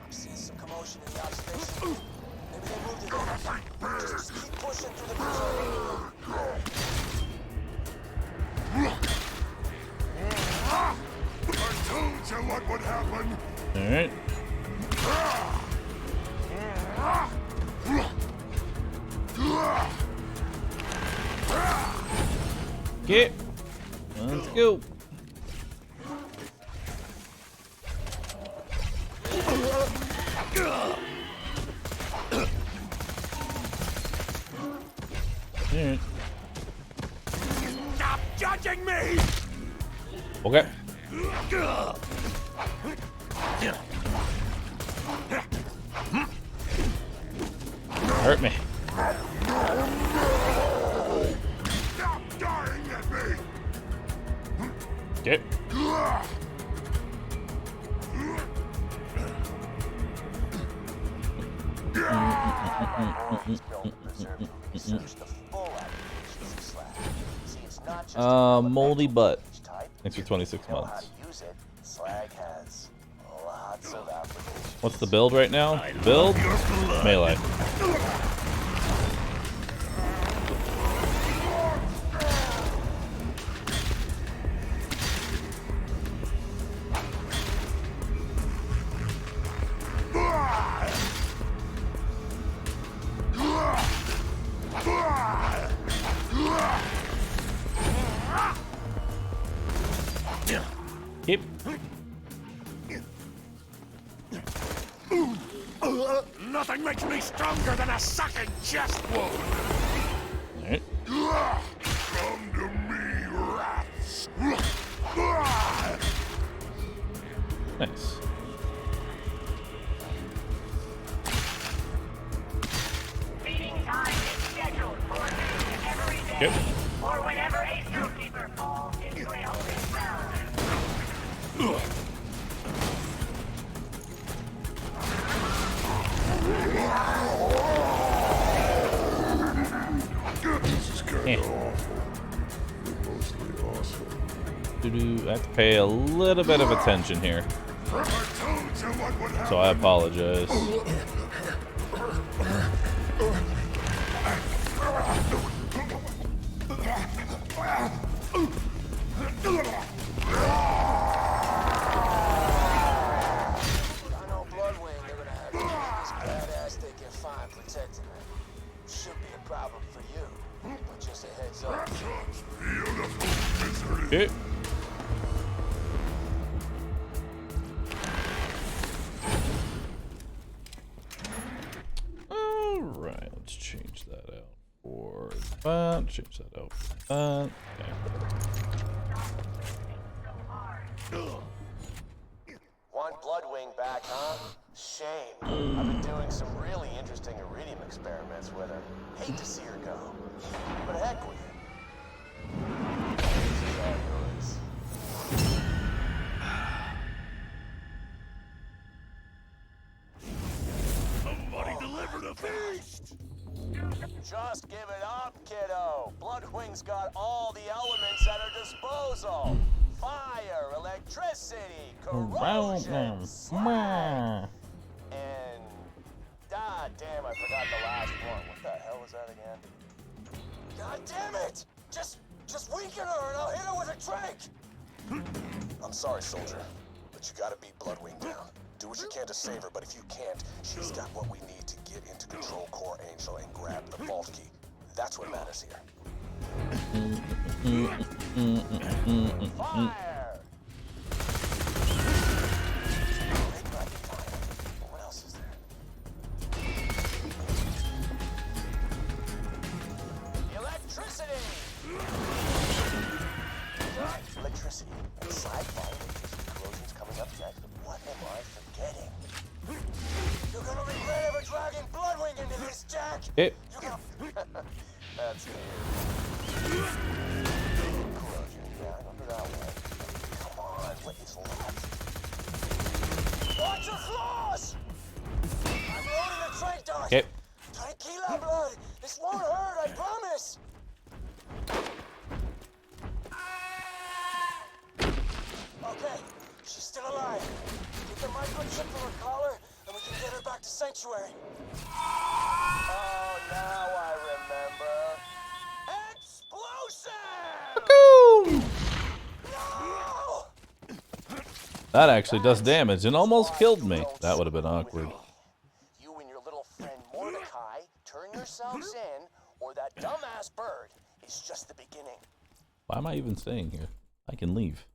I'm seeing some commotion in the observation. Maybe they moved it there. Just keep pushing through the prison. I told you what would happen. Alright. Okay. Let's go. Alright. Stop judging me. Okay. Hurt me. Stop dying at me. Okay. Moldy butt. Thanks for 26 months. What's the build right now? Build? Melee. Keep. Nothing makes me stronger than a sucking chest wound. Alright. Come to me, rats. Nice. Feeding time is scheduled for noon every day. Yep. Or whenever a zookeeper falls into a holding cell. This is kind of awful. You're mostly awesome. I have to pay a little bit of attention here. I told you what would happen. So I apologize. I know Bloodwing, they're gonna have this badass they can find protecting her. Should be a problem for you, but just a heads up. Beautiful misery. Okay. Alright, let's change that out for that. Change that out for that. Want Bloodwing back, huh? Shame. I've been doing some really interesting iridium experiments with her. Hate to see her go. But heck with it. This is all yours. Somebody delivered a feast. Just give it up, kiddo. Bloodwing's got all the elements at her disposal. Fire, electricity, corrosion, slag, and... God damn, I forgot the last one. What the hell was that again? God damn it! Just weaken her and I'll hit her with a drink! I'm sorry, soldier, but you gotta beat Bloodwing down. Do what you can to save her, but if you can't, she's got what we need to get into Control Core Angel and grab the vault key. That's what matters here. Fire! What else is there? Electricity! Electricity and side fire corrosion's coming up next. What am I forgetting? You're gonna regret ever dragging Bloodwing into this, Jack! Okay. You're gonna... That's weird. Corrosion, yeah, I remember that one. Come on, what is left? Watch your flaws! I'm loading the trank dart! Okay. Tranquila, blood! This won't hurt, I promise! Okay, she's still alive. Get the microchip from her collar, and we can get her back to Sanctuary. Oh, now I remember. Explosive! No! That actually does damage and almost killed me. That would have been awkward. You and your little friend Mordecai turn yourselves in, or that dumbass bird is just the beginning. Why am I even staying here? I can leave.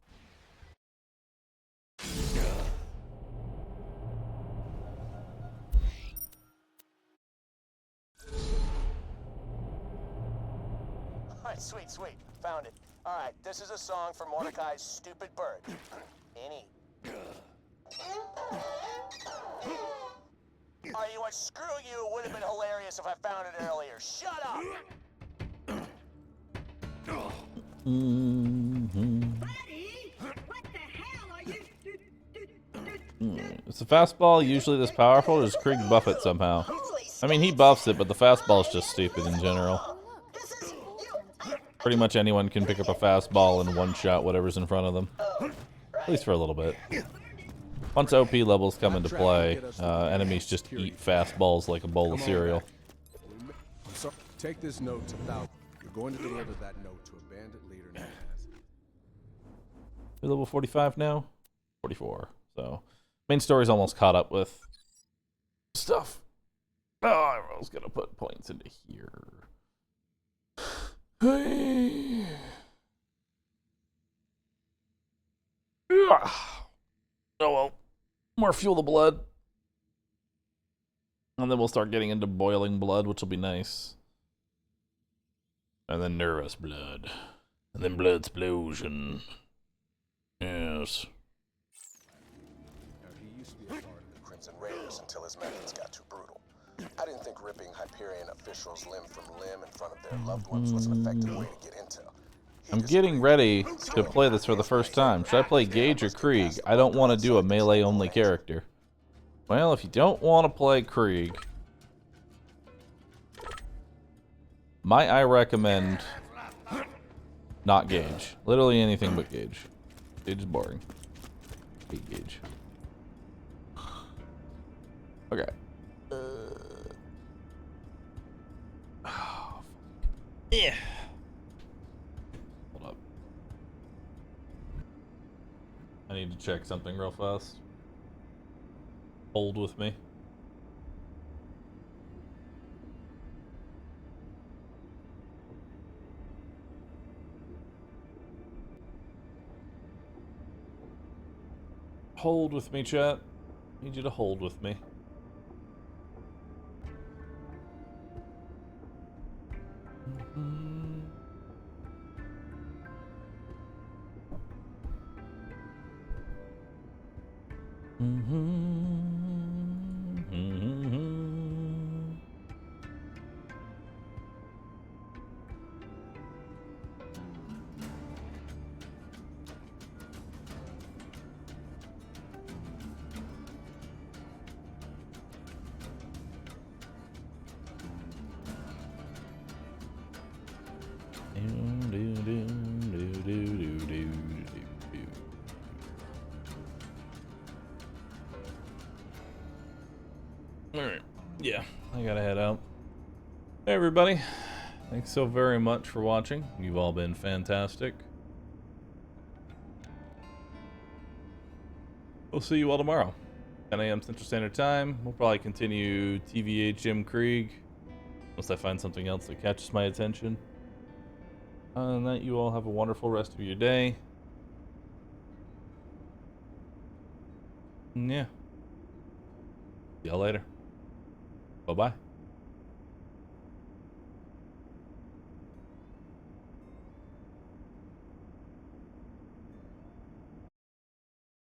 Alright, sweet. Found it. Alright, this is a song for Mordecai's stupid bird. Any. Alright, you know what? Screw you. It would have been hilarious if I found it earlier. Shut up! Is the fastball usually this powerful, or does Krieg buff it somehow? I mean, he buffs it, but the fastball is just stupid in general. Pretty much anyone can pick up a fastball and one-shot whatever's in front of them. At least for a little bit. Once OP levels come into play, enemies just eat fastballs like a bowl of cereal. I'm sorry. Take this note to Thou. You're going to deliver that note to a bandit leader named Hazard. We're level 45 now? 44. So, main story's almost caught up with stuff. Oh, I was gonna put points into here. Hey. Oh well. More fuel the blood. And then we'll start getting into boiling blood, which will be nice. And then nervous blood. And then blood explosion. Yes. He used to be a part of the Crimson Raiders until his methods got too brutal. I didn't think ripping Hyperion officials limb from limb in front of their loved ones was an effective way to get intel. I'm getting ready to play this for the first time. Should I play Gage or Krieg? I don't want to do a melee-only character. Well, if you don't want to play Krieg, I recommend not Gage. Literally anything but Gage. Gage is boring. Hate Gage. Okay. Yeah. Hold up. I need to check something real fast. Hold with me. Hold with me, chat. Need you to hold with me. Alright, yeah, I gotta head out. Hey everybody, thanks so very much for watching. You've all been fantastic. We'll see you all tomorrow. 10 a.m. Central Standard Time. We'll probably continue TVHM Krieg, unless I find something else that catches my attention. Other than that, you all have a wonderful rest of your day. And yeah. See y'all later. Bye-bye.